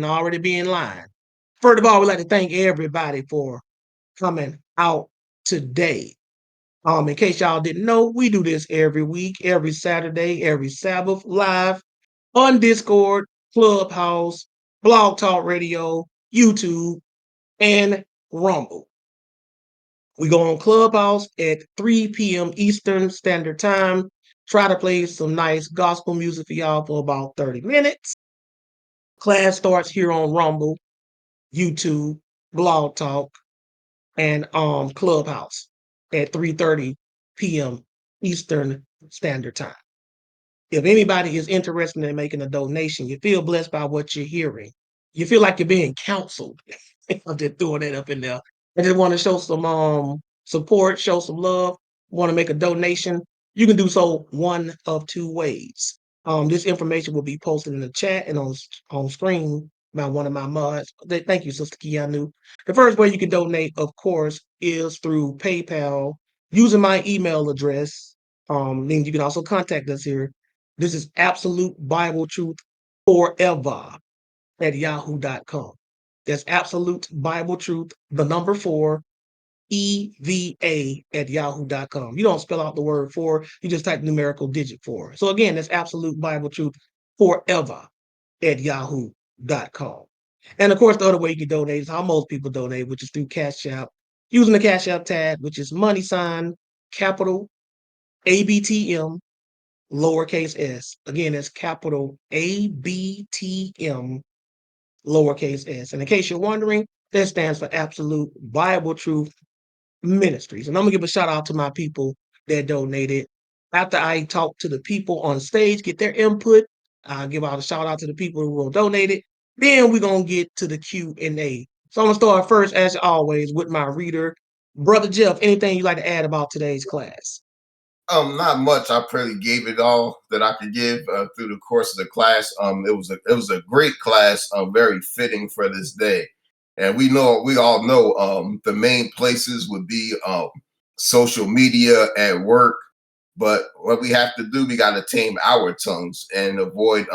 already be in line. First of all, we'd like to thank everybody for coming out today. In case y'all didn't know, we do this every week, every Saturday, every Sabbath, live on Discord, Clubhouse, Blog Talk Radio, YouTube, and Rumble. We go on Clubhouse at 3 p.m. Eastern Standard Time. Try to play some nice gospel music for y'all for about 30 minutes. Class starts here on Rumble, YouTube, Blog Talk, and Clubhouse at 3:30 p.m. Eastern Standard Time. If anybody is interested in making a donation, you feel blessed by what you're hearing, you feel like you're being counseled. I'm just throwing that up in there. I just want to show some support, show some love, want to make a donation, you can do so one of two ways. This information will be posted in the chat and on screen by one of my mods. Thank you, Sister Keanu. The first way you can donate, of course, is through PayPal using my email address. Then you can also contact us here. This is Absolute Bible Truth Forever at yahoo.com. That's Absolute Bible Truth, the number 4, EVA at yahoo.com. You don't spell out the word for, you just type numerical digit 4. So again, that's Absolute Bible Truth Forever at yahoo.com. And of course, the other way you can donate is how most people donate, which is through Cash App, using the Cash App tag, which is $ capital ABTM lowercase s. Again, that's capital ABTM lowercase s. And in case you're wondering, that stands for Absolute Bible Truth Ministries. And I'm gonna give a shout out to my people that donated. After I talk to the people on stage, get their input, I'll give out a shout out to the people who will donate it. Then we're gonna get to the Q&A. So I'm gonna start first, as always, with my reader. Brother Jeff, anything you'd like to add about today's class? Not much. I probably gave it all that I could give through the course of the class. It was a great class, very fitting for this day. And we all know the main places would be social media, at work. But what we have to do, we got to tame our tongues and avoid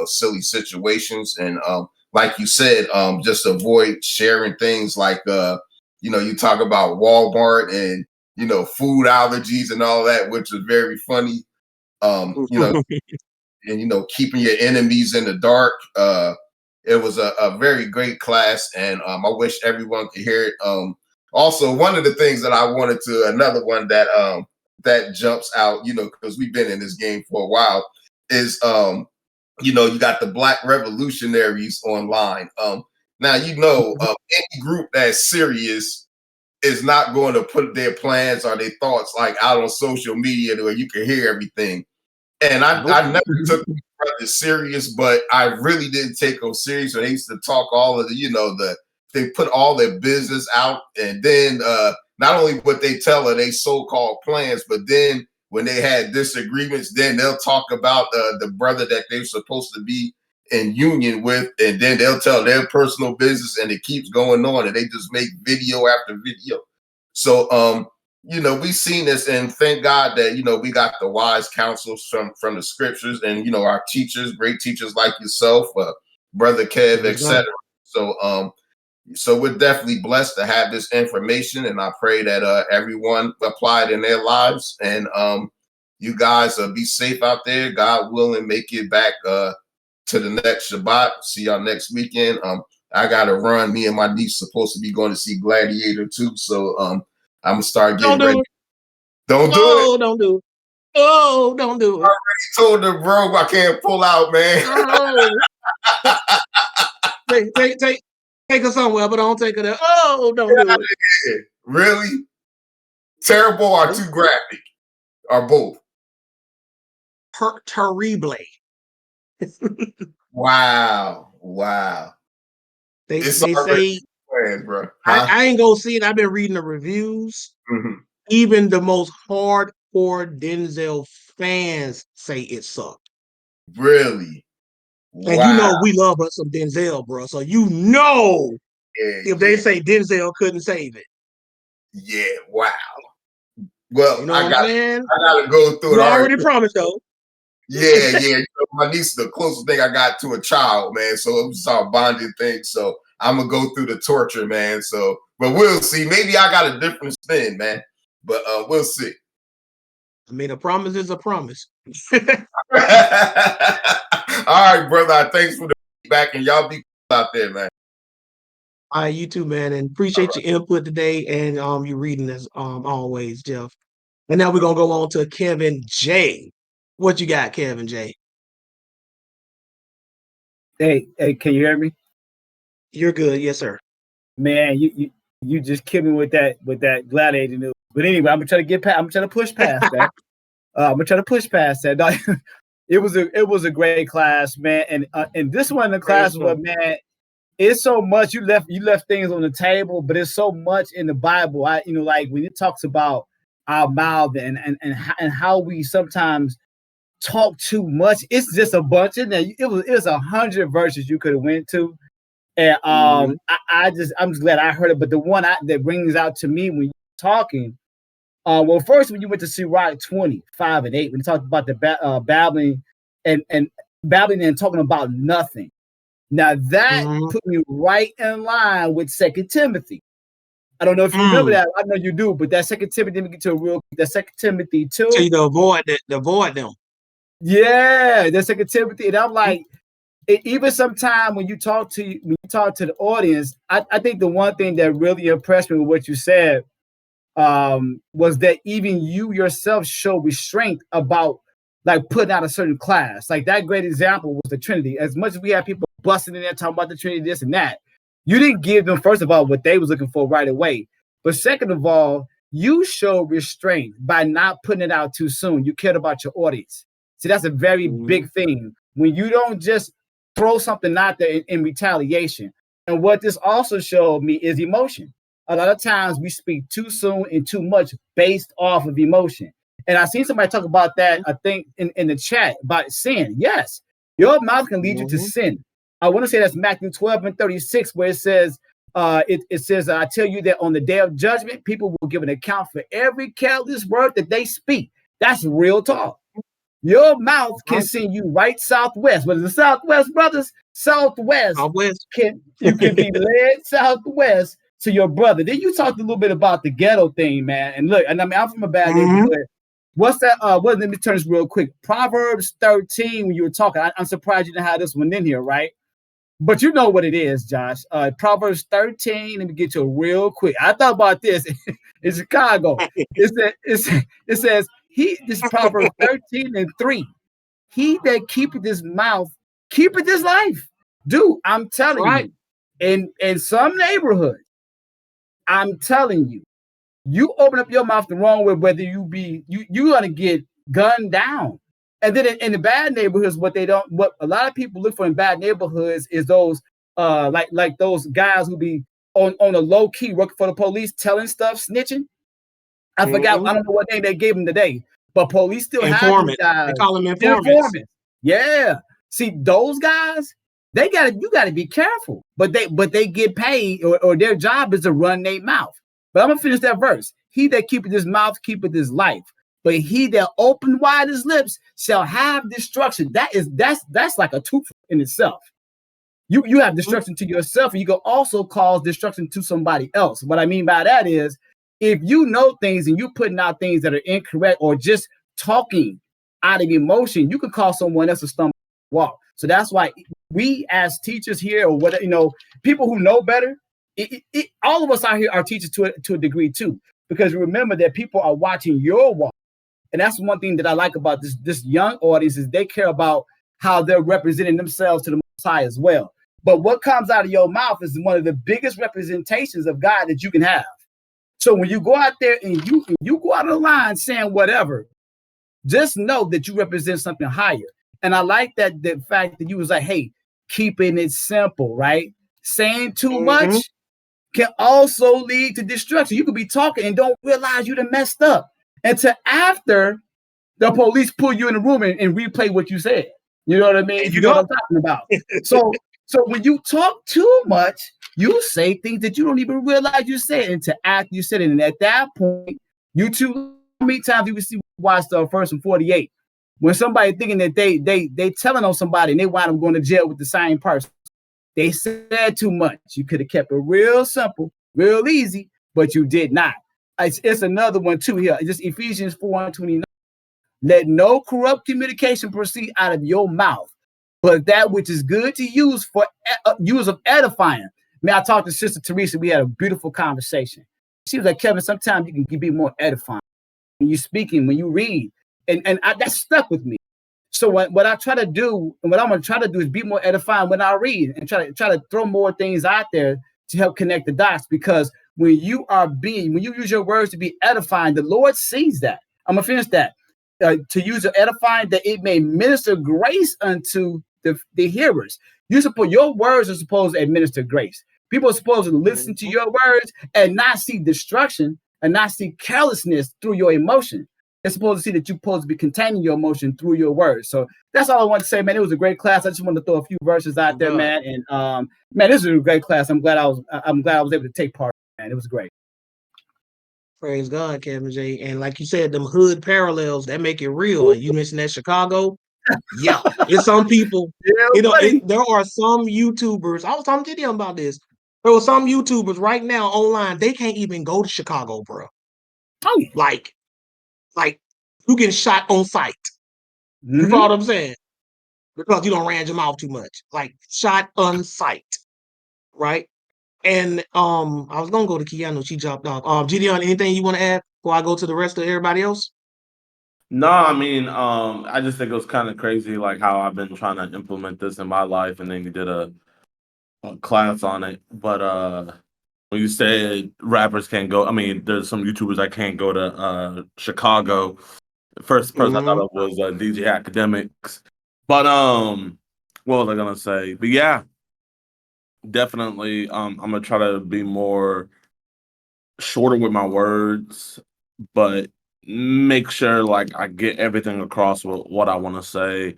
silly situations. And like you said, just avoid sharing things like you talk about Walmart and food allergies and all that, which is very funny. And keeping your enemies in the dark. It was a very great class, and I wish everyone could hear it. Also, one of the things that I wanted to, another one that jumps out, because we've been in this game for a while, is you got the Black revolutionaries online. Now any group that's serious is not going to put their plans or their thoughts like out on social media where you can hear everything. And I never took these brothers serious, but I really didn't take them serious. They used to talk all of they put all their business out, and then not only what they tell her they so-called plans, but then when they had disagreements, then they'll talk about the brother that they're supposed to be in union with, and then they'll tell their personal business, and it keeps going on, and they just make video after video. So we've seen this, and thank God that we got the wise counsels from the scriptures, and our teachers, great teachers like yourself, Brother Kev, etc. So we're definitely blessed to have this information, and I pray that everyone apply it in their lives, and you guys be safe out there. God willing, make it back to the next Shabbat. See y'all next weekend. I gotta run. Me and my niece supposed to be going to see Gladiator 2, so I'm gonna start getting ready. Don't do it. Don't do it. Oh, don't do it. I already told her, bro, I can't pull out, man. Take her somewhere, but don't take her there. Oh, don't do it. Really? Terrible or too graphic? Or both? Terrible. Wow. They say, planned, bro. Huh? I ain't gonna see it. I've been reading the reviews. Mm-hmm. Even the most hardcore Denzel fans say it sucked. Really? And we love us some Denzel, bro. So if they say Denzel couldn't save it. Yeah, wow. Well, I gotta go through it. You already promised, though. Yeah. You know, my niece is the closest thing I got to a child, man. So it was our bonding thing. So I'm gonna go through the torture, man. So, but we'll see. Maybe I got a different spin, man. But we'll see. I mean, a promise is a promise. All right, brother. Thanks for the feedback, and y'all be cool out there, man. All right, you too, man, and All appreciate right. your input today and you reading as always, Jeff. And now we're gonna go on to Kevin J. What you got, Kevin J? Hey, can you hear me? You're good, yes, sir. Man, you just killed me with that gladiator news. But anyway, I'm gonna try to get past. I'm trying to push past that. I'm gonna try to push past that. No, it was a great class, man. And this one in the class was, man, it's so much you left things on the table, but it's so much in the Bible. Like when it talks about our mouth and how we sometimes talk too much. It's just a bunch in there. It was 100 verses you could have went to. And I'm just glad I heard it. But the one that rings out to me when you're talking, well, first when you went to Sirach 25 and 8, when you talked about the babbling and babbling and talking about nothing. Now that put me right in line with 2 Timothy. I don't know if you remember that. I know you do, but that 2 Timothy, let me get to a real that 2 Timothy 2. So you to avoid them. Yeah, that's 2 Timothy. And I'm like, even sometime when you talk to the audience, I think the one thing that really impressed me with what you said was that even you yourself show restraint about like putting out a certain class. Like that great example was the Trinity. As much as we have people busting in there talking about the Trinity, this and that, you didn't give them, first of all, what they was looking for right away. But second of all, you showed restraint by not putting it out too soon. You cared about your audience. See, that's a very big thing. When you don't just throw something out there in retaliation. And what this also showed me is emotion. A lot of times we speak too soon and too much based off of emotion. And I seen somebody talk about that, I think, in the chat about sin. Yes, your mouth can lead you to sin. I want to say that's Matthew 12 and 36, where it says, it says, I tell you that on the day of judgment, people will give an account for every careless word that they speak. That's real talk. Your mouth can send you right southwest. But the southwest, brothers, southwest you can be led southwest to your brother. Then you talked a little bit about the ghetto thing, man. And look, and I mean, I'm from a bad neighborhood. What's that? Let me turn this real quick. Proverbs 13, when you were talking, I'm surprised you didn't have this one in here, right? But you know what it is, Josh. Proverbs 13, let me get you real quick. I thought about this in Chicago. It says, this is Proverbs 13 and 3. He that keepeth his mouth, keepeth his life. Dude, I'm telling you, in some neighborhoods, I'm telling you, you open up your mouth the wrong way, whether you're gonna get gunned down. And then in the bad neighborhoods, what a lot of people look for in bad neighborhoods is those like those guys who be on a low key working for the police, telling stuff, snitching. I forgot, I don't know what name they gave them today, but police still have these guys. They call them informants. Yeah. See, those guys, you gotta be careful. But they get paid, or their job is to run their mouth. But I'm gonna finish that verse. He that keepeth his mouth keepeth his life. But he that open wide his lips shall have destruction. That's like a tooth in itself. You have destruction to yourself, and you can also cause destruction to somebody else. What I mean by that is, if you know things and you're putting out things that are incorrect or just talking out of emotion, you can cause someone else to stumble walk. So that's why we as teachers here, or whatever, people who know better, all of us out here are teachers to a degree too, because remember that people are watching your walk. And that's one thing that I like about this young audience is they care about how they're representing themselves to the Most High as well. But what comes out of your mouth is one of the biggest representations of God that you can have. So when you go out there and you go out of the line saying whatever, just know that you represent something higher. And I like the fact that you was like, hey, keeping it simple, right? Saying too much can also lead to destruction. You could be talking and don't realize you done messed up until after the police pull you in the room and replay what you said. You know what I mean? You know what I'm talking about. So when you talk too much, you say things that you don't even realize you said until after you said it. And at that point, how many times you watch the First and 48? When somebody thinking that they telling on somebody and they wind up going to jail with the same person. They said too much. You could have kept it real simple, real easy, but you did not. It's another one too here. It's just Ephesians 4:29. Let no corrupt communication proceed out of your mouth, but that which is good to use for use of edifying. Man, I talked to Sister Teresa. We had a beautiful conversation. She was like, Kevin, sometimes you can be more edifying when you're speaking, when you read. And that stuck with me. So what I try to do, and what I'm going to try to do is be more edifying when I read and try to throw more things out there to help connect the dots. Because when you use your words to be edifying, the Lord sees that. I'm going to finish that. To use your edifying, that it may minister grace unto the hearers. Your words are supposed to administer grace. People are supposed to listen to your words and not see destruction and not see carelessness through your emotion. They're supposed to see that you're supposed to be containing your emotion through your words. So that's all I want to say, man. It was a great class. I just wanted to throw a few verses out there, man. And man, this is a great class. I'm glad I was able to take part, man. It was great. Praise God, Kevin J. And like you said, them hood parallels that make it real. And you mentioned that Chicago. Yeah, it's some people. There are some YouTubers. I was talking to them about this. There were some YouTubers right now online. They can't even go to Chicago, bro. Oh, yeah. Like you getting shot on sight. Mm-hmm. You know what I'm saying? Because you don't range them off too much. Like shot on sight, right? And I was gonna go to Keanu. She dropped off. Gideon, anything you want to add before I go to the rest of everybody else? No, I mean, I just think it was kind of crazy, like how I've been trying to implement this in my life, and then you did a class on it. But when you said rappers can't go, I mean, there's some YouTubers that can't go to Chicago. The first person I thought of was DJ Academics. But what was I gonna say? But yeah, definitely, I'm gonna try to be more shorter with my words, but make sure like I get everything across with what I want to say.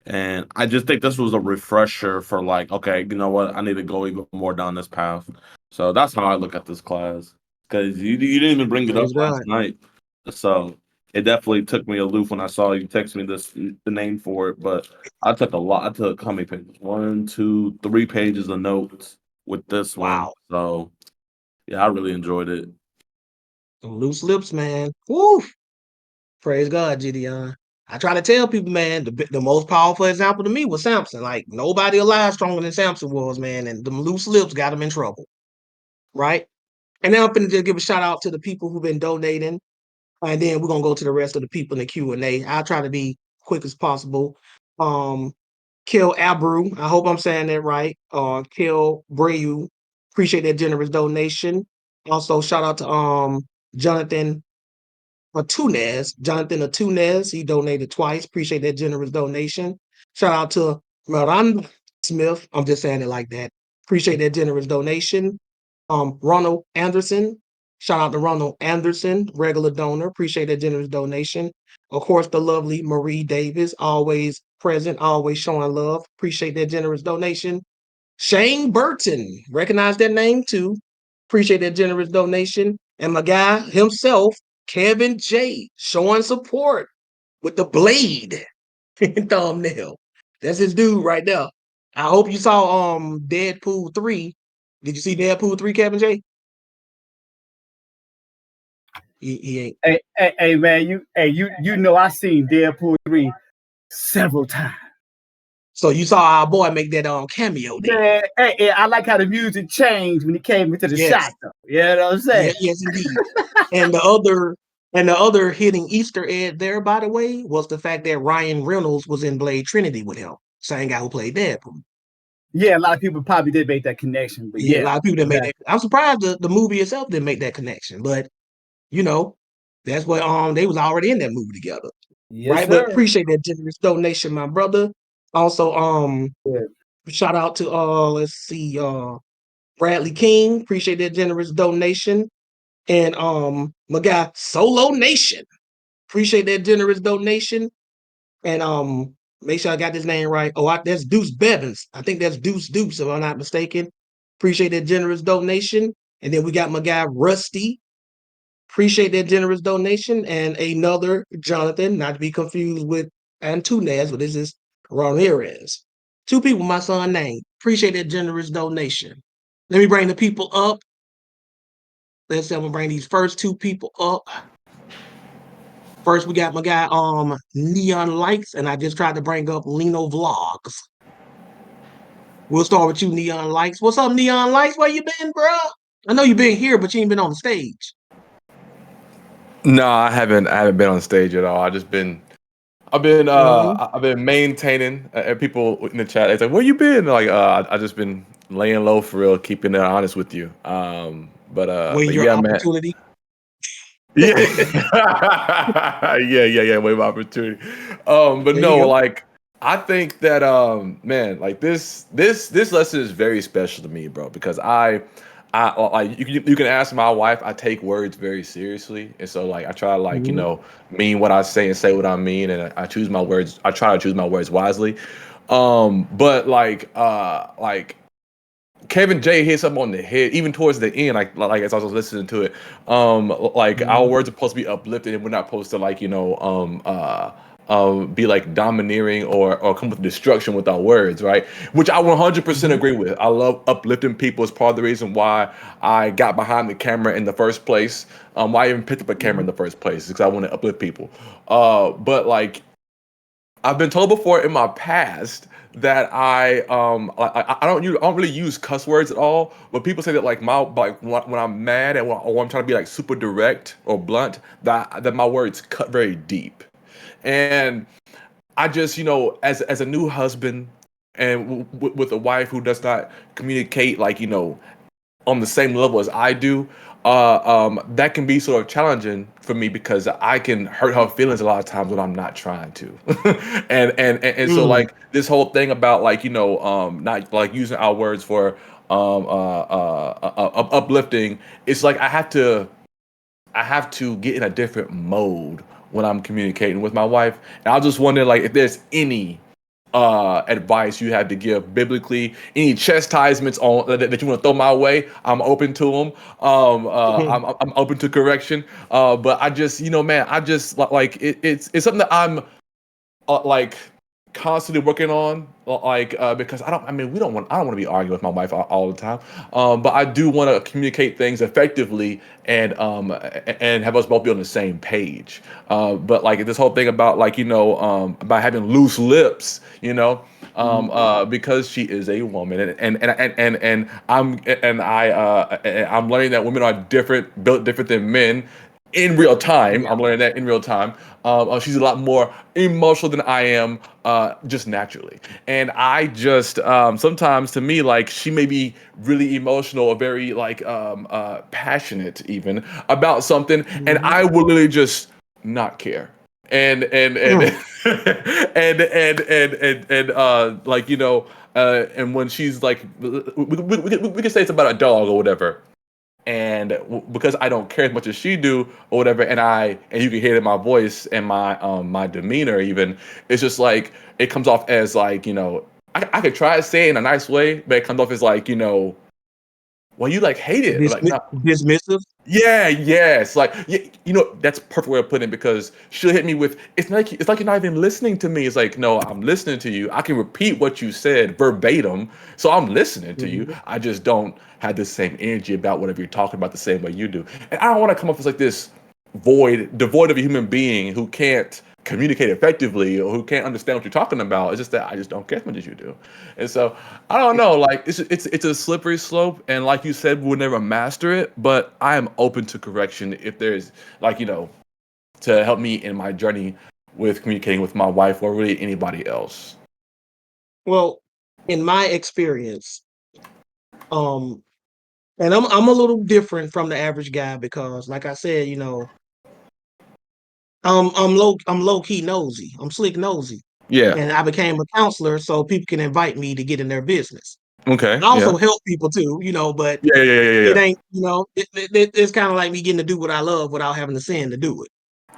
And I just think this was a refresher for like, okay, you know what? I need to go even more down this path. So that's how I look at this class. Because you didn't even bring it up last night. So it definitely took me aloof when I saw you text me the name for it. But I took a lot. I took how many pages? 1, 2, 3 pages of notes with this one. So yeah, I really enjoyed it. Some loose lips, man. Woo! Praise God, Gideon. I try to tell people, man, the most powerful example to me was Samson. Like nobody alive stronger than Samson was, man. And them loose lips got him in trouble, right? And then I'm going to just give a shout out to the people who've been donating. And then we're going to go to the rest of the people in the Q&A. I'll try to be quick as possible. Kill Abru, I hope I'm saying that right. Kill Brayu, appreciate that generous donation. Also, shout out to Jonathan Atunez, he donated twice. Appreciate that generous donation. Shout out to Miranda Smith. I'm just saying it like that. Appreciate that generous donation. Ronald Anderson. Shout out to Ronald Anderson, regular donor. Appreciate that generous donation. Of course, the lovely Marie Davis, always present, always showing love. Appreciate that generous donation. Shane Burton, recognize that name too. Appreciate that generous donation. And my guy himself, Kevin J, showing support with the blade thumbnail. That's his dude right there. I hope you saw Deadpool 3. Did you see Deadpool 3, Kevin J? He ain't. Hey man, you know I seen Deadpool 3 several times. So you saw our boy make that cameo there. Yeah, hey, I like how the music changed when he came into the shot, though. You know what I'm saying? Yes, indeed. And the other hidden Easter egg there, by the way, was the fact that Ryan Reynolds was in Blade Trinity with him. Same guy who played Deadpool. Yeah, a lot of people probably did make that connection, but a lot of people didn't make that. I'm surprised the movie itself didn't make that connection, but you know, that's what they was already in that movie together. Yes, right? Sir. But appreciate that generous donation, my brother. Also, shout out to let's see, Bradley King. Appreciate that generous donation. And my guy Solo Nation. Appreciate that generous donation. And make sure I got this name right. Oh, that's Deuce Bevins. I think that's Deuce, if I'm not mistaken. Appreciate that generous donation. And then we got my guy Rusty. Appreciate that generous donation. And another Jonathan, not to be confused with and Tunez, but this is Ramirez. 2 people my son named. Appreciate that generous donation. Let me bring the people up. Let's see, I'm gonna bring these first 2 people up. First, we got my guy Neon Lights, and I just tried to bring up Lino Vlogs. We'll start with you, Neon Lights. What's up, Neon Lights? Where you been, bro? I know you've been here, but you ain't been on the stage. No, I haven't. I haven't been on stage at all. Mhm. I've been maintaining. And people in the chat, they say, "Where you been?" Like, I just been laying low for real, keeping it honest with you. Waiting But your yeah, man. opportunity. Yeah, yeah. Wave opportunity. But There you no, go. like I think that man, like this lesson is very special to me, bro, because I like you can ask my wife. I take words very seriously, and so like I try to like Mhm. mean what I say and say what I mean, and I choose my words. I try to choose my words wisely. But like Kevin J hit something on the head, even towards the end, like as I was listening to it. Like our Mhm. words are supposed to be uplifted, and we're not supposed to like be like domineering or come with destruction with our words, right? Which I 100% Mhm. agree with. I love uplifting people. It's part of the reason why I got behind the camera in the first place. Why I even picked up a camera in Mhm. the first place, because I want to uplift people. But like I've been told before in my past that I don't really use cuss words at all. But people say that like when I'm mad and or I'm trying to be like super direct or blunt, that my words cut very deep. And I just as a new husband and with a wife who does not communicate like on the same level as I do, that can be sort of challenging for me because I can hurt her feelings a lot of times when I'm not trying to. So Mm. like this whole thing about like not like using our words for uplifting. It's like I have to get in a different mode when I'm communicating with my wife. And I was just wondering like if there's any advice you have to give biblically, any chastisements on that you want to throw my way. I'm open to them. I'm open to correction. But I just, man, I just like it's something that I'm like constantly working on, because I don't want to be arguing with my wife all the time. But I do want to communicate things effectively and have us both be on the same page. But like this whole thing about like about having loose lips, Mhm. because she is a woman, I'm learning that women are different, built different than men in real time. Yeah. I'm learning that in real time. She's a lot more emotional than I am, just naturally. And I just sometimes to me like she may be really emotional or very like passionate even about something, and Mhm. I will literally just not care. And Mm. like and when she's like we can say it's about a dog or whatever, and because I don't care as much as she do or whatever, and you can hear it in my voice and my demeanor even, it's just like it comes off as like I could try to say it in a nice way, but it comes off as like well, you like hate it, like no. Dismissive. Yes, like that's a perfect way of putting it, because she'll hit me with it's like you're not even listening to me. It's like, no, I'm listening to you. I can repeat what you said verbatim, so I'm listening to you. Mhm. I just don't have the same energy about whatever you're talking about the same way you do. And I don't want to come off as like this devoid of a human being who can't communicate effectively or who can't understand what you're talking about. It's just that I just don't care as much as you do. And so I don't know, like it's a slippery slope, and like you said, we'll never master it. But I am open to correction if there's like to help me in my journey with communicating with my wife or really anybody else. Well, in my experience, um, and I'm a little different from the average guy because, like I said, I'm low key nosy. I'm slick nosy, Yeah. and I became a counselor so people can invite me to get in their business. Okay. I also Yeah. help people too, but it Yeah. ain't, it's kind of like me getting to do what I love without having to sin to do it,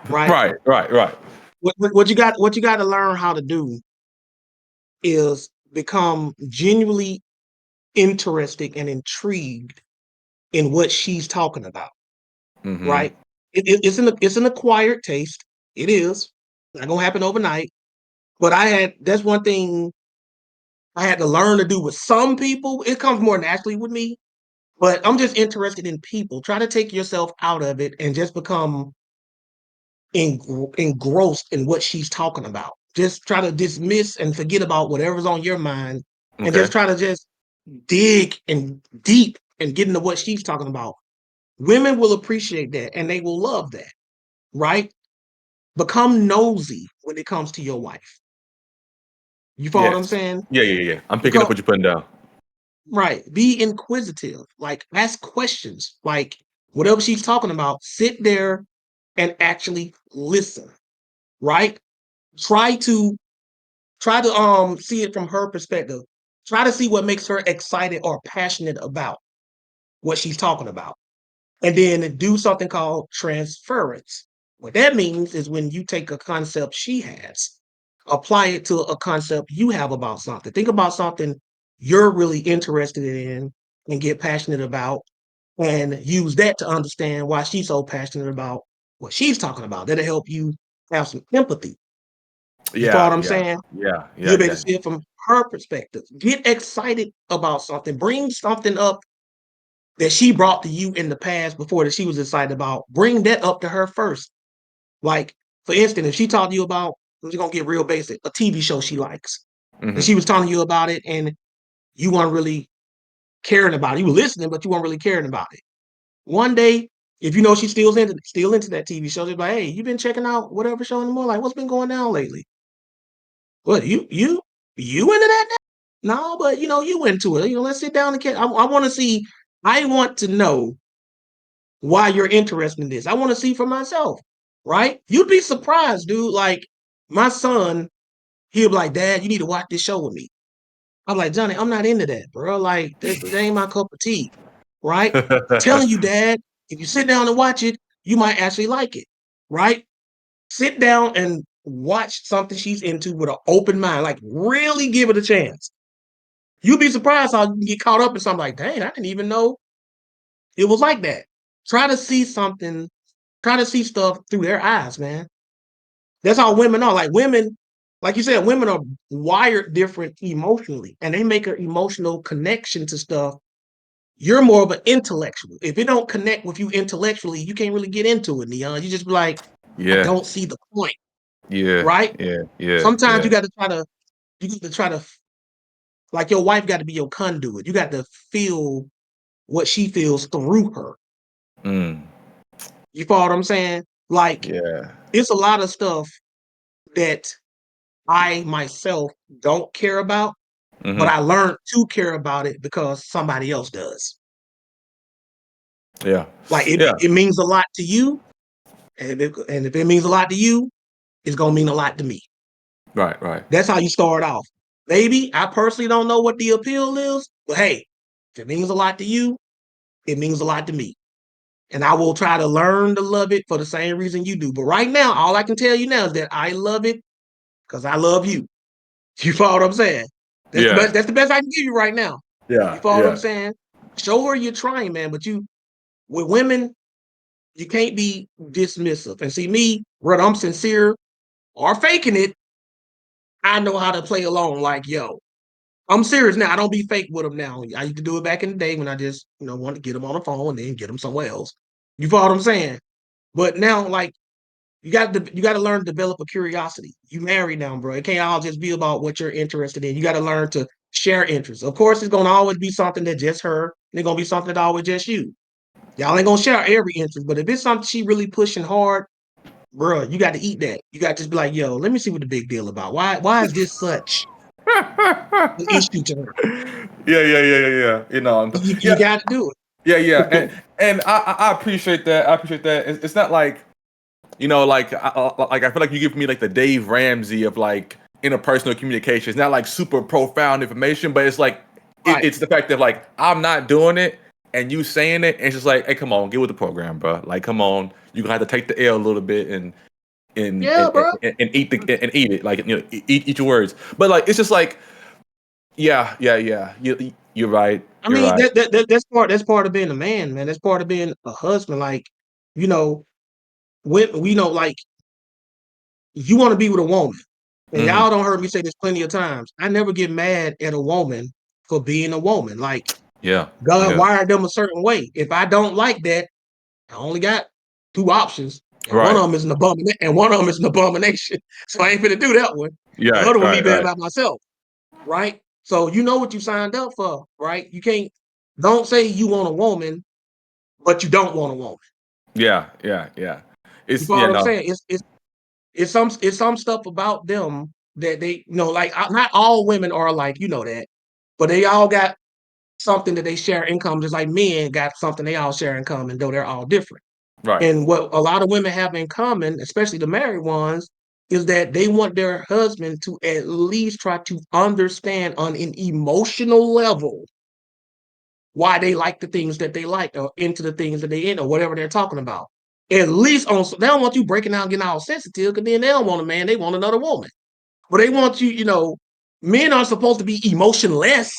right? Right. What you got to learn how to do is become genuinely interested and intrigued in what she's talking about, Mm-hmm. right? It's an acquired taste. It is not gonna happen overnight, But that's one thing I had to learn to do with some people. It comes more naturally with me, but I'm just interested in people. Try to take yourself out of it and just become engrossed in what she's talking about. Just try to dismiss and forget about whatever's on your mind and Okay. just try to just dig and deep and get into what she's talking about. Women will appreciate that and they will love that, right? Become nosy when it comes to your wife. You follow what I'm Yes. saying? Yeah. I'm picking up Become what you're putting down. right. Be inquisitive. Like ask questions. Like whatever she's talking about, sit there and actually listen. Right? Try to see it from her perspective. Try to see what makes her excited or passionate about what she's talking about. And then do something called transference. What that means is when you take a concept she has, apply it to a concept you have about something. Think about something you're really interested in and get passionate about, and use that to understand why she's so passionate about what she's talking about. That'll help you have some empathy. You follow what Yeah, I'm yeah, saying? yeah, yeah, You'll be able yeah. to see it from her perspective. Get excited about something. Bring something up that she brought to you in the past before that she was excited about. Bring that up to her first. Like, for instance, if she talked to you about, I'm just gonna get real basic, a TV show she likes, and Hmm. she was telling you about it, and you weren't really caring about it. You were listening, but you weren't really caring about it. One day, if you know she's still into that TV show, just like, hey, you been checking out whatever show anymore? Like, what's been going on lately? What you into that now? No, but you into it. Let's sit down and I want to see. I want to know why you're interested in this. I want to see for myself, right? You'd be surprised, dude. Like my son, he'll be like, Dad, you need to watch this show with me. I'm like, Johnny, I'm not into that, bro. Like that ain't my cup of tea, right? Telling you, Dad, if you sit down and watch it, you might actually like it, right? Sit down and watch something she's into with an open mind. Like really give it a chance. You'd be surprised how you can get caught up in something like, dang, I didn't even know it was like that. Try to see something, try to see stuff through their eyes, man. That's how women are. Like women, like you said, women are wired different emotionally, and they make an emotional connection to stuff. You're more of an intellectual. If it don't connect with you intellectually, you can't really get into it, Neon. You just be like, I Yeah, don't see the point, yeah, right? yeah, yeah, Sometimes yeah. you got to try to like your wife got to be your conduit. You got to feel what she feels through her. Mm, You follow what I'm saying? Like yeah. it's a lot of stuff that I myself don't care about, but Hmm. I learned to care about it because somebody else does. Yeah, Like it, yeah. it means a lot to you, and if it means a lot to you, it's gonna mean a lot to me. Right, right. That's how you start off. Maybe I personally don't know what the appeal is, but hey, if it means a lot to you, it means a lot to me. And I will try to learn to love it for the same reason you do. But right now, all I can tell you now is that I love it because I love you. You follow what I'm saying? That's the best. Yeah, That's the best I can give you right now. You yeah, follow what I'm yeah. saying? Show her you're trying, man. But with women, you can't be dismissive. And see me, whether I'm sincere or faking it, I know how to play along. Like, yo, I'm serious now. I don't be fake with them now. I used to do it back in the day when I just, wanted to get them on the phone and then get them somewhere else. You follow what I'm saying? But now, like, you got to learn to develop a curiosity. You married now, bro. It can't all just be about what you're interested in. You got to learn to share interests. Of course, it's gonna always be something that just her, and it's gonna be something that always just you. Y'all ain't gonna share every interest, but if it's something she really pushing hard, bro, you got to eat that. You got to just be like, yo, let me see what the big deal about. Why is this such an issue to her? Yeah. You Yeah, got to do yeah, it. and I appreciate that. I appreciate that. It's not like like I feel like you give me like the Dave Ramsey of like interpersonal communication. It's not like super profound information, but it's like Right. it's the fact that like I'm not doing it and you saying it, and it's just like, hey, come on, get with the program, bro. Like, come on, you gonna have to take the L a little bit and and Yeah, and, bro. and eat it, like eat your words. But like it's just like yeah. You're right. I You're mean, right. that's part of being a man, man. That's part of being a husband. Like, you know, when we know, like, you want to be with a woman. And y'all don't heard me say this plenty of times. I never get mad at a woman for being a woman. Like Yeah. God Yeah. wired them a certain way. If I don't like that, I only got two options. And one Right. of them is an abomination, and one of them is an abomination. So I ain't gonna do that one. The Yeah. other one, me Right. bad Right. about myself, right? So you know what you signed up for, right? You can't. Don't say you want a woman, but you don't want a woman. Yeah. Yeah. Yeah. You It's follow yeah. what I'm No. saying? It's some stuff about them that they like. Not all women are like that, but they all got something that they share in common. Just like men got something they all share in common, though they're all different. Right. And what a lot of women have in common, especially the married ones, is that they want their husband to at least try to understand on an emotional level why they like the things that they like or into the things that they in or whatever they're talking about. At least they don't want you breaking out and getting all sensitive because then they don't want a man, they want another woman. But they want men are supposed to be emotionless.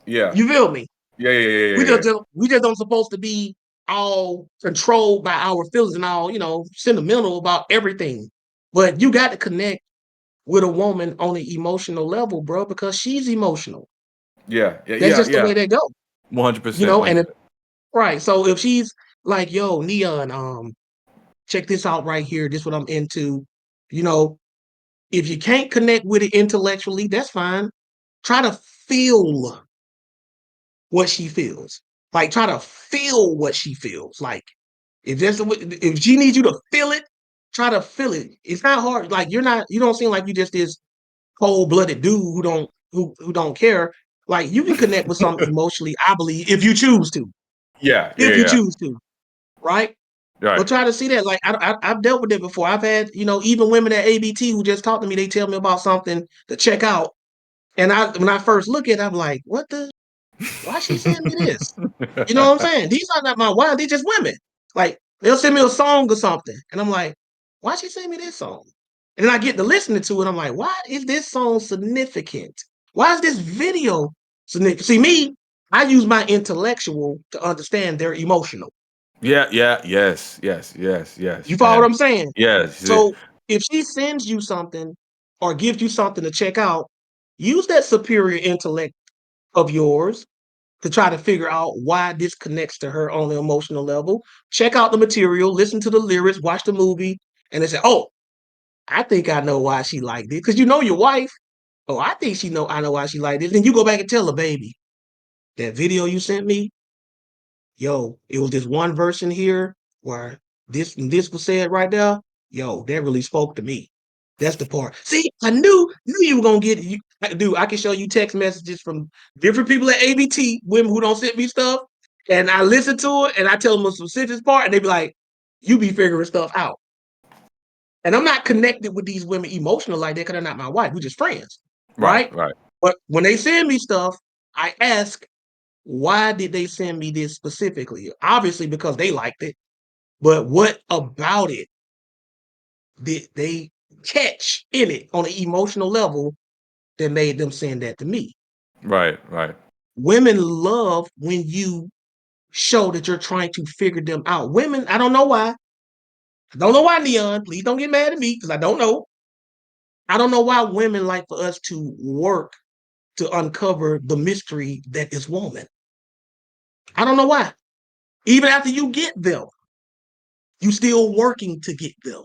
Yeah. You feel me? Yeah. Yeah. Yeah. We Yeah. just we just don't supposed to be all controlled by our feelings and all sentimental about everything. But you got to connect with a woman on an emotional level, bro, because she's emotional. Yeah. Yeah. That's Yeah. just the Yeah. way they go, 100%. and right. So if she's like, "Yo, Neon, check this out right here. This is what I'm into," you know, if you can't connect with it intellectually, that's fine. Try to feel what she feels. Like try to feel what she feels. Like if she needs you to feel it, try to feel it. It's not hard. Like you don't seem like you just this cold-blooded dude who don't care. Like you can connect with something emotionally, I believe, if you choose to. Yeah. Yeah. If you Yeah. choose to, right? Right. But try to see that. Like I've dealt with it before. I've had, even women at ABT who just talk to me, they tell me about something to check out. And when I first look at it, I'm like, why she sending me this? You know what I'm saying? These are not my wives, they just women. Like they'll send me a song or something. And I'm like, why she send me this song? And then I get to listening to it. I'm like, why is this song significant? Why is this video significant? See, me, I use my intellectual to understand their emotional. Yeah. Yeah. Yes. Yes. Yes. You Yes. follow what And I'm saying? yes. So if she sends you something or gives you something to check out, use that superior intellect of yours to try to figure out why this connects to her on the emotional level. Check out the material, listen to the lyrics, watch the movie, and they say, "Oh, I think I know why she liked it." Because you know your wife. Oh, I know why she liked it. Then you go back and tell her, "Baby, that video you sent me, yo, it was this one verse in here where this was said right there. Yo, that really spoke to me. That's the part. See, I knew you were gonna get it. Dude, I can show you text messages from different people at ABT, women who don't send me stuff, and I listen to it and I tell them a specific part, and they be like, "You be figuring stuff out." And I'm not connected with these women emotional like that because they're not my wife. We're just friends, Right. right? Right. But when they send me stuff, I ask, why did they send me this specifically? Obviously, because they liked it. But what about it did they catch in it on an emotional level that made them send that to me? Right. Right. Women love when you show that you're trying to figure them out. Women, I don't know why. I don't know why, Neon. Please don't get mad at me because I don't know. I don't know why women like for us to work to uncover the mystery that is woman. I don't know why. Even after you get them, you still working to get them.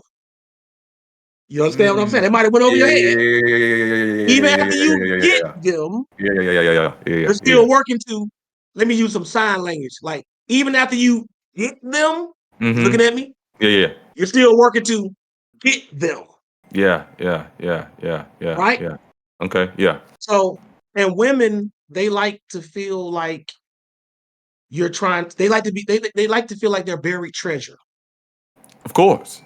You understand what I'm saying? Mm. It might have went over Yeah. your head. Even after Yeah. you get Yeah. them, Yeah. Yeah. Yeah. Yeah. Yeah. you're Yeah. Yeah. still working to, let me use some sign language. Like, even after you get them, you Mm-hmm. looking at me, Yeah. Yeah. you're still working to get them, Yeah. Yeah. Yeah. Yeah. Yeah. right? Yeah. Okay. Yeah. So, and women, they like to feel like they like to they like to feel like they're buried treasure. Of course.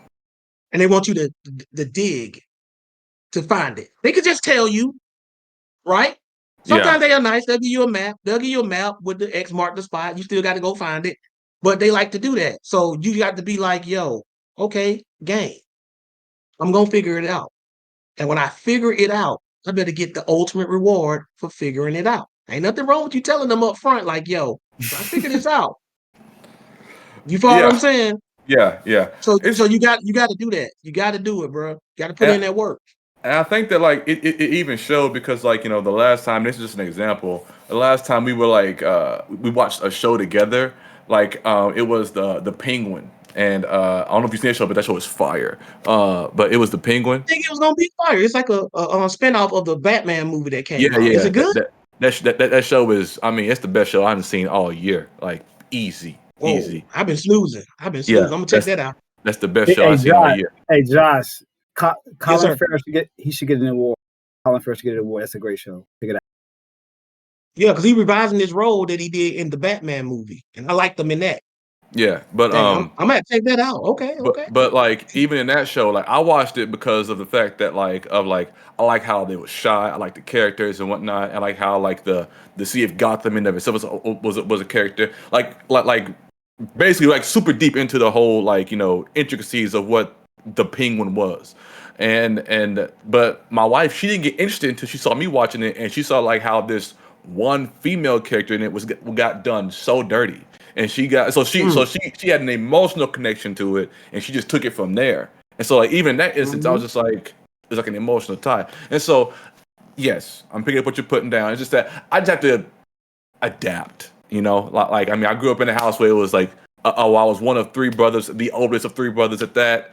And they want you to dig to find it. They could just tell you, right? Yeah. Sometimes they are nice. They'll give you a map. They'll give you a map with the X mark the spot. You still got to go find it. But they like to do that. So you got to be like, yo, okay, gang, I'm going to figure it out. And when I figure it out, I better get the ultimate reward for figuring it out. Ain't nothing wrong with you telling them up front, like, yo, I figure this out. You follow what Yeah. I'm saying? Yeah. Yeah. So It's you got to do that. You got to do it, bro. You got to put and in that work. And I think that like it even showed because like the last time, this is just an example. The last time we were like we watched a show together, like it was the Penguin, and I don't know if you've seen that show, but that show was fire. But it was the Penguin. I think it was gonna be fire. It's like a spinoff of the Batman movie that Yeah, came out. Is yeah. it good? That show is. I mean, it's the best show I haven't seen all year. Like easy, Whoa, easy. I've been snoozing. Yeah, I'm gonna check that out. that's the best show Hey, I've seen all Josh. year. Hey, Josh. Yes, Colin sir. Farrell should get an award. Colin Farrell should get an award. That's a great show. Check it out. Yeah, because he revising his role that he did in the Batman movie, and I liked him in that. Yeah, but Dang, I'm gonna check that out. Okay, okay. but like even in that show, like I watched it because of the fact that I like how they were shot, I like the characters and whatnot, and like how like the City of Gotham and everything was a character like basically like super deep into the whole like intricacies of what the Penguin was. And but my wife, she didn't get interested until she saw me watching it, and she saw like how this one female character in it got done so dirty, and she got Mm, she had an emotional connection to it, and she just took it from there. And so like even in that instance, I mhm. was just like it's like an emotional tie. And so yes, I'm picking up what you're putting down. It's just that I just have to adapt. Like I mean, I grew up in a house where it was like, I was one of three brothers, the oldest of three brothers at that.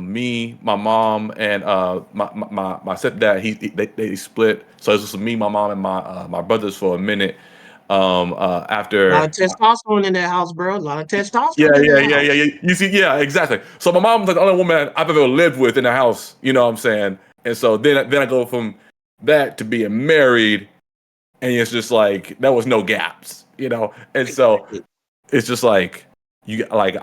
Me, my mom, and my stepdad. They split, so it was just me, my mom, and my brothers for a minute. A lot of After testosterone in that house, bro. A lot of yeah, testosterone in yeah, that yeah, yeah, house. yeah. You see, yeah, exactly. So my mom's like the only woman I've ever lived with in the house. You know what I'm saying? And so then I go from that to being married, and it's just like there was no gaps. And so Exactly. it's just like like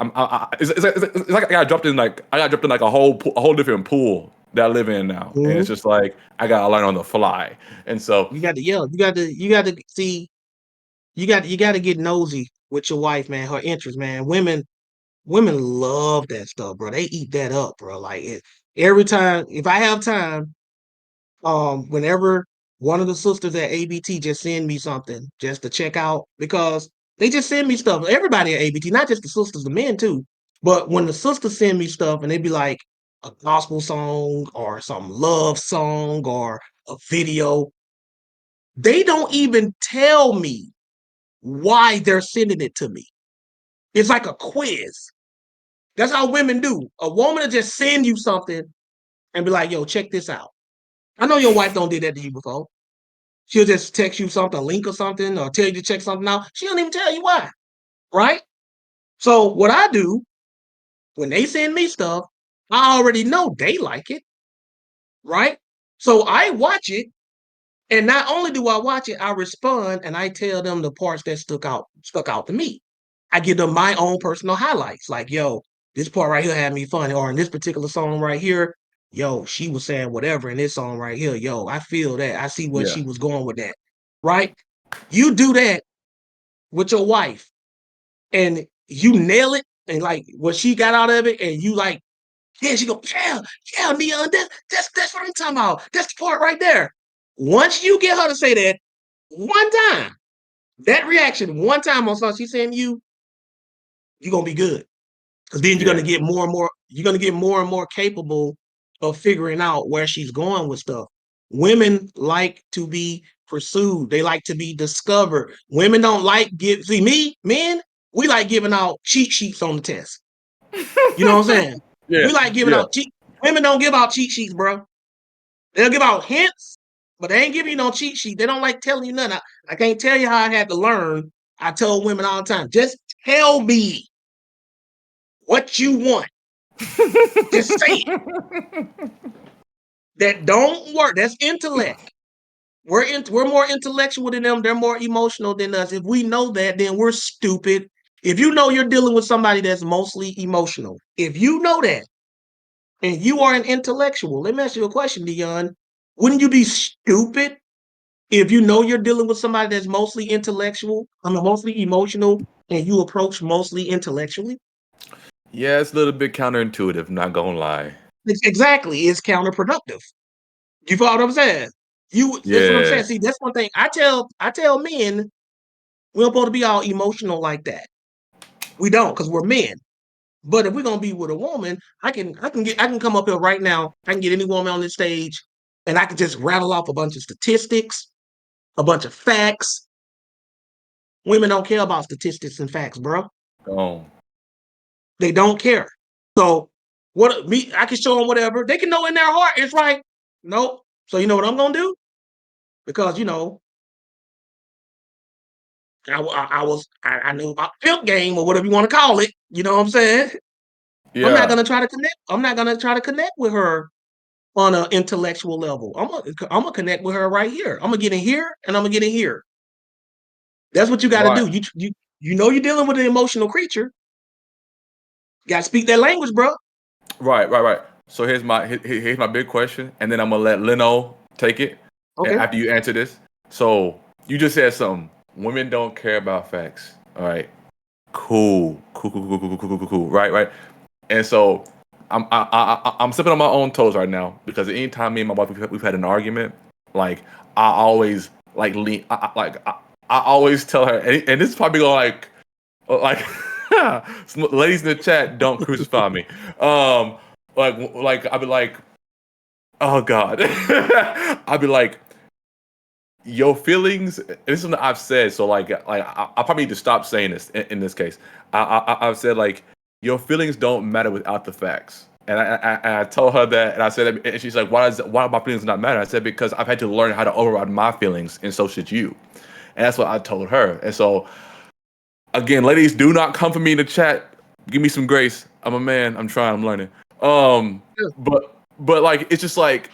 it's like I got dropped in like a whole different pool that I live in now, and it's Mhm. just like I gotta learn on the fly. And so You got to yell. You got to see. You got to get nosy with your wife, man. Her interests, man. Women love that stuff, bro. They eat that up, bro. Like every time, if I have time, whenever one of the sisters at ABT just send me something just to check out because they just send me stuff. Everybody at ABT, not just the sisters, the men too. But when the sisters send me stuff and they be like a gospel song or some love song or a video, they don't even tell me why they're sending it to me. It's like a quiz. That's how women do. A woman will just send you something and be like, yo, check this out. I know your wife don't did that to you before. She'll just text you something, a link or something, or tell you to check something out. She don't even tell you why, right? So what I do when they send me stuff, I already know they like it, right? So I watch it, and not only do I watch it, I respond and I tell them the parts that stuck out to me. I give them my own personal highlights, like, yo, this part right here had me funny, or in this particular song right here, yo, she was saying whatever in this song right here, yo, I feel that. I see where yeah, she was going with that, right? You do that with your wife and you nail it and like what she got out of it and you like, yeah, she go, yeah, yeah, Neon, that's what I'm talking about. That's the part right there. Once you get her to say that one time, that reaction one time on something she's saying you're gonna be good. Because then you're gonna yeah, get more and more, you're gonna get more and more capable of figuring out where she's going with stuff. Women like to be pursued, they like to be discovered. Women don't like men, we like giving out cheat sheets on the test. You know what I'm saying? yeah, We like giving yeah. out cheat. Women don't give out cheat sheets, bro. They'll give out hints, but they ain't giving you no cheat sheet. They don't like telling you nothing. I can't tell you how I had to learn. I tell women all the time, just tell me what you want. Just say it. That don't work. That's intellect. We're more intellectual than them. They're more emotional than us. If we know that, then we're stupid. If you know you're dealing with somebody that's mostly emotional, if you know that, and you are an intellectual, let me ask you a question, Dion. Wouldn't you be stupid if you know you're dealing with somebody that's mostly intellectual, mostly emotional, and you approach mostly intellectually? Yeah, it's a little bit counterintuitive, not gonna lie. Exactly, it's counterproductive. You follow what I'm saying? That's what I'm Yeah, saying. See, that's one thing I tell men we don't supposed to be all emotional like that. We don't, because we're men. But if we're gonna be with a woman, I can come up here right now. I can get any woman on this stage, and I can just rattle off a bunch of statistics, a bunch of facts. Women don't care about statistics and facts, bro. Oh, They don't care. So what me? I can show them whatever they can know in their heart. It's right. Nope. So you know what I'm gonna do? Because I knew about pimp game or whatever you want to call it. You know what I'm saying? I'm not yeah, gonna try to connect. I'm not gonna try to connect with her on an intellectual level. I'm gonna connect with her right here. I'm gonna get in here and I'm gonna get in here. That's what you got to right, do. You know you're dealing with an emotional creature. You got to speak that language, bro. right. So here's my big question, and then I'm gonna let Leno take it Okay. after you answer this. So you just said something. Women don't care about facts. All right. Cool. Right. And so I'm stepping on my own toes right now because anytime me and my wife we've had an argument, like I always like lean, I always tell her, and this is probably going like some ladies in the chat don't crucify me. Like I'd be like, oh God, I'd be like, your feelings. This is something I've said. So I probably need to stop saying this in this case. I've said like your feelings don't matter without the facts. And I told her that, and I said, and she's like, why do my feelings not matter? I said, because I've had to learn how to override my feelings, and so should you. And that's what I told her. And so, again, ladies, do not come for me in the chat. Give me some grace. I'm a man. I'm trying. I'm learning. But like, it's just like,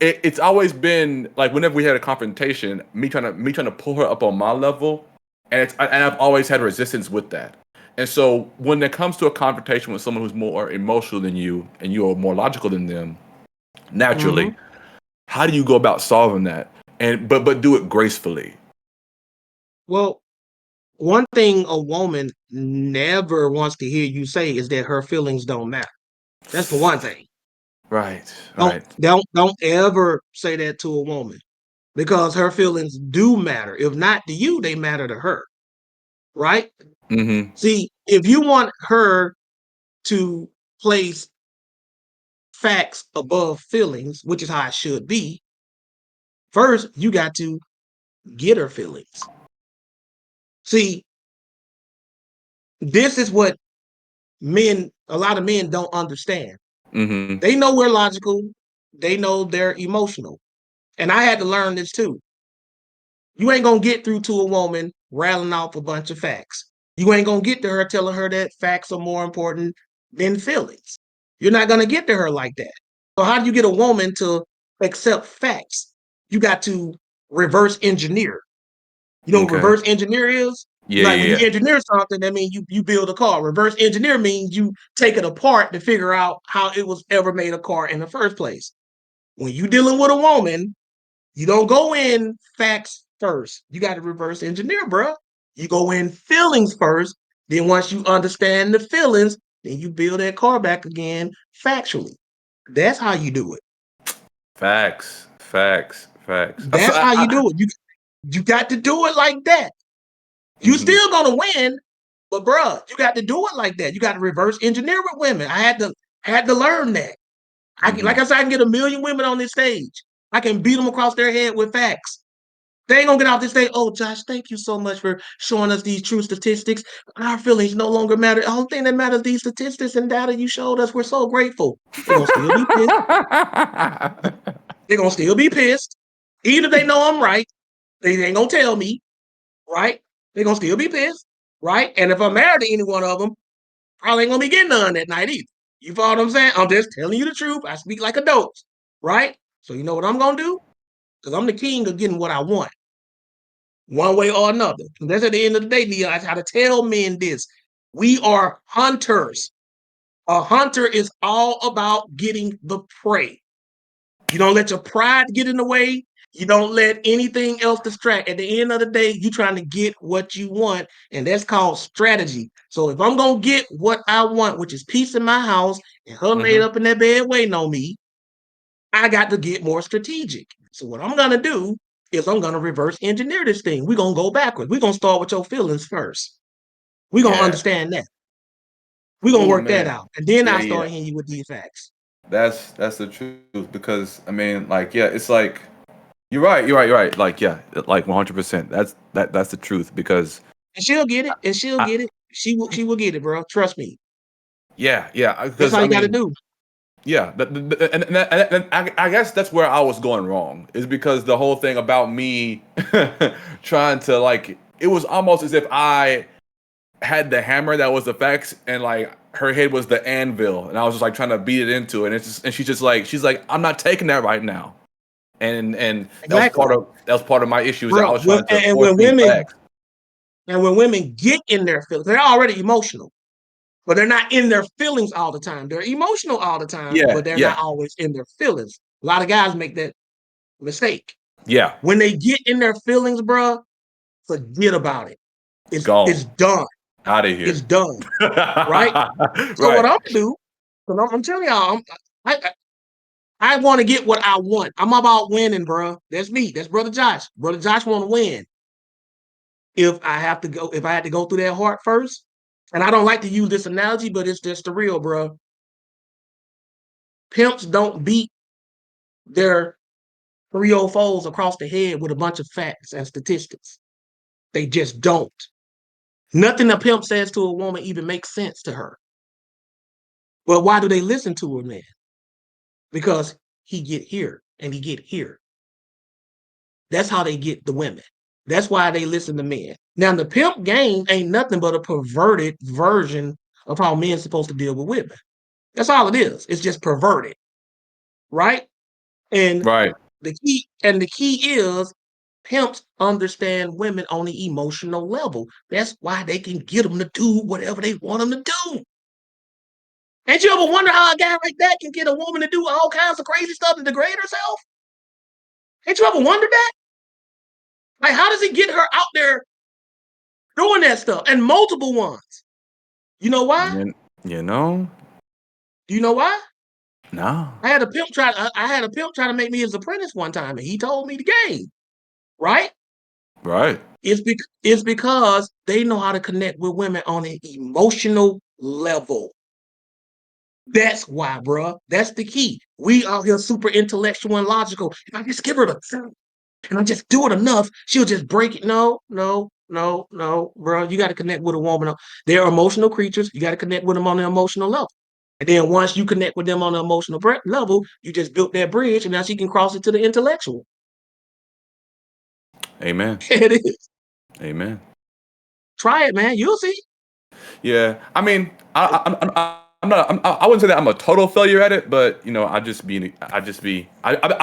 it's always been like whenever we had a confrontation, me trying to pull her up on my level, and I've always had resistance with that. And so when it comes to a confrontation with someone who's more emotional than you and you are more logical than them, Mm-hmm. naturally, how do you go about solving that? And but do it gracefully. Well, one thing a woman never wants to hear you say is that her feelings don't matter. That's for one thing. Right, Don't right. don't ever say that to a woman because her feelings do matter. If not to you, they matter to her, right? Mm-hmm. See, if you want her to place facts above feelings, which is how it should be, first you got to get her feelings. See, this is what a lot of men don't understand. Mm-hmm. They know we're logical, they know they're emotional. And I had to learn this too. You ain't gonna get through to a woman rattling off a bunch of facts. You ain't gonna get to her telling her that facts are more important than feelings. You're not gonna get to her like that. So how do you get a woman to accept facts? You got to reverse engineer. You know what Okay. reverse engineer is? Yeah, Like when yeah, you yeah. engineer something, that means you build a car. Reverse engineer means you take it apart to figure out how it was ever made a car in the first place. When you dealing with a woman, you don't go in facts first. You got to reverse engineer, bro. You go in feelings first. Then once you understand the feelings, then you build that car back again factually. That's how you do it. Facts. That's how you do it. You got to do it like that. You Mm-hmm. still gonna win, but bruh, you got to do it like that. You got to reverse engineer with women. I had to learn that. Mm-hmm. Like I said, I can get a million women on this stage. I can beat them across their head with facts. They ain't gonna get off this stage. Oh, Josh, thank you so much for showing us these true statistics. Our feelings no longer matter. The only thing that matters these statistics and data you showed us. We're so grateful. They're gonna still be pissed. They're gonna still be pissed. Even if they know I'm right, they ain't gonna tell me, right? They're gonna still be pissed, right? And if I'm married to any one of them, probably ain't gonna be getting none that night either. You follow what I'm saying? I'm just telling you the truth. I speak like adults, right? So you know what I'm gonna do? Because I'm the king of getting what I want, one way or another. And that's at the end of the day, Neil. I try to tell men this. We are hunters. A hunter is all about getting the prey. You don't let your pride get in the way. You don't let anything else distract. At the end of the day, you're trying to get what you want, and that's called strategy. So if I'm gonna get what I want, which is peace in my house and her laid Mm-hmm. up in that bed waiting on me, I got to get more strategic. So what I'm gonna do is I'm gonna reverse engineer this thing. We're gonna go backwards. We're gonna start with your feelings first. We're gonna Yeah. understand that. We're gonna Oh work that man. out. And then Yeah, I yeah. start hitting you with these facts. That's the truth because I mean, like, yeah, it's like you're right, you're right, you're right. Like, yeah, like 100%. That's the truth because And she'll get it. And she'll I, get it. She will get it, bro. Trust me. yeah, yeah, That's because all I you gotta mean, do. yeah, and I guess that's where I was going wrong is because the whole thing about me trying to like it was almost as if I had the hammer that was the facts and like her head was the anvil and I was just like trying to beat it into it and it's just and she's like I'm not taking that right now and Exactly. that was part of my issue is that I Bro. was trying to And force feed facts. when women get in their feelings, they're already emotional. But they're not in their feelings all the time. They're emotional all the time, Yeah, but they're not yeah, always in their feelings. A lot of guys make that mistake. yeah. When they get in their feelings, bro, forget about it. It's Gone done. out of It's here. done. Right? So what Right. I'm gonna do, because I'm telling y'all, I want to get what I want. I'm about winning, bro. That's me. That's Brother Josh. Brother Josh want to win. If I had to go through that heart first, and I don't like to use this analogy, but it's just the real, bro. Pimps don't beat their 304s across the head with a bunch of facts and statistics. They just don't. Nothing a pimp says to a woman even makes sense to her. But why do they listen to a man? Because he get here and he get here. That's how they get the women. That's why they listen to men. Now the pimp game ain't nothing but a perverted version of how men's supposed to deal with women. That's all it is. It's just perverted, right? And Right. the key is pimps understand women on the emotional level. That's why they can get them to do whatever they want them to do. Ain't you ever wonder how a guy like that can get a woman to do all kinds of crazy stuff and degrade herself? Ain't you ever wondered that? Like, how does he get her out there doing that stuff? And multiple ones. You know why? You know? Do you know why? No. I had a pimp try to make me his apprentice one time, and he told me the game. Right? Right. It's because they know how to connect with women on an emotional level. That's why, bro. That's the key. We out here super intellectual and logical. If I just give her the truth and I just do it enough, she'll just break it. No, no, no, no, bro. You got to connect with a woman. They're emotional creatures. You got to connect with them on the emotional level. And then once you connect with them on the emotional level, you just built that bridge, and now she can cross it to the intellectual. Amen. It is. Amen. Try it, man. You'll see. Yeah. I mean, I'm not. I wouldn't say that I'm a total failure at it, but you know, I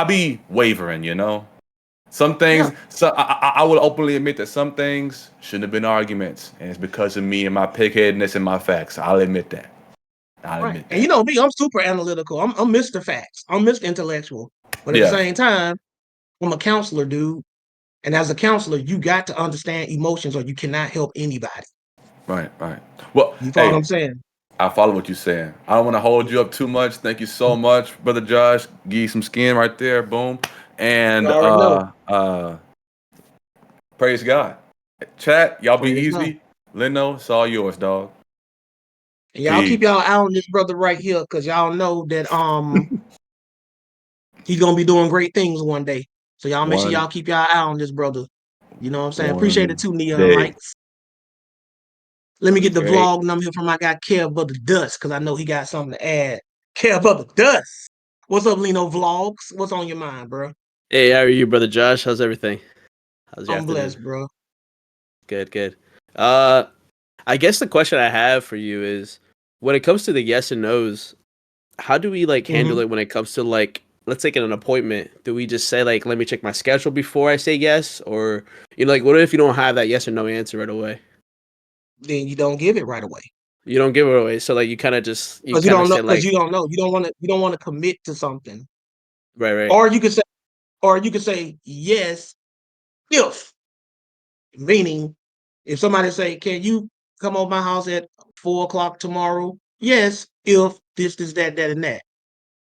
be wavering. You know, some Yeah. things. So I would openly admit that some things shouldn't have been arguments, and it's because of me and my pigheadedness and my facts. I'll admit that. I'll Right. admit And you that. know me, I'm super analytical. I'm Mr. Facts. I'm Mr. Intellectual. But at the Yeah. same time, I'm a counselor, dude. And as a counselor, you got to understand emotions or you cannot help anybody. Right. Right. Well, You follow what hey, I'm saying? I follow what you're saying. I don't want to hold you up too much. Thank you so much, brother Josh. Give you some skin right there. Boom. You And already know. praise God. Chat, y'all be Praise God. easy. Leno, it's all yours, dog. And y'all keep Peace. y'all eye on this brother right here, because y'all know that he's gonna be doing great things one day. So y'all make sure One, y'all keep y'all eye on this brother. You know what I'm saying? Appreciate it one too, Neon day. Lights. Let me One get the great. vlog number here from my guy Kev Brother Dust, because I know he got something to add. Kev Brother Dust. What's up, Lino Vlogs? What's on your mind, bro? Hey, how are you, brother Josh? How's everything? How's your I'm afternoon? blessed, bro. Good, good. Uh, I guess the question I have for you is, when it comes to the yes and no's, how do we like handle Hmm. it when it comes to like, let's take an appointment? Do we just say like, let me check my schedule before I say yes, or like, what if you don't have that yes or no answer right away? Then you don't give it right away. You don't give it away, so like you kind of Because you don't know, say because like, you don't know. You don't want to commit to something. right, right. Or you could say, yes if, meaning if somebody say, can you come over my house at 4 o'clock tomorrow? Yes, if this, that, and that.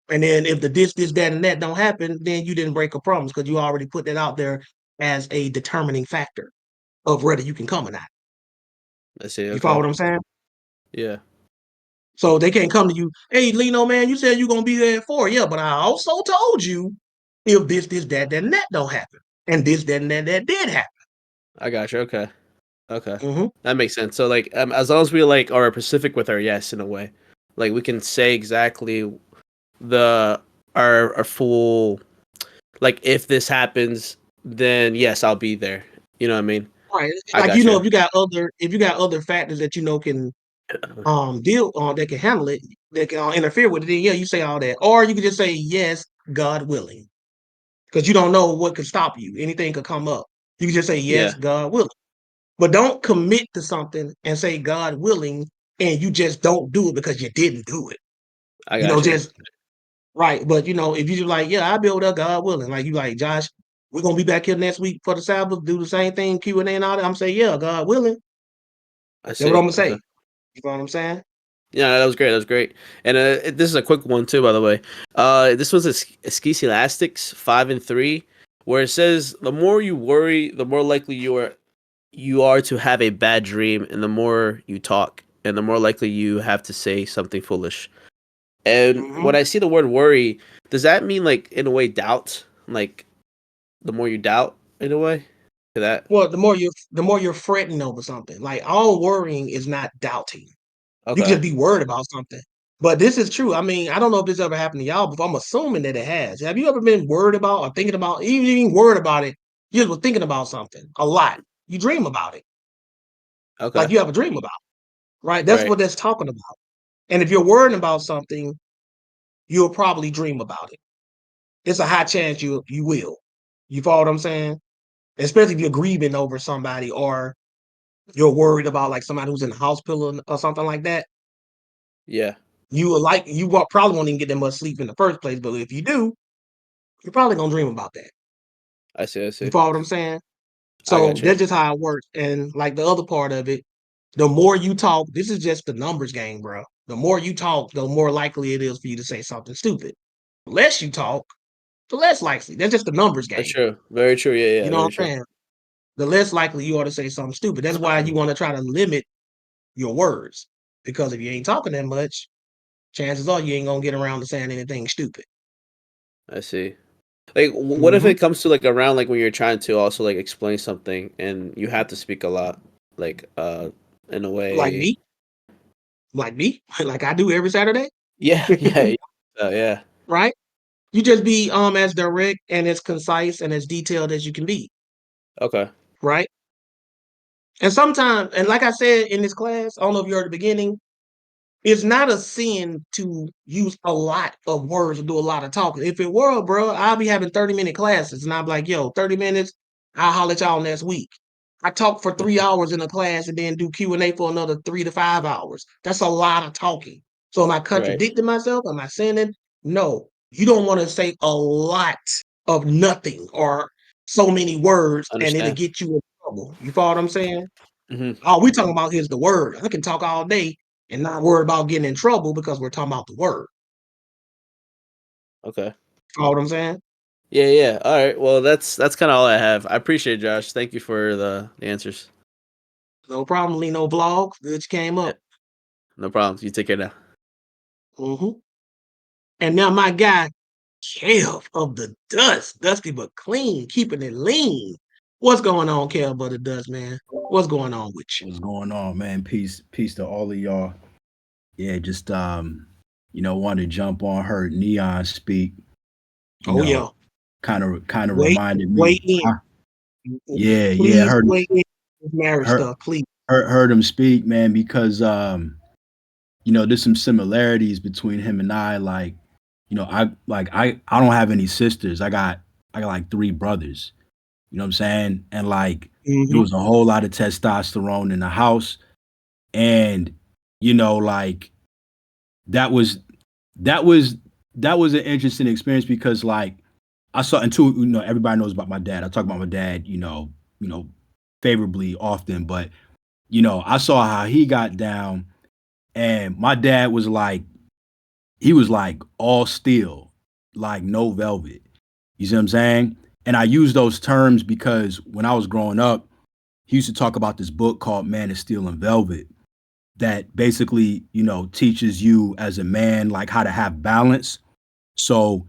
And then if the this, that, and that don't happen, then you didn't break a promise because you already put that out there as a determining factor of whether you can come or not. I see. You follow Okay. what I'm saying? Yeah. So they can't come to you, hey, Lino, man, you said you're going to be there at 4. Yeah, but I also told you if this, that, and that don't happen. And this, that, and that did happen. I got you. Okay. Okay. Mm-hmm. That makes sense. So like as long as we like are specific with our yes in a way, like we can say exactly our full, like if this happens, then yes, I'll be there. You know what I mean? Right. I Like, got you. if you got other factors that can deal that can handle it, that can interfere with it, then yeah, you say all that. Or you can just say yes, God willing. Because you don't know what could stop you. Anything could come up. You can just say Yeah, yes, God willing. But don't commit to something and say God willing, and you just don't do it because you didn't do it. I got you. Just right. But if you just like, yeah, I'll be over there, God willing. Like you like, Josh, we're gonna be back here next week for the Sabbath, do the same thing, Q&A and all that. I'm saying, yeah, God willing. I That's what I'm see. gonna Okay. say. You know what I'm saying? Yeah, that was great. That was great. And this is a quick one too, by the way. This was a Skis Elastics 5 and 3, where it says the more you worry, the more likely you are to have a bad dream, and the more you talk, and the more likely you have to say something foolish. And Hmm. when I see the word worry, does that mean like in a way doubt? Like the more you doubt in a way? To that? Well, the more you're fretting over something. Like all worrying is not doubting. You can Okay. just be worried about something. But this is true. I mean, I don't know if this ever happened to y'all, but I'm assuming that it has. Have you ever been worried about or thinking about, even worried about it? You just were thinking about something a lot. You dream about it, like Okay. you have a dream about, it, right? That's Right. what that's talking about. And if you're worrying about something, you'll probably dream about it. It's a high chance you will. You follow what I'm saying? Especially if you're grieving over somebody or you're worried about like somebody who's in the hospital or something like that. Yeah. Probably won't even get that much sleep in the first place, but if you do, you're probably gonna dream about that. I see. I You see. follow what I'm saying? I So got you. that's just how it works. And like the other part of it, the more you talk, this is just the numbers game, bro. The more you talk, the more likely it is for you to say something stupid. The less you talk, the less likely. That's just the numbers That's game. true. Very true. Yeah. You Yeah. know Very what I'm true. saying? The less likely you are to say something stupid. That's why you want to try to limit your words. Because if you ain't talking that much, chances are you ain't gonna get around to saying anything stupid. I see. Like, what if Hmm. it comes to like around like when you're trying to also like explain something and you have to speak a lot, like in a Like way. me, like me, like I do every Saturday, Yeah. Yeah. Yeah. Yeah. right? You just be as direct and as concise and as detailed as you can be, Okay. right? And sometimes, and like I said in this class, I don't know if you heard at the beginning, it's not a sin to use a lot of words or do a lot of talking. If it were, bro, I'll be having 30-minute classes and I'm like, yo, 30 minutes, I'll holler at y'all next week. I talk for 3 hours in a class and then do Q&A for another 3 to 5 hours. That's a lot of talking. So am I Right. contradicting myself? Am I saying it? No. You don't want to say a lot of nothing or so many words and it'll Understand. get you in trouble. You follow what I'm saying? Hmm. All we talking about is the word. I can talk all day and not worry about getting in trouble because we're talking about the word. Okay. You know what I'm saying? Yeah. Yeah. All right. Well, that's kind of all I have. I appreciate it, Josh. Thank you for the answers. No problem, Lino Vlog. Good you came Yeah. up. No problem. You take care now. Hmm. And now my guy, Kev of the Dust, dusty but clean, keeping it lean. What's going on, Kev of the Dust, man? What's going on with you? What's going on, man? Peace to all of y'all. Yeah, just wanted to jump on, heard Neon speak, you Oh know, yeah, kind of wait, reminded me. wait in. Yeah, Please wait in with marriage heard stuff, please. heard him speak, man, because there's some similarities between him and I. Like, I don't have any sisters. I got like three brothers. You know what I'm saying? And like there Hmm. was a whole lot of testosterone in the house. And, like that was that was that was an interesting experience because like I saw and too, everybody knows about my dad. I talk about my dad, favorably often, but I saw how he got down and my dad was like he was like all steel, like no velvet. You see what I'm saying? And I use those terms because when I was growing up, he used to talk about this book called Man of Steel and Velvet. that basically, teaches you as a man like how to have balance. So,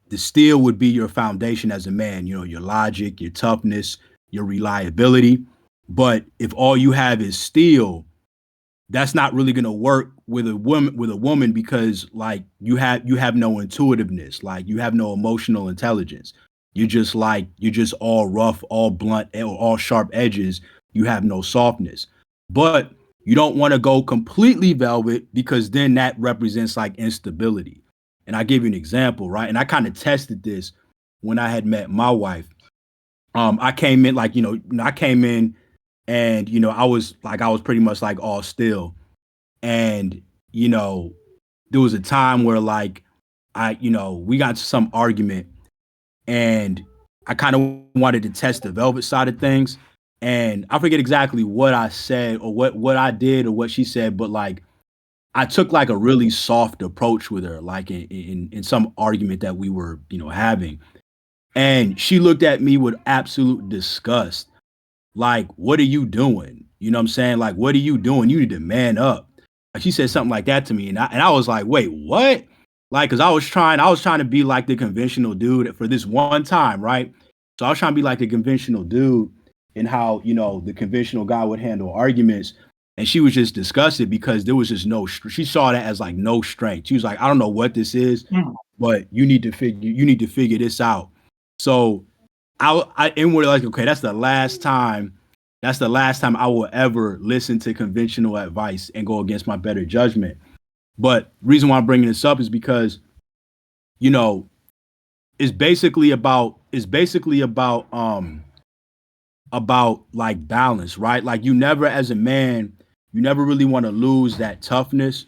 the steel would be your foundation as a man, your logic, your toughness, your reliability. But if all you have is steel, that's not really going to work with a woman because like you have no intuitiveness, like you have no emotional intelligence. You're just all rough, all blunt, or all sharp edges. You have no softness. But you don't want to go completely velvet because then that represents like instability. And I give you an example, right? And I kind of tested this when I had met my wife. I came in I came in and I was pretty much like all still. And there was a time where like we got into some argument and I kind of wanted to test the velvet side of things. And I forget exactly what I said or what I did or what she said, but like I took like a really soft approach with her, like in some argument that we were, having. And she looked at me with absolute disgust. Like, what are you doing? You know what I'm saying? Like, what are you doing? You need to man up. Like, she said something like that to me. And I was like, wait, what? Like, cause I was trying to be like the conventional dude for this one time, right? So I was trying to be like the conventional dude and how, the conventional guy would handle arguments. And she was just disgusted because there was just she saw that as like no strength. She was like, I don't know what this is, but you need to figure this out. So I inwardly like, okay, that's the last time I will ever listen to conventional advice and go against my better judgment. But the reason why I'm bringing this up is because, it's basically about like balance, right? Like you never, as a man, you never really want to lose that toughness,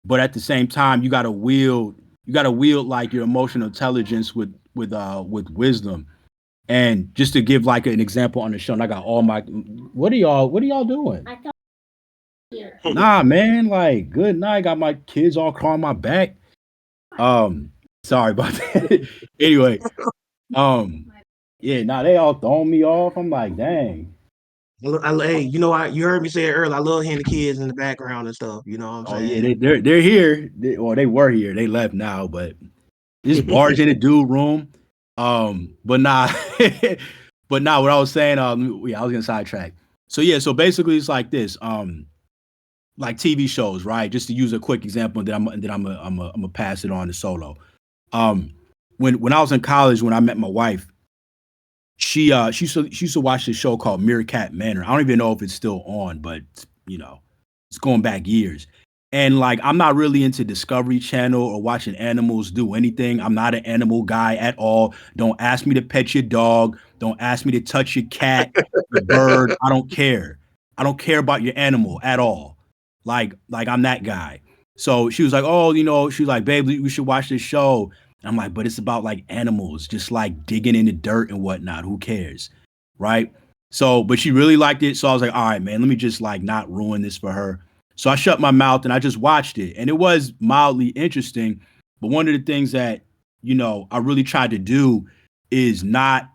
but at the same time, you gotta wield like your emotional intelligence with wisdom. And just to give like an example on the show, and I got all my what are y'all doing? Nah, man, like good night. Got my kids all crawling my back. Sorry about that. Anyway, yeah, nah, they all throwing me off. I'm like, dang. Hey, you heard me say it earlier. I love hearing the kids in the background and stuff. You know what Oh I'm yeah, saying? they're here. They were here. They left now, but just barge in the dude room. But nah, but nah. What I was saying, yeah, I was gonna sidetrack. So yeah, so basically it's like this, like TV shows, right? Just to use a quick example, and then I'm gonna pass it on to Solo. When I was in college, when I met my wife, she used to watch this show called Meerkat Manor. I don't even know if it's still on, but it's going back years. And like, I'm not really into Discovery Channel or watching animals do anything. I'm not an animal guy at all. Don't ask me to pet your dog. Don't ask me to touch your cat, your bird. I don't care. I don't care about your animal at all. Like I'm that guy. So she was like, oh, she was like, babe, we should watch this show. And I'm like, but it's about like animals, just like digging in the dirt and whatnot. Who cares? Right. So, but she really liked it. So I was like, all right, man, let me just like not ruin this for her. So I shut my mouth and I just watched it. And it was mildly interesting. But one of the things that, I really tried to do is not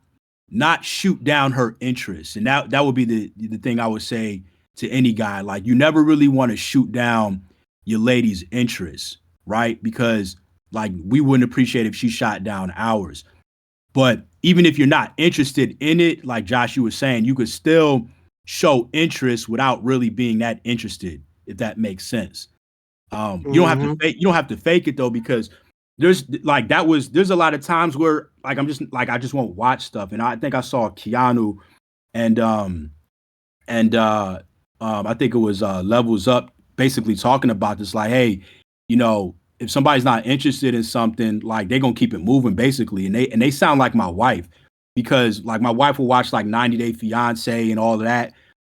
shoot down her interests. And that would be the thing I would say to any guy. Like, you never really want to shoot down your lady's interests, right? Because like we wouldn't appreciate if she shot down ours. But even if you're not interested in it, like Josh, you were saying, you could still show interest without really being that interested, if that makes sense. You don't have to fake it though, because there's a lot of times where like I just won't watch stuff. And I think I saw Keanu and I think it was Levels Up basically talking about this, like, hey, if somebody's not interested in something, like they're gonna keep it moving basically. And they sound like my wife, because like my wife will watch like 90 Day Fiance and all of that.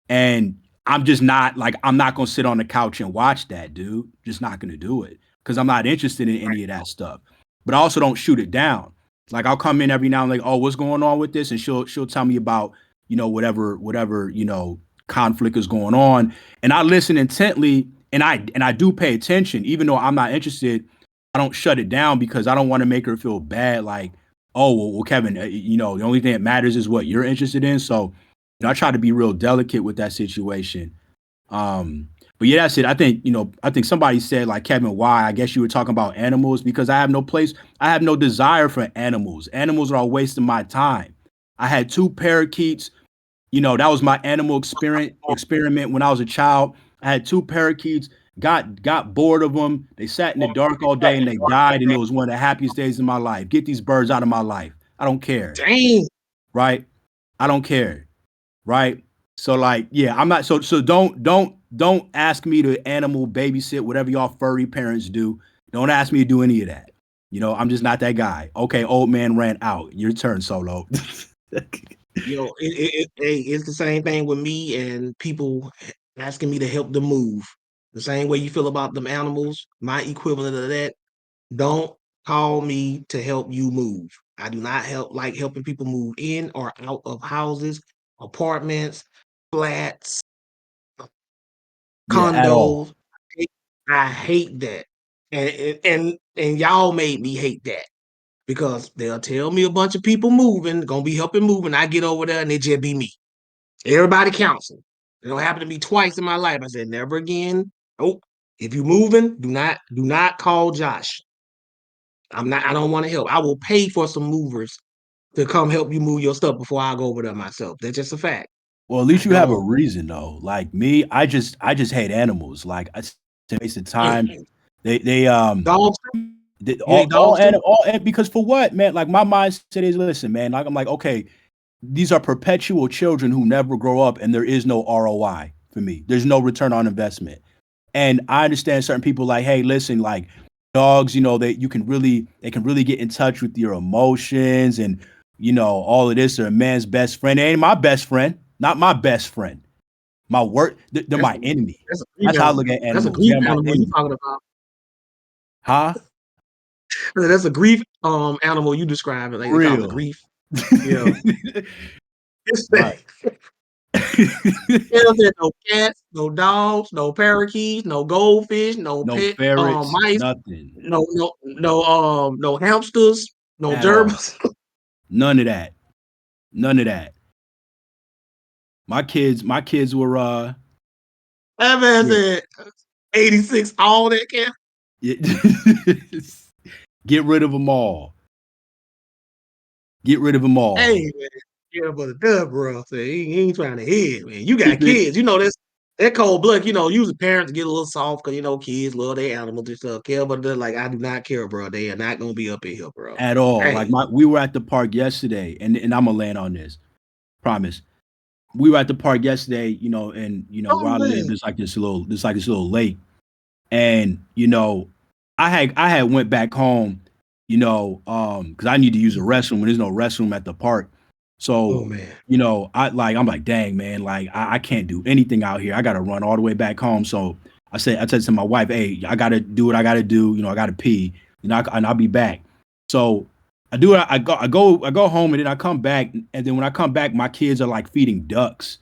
And I'm just not like, I'm not gonna sit on the couch and watch that, dude. Just not gonna do it because I'm not interested in any of that stuff. But I also don't shoot it down. Like I'll come in every now and like, oh, what's going on with this? And she'll tell me about, whatever, conflict is going on. And I listen intently and I do pay attention, even though I'm not interested. I don't shut it down because I don't want to make her feel bad. Like, oh, well, Kevin, the only thing that matters is what you're interested in. So, I try to be real delicate with that situation. But yeah, that's it. I think somebody said, like, Kevin, why? I guess you were talking about animals, because I have no desire for animals. Animals are a waste of my time. I had 2 parakeets. That was my animal experiment when I was a child. I had 2 parakeets, got bored of them. They sat in the dark all day and they died, and it was one of the happiest days of my life. Get these birds out of my life. I don't care. Dang. Right? I don't care. Right? So, like, yeah, I'm not so don't ask me to animal babysit, whatever y'all furry parents do. Don't ask me to do any of that. I'm just not that guy. Okay, old man ran out. Your turn, Solo. It's the same thing with me and people asking me to help them move. The same way you feel about them animals, my equivalent of that. Don't call me to help you move. I do not like helping people move in or out of houses, apartments, flats, Yeah, at all. condos. I hate that. And y'all made me hate that because they'll tell me a bunch of people moving, gonna be helping moving. I get over there and it just be me. Everybody counsel. It'll happen to me twice in my life. I said, never again. Nope. If you moving, do not call Josh. I don't want to help. I will pay for some movers to come help you move your stuff before I go over there myself. That's just a fact. Well, at I least you have a don't. reason though. Like me, I just hate animals. Like, it's a waste of time. They Dogs. You hate all dogs too? because for what, man? Like, my mindset is, listen, man. Like, I'm like, okay, these are perpetual children who never grow up, and there is no ROI for me. There's no return on investment. And I understand certain people like, hey, listen, like, dogs, they can really get in touch with your emotions, and all of this. They're a man's best friend. They ain't my best friend, not my best friend. My work, they're That's my enemy. that's a grief That's how I animal. look at That's a animals. grief They're my animal you enemy. talking about. Huh? That's a grief animal you describe it. Like For they call it a real. grief. Yeah. It's Right. no cats, no dogs, no parakeets, no goldfish, no No pet ferrets, mice, nothing no hamsters, no at all. gerbils. None of that. None of that. My kids were That man yeah. said 86, all that cat. Get rid of them all. Get rid of them Hey all. man, yeah, but the dub bro. So he ain't trying to hit, man. You got Keep it. kids, that cold blood, usually parents get a little soft because kids love their animals and stuff. Care, but they're like, I do not care, bro. They are not gonna be up in here, bro. At all. Like, Hey, we were at the park yesterday, and I'm gonna land on this. Promise. We were at the park yesterday, and where oh I live, man. there's this little lake. And I had went back home, because I need to use a restroom when there's no restroom at the park. Oh So, man. I'm like, dang, man, like, I can't do anything out here. I gotta run all the way back home. So I said to my wife, hey, I gotta do what I gotta do, I gotta pee, and I'll be back. So I do it, I go home, and then I come back, and then when I come back, my kids are like feeding ducks,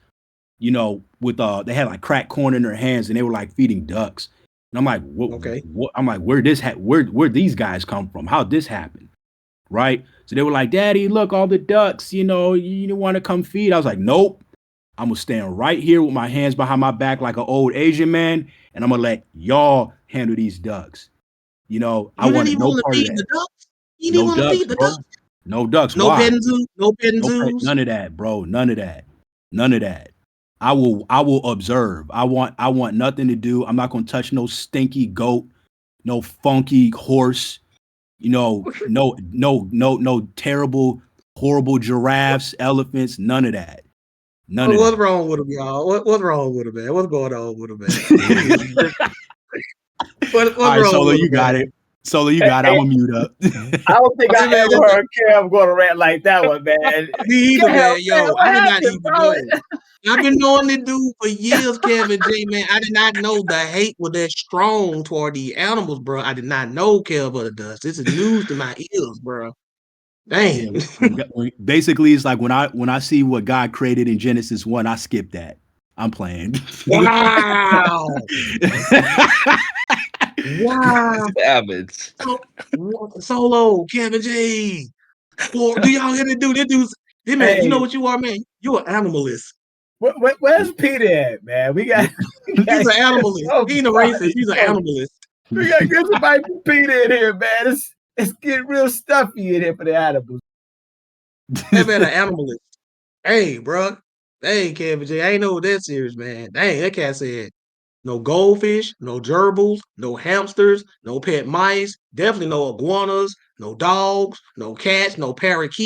with they had like cracked corn in their hands, and they were like feeding ducks. And I'm like, Okay. what? I'm like, where these guys come from? How'd this happen? Right? So they were like, Daddy, look, all the ducks, you want to come feed? I was like, nope. I'm gonna stand right here with my hands behind my back like an old Asian man, and I'm gonna let y'all handle these ducks. I You didn't wanted even no want to part of feed that. the ducks. You didn't No want to ducks, feed the ducks. bro. No ducks. No Why? petting zoo. No petting zoos. None of that, bro. None of that. None of that. I will observe. I want nothing to do. I'm not gonna touch no stinky goat, no funky horse, no terrible, horrible giraffes, elephants, none of that. None of What's that. wrong with him, y'all? What's wrong with him, man? What's going on with him, man? What's All right, wrong Solo, with him, you got man? it. Solo, you got it. I'm gonna mute up. I don't think I Hey, man, ever heard Kev go on a rant like that one, man. me either, Kev, man. man, Yo, what I did not happened, even bro? know. I've been knowing this dude for years, Kevin J, man. I did not know the hate was that strong toward the animals, bro. I did not know Kev Butter does. This is news to my ears, bro. Yeah, Dang. basically, it's like when I see what God created in Genesis 1, I skip that. I'm playing. Wow. Wow. Savage. Solo, Kevin J. Well, do y'all hear this dude? This dude's, man, you know Hey, what you are, man? You're an animalist. Where's Peter at, man? We got. He's an animalist. He ain't a racist. He's an animalist. We got to get somebody for Peter in here, man. It's getting real stuffy in here for the animals. That man an animalist. Hey, bro. Hey, Kevin J. I ain't know that serious, man. Dang, that cat said no goldfish, no gerbils, no hamsters, no pet mice, definitely no iguanas, no dogs, no cats, no parrots,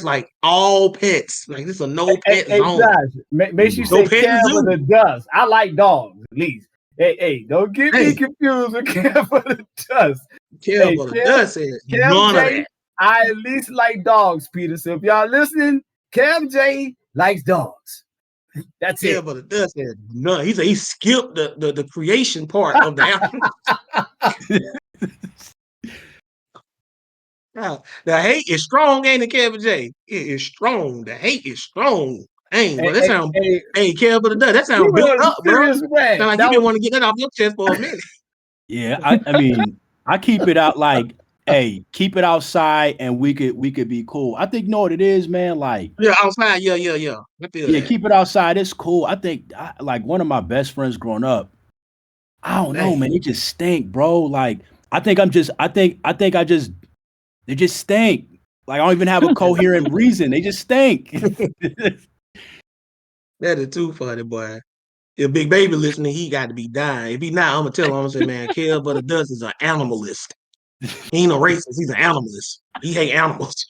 like all pets. Like this is a no pet Hey, zone. Josh, make sure you No say pet Kev zoo. of the Dust. I like dogs, at least. Hey, don't get me confused with Kev of the Dust. Kev of the Dust said none of that. I at least like dogs, Peter. So if y'all listening, Kev J likes dogs. That's it. Kev of the Dust said none. He said he skipped the creation part of the animal. Now, the hate is strong, ain't it, Kevin J? It is strong. The hate is strong. Dang, bro. That sound hey, Kev of the Dust. That sound built up, bro. Sound like you didn't want to get that off your chest for a minute. Yeah, I mean, I keep it out like, hey, keep it outside and we could be cool. I think what it is, man. Like, yeah, outside, yeah. Keep it outside. It's cool. I think like one of my best friends growing up. I don't know, man. They just stink, bro. Like, I think they just stink. Like, I don't even have a coherent reason. They just stink. That is too funny, boy. If Big Baby listening, he got to be dying. If he not, I'm gonna tell him. I'm gonna say, man, Kev of the Dust is an animalist. He ain't a racist. He's an animalist. He hate animals.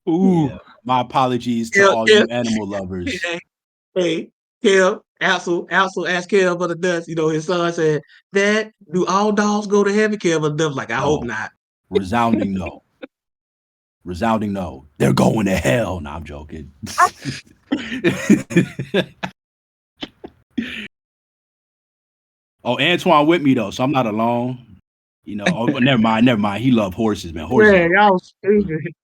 Ooh, yeah. My apologies to all you animal lovers. Hey, Kev, Axel asked Kev of the Dust. You know, his son said, "Dad, do all dogs go to heaven?" Kev of the Dust like, I hope not. Resounding no. Resounding no. They're going to hell. No, I'm joking. Oh, Antoine with me though, so I'm not alone. You know, never mind. He loved horses, man. Horses. Man, y'all stupid.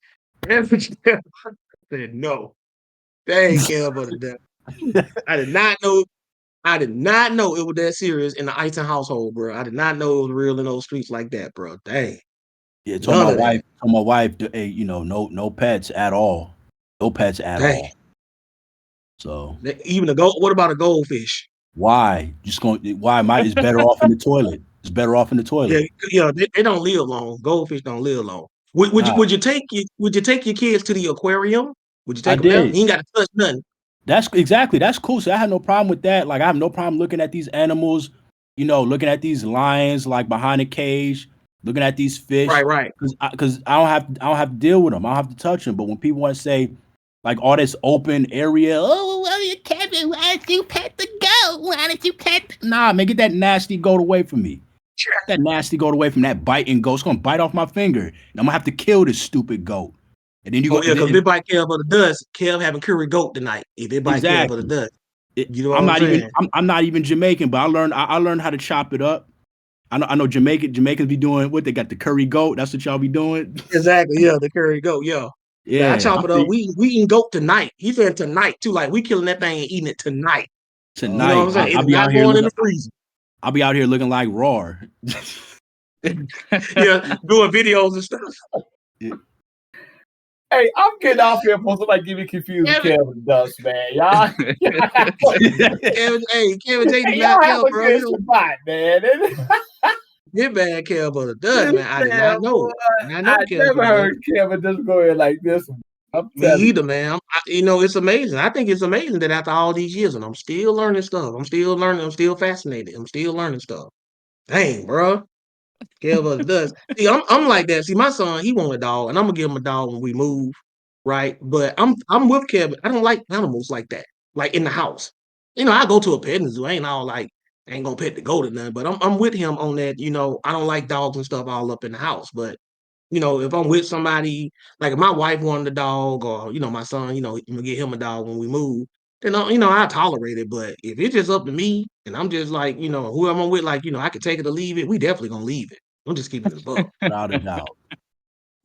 Said no. They ain't care about that. I did not know it was that serious in the Iton household, bro. I did not know it was real in those streets like that, bro. Dang. Yeah, told my wife, hey, you know, no pets at all. No pets at all. So even what about a goldfish? Why? It's better off in the toilet. It's better off in the toilet. Yeah, they don't live long. Goldfish don't live long. Would you take your kids to the aquarium? Would you take them there? You ain't got to touch nothing. That's cool. So I have no problem with that. Like I have no problem looking at these animals, you know, looking at these lions like behind a cage, looking at these fish. Right. Because I don't have to deal with them. I don't have to touch them. But when people want to say like all this open area, Kevin, why did you pet the goat? Why did you pet? Nah, man, get that nasty goat away from me. Get that nasty goat away from that biting goat. It's gonna bite off my finger, and I'm gonna have to kill this stupid goat. And then you go, because if they bite Kev of the Dust, Kev having curry goat tonight. If they bite Kev of the Dust, you know what I'm saying? I'm not even Jamaican, but I learned how to chop it up. I know Jamaicans be doing what they got, the curry goat. That's what y'all be doing. Exactly, yeah, the curry goat, yeah. I chop it up. We eating goat tonight. He said tonight too. Like we killing that thing and eating it tonight. Tonight, you know what I'm saying? I'll be out here in the freezer. I'll be out here looking like Raw. Yeah, doing videos and stuff. Yeah. Hey, I'm getting off here for somebody give me confused with Kevin Dust, man. Y'all. Kevin J. Hey, y'all have a good spot, man. Get bad Kev of the Dust, man. I did not know. I never heard Kevin just go in like this. Me either, man. It's amazing. I think it's amazing that after all these years, and I'm still learning stuff. I'm still learning. I'm still fascinated. I'm still learning stuff. Dang, bro. Kev of the Dust. See, I'm like that. See, my son, he want a dog, and I'm gonna give him a dog when we move, right? But I'm with Kevin. I don't like animals like that, like in the house. I go to a petting zoo. I ain't all like, I ain't gonna pet the goat or nothing. But I'm with him on that. I don't like dogs and stuff all up in the house. But if I'm with somebody, like if my wife wanted a dog, or my son, I'm gonna get him a dog when we move. Then I tolerate it. But if it's just up to me, and I'm just like, whoever I'm with, like, I could take it or leave it. We definitely gonna leave it. I'm just keeping it a buck. Without a doubt.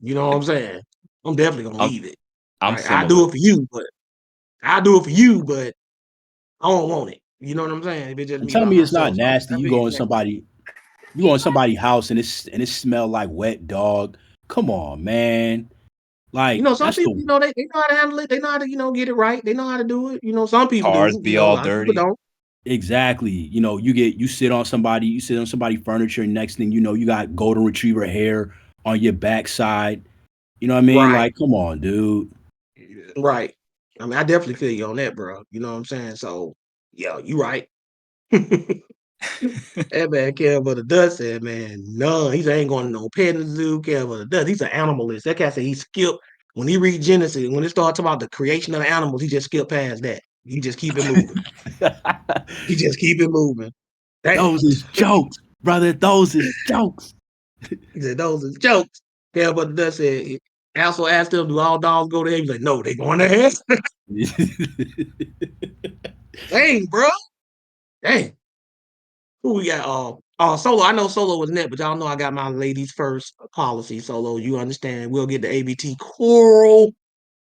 You know what I'm saying? I'm definitely gonna leave it. I do it for you, but I don't want it. You know what I'm saying? If it just tell me it's not nasty. You go in somebody's house and it smells like wet dog. Come on, man. Like Some that's people, the they know how to handle it. They know how to, get it right. They know how to do it. Some people Cars do. be A all lot of people dirty. don't. exactly. You sit on somebody's furniture, and next thing you know, you got golden retriever hair on your backside. You know what I mean? Right. Like, come on, dude. Right. I mean, I definitely feel you on that, bro. You know what I'm saying? So, yeah, you right. That man care for the dust said, man, none. He said, ain't going to no petting zoo, care for the dust. He's an animalist. That cat said he skipped. When he read Genesis, when it starts talking about the creation of the animals, he just skipped past that. He just keep it moving. He just keep it moving. Damn. Those is jokes, brother. Those is jokes. He said, those are jokes. Care for the dust said, also asked him, do all dogs go there? He's like, no, they going to hell. Dang, bro. Dang. Who we got? Solo. I know Solo was net, but y'all know I got my ladies first policy. Solo, you understand? We'll get the ABT Coral.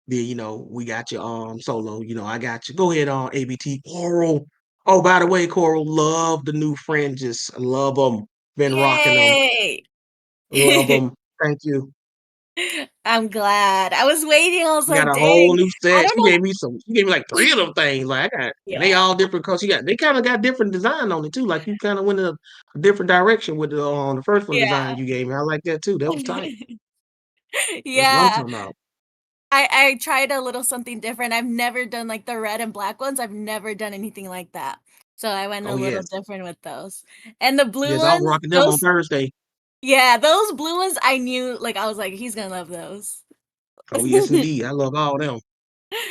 Then we got you. Solo. I got you. Go ahead on ABT Coral. Oh, by the way, Coral, love the new fringes. Love them. Been rocking them. Yay! Love them. Thank you. I'm glad. I was waiting. I was Got like, a whole dang. new I set. don't She know. gave me some. She gave me like 3 of them things. Like I got, and they Yeah. all different. Cause they kind of got different design on it too. Like you kind of went in a different direction with the first one design Yeah. you gave me. I like that too. That was tight. That's what I'm Yeah. talking about. I tried a little something different. I've never done like the red and black ones. I've never done anything like that. So I went a Oh little yes, different with those. And the blue yes. I was ones, rocking them on Thursday. those blue ones I knew like I was like, he's gonna love those. Oh yes, indeed. I love all them.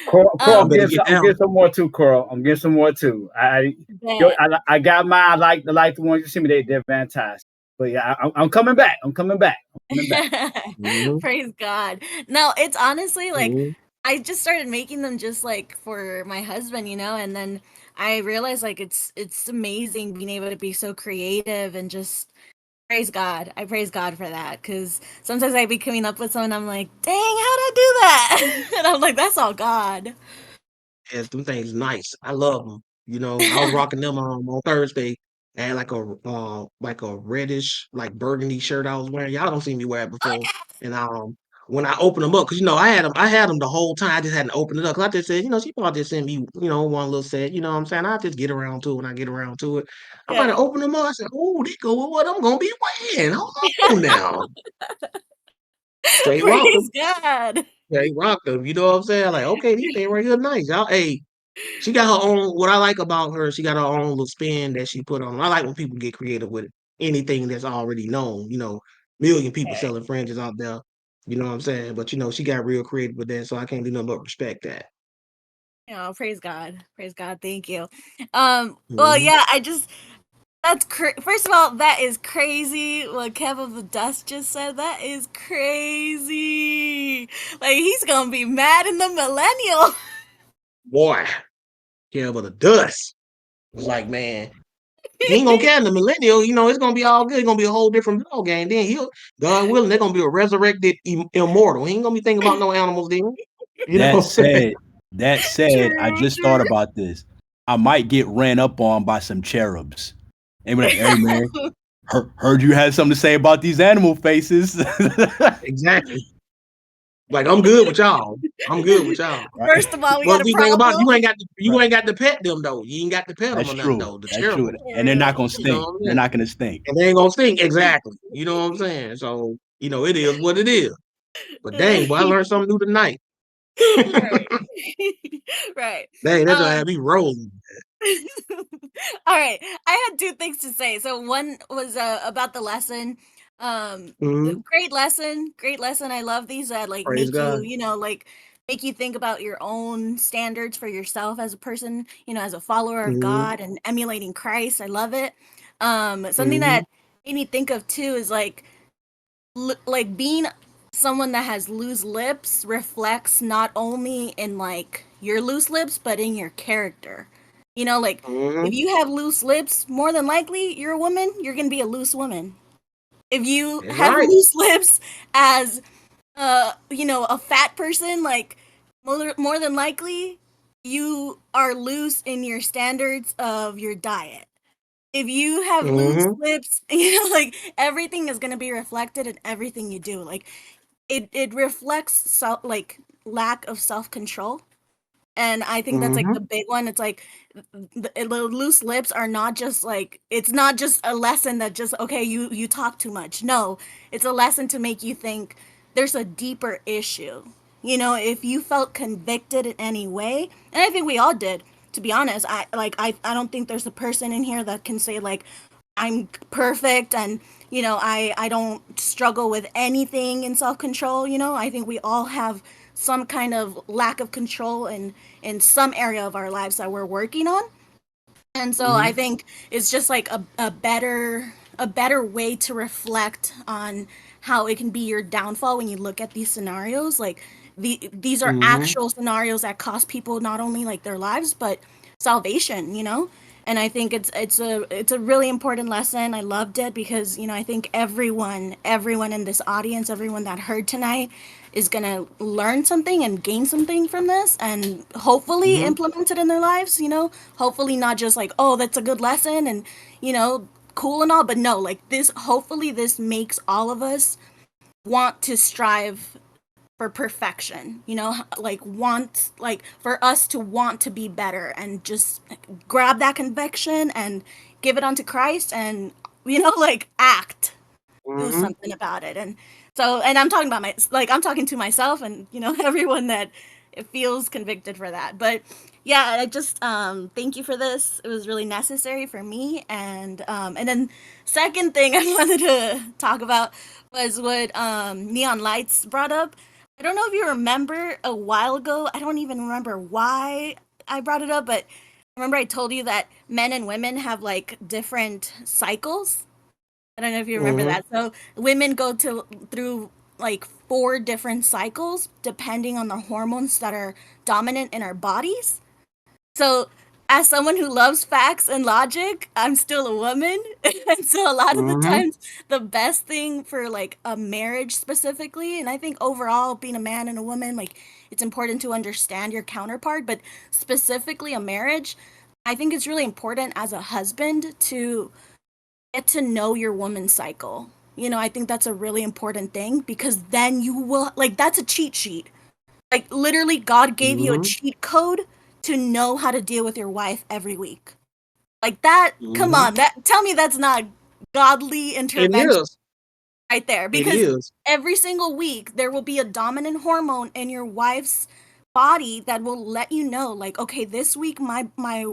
Coral, Y'all Um, better get I'm down. getting some more too, Coral. I'm getting some more too. bet. I got mine. I like the ones you see me. They're fantastic. But yeah, I'm coming back. I'm coming back. I'm coming back. Mm-hmm. Praise God. No, it's honestly like Mm-hmm. I just started making them just like for my husband, and then I realized like it's amazing being able to be so creative and just praise God. I praise God for that because sometimes I be coming up with something I'm like, dang, how'd I do that? And I'm like, that's all God. Yes, them things nice. I love them. I was rocking them on Thursday. I had like a reddish, like burgundy shirt I was wearing. Y'all don't see me wear it before. And when I opened them up, because I had them the whole time. I just hadn't opened it up. Cause I just said, she probably just sent me, one little set. You know what I'm saying? I'll just get around to it when I get around to it. I'm about to Yeah. open them up. I said, oh, they go with what I'm gonna be wearing. Hold on now. Straight rock them. Praise God. Straight rock them. You know what I'm saying? Like, okay, these things right here nice. Y'all, hey. She got her own. What I like about her, she got her own little spin that she put on. I like when people get creative with anything that's already known. Million people Okay. selling fringes out there. You know what I'm saying? But she got real creative with that, so I can't do nothing but respect that. Praise God. Praise God. Thank you. Well, Mhm. yeah, first of all, that is crazy. What Kev of the Dust just said, that is crazy. Like he's gonna be mad in the millennial. Boy, yeah, but the dust was like, man, he ain't gonna care in the millennial. It's gonna be all good. It's gonna be a whole different ball game. Then God willing, they're gonna be a resurrected immortal. He ain't gonna be thinking about no animals then. You know That what I'm saying? said, that said, I True, just thought true. about this. I might get ran up on by some cherubs. And be like, hey man, heard you had something to say about these animal faces. Exactly. Like I'm good with y'all. I'm good with y'all. Right? First of all, we got But a the thing about it, problem. you ain't got to pet them though. You ain't got to pet them That's or nothing true. though. The That's cherub, true. And they're not True. gonna you know stink. what I'm They're saying? not gonna stink. And they ain't gonna stink exactly. You know what I'm saying? So it is what it is. But dang, boy, I learned something new tonight. Right. Right. Dang, that's gonna Um have me rolling. All right. I had two things to say. So one was about the lesson. Mhm. Great lesson. Great lesson. I love these that like Praise make you, God. like make you think about your own standards for yourself as a person, as a follower of Mhm. God and emulating Christ. I love it. Something that Mhm. made me think of too is like being someone that has loose lips reflects not only in like your loose lips but in your character. Like if Mhm. you have loose lips, more than likely you're a woman, you're going to be a loose woman. If you That's have right. loose lips as a fat person, like more than likely you are loose in your standards of your diet. If you have loose Mhm. lips, like everything is going to be reflected in everything you do. Like it reflects like lack of self-control. And I think that's like Mm-hmm. the big one. It's like the loose lips are not just like, it's not just a lesson that just, okay, you talk too much. No, it's a lesson to make you think there's a deeper issue. If you felt convicted in any way, and I think we all did, to be honest. I don't think there's a person in here that can say like I'm perfect and I don't struggle with anything in self-control. I think we all have some kind of lack of control in some area of our lives that we're working on. And so I Mm-hmm. think it's just like a better way to reflect on how it can be your downfall when you look at these scenarios. Like these are Mm-hmm. actual scenarios that cost people not only like their lives but salvation. And I think it's a really important lesson. I loved it because I think everyone in this audience, everyone that heard tonight is going to learn something and gain something from this and hopefully Mm-hmm. implement it in their lives. Hopefully not just like, oh, that's a good lesson and you know cool and all, but no, like this, hopefully this makes all of us want to strive for perfection, like want, like for us to want to be better and just grab that conviction and give it onto Christ and like act, do Mm-hmm. something about it. And so, and I'm talking about I'm talking to myself and everyone that feels convicted for that. But yeah, I just thank you for this. It was really necessary for me. And then second thing I wanted to talk about was what Neon Lights brought up. I don't know if you remember a while ago. I don't even remember why I brought it up, but remember I told you that men and women have like different cycles. I don't know if you remember Mm-hmm. that. So women go through like 4 different cycles depending on the hormones that are dominant in our bodies. So as someone who loves facts and logic, I'm still a woman. And so a lot of the Mm-hmm. times the best thing for like a marriage specifically, and I think overall being a man and a woman, like it's important to understand your counterpart, but specifically a marriage, I think it's really important as a husband to get to know your woman's cycle. I think that's a really important thing because then you will, like, that's a cheat sheet. Like, literally, God gave you a Mm-hmm. cheat code to know how to deal with your wife every week. Like, that, come Mm-hmm. on, tell me that's not godly It intervention is. right there. It Because is. every single week, there will be a dominant hormone in your wife's body that will let you know, like, okay, this week my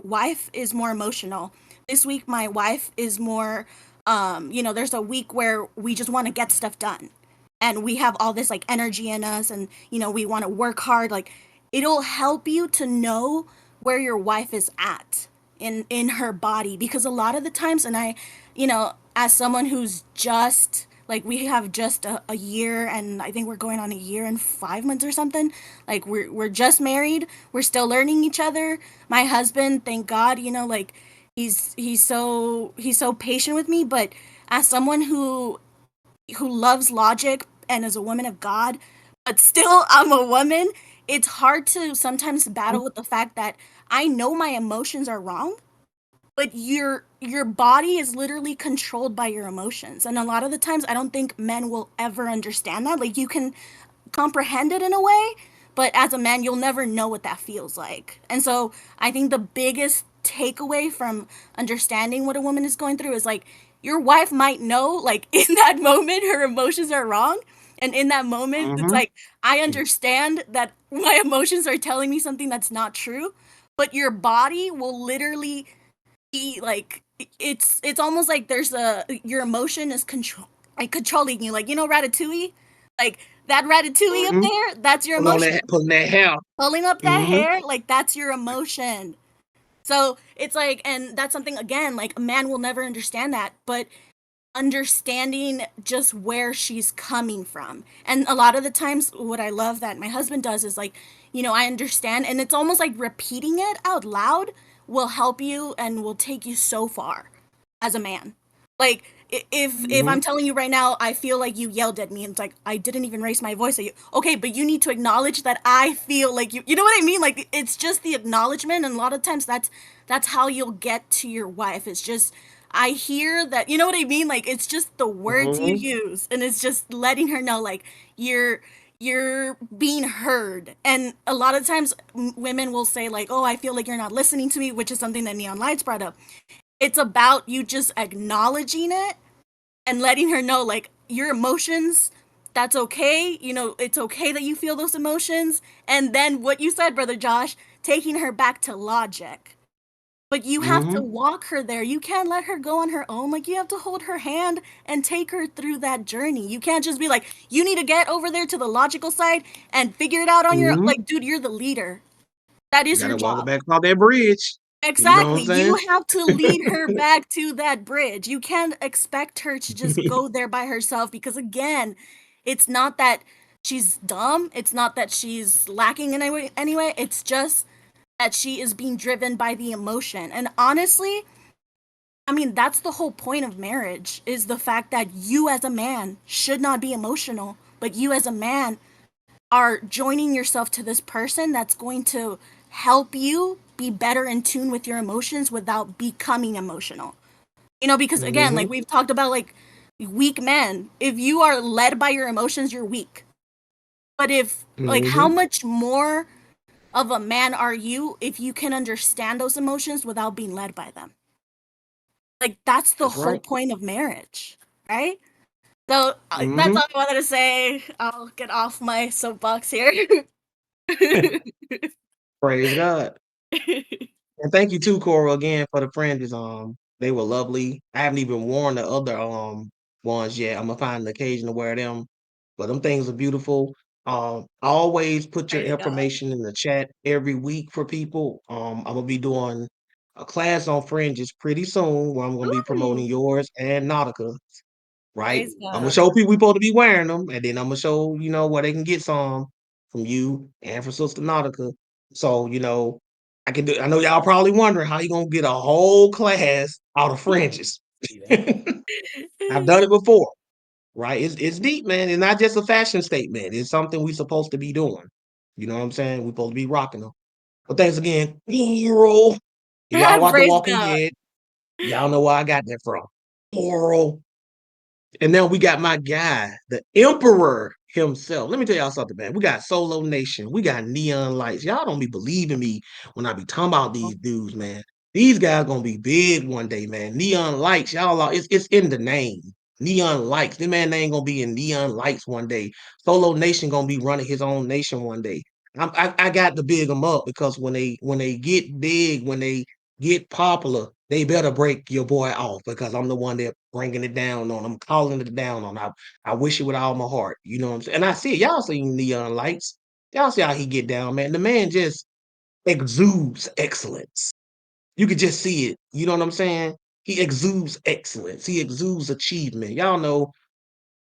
wife is more emotional. This week my wife is more there's a week where we just want to get stuff done and we have all this like energy in us and we want to work hard. Like, it'll help you to know where your wife is at in her body, because a lot of the times, and as someone who's just like, we have just a year, and I think we're going on a year and 5 months or something. Like, we're just married, we're still learning each other. My husband, thank God, like he's so patient with me. But as someone who loves logic and is a woman of God, but still I'm a woman, it's hard to sometimes battle with the fact that I know my emotions are wrong, but your body is literally controlled by your emotions. And a lot of the times I don't think men will ever understand that. Like, you can comprehend it in a way, but as a man you'll never know what that feels like. And so I think the biggest takeaway from understanding what a woman is going through is like, your wife might know, like, in that moment her emotions are wrong, and in that moment it's Mm-hmm. like, I understand that my emotions are telling me something that's not true, but your body will literally be like, it's almost like there's a your emotion is controlling you, like, Ratatouille, like that Ratatouille up Mm-hmm. there, that's your Pulling emotion. pulling that hair. Pulling up that Mm-hmm. hair, like, that's your emotion. So it's like, and that's something, again, like, a man will never understand that, but understanding just where she's coming from. And a lot of the times what I love that my husband does is like, I understand, and it's almost like repeating it out loud will help you and will take you so far as a man. Like, if Mm-hmm. I'm telling you right now, I feel like you yelled at me, and it's like, I didn't even raise my voice at you. Okay, but you need to acknowledge that I feel like you know what I mean? Like, it's just the acknowledgement, and a lot of times that's how you'll get to your wife. It's just I hear that, you know what I mean? Like it's just the words you Mhm. use, and it's just letting her know like you're you're being heard. And a lot of times women will say like, "Oh, I feel like you're not listening to me," which is something that Neon Lights brought up. It's about you just acknowledging it and letting her know like your emotions, that's okay. You know, it's okay that you feel those emotions. And then what you said, brother Josh, taking her back to logic. But you have to Mhm. walk her there. You can't let her go on her own. Like you have to hold her hand and take her through that journey. You can't just be like, you need to get over there to the logical side and figure it out on your, Mhm. like, dude, you're the leader. That You is your gotta walk it job. back across that bridge. You know what I'm Exactly. saying? You have to lead her back to that bridge. You can't expect her to just go there by herself because, again, it's not that she's dumb. It's not that she's lacking in any way. Anyway, it's just that she is being driven by the emotion. And honestly, I mean, that's the whole point of marriage is the fact that you as a man should not be emotional, but you as a man are joining yourself to this person that's going to help you be better in tune with your emotions without becoming emotional. You know, because again, like Mhm. we've talked about like weak men, if you are led by your emotions, you're weak. But if like how Mhm. much more of a man are you if you can understand those emotions without being led by them? Like that's the That's whole right. point of marriage, right? So that's Mhm. all I wanted to say. I'll get off my soapbox here. Praise God. And thank you too, Cora, again for the fringes. They were lovely. I haven't even worn the other ones yet. I'm gonna find an occasion to wear them. But them things are beautiful. Always put your Praise God. information in the chat every week for people. I'm gonna be doing a class on fringes pretty soon where I'm gonna be promoting Ooh, yours and Nautica, right? praise I'm gonna God. show people we supposed to be wearing them, and then I'm gonna show, where they can get some from you and from Sister Nautica. So, I know y'all probably wondering how you gonna get a whole class out of fringes. I've done it before, right? It's deep, man. It's not just a fashion statement. It's something we supposed to be doing. You know what I'm saying? We supposed to be rocking them. But thanks again, Earl. If y'all watch The Praise Walking God. Dead, y'all know where I got that from. Earl. And then we got my guy, the Emperor himself. Let me tell y'all something, man. We got Solo Nation. We got Neon Lights. Y'all don't be believing me when I be talking about these dudes, man. These guys gonna be big one day, man. Neon Lights, y'all are, it's in the name. Neon Lights. This man name gonna be in Neon Lights one day. Solo Nation gonna be running his own nation one day. I got to big them up because when they get big, when they get popular, they better break your boy off because I'm the one that bringing it down on. I'm calling it down on. I wish it with all my heart. You know what I'm saying? And I see it. Y'all seen Neon Lights. Y'all see how he get down, man. The man just exudes excellence. You could just see it. You know what I'm saying? He exudes excellence. He exudes achievement. Y'all know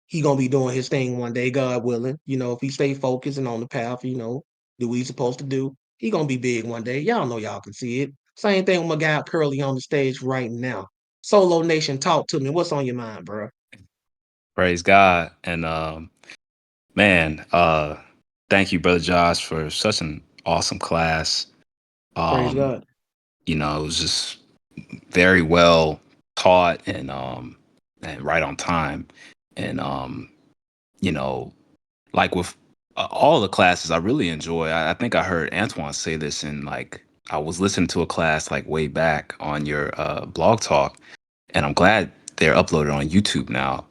he gonna be doing his thing one day, God willing. If he stay focused and on the path, do what he's supposed to do. He gonna be big one day. Y'all know y'all can see it. Same thing with my guy Curly on the stage right now. Solo Nation, talk to me. What's on your mind, bro? Praise God. And man, thank you, Brother Josh, for such an awesome class. Praise Um, God. it was just very well taught and right on time. And you know, like with all the classes I really enjoy. I think I heard Antoine say this in like I was listening to a class like way back on your blog talk, and I'm glad they're uploaded on YouTube now.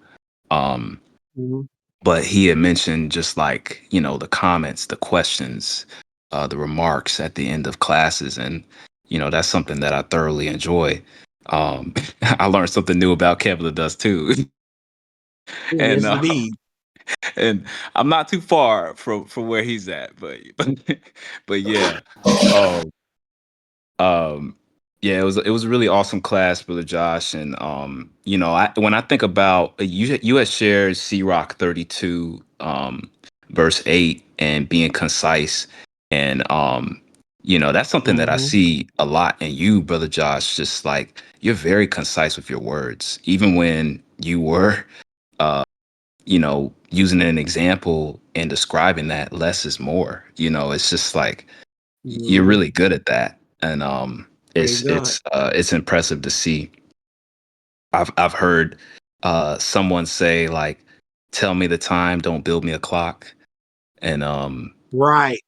Um, Mhm. but he had mentioned just like the comments, the questions, the remarks at the end of classes, and that's something that I thoroughly enjoy. I learned something new about Kevin the Dust too, and Yes, indeed. and I'm not too far from where he's at, but yeah. um um yeah, it was a really awesome class, Brother Josh. And when I think about you had shared C Rock 32 verse 8 and being concise, and that's something that I Mhm. see a lot in you, Brother Josh. Just like you're very concise with your words, even when you were uh using an example and describing that less is more. It's just like you're Mhm. really good at that. And Praise God. it's impressive to see. I've heard someone say like, "Tell me the time, don't build me a clock," and Right.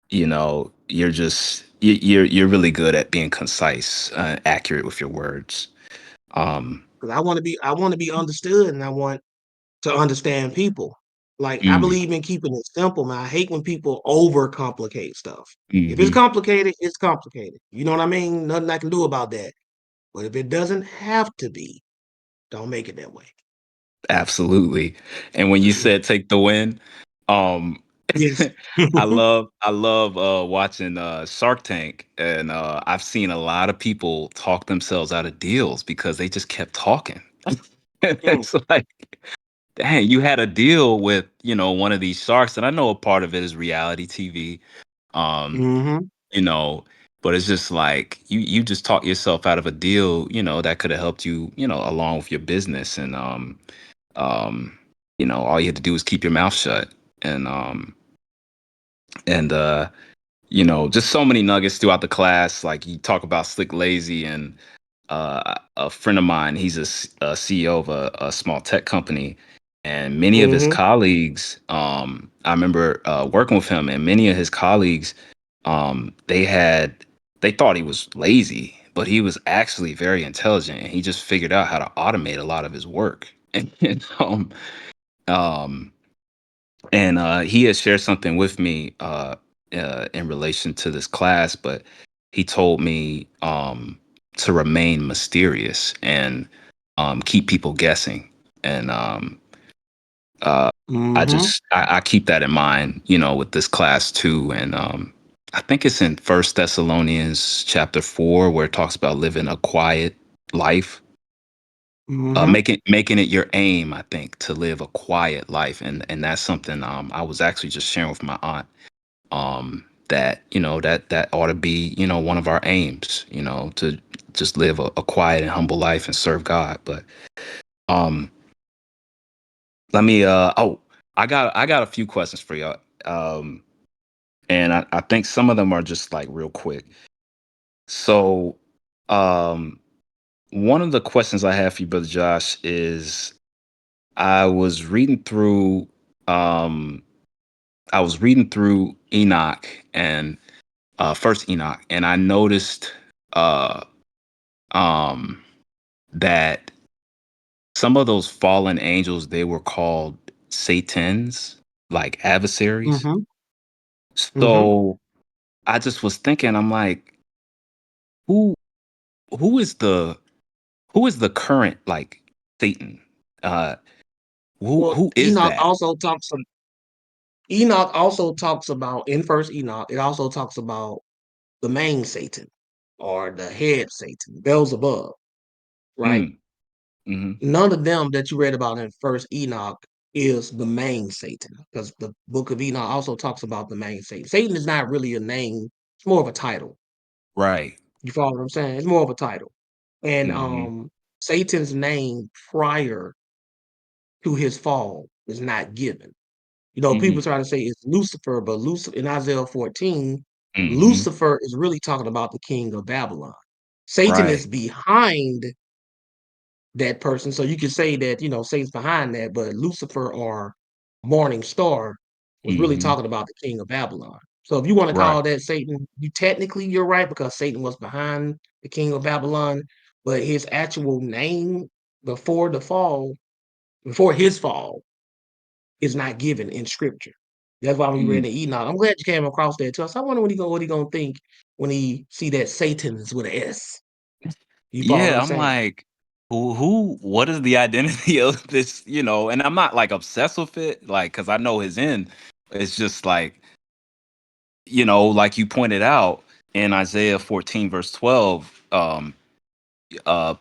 you know, you're really good at being concise, accurate with your words. Um, Because I want to be understood, and I want to understand people. Like I mm, believe in keeping it simple, man. I hate when people overcomplicate stuff. If it's mhm, complicated, it's complicated. You know what I mean? Nothing I can do about that. But if it doesn't have to be, don't make it that way. absolutely. And when you said take the win, um, Yes. I love watching Shark Tank, and I've seen a lot of people talk themselves out of deals because they just kept talking. Mm. It's like, dang, you had a deal with, one of these sharks, and I know a part of it is reality TV. Um, Mhm. you know, but it's just like you just talk yourself out of a deal, that could have helped you, along with your business. And um, all you had to do was keep your mouth shut. And and just so many nuggets throughout the class. Like you talk about Slick Lazy, and a friend of mine, he's a CEO of a small tech company, and many of his Mhm. colleagues, I remember working with him, and many of his colleagues, they thought he was lazy, but he was actually very intelligent, and he just figured out how to automate a lot of his work. Um, and he had shared something with me in relation to this class, but he told me to remain mysterious and keep people guessing. And I Mhm. just I keep that in mind, with this class too. And I think it's in First Thessalonians chapter 4 where it talks about living a quiet life, Mhm. making it your aim, I think, to live a quiet life. And that's something I was actually just sharing with my aunt, that that ought to be, one of our aims, to just live a quiet and humble life and serve God. But um let me I got a few questions for y'all. And I think some of them are just like real quick. So um one of the questions I have for you, Brother Josh, is I was reading through um Enoch, and first Enoch, and I noticed uh um that some of those fallen angels, they were called Satans, like adversaries. Mhm. Mhm. So I just was thinking, I'm like, who who is the who is the current like Satan? Uh who Well, who is that? Enoch also talks about in First Enoch. It also talks about the main Satan or the head Satan, Beelzebub. Right? Mm, mm-hmm. None of them that you read about in First Enoch is the main Satan, because the Book of Enoch also talks about the main Satan. Satan is not really a name; it's more of a title. Right. You follow what I'm saying? It's more of a title. And Mm-hmm. Satan's name prior to his fall is not given. You know, people Mm-hmm. try to say it's Lucifer, but Lucifer in Isaiah 14, Mm-hmm. Lucifer is really talking about the king of Babylon. Satan is Right. behind that person. So you could say that, Satan's behind that, but Lucifer or Morning Star was really Mm-hmm. talking about the king of Babylon. So if you want to Right. call that Satan, you're right, because Satan was behind the king of Babylon, but his actual name before the fall, before his fall, is not given in scripture. That's why when you read Mm. the Enoch, I'm glad you came across that too. So I wonder what he gonna think when he see that Satan's with an S. You follow what Yeah, I'm I'm saying? like, what is the identity of this, and I'm not like obsessed with it, like, because I know his end. It's just like, like you pointed out in Isaiah 14, verse 12,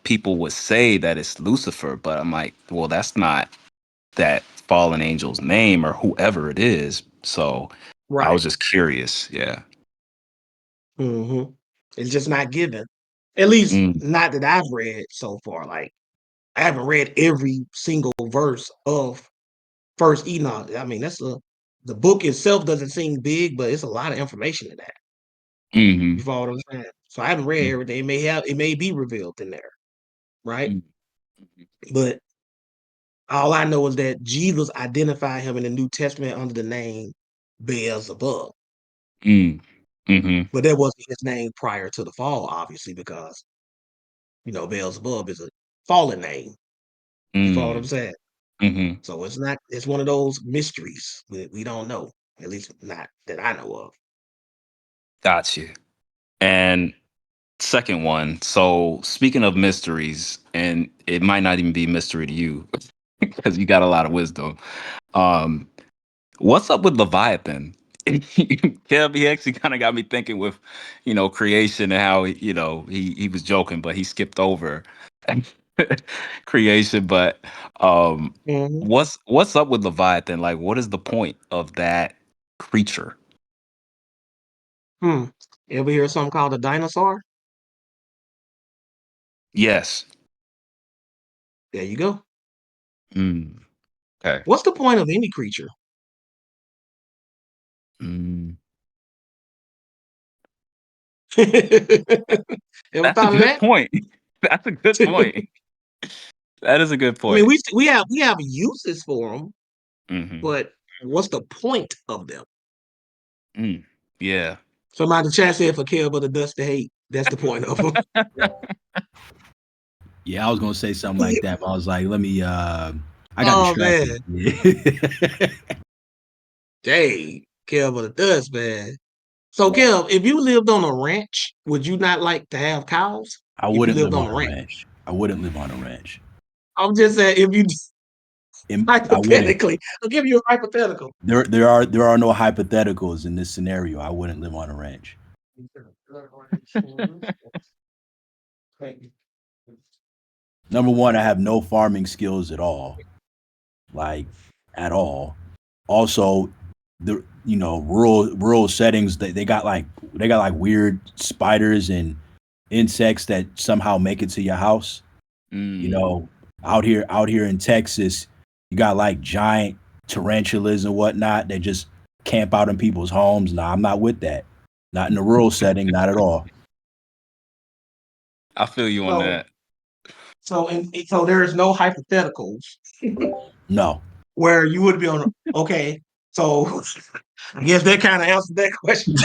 people would say that it's Lucifer, but I'm like, well, that's not that fallen angel's name or whoever it is. So I Right. was just curious. Yeah. Mhm. It's just not given. At least Mm, not that I've read so far. Like, I haven't read every single verse of First Enoch. I mean, the book itself doesn't seem big, but it's a lot of information in that. hmm You follow what I'm saying? So I haven't read everything. It may be revealed in there, right? But all I know is that Jesus identified him in the New Testament under the name Beelzebub. Mm-hmm. But that wasn't his name prior to the fall, obviously, because Beelzebub is a fallen name. You follow what I'm saying? Mm-hmm. So it's one of those mysteries we don't know, at least not that I know of. Got you. And second one. So speaking of mysteries, and it might not even be a mystery to you because you got a lot of wisdom. Um, what's up with Leviathan? Kev, he actually kind of got me thinking with, creation and how he was joking, but he skipped over creation. But Mhm. what's up with Leviathan? Like, what is the point of that creature? Hmm. Ever hear something called a dinosaur? Yes. There you go. Mm, okay. What's the point of any creature? Mm, Ever that's a thought of good that? point. That's a good point. That is a good I mean, point. we have uses for them, Hmm. but what's the point of them? Yeah. Somebody chat said for care but the dust to hate. That's the point of them. Yeah, I was gonna say something like that, but I was like, let me. I got Oh distracted. man, dang, care but the dust, man. So, Kev, if you lived on a ranch, would you not like to have cows? I If you wouldn't lived live on on a a ranch, ranch. I wouldn't live on a ranch. I'm just saying, if you I wouldn't. hypothetically, I'll give you a hypothetical. There are no hypotheticals in this scenario. I wouldn't live on a ranch. Number one, I have no farming skills at all, like at all. Also, the rural settings they got like weird spiders and insects that somehow make it to your house. You Mm, know, out here in Texas, you got like giant tarantulas and whatnot that just camp out in people's homes. Nah, I'm not with that. Not in a rural setting, not at all. I feel you on So, that. so there is no hypotheticals No. where you would be on. Okay, so I guess that kind of answered that question.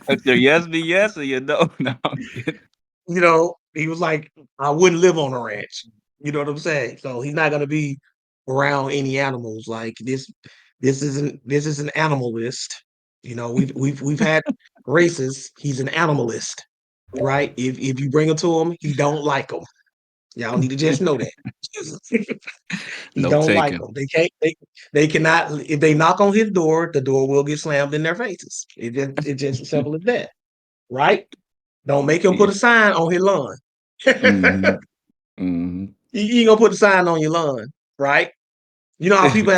If your yes be yes or your no, no. I'm kidding. He was like, I wouldn't live on a ranch. You know what I'm saying? So he's not gonna be around any animals. Like this. This is an animalist. We've had races. He's an animalist, right? If you bring it to him, he don't like them. Y'all need to just know that. He No don't like taking. them. They can't. They cannot. If they knock on his door, the door will get slammed in their faces. It's just as simple as that, right? Don't make him Yeah. put a sign on his lawn. Hmm. Hmm. You ain't gonna put a sign on your lawn, right? You know how people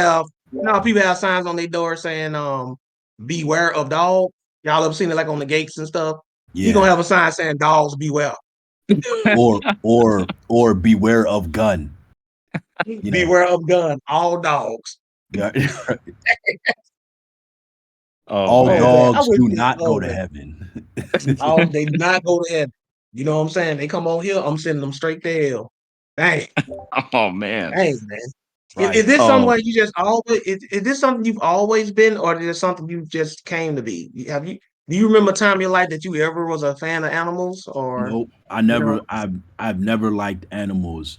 have signs on their door saying beware of dog. Y'all ever seen it like on the gates and stuff? He gonna Yeah. have a sign saying dogs beware. Or beware of gun. Beware of gun, all dogs. Yeah. Oh All Oh man. man, I dogs wish do this not go oh to man. heaven. They do not go to heaven. You know what I'm saying? They come on here, I'm sending them straight to hell. Dang, Oh man. dang, man. Is Right. this something Um. like you just always is this something you've always been, or is this something you just came to be? Do you remember a time in your life that you ever was a fan of animals or Nope. you know? I've never liked animals.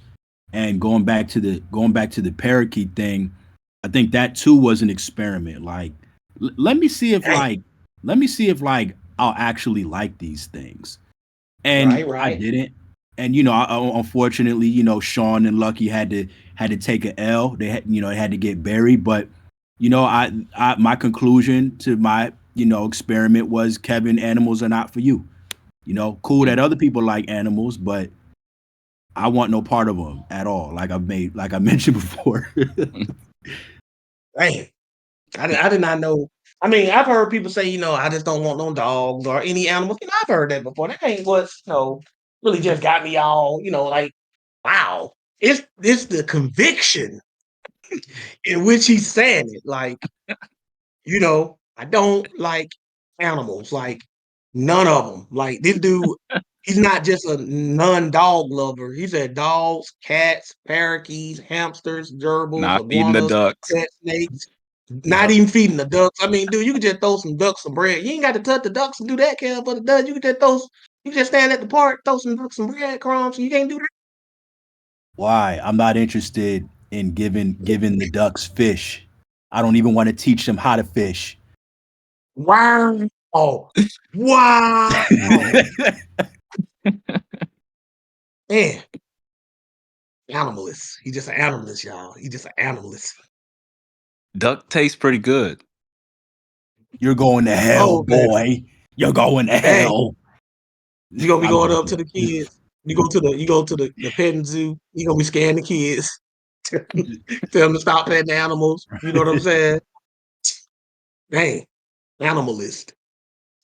And going back to the parakeet thing, I think that too was an experiment. Like, let me see if Dang. I'll actually like these things. And Right, I right. didn't. And unfortunately, Sean and Lucky had to take an L. They had to get buried. But my conclusion to my experiment was, Kevin, animals are not for you. Cool that other people like animals, but I want no part of them at all. Like I mentioned before. Dang. I did not know. I mean, I've heard people say, I just don't want no dogs or any animals. I've heard that before. That ain't what's, really just got me all, like, wow. It's the conviction in which he's saying it. Like, I don't like animals. Like, None of them. Like this dude, he's not just a non-dog lover. He said dogs, cats, parakeets, hamsters, gerbils, Not feeding the iguanas, ducks. pet snakes. Not even feeding the ducks. I mean, dude, you could just throw some ducks some bread. You ain't got to touch the ducks and do that, Kev, but it does. You could just throw. You just stand at the park, throw some ducks some bread crumbs. You can't do that. Why? I'm not interested in giving the ducks fish. I don't even want to teach them how to fish. Wow. Oh, wow. Man. Animalist. He just an animalist, y'all. He just an animalist. Duck tastes pretty good. You're going to hell, Oh, man. boy. You're going to Hey, hell. you gonna be I'm going up to joking. the kids. You go to the petting zoo. You gonna be scaring the kids. Tell them to stop petting the animals. You know what I'm saying? Dang, animalist.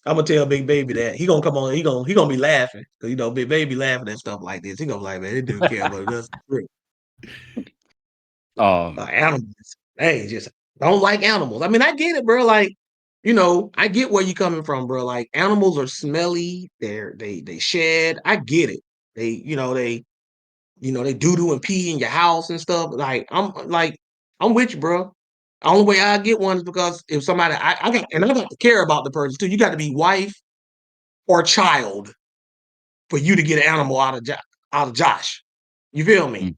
I'm gonna tell Big Baby that he gonna come on. He gonna be laughing because you know Big Baby laughing at stuff like this. He gonna be like, man, this dude care about this. Animals. Hey, just don't like animals. I mean, I get it, bro. Like, you know, I get where you coming from, bro. Like, animals are smelly. They shed. I get it. They doo doo and pee in your house and stuff. I'm with you, bro. The only way I get one is because if somebody I got to care about the person too. You got to be wife or child for you to get an animal out of Josh. You feel me? Mm.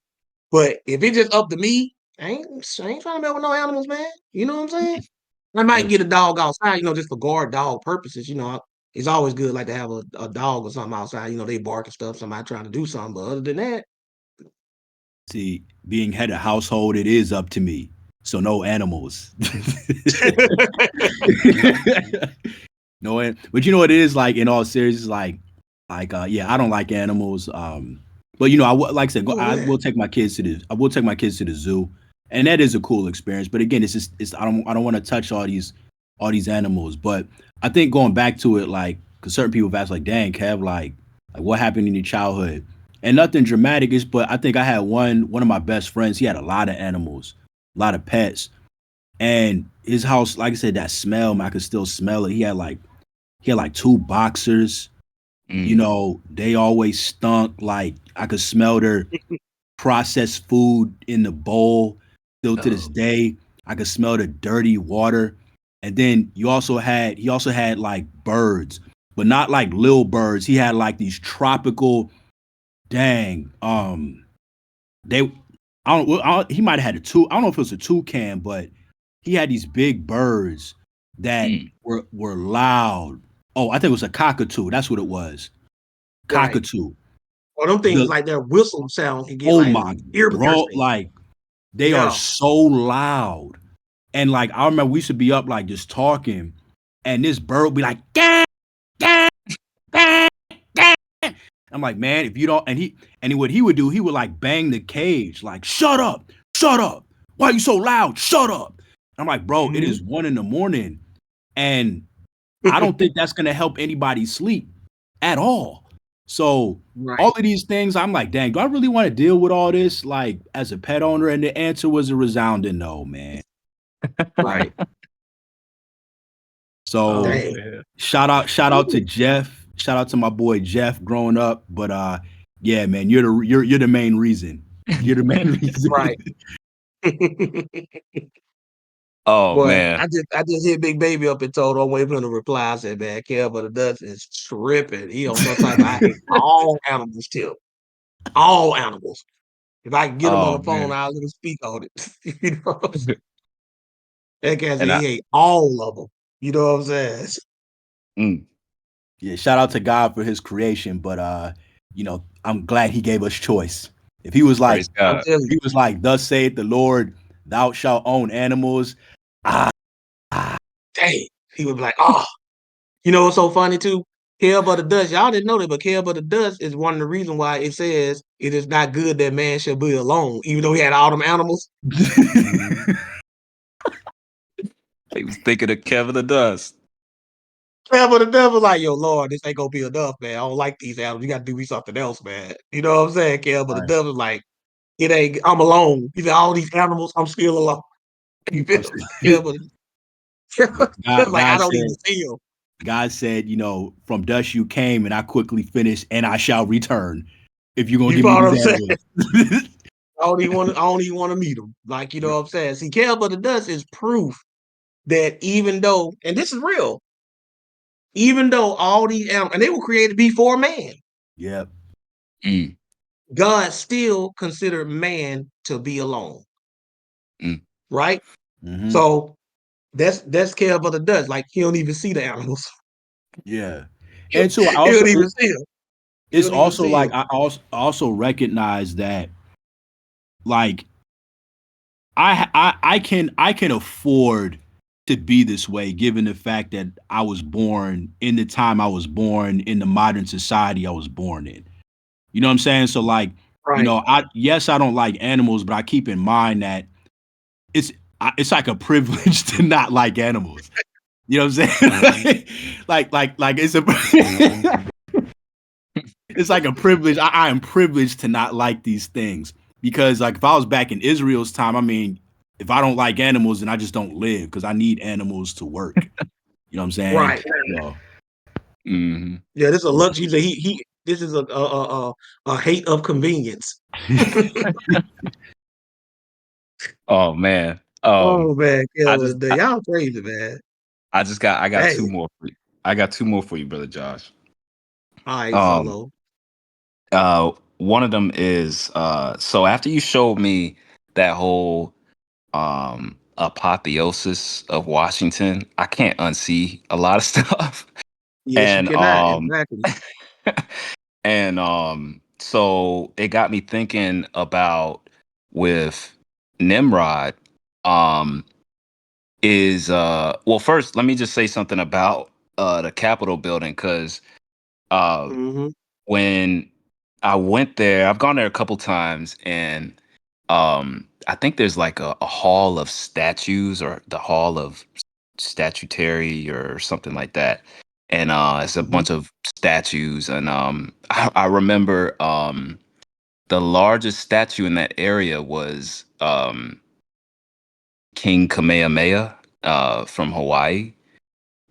But if it's just up to me, I ain't trying to mess with no animals, man. You know what I'm saying? I might get a dog outside, just for guard dog purposes. It's always good like to have a dog or something outside. They bark and stuff. Somebody trying to do something, but other than that, See, being head of household, it is up to me. So no animals. But you know what it is like in all seriousness, yeah, I don't like animals. But like I said, oh, I man. will take my kids to the zoo, and that is a cool experience. But again, I don't want to touch all these animals. But I think going back to it, like, because certain people have asked, like, dang, Kev, like what happened in your childhood? And nothing dramatic is, but I think I had one of my best friends. He had a lot of animals, a lot of pets, and his house, like I said, that smell, man, I could still smell it. He had like two boxers. They always stunk. Like I could smell their processed food in the bowl. Still to this day, I could smell the dirty water. And then he also had like birds, but not like little birds. He had like these tropical, dang, they, he might have had I don't know if it was a toucan, but he had these big birds that were loud. Oh, I think it was a cockatoo. That's what it was. Right. Cockatoo. Or them things like their whistle sound can get Oh like my, ear bro, piercing. like they are so loud. And like I remember we used to be up like just talking, and this bird would be like, "Gah, gah, gah, gah." I'm like, man, if you don't, and what he would do, he would like bang the cage, like, shut up, why are you so loud, shut up. I'm like, bro, it is 1 a.m, and I don't think that's gonna help anybody sleep at all. So all of these things, I'm like, dang, do I really want to deal with all this like as a pet owner? And the answer was a resounding no, man. Right. So shout out to Jeff. Shout out to my boy Jeff growing up. But yeah, man, you're the main reason. You're the main reason. Right. Man. I just hit Big Baby up and told him, I'm waiting for him to reply. I said, man, Kev but the Dutch is tripping. He on some type I hate all animals too. All animals. If I can get him on the phone, I'll let him speak on it. You know what I'm saying? That guy said he hate all of them. You know what I'm saying? Yeah, shout out to God for his creation, but I'm glad he gave us choice. If he was like, thus saith the Lord, thou shalt own animals. Dang. He would be like, you know what's so funny too? Kev but the Dutch, y'all didn't know that, but Kev but the Dutch is one of the reasons why it says it is not good that man should be alone, even though he had all them animals. He was thinking of Kevin the Dust. Kev but the Dutch was like, yo, Lord, this ain't gonna be enough, man. I don't like these animals. You gotta do me something else, man. You know what I'm saying? Kev but the Dutch was like, it ain't, I'm alone. He said, all these animals, I'm still alone. You feel me? Kev but the like, I don't even see him. God said, from dust you came, and I quickly finished, and I shall return. If you're gonna You give me follow what I'm these saying? animals. I don't even want to meet them. Like, you know what I'm saying? See, Care But the Dust is proof that even though, and this is real, even though all these animals, and they were created before man, Yep. Mm, God still considered man to be alone. mm. Right? Mm-hmm. So that's Care But the Dust. Like, he don't even see the animals. Yeah. And so He don't even see them. He it's don't even also see like them. I also recognize that, like, I can afford to be this way, given the fact that I was born in the time I was born, in the modern society I was born in. You know what I'm saying? So, like, Right. I don't like animals, but I keep in mind that it's it's like a privilege to not like animals. You know what I'm saying? like it's a it's like a privilege. I am privileged to not like these things, because, like, if I was back in Israel's time, I mean, if I don't like animals, then I just don't live, because I need animals to work. You know what I'm saying? Right. So, Mhm. Yeah, this is a luxury. He this is a hate of convenience. Oh man. Oh man, I Care just But the Dust. Y'all crazy, man. I got two Dang. more for you. I got two more for you, brother Josh. All right, Um Solo. one of them is so after you showed me that whole apotheosis of Washington, I can't unsee a lot of stuff. Yes, you And cannot. Exactly. so it got me thinking about with Nimrod. Um is well, first let me just say something about the Capitol building, because uh Mm-hmm. when I went there, I've gone there a couple times, and I think there's like a hall of statues, or the hall of statuary or something like that. And it's a Mm-hmm. bunch of statues, and I remember the largest statue in that area was King Kamehameha from Hawaii.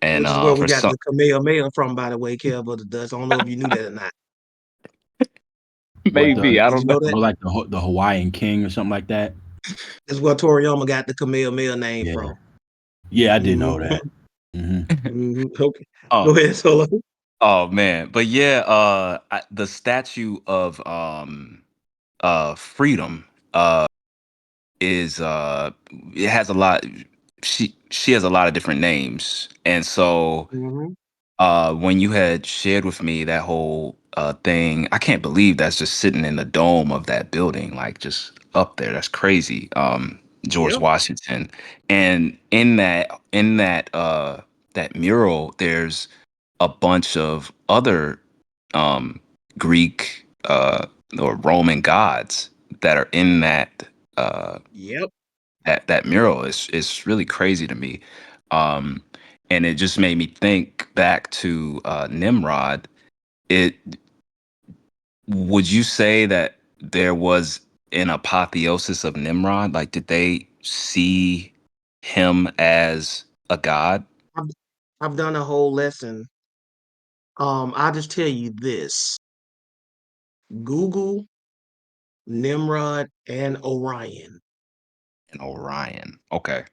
And Which is where we for got some, the Kamehameha from, by the way, Care But the Dust. I don't know if you knew that or not. what maybe, I Did you don't know. know that? like the Hawaiian king or something like that? That's where Toriyama got the Kamehameha name Yeah. from. Yeah, I did know Mm-hmm. that. Hmm. Okay. Oh, Go ahead, Solo. oh man, but yeah, the statue of freedom is it has a lot. She has a lot of different names, and so Mm-hmm. when you had shared with me that whole thing, I can't believe that's just sitting in the dome of that building, like just up there. That's crazy. George Yeah. Washington, and in that that mural, there's a bunch of other um, Greek or Roman gods that are in uh, Yep. that mural. Is really crazy to me. Um, and it just made me think back to Nimrod. It Would you say that there was an apotheosis of Nimrod? Like, did they see him as a god? I've, I've done a whole lesson. I'll just tell you this. Google Nimrod and Orion. And Orion. Okay.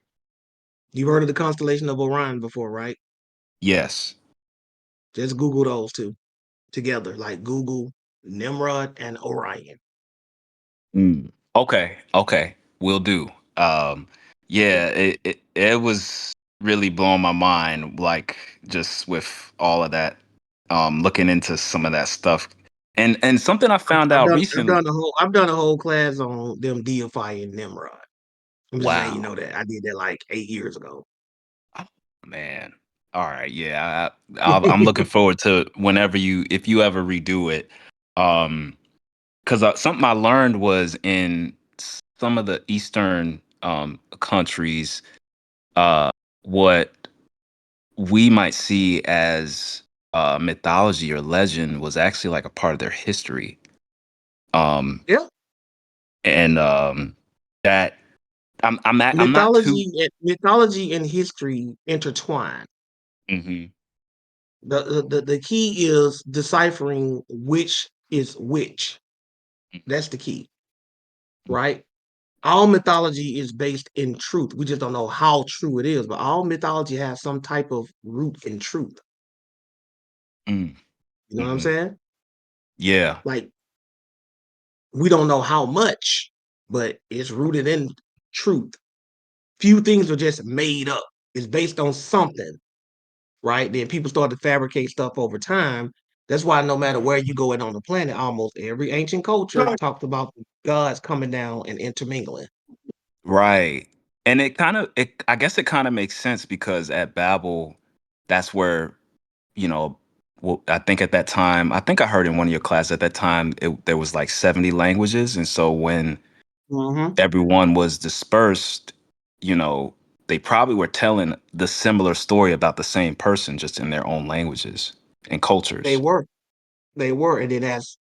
You've heard of the constellation of Orion before, right? Yes. Just Google those two together. Like, Google Nimrod and Orion. Mm. Okay. Okay. Will do. Um, yeah, it was really blowing my mind, like just with all of that, looking into some of that stuff. And something I found out recently. I've done a whole class on them deifying Nimrod. I'm just saying, you Wow. know that I did that like 8 years ago. Oh, man. All right. Yeah. I'm looking forward to whenever if you ever redo it. Because something I learned was in some of the Eastern countries, what we might see as mythology or legend was actually like a part of their history. Um, Yeah, and that I'm not too. mythology and history intertwine. Mhm. The key is deciphering which is which. That's the key, right? All mythology is based in truth. We just don't know how true it is, but all mythology has some type of root in truth. Mm. You know what I'm Mhm. saying? Yeah. Like, we don't know how much, but it's rooted in truth. Few things are just made up. It's based on something, right? Then people start to fabricate stuff over time. That's why no matter where you go in on the planet, almost every ancient culture talked about the gods coming down and intermingling. Right. And I guess it kind of makes sense because at Babel, that's where, you know, well, I think at that time, I think I heard in one of your classes at that time, there was like 70 languages. And so when Mm-hmm. everyone was dispersed, you know, they probably were telling the similar story about the same person, just in their own languages and They cultures. were. They were. And then as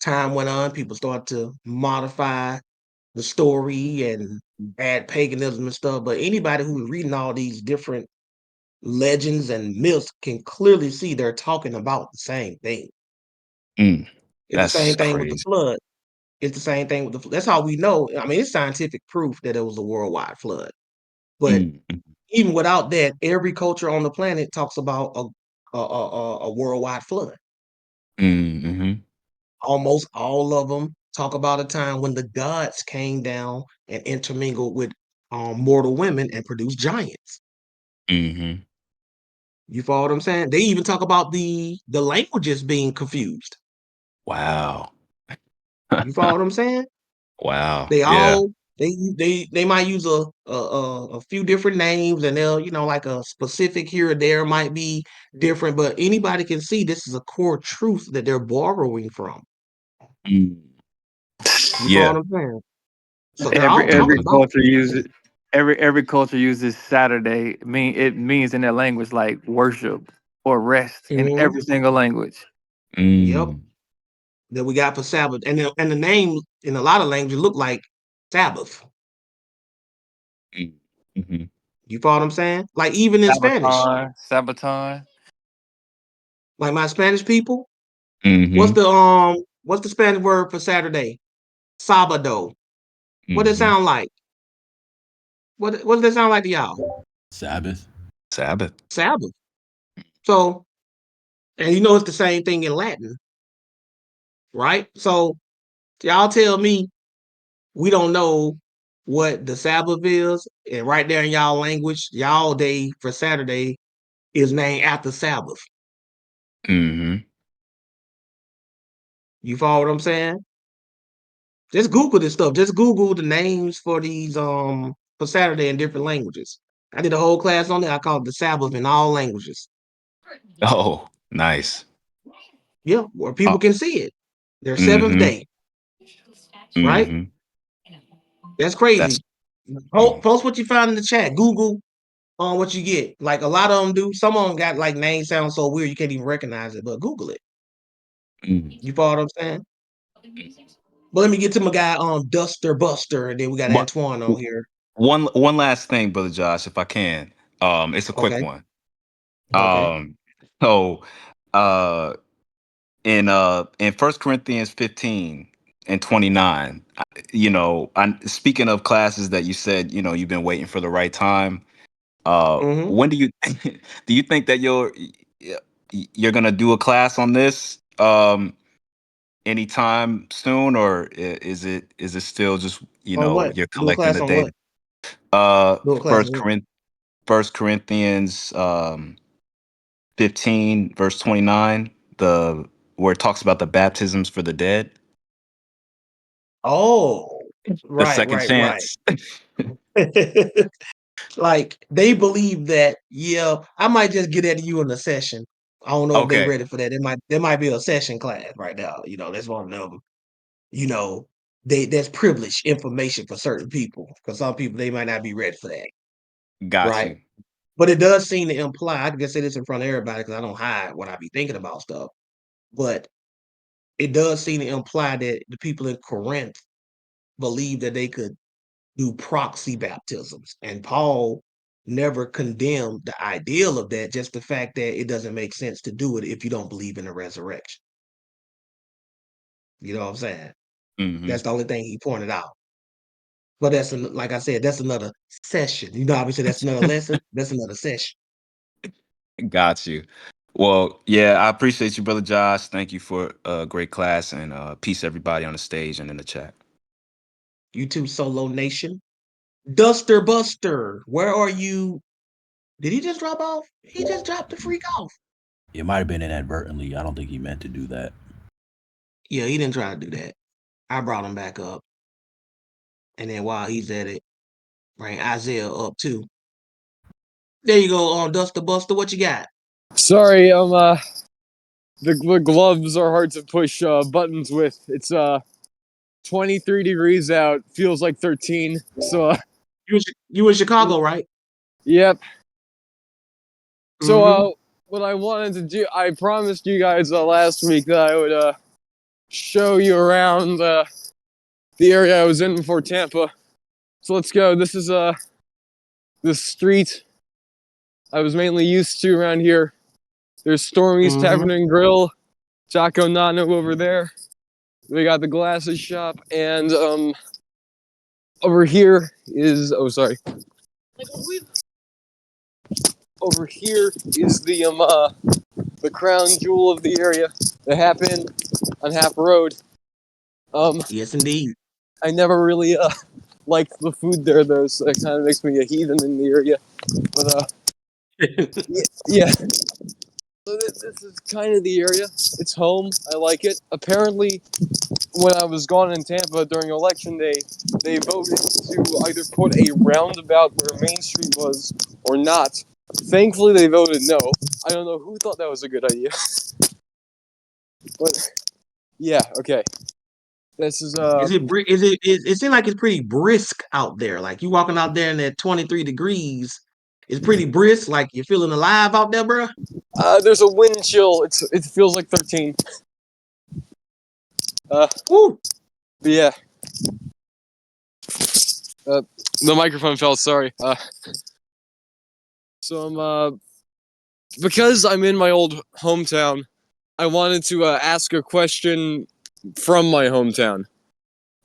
time went on, people started to modify the story and add paganism and stuff. But anybody who's reading all these different legends and myths can clearly see they're talking about the same thing. Mm, It's the that's same thing with the crazy. flood. It's the same thing with the flood. That's how we know. I mean, it's scientific proof that it was a worldwide flood. But Mm, even without that, every culture on the planet talks about a worldwide flood. mhm, Almost all of them talk about a time when the gods came down and intermingled with mortal women and produced giants. mhm. You follow what I'm saying? They even talk about the languages being confused. Wow. You follow what I'm saying? Wow. They Yeah. all they might use a few different names, and they'll, like a specific here or there might be different, but anybody can see this is a core truth that they're borrowing from. Mm. You follow Yeah. what I'm saying? So they're all talking Every about culture uses every culture uses Saturday. It means in their language like worship or rest it. in Mhm. every single language. Yep. Mm. That we got for Sabbath, and the name in a lot of languages look like Sabbath. Mm. Mhm. You follow what I'm saying? Like even in Spanish, Sabaton. like my Spanish people, Mhm. what's the Spanish word for Saturday? Sabado. What does it Mhm. sound like? What does that sound like to y'all? Sabbath. Sabbath. Sabbath. So, and it's the same thing in Latin, right? So y'all tell me we don't know what the Sabbath is, and right there in y'all language, y'all day for Saturday is named after Sabbath. Mhm. You follow what I'm saying? Just Google this stuff. Just Google the names for these for Saturday in different languages. I did a whole class on it. I called it the Sabbath in all languages. Oh, nice. Yeah, where Uh, people can see it. Their seventh mhm. day, right? Mhm. That's That's crazy. mm, Post what you found in the chat. Google on what you get. Like a lot of them do. Some of them got like names sound so weird you can't even recognize it. But Google it. mm. You follow what I'm saying? But let me get to my guy Duster Buster, and then we got What Antoine on here. one last thing, brother Josh, if I can. It's a quick Okay. one. Okay. Um, so uh in First Corinthians 15 and 29, speaking of classes that you said, you've been waiting for the right time. Mm-hmm. When do you do you think that you're gonna do a class on this anytime soon, or is it still just On what? you're Do a collecting class the on what? data? Uh, Do a class on First what? Corinth First Corinthians 15 verse 29, the where it talks about the baptisms for the dead, Oh, the right, second right, right. chance. Like they believe that, yeah, I might just get at you in a session. I don't know if they Okay, ready for that. There might be a session class right now. That's one of them. You know, that's privileged information for certain people. Because some people they might not be ready for that. got Right. you. But it does seem to imply, I can just say this in front of everybody because I don't hide when I be thinking about stuff. But it does seem to imply that the people in Corinth believe that they could do proxy baptisms. And Paul never condemn the ideal of that, just the fact that it doesn't make sense to do it if you don't believe in the resurrection. You know what I'm saying? Mhm. That's the only thing he pointed out. But like I said, that's another session. You know, obviously that's another lesson. That's another session. Got you. Well, yeah, I appreciate you, brother Josh. Thank you for a great class, and peace everybody on the stage and in the chat. You too, Solo Nation. Duster Buster, where are you? Did he just drop off? He just dropped the freak off. It might have been inadvertently. I don't think he meant to do that. Yeah, he didn't try to do that. I brought him back up. And then while he's at it, bring Isaiah up too. There you go, Duster Buster. What you got? Sorry, the gloves are hard to push buttons with. It's 23 degrees out, feels like 13. So You in Chicago, right? yep. So Mm-hmm. what I wanted to do, I promised you guys last week that I would show you around the area I was in before Tampa. So let's go. This is the street I was mainly used to around here. There's Stormy's Mm-hmm. Tavern and Grill, Jocko Nano over there. We got the glasses shop, and over here is over here is the crown jewel of the area, the Hap Inn on Hap Road. Yes, indeed. I never really liked the food there though, so it kind of makes me a heathen in the area. But yeah. So this is kind of the area. It's home. I like it. Apparently, when I was gone in Tampa during election day, they voted to either put a roundabout where Main Street was or not. Thankfully, they voted no. I don't know who thought that was a good idea. But yeah, okay. This is It seems like it's pretty brisk out there. Like you walking out there in that 23 degrees. It's pretty brisk. Like you're feeling alive out there, bro. there's a wind chill. It feels like 13. Woo. But yeah. The microphone fell. Sorry. So I'm because I'm in my old hometown. I wanted to ask a question from my hometown.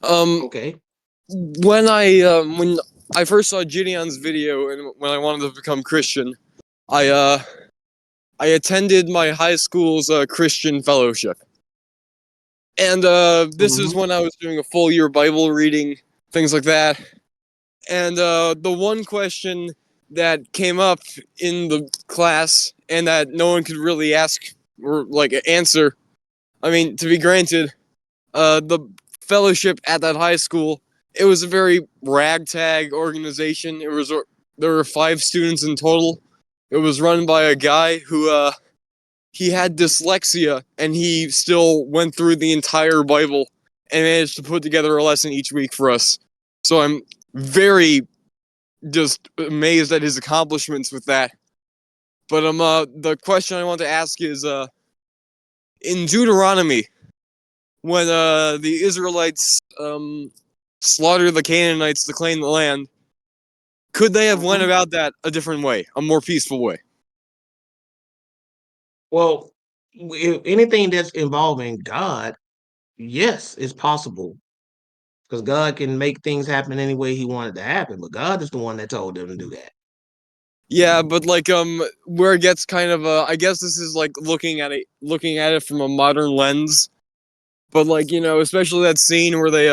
Okay. When I first saw Gideon's video and when I wanted to become Christian, I attended my high school's Christian fellowship, and this is Mm-hmm. when I was doing a full year Bible reading, things like that. And the one question that came up in the class and that no one could really ask or like answer. I mean, to be granted, the fellowship at that high school, it was a very ragtag organization. There were 5 students in total. It was run by a guy who he had dyslexia and he still went through the entire Bible and managed to put together a lesson each week for us. So I'm very just amazed at his accomplishments with that. But the question I want to ask is in Deuteronomy, when the Israelites slaughtered the Canaanites to claim the land, could they have went Mm-hmm. about that a different way, a more peaceful way? Well, if anything that's involving God, yes, it's possible. Because God can make things happen any way he wanted to happen, but God is the one that told them to do that. Yeah, but like where it gets kind of I guess this is like looking at it from a modern lens. But like, especially that scene where they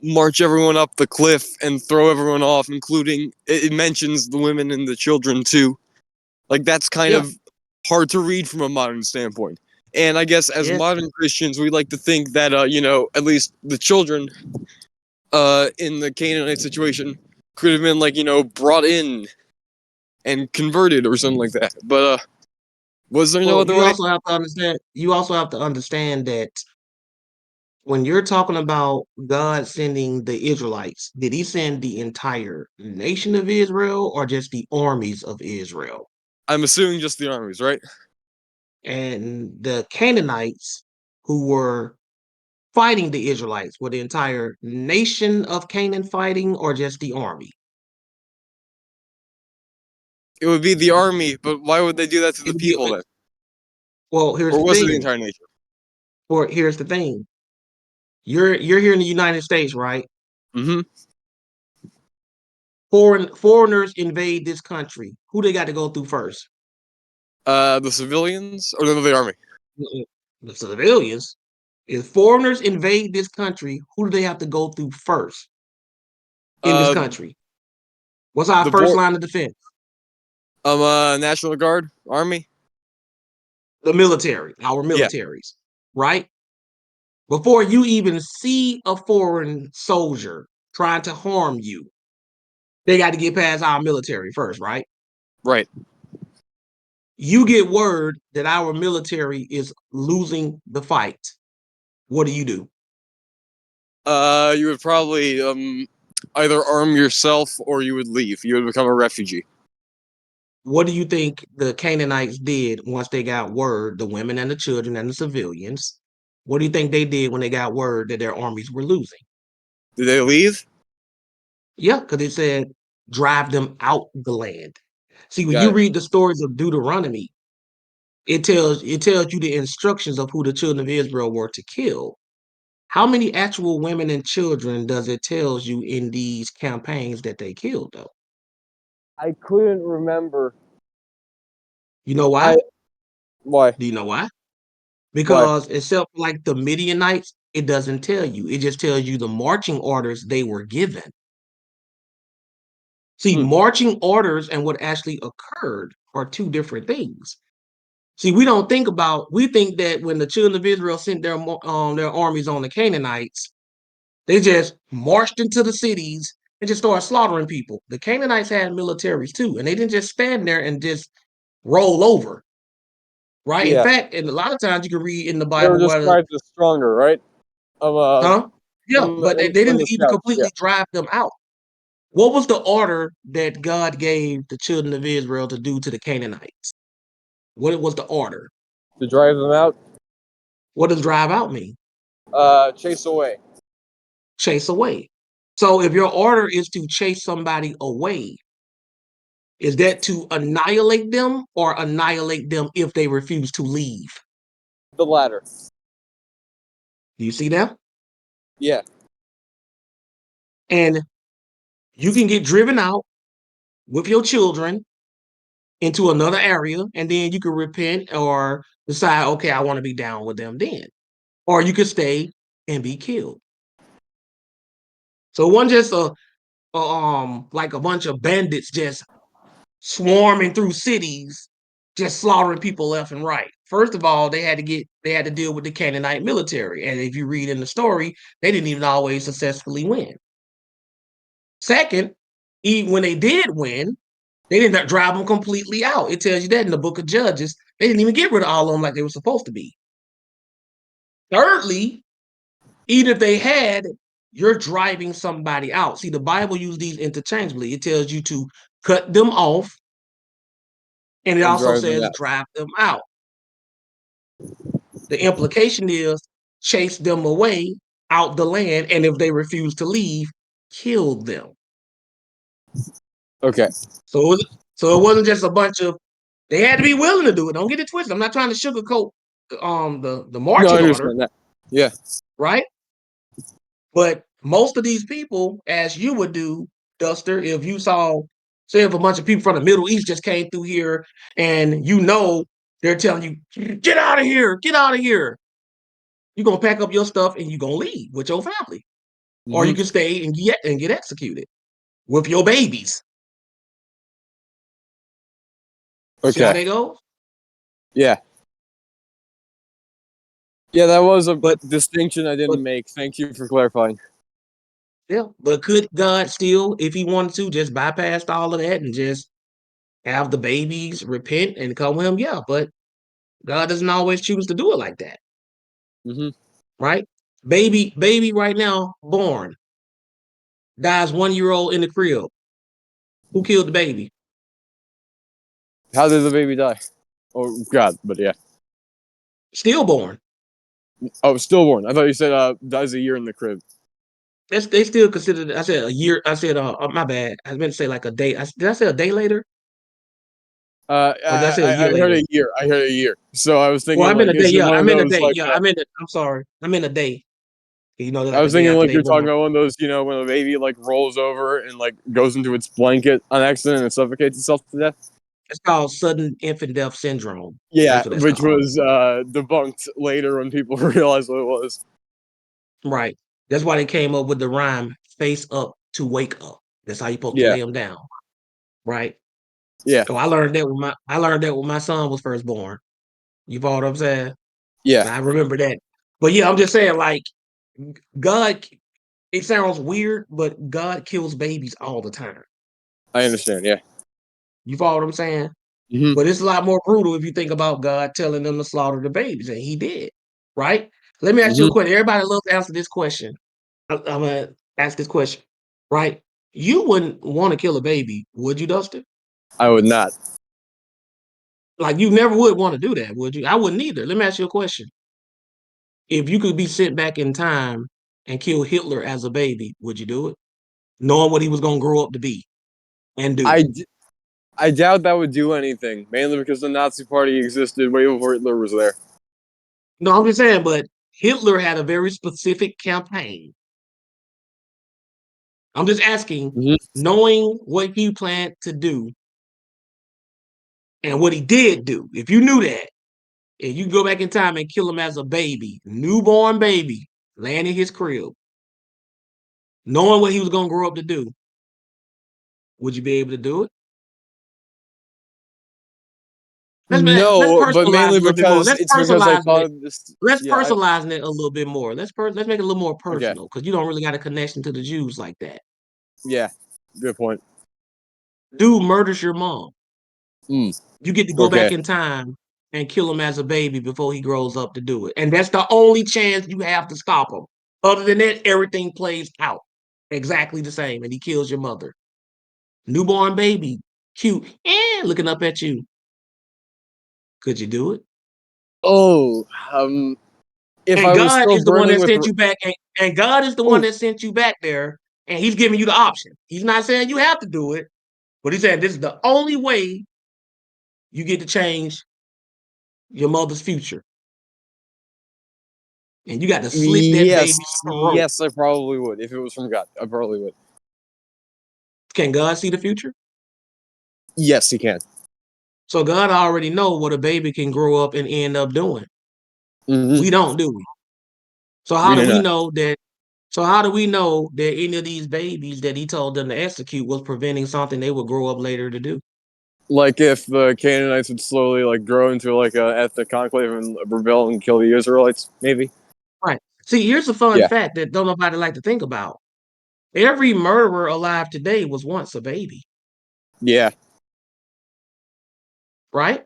march everyone up the cliff and throw everyone off, including it mentions the women and the children too. Like that's kind Yeah. of hard to read from a modern standpoint. And I guess as Yes. modern Christians, we like to think that at least the children in the Canaanite situation could have been like, brought in and converted or something like that. But was there no Well, other you way? also have to understand. You also have to understand that when you're talking about God sending the Israelites, did he send the entire nation of Israel or just the armies of Israel? I'm assuming just the armies, right? And the Canaanites who were fighting the Israelites, were the entire nation of Canaan fighting or just the army? It would be the army, but why would they do that to the It'd be- people then? Well, here's Or the was it the thing. entire nation? Or here's the thing. You're here in the United States, right? Mm-hmm. Foreigners invade this country. Who they got to go through first? The civilians or the army? The civilians. If foreigners invade this country, who do they have to go through first in this Uh, country? What's our the first board. line of defense? National Guard, army. The military, our Yeah. militaries, right? Before you even see a foreign soldier trying to harm you, they got to get past our military first, right? Right. You get word that our military is losing the fight. What do? You would probably either arm yourself or you would leave. You would become a refugee. What do you think the Canaanites did once they got word, the women and the children and the civilians? What do you think they did when they got word that their armies were losing? Did they leave? Yeah, because it said drive them out the land. See, when Got you it. read the stories of Deuteronomy, it tells you the instructions of who the children of Israel were to kill. How many actual women and children does it tells you in these campaigns that they killed, though? I couldn't remember. You know why? Why? Do you know why? Why? Because except like the Midianites, it doesn't tell you. It just tells you the marching orders they were given. See, Hmm. marching orders and what actually occurred are two different things. See, we don't think about. We think that when the children of Israel sent their armies on the Canaanites, they just marched into the cities and just started slaughtering people. The Canaanites had militaries too, and they didn't just stand there and just roll over. Right? In Yeah. fact, and a lot of times you can read in the They were Bible where, described as stronger, right? huh? Yeah, but they In the didn't even scouts. Yeah. completely drive them out. What was the order that God gave the children of Israel to do to the Canaanites? What was the order? To drive them out. What does drive out mean? Chase away. Chase away. So if your order is to chase somebody away, is that to annihilate them or annihilate them if they refuse to leave? The latter. Do you see that? Yeah. And you can get driven out with your children into another area, and then you can repent or decide, okay, I want to be down with them then. Or you could stay and be killed. So it wasn't just like a bunch of bandits just swarming through cities, just slaughtering people left and right. First of all, they had to deal with the Canaanite military. And if you read in the story, they didn't even always successfully win. Second, even when they did win, they didn't drive them completely out. It tells you that in the book of Judges. They didn't even get rid of all of them like they were supposed to be. Thirdly, even if they had, you're driving somebody out. See, the Bible uses these interchangeably. It tells you to cut them off, and it And also drive them says out. drive them out. The implication is chase them away out the land, and if they refuse to leave, kill them. Okay. So, so it wasn't just a bunch of. They had to be willing to do it. Don't get it twisted. I'm not trying to sugarcoat the No, I marching order, understand that. Yeah. right? But most of these people, as you would do, Duster, if you saw, say, if a bunch of people from the Middle East just came through here, and they're telling you, get out of here, get out of here. You're gonna pack up your stuff and you're gonna leave with your family. Or you Mm-hmm. can stay and get executed with your babies. See how Okay. they go? Yeah. Yeah, that was a But distinction I but didn't make. Thank you for clarifying. yeah, but could God still, if he wanted to, just bypass all of that and just have the babies repent and come with him? Yeah, but God doesn't always choose to do it like that, Mm-hmm. right? Baby right now, born, dies 1 year old in the crib. Who killed the baby? How did the baby die? Oh God, but yeah. Stillborn. Oh, stillborn. I thought you said dies a year in the crib. They still consider. I said a year. I said my bad. I meant to say like a day. Did I say a day later? Or did I say a year I heard later? a year. I heard a year. So I was Well, thinking I'm in like, a day. is it Yeah, one of I'm in a those day. like? Yeah, I'm in. I'm sorry. I'm in a day. You know, I like the was day thinking after like they you're talking born. about one of those, when a baby like rolls over and like goes into its blanket on accident and suffocates itself to death. It's called sudden infant death syndrome. Yeah, That's what that's which called. was debunked later when people realized what it was. Right. That's why they came up with the rhyme "face up to wake up." That's how you supposed to Yeah, lay them down. Right. yeah, So I learned that when my son was first born. You follow what I'm saying? yeah. So I remember that. But yeah, I'm just saying, like, God. It sounds weird, but God kills babies all the time. I understand. Yeah. You follow what I'm saying? Hmm. But it's a lot more brutal if you think about God telling them to slaughter the babies, and He did. Right? Let me ask you a Hmm. question. Everybody loves to answer this question. I'm gonna ask this question. Right? You wouldn't want to kill a baby, would you, Dustin? I would not. Like you never would want to do that, would you? I wouldn't either. Let me ask you a question. If you could be sent back in time and kill Hitler as a baby, would you do it? Knowing what he was gonna grow up to be and do. I, d- I doubt that would do anything, mainly because the Nazi Party existed way before Hitler was there. No, I'm just saying, but Hitler had a very specific campaign. I'm just asking, Hmm. knowing what he planned to do and what he did do, if you knew that, and you go back in time and kill him as a baby, newborn baby, laying in his crib, knowing what he was gonna grow up to do, would you be able to do it? Let's No, but personalize it mainly a little bit more. because Let's it's because I personalize it. thought of this. Let's Yeah. personalize it a little bit more. Let's make it a little more Okay. personal because you don't really got a connection to the Jews like that. Yeah. Good point. Dude murders your mom. Mm, You get to go back okay. in time and kill him as a baby before he grows up to do it. And that's the only chance you have to stop him. Other than that, everything plays out exactly the same. And he kills your mother. Newborn baby, cute, and looking up at you. Could you do it? Oh, if And I was God still is the one burning that with. sent you back. And God is the one Oh, that sent you back there. And he's giving you the option. He's not saying you have to do it, but he's saying this is the only way you get to change your mother's future. And you got to slit that baby's yes, throat. yes, I probably would if it was from God. I probably would. Can God see the future? Yes, he can. So God already know what a baby can grow up and end up doing. Hmm. We don't, do we? So We how do do we not. know that? So how do we know that any of these babies that he told them to execute was preventing something they would grow up later to do? Like if the Canaanites would slowly like grow into like a ethnic conclave and rebel and kill the Israelites, maybe. Right. See, here's a fun Yeah. fact that don't nobody like to think about. Every murderer alive today was once a baby, Yeah. right?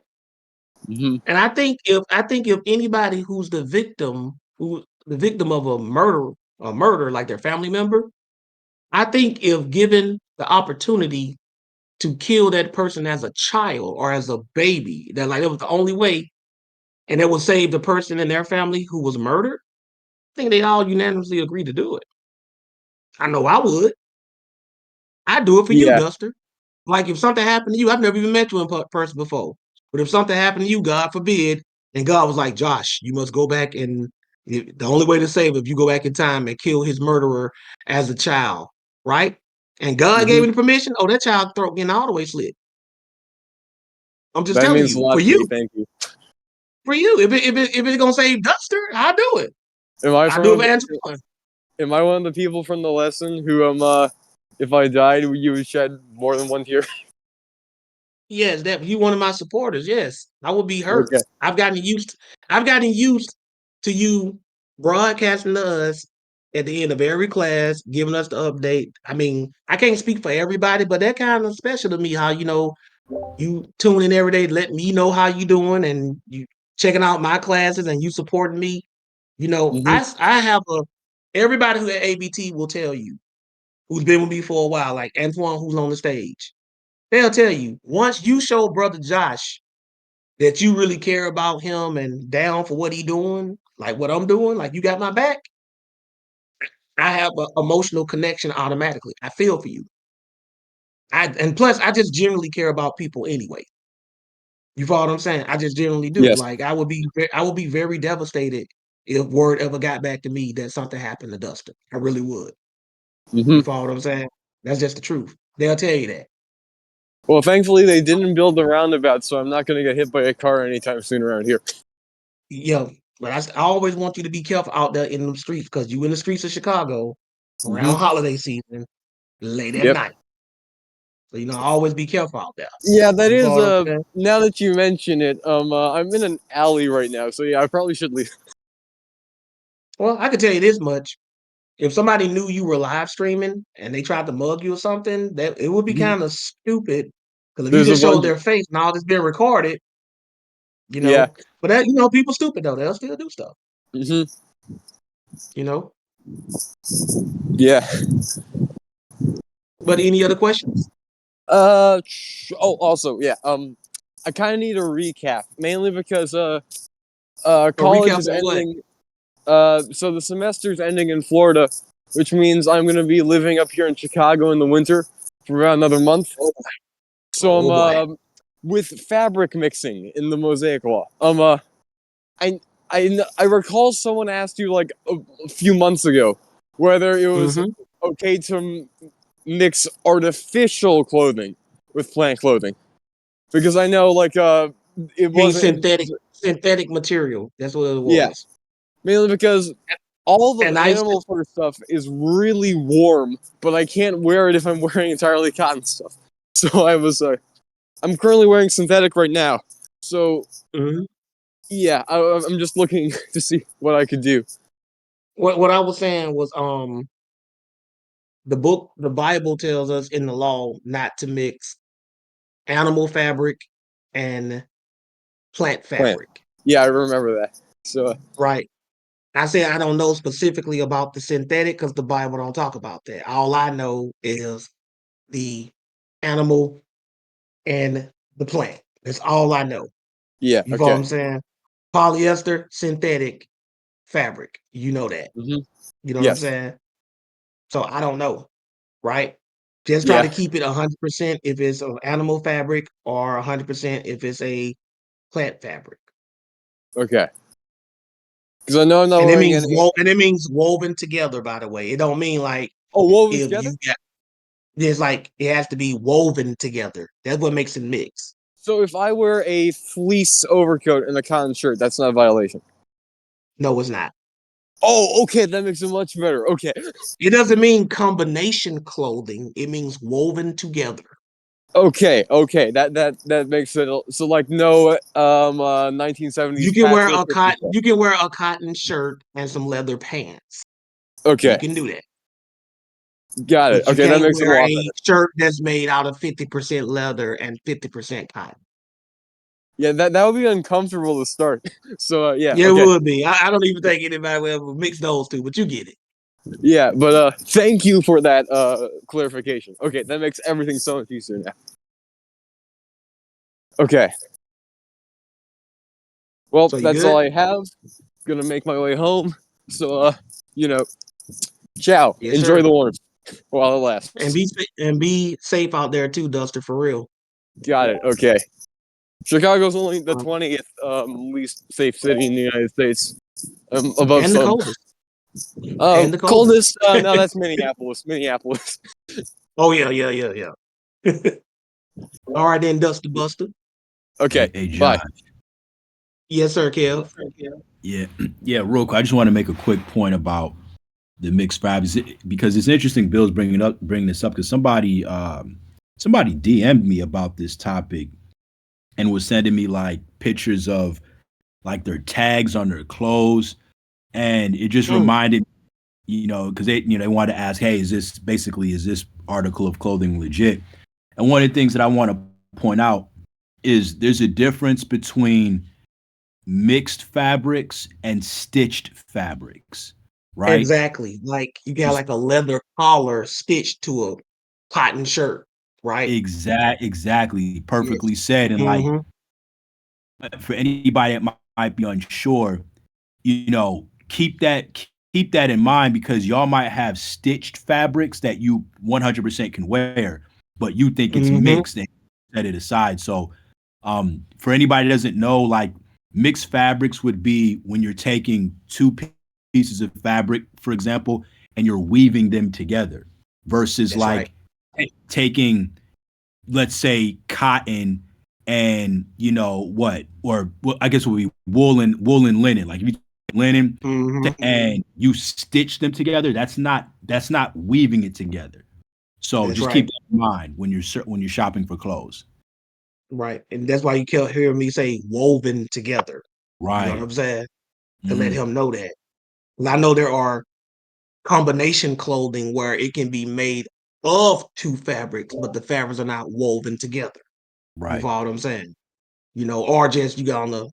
Hmm. And I think if anybody who's the victim of a murder, like their family member, I think if given the opportunity to kill that person as a child or as a baby, that like it was the only way, and it would save the person and their family who was murdered, I think they all unanimously agree to do it. I know I would. I'd do it for you, Yeah. Duster. Like if something happened to you, I've never even met you in person before. But if something happened to you, God forbid, and God was like, Josh, you must go back and the only way to save him, if you go back in time and kill his murderer as a child, right? And God gave Hmm. him the permission. Oh, that child throat getting all the way slit. I'm just That telling means a you, for lot to me. you, Thank you. for you. If it's gonna save Duster, I'll do it. Am I I'll do it from? for Antoine. Am I one of the people from the lesson who if I died, you would shed more than one tear? Yes, that you one of my supporters. Yes, I would be hurt. Okay. I've gotten used to you broadcasting to us at the end of every class, giving us the update. I mean, I can't speak for everybody, but that kind of special to me. How you tune in every day, let me know how you doing, and you checking out my classes, and you supporting me. Hmm. I have a everybody who at ABT will tell you who's been with me for a while, like Antoine, who's on the stage. They'll tell you once you show brother Josh that you really care about him and down for what he doing, like what I'm doing, like you got my back. I have an emotional connection automatically. I feel for you. And plus, I just generally care about people anyway. You follow what I'm saying? I just generally do. Yes. Like I would be very devastated if word ever got back to me that something happened to Dustin. I really would. Hmm. You follow what I'm saying? That's just the truth. They'll tell you that. Well, thankfully they didn't build the roundabout, so I'm not going to get hit by a car anytime soon around here. Yo, but I always want you to be careful out there in the streets because you in the streets of Chicago around holiday season, late at Yep. night. So always be careful out there. Yeah, that You is. follow what I'm saying? Now that you mention it, I'm in an alley right now, so yeah, I probably should leave. Well, I can tell you this much. If somebody knew you were live streaming and they tried to mug you or something, that it would be kind of stupid. Because if you There's a just showed bunch. their face and all this being recorded, you Yeah. know. But that, people stupid though. They'll still do stuff. Hmm. You know. Yeah. But any other questions? Oh, also, yeah. I kind of need a recap, mainly because A college recap is of what? ending. So the semester's ending in Florida, which means I'm gonna be living up here in Chicago in the winter for about another month. Oh, So oh boy. with fabric mixing in the Mosaic Law. I I recall someone asked you like a few months ago whether it was Mm-hmm. okay to mix artificial clothing with plant clothing, because I know like it Mean wasn't. synthetic material. That's what it Yeah, was. mainly because all the And I used to, animal fur stuff is really warm, but I can't wear it if I'm wearing entirely cotton stuff. So I'm currently wearing synthetic right now. So Mhm. yeah, I'm just looking to see what I could do. What I was saying was the Bible tells us in the law not to mix animal fabric and plant Plant. fabric. Yeah, I remember that. So Right. I said I don't know specifically about the synthetic because the Bible don't talk about that. All I know is the animal and the plant. That's all I know. yeah, You follow what okay. I'm saying? Polyester, synthetic, fabric. You know that. Hmm. You know what I'm Yes. saying? So I don't know, right? Just try to Yeah. keep it 100% if it's an animal fabric or 100% if it's a plant fabric. Okay. Because I know I'm not And it wearing means any. woven together, by the way. It don't mean like Oh, woven if together. you got it's like it has to be woven together. That's what makes it mix. So if I wear a fleece overcoat and a cotton shirt, that's not a violation. No, it's not. Oh, okay, that makes it much better. Okay. It doesn't mean combination clothing. It means woven together. Okay, that makes it so like no 1970s patchwork Christmas stuff. You can wear a cotton shirt and some leather pants. You Okay, can do that. got it. But you Okay, that can't makes it a wear lot a better. shirt that's made out of 50% leather and 50% cotton. Yeah, that would be uncomfortable to start. So yeah, Yeah, it okay, would be. I don't even think anybody will ever mix those two, but you get it. yeah, but thank you for that clarification. Okay, that makes everything so much easier now. Okay, well So you that's all good? I have. Gonna make my way home. So you know, ciao. Yes, Enjoy sir. the warmth while it lasts. And be safe out there too, Duster, for real. Got it. Okay. Chicago's only the Um, 20th least safe city in the United States, above and the some. coldest. And the coldest. Coldest? No, that's Minneapolis. Minneapolis. Oh yeah, yeah. All right then, Duster Buster. Okay. Hey, Bye. John. Yes, sir, Kev. Yeah, yeah. Real quick, I just want to make a quick point about the mixed fabs because it's interesting. Bill's bringing this up because somebody DM'd me about this topic and was sending me like pictures of like their tags on their clothes, and it just Mm, reminded because they wanted to ask, hey, is this article of clothing legit? And one of the things that I want to point out is there's a difference between mixed fabrics and stitched fabrics, right? exactly. Like you got like a leather collar stitched to a cotton shirt, right? Exactly, perfectly Yes. said. And like Mm-hmm. for anybody that might be unsure, keep that in mind because y'all might have stitched fabrics that you 100% can wear, but you think it's Mm-hmm. mixed and set it aside. So For anybody that doesn't know, like mixed fabrics would be when you're taking two pieces of fabric, for example, and you're weaving them together versus That's right. like taking, let's say, cotton and what, or I guess it would be wool and linen. Like if you take linen Hmm. and you stitch them together, that's not weaving it together. So That's just keep right. that in mind when you're shopping for clothes. Right. And that's why you kept hearing me say woven together. You know what Right. I'm saying? To let Mhm. him know that. 'Cause I know there are combination clothing where it can be made of two fabrics, but the fabrics are not woven together. You Right. follow what I'm saying? Or just you got on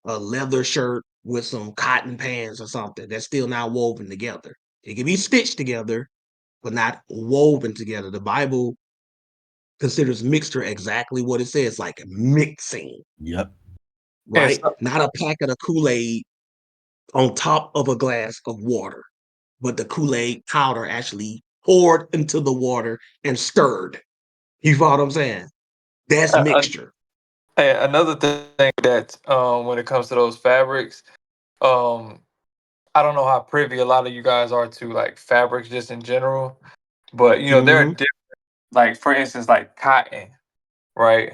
a leather shirt with some cotton pants or something that's still not woven together. It can be stitched together, but not woven together. The Bible considers mixture exactly what it says, like mixing, Yep. Yeah, right? Not a packet of Kool-Aid on top of a glass of water, but the Kool-Aid powder actually poured into the water and stirred. You follow what I'm saying? That's Uh, mixture. another thing that when it comes to those fabrics, um, I don't know how privy a lot of you guys are to like fabrics just in general, but there are Hmm. different, like for instance, like cotton, right?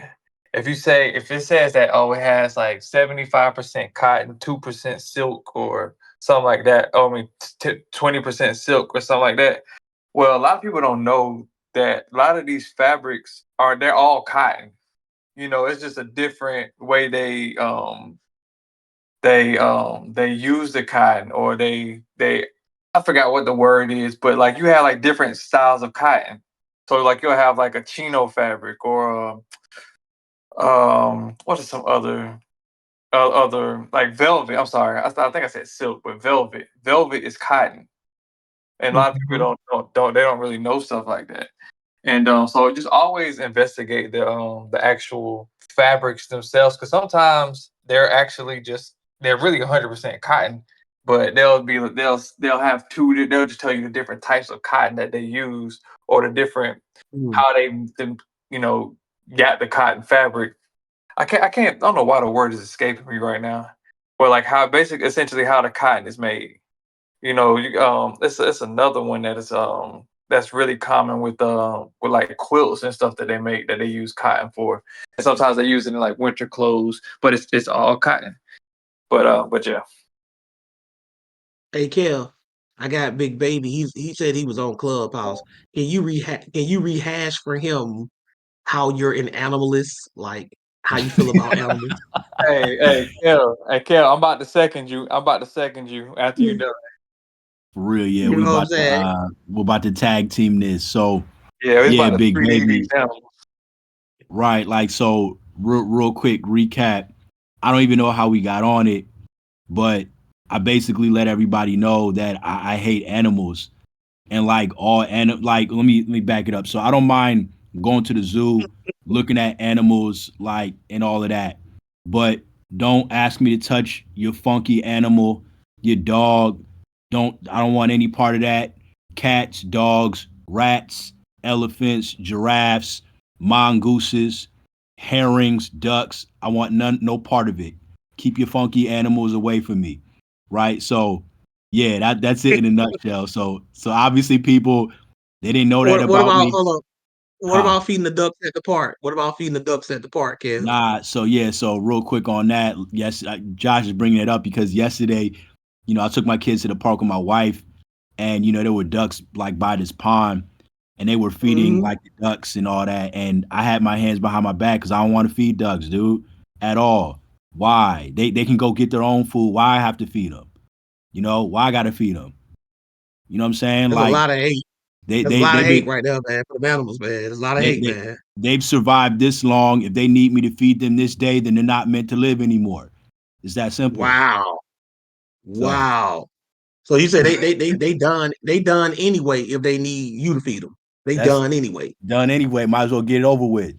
If it says that it has like 75% cotton, 2% silk, or something like that. Oh, I mean 20% silk or something like that. Well, a lot of people don't know that a lot of these fabrics they're all cotton. It's just a different way they use the cotton, or they I forgot what the word is, but like you have like different styles of cotton. So like you'll have like a chino fabric, or what are some other like velvet. I'm sorry, I think I said silk, but velvet is cotton, and a lot of people Hmm. don't really know stuff like that. And so just always investigate the actual fabrics themselves, because sometimes they're really 100% cotton, but they'll have they'll just tell you the different types of cotton that they use, or the different how they you know got the cotton fabric. I don't know why the word is escaping me right now, but like how essentially how the cotton is made. It's another one that's really common with like quilts and stuff that they make, that they use cotton for. And sometimes they use it in like winter clothes, but it's all cotton. But yeah. Hey, Kel, I got big baby. He said he was on Clubhouse. Can you rehash for him how you're an animalist? Like how you feel about animals? Kel, I'm about to second you. I'm about to second you after you You done. For real, yeah. know what I'm saying? We're about to tag team this. So Yeah, it's yeah, about to big 3D these baby. animals. Right. Like so real quick recap. I don't even know how we got on it, but I basically let everybody know that I hate animals. And like like let me back it up. So I don't mind going to the zoo, looking at animals, like and all of that. But don't ask me to touch your funky animal, your dog. I don't want any part of that. Cats, dogs, rats, elephants, giraffes, mongooses, herrings, ducks. I want no part of it. Keep your funky animals away from me. Right? So yeah, that's it in a nutshell. So obviously people they didn't know that What about about me. hold up? What Huh. about feeding the ducks at the park? What about feeding the ducks at the park, Kev? Nah, so yeah, so real quick on that. Yes, Josh is bringing it up because yesterday, I took my kids to the park with my wife, and there were ducks like by this pond, and they were feeding Hmm. like the ducks and all that, and I had my hands behind my back because I don't want to feed ducks, dude, at all. Why? They can go get their own food. Why I have to feed them? Why I gotta feed them? You know what I'm saying? There's a Like lot of hate. they There's a they lot of they've hate been right now, man, for the animals, man. There's a lot of they hate, they man. they've survived this long. If they need me to feed them this day, then they're not meant to live anymore. It's that simple. Wow. So Wow. So you said they done anyway if they need you to feed them. They that's done anyway. done anyway. Might as well get it over with.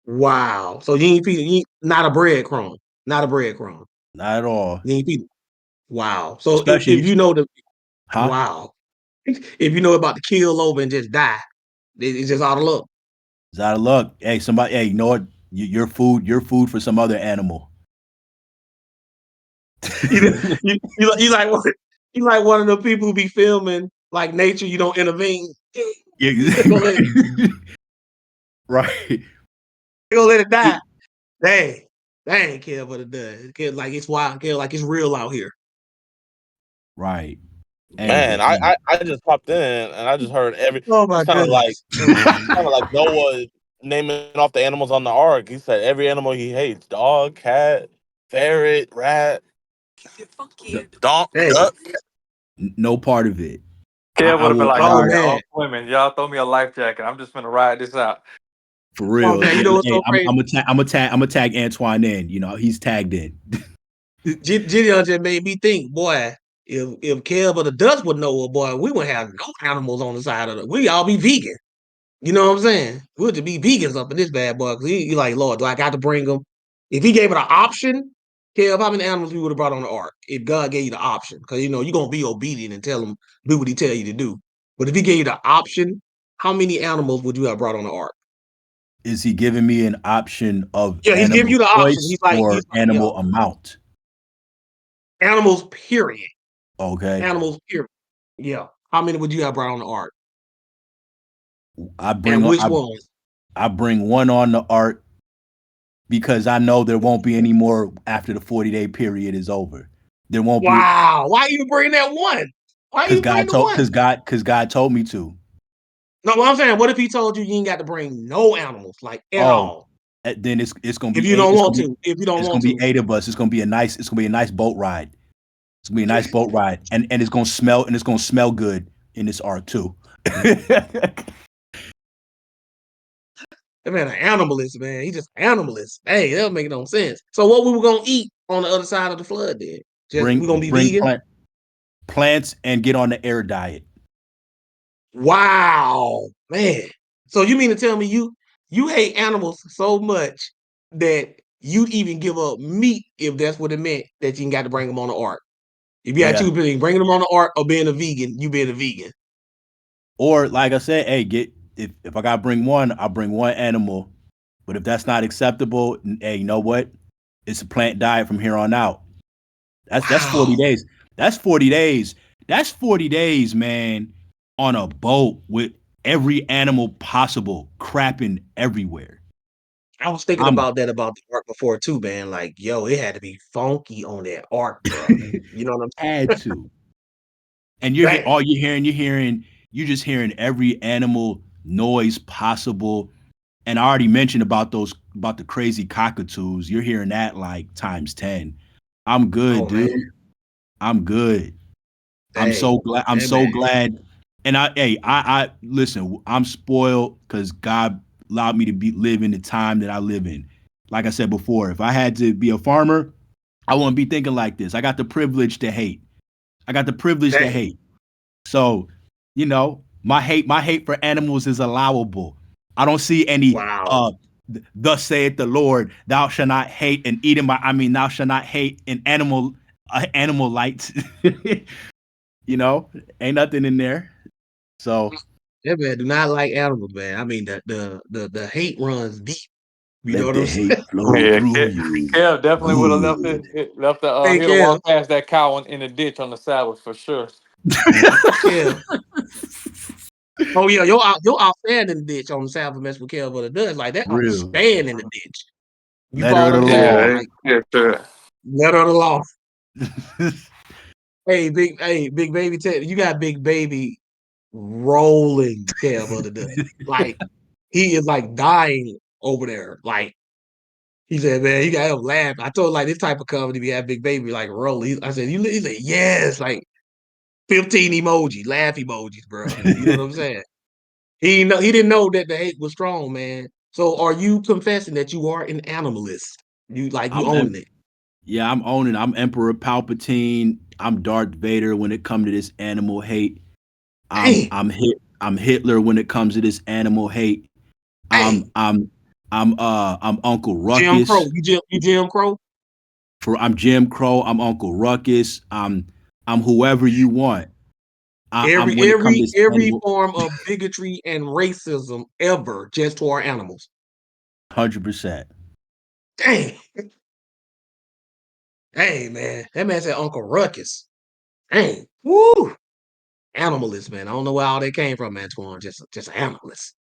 Wow. So you ain't feeding not a breadcrumb. Not a breadcrumb. Not at all. You ain't feeding. Wow. So if Especially, you know the huh? wow. If you know about to kill over and just die, it's just out of luck. It's out of luck. Hey, somebody. Hey, you know what? Your food for some other animal. You like one. You like one of the people who be filming like nature. You don't intervene. They gonna let it, Right. they gonna let it die. They ain't care what it does. Care like it's wild. Care like it's real out here. Right. Hey, Man, but I just popped in and I just heard Oh my it's kind of like goodness. Oh my kind of goodness. like Noah naming off the animals on the ark. He said every animal he hates: dog, cat, ferret, rat, donk, Hey. duck. no part of it. Kev I would have been will like, Oh all right, man. all women, y'all throw me a life jacket. I'm just gonna ride this out. for Oh real. man. You know what's Hey, so crazy? I'm gonna tag Antoine in. You know, he's tagged in. Gideon just made me think, boy. If Kev or the Dutch would know, boy, we wouldn't have no animals on the side of it. We all be vegan. You know what I'm saying? We'll just be vegans up in this bad boy. Cause he like, Lord, do I got to bring them? If he gave it an option, Kev, how many animals we would have brought on the ark? If God gave you the option, because you know you're gonna be obedient and tell him do what he tell you to do. But if he gave you the option, how many animals would you have brought on the ark? Is he giving me an option of Yeah, he's giving animal you the option. choice or Yeah, animal amount? animals. Period. Okay. Animals. Period. Yeah. How many would you have brought on the ark? I bring And on which ones? I bring one on the ark because I know there won't be any more after the 40-day period is over. There won't be Wow. Why you bring that one? Why you bring the one? because God told me to. No, what I'm saying, what if he told you you ain't got to bring no animals, like at Oh, all? then it's gonna If be you eight. don't want to, if you don't It's want gonna be to. 8 of us. It's gonna be a nice boat ride. It's gonna be a nice boat ride, and it's gonna smell good in this ark too. That man an animalist, man. He just animalist. Hey, that don't make no sense. So what we were gonna eat on the other side of the flood then? Just we gonna be Bring vegan? plants and get on the air diet. Wow, man. So you mean to tell me you hate animals so much that you'd even give up meat if that's what it meant that you got to bring them on the ark? If you had Yeah. two things, bringing them on the ark or being a vegan, you being a vegan. Or like I said, hey, if I gotta bring one, I'll bring one animal. But if that's not acceptable, hey, you know what? It's a plant diet from here on out. That's 40 Wow. days. That's 40 days. That's 40 days, man, on a boat with every animal possible crapping everywhere. I was thinking I'm about that about the arc before too, man. Like, yo, it had to be funky on that arc, bro. You know what had to. And I'm saying? you're just hearing every animal noise possible. And I already mentioned about the crazy cockatoos. You're hearing that like times 10. I'm good, Oh dude. man, I'm good. I'm hey, so glad. I'm hey so man, glad. And I listen. I'm spoiled because God allowed me to live in the time that I live in. Like I said before, if I had to be a farmer, I wouldn't be thinking like this. I got the privilege to hate. I got the privilege to dang, hate. So, my hate for animals is allowable. I don't see any wow. thus saith the Lord, thou shalt not hate and eat thou shalt not hate an animal light. you know, ain't nothing in there. So That man do not like animals, man. I mean, the hate runs deep. You know let what the I'm hate saying? flow Yeah, through you. Kev definitely would have left Good. it, left the Hey, he'd have Kev, walked past that cow in the ditch on the Sabbath for sure. Kev. Oh yeah, your out stand in the ditch on the South of with Kev, but it does like that out Real. stand in the ditch. You Letter fall of the under that, law. Yeah, like yeah, sure. letter of the law. Hey, big baby, you got big baby rolling Kev under the like he is like dying over there. Like he said, man, you got him laugh. I told like this type of comedy we have big baby like roll. I said, he said, yes, like 15 emoji, laugh emojis, bro. You know what I'm saying? He didn't know that the hate was strong, man. So are you confessing that you are an animalist? You I'm owning it. yeah, I'm owning. I'm Emperor Palpatine. I'm Darth Vader when it comes to this animal hate. Dang, I'm Hitler when it comes to this animal hate. dang. I'm I'm I'm Uncle Jim Crow. Ruckus. You Jim Crow? I'm Jim Crow. I'm Uncle Ruckus. I'm whoever you want. I'm Every when it comes to every this every animal, form of bigotry and racism ever just to our animals. 100%. Dang. Hey, man. That man said Uncle Ruckus. Dang. Woo. Animalist, man. I don't know where all that came from, Antoine. Just animalist.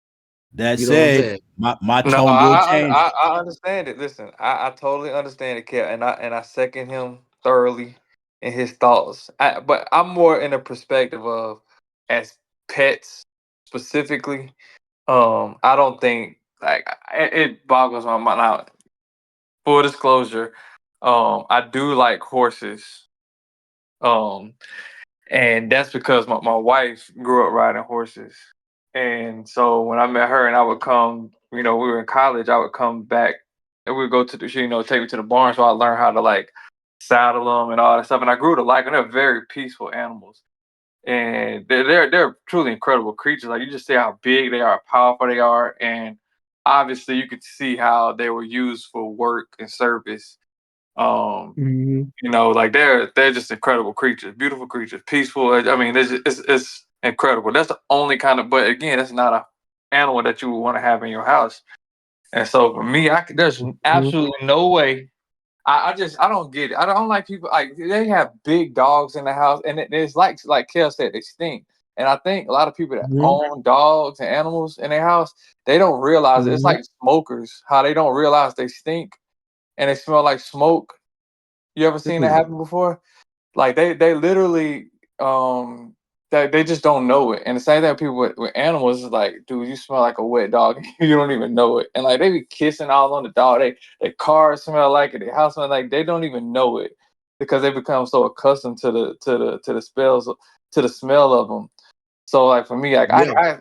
That You know what I'm said, saying? my No, tone will change. I understand it. Listen, I totally understand it, Kev, and I second him thoroughly in his thoughts. But I'm more in a perspective of as pets specifically. I don't think like it boggles my mind. Now, full disclosure, I do like horses. Um, and that's because my wife grew up riding horses. And so when I met her and I would come, we were in college, I would come back and we'd go to the, take me to the barn. So I learned how to like saddle them and all that stuff. And I grew to like them. They're very peaceful animals. And they're truly incredible creatures. Like you just see how big they are, how powerful they are. And obviously you could see how they were used for work and service. Um, Mhm. like they're just incredible creatures, beautiful creatures, peaceful. I mean, it's incredible. That's the only kind of, but again, that's not a animal that you would want to have in your house. And so for me, there's Mhm. absolutely no way. I don't get it. I don't like people like they have big dogs in the house, and it's like Kel said, they stink. And I think a lot of people that Mhm. own dogs and animals in their house, they don't realize it. It's Mhm. like smokers, how they don't realize they stink and they smell like smoke. You ever seen that Mhm. happen before? Like they literally they just don't know it. And the same thing with people with animals is like, dude, you smell like a wet dog. You don't even know it. And like they be kissing all on the dog. Their cars smell like it, their house smell like they don't even know it because they become so accustomed to the smell of them. So like for me, like Yeah.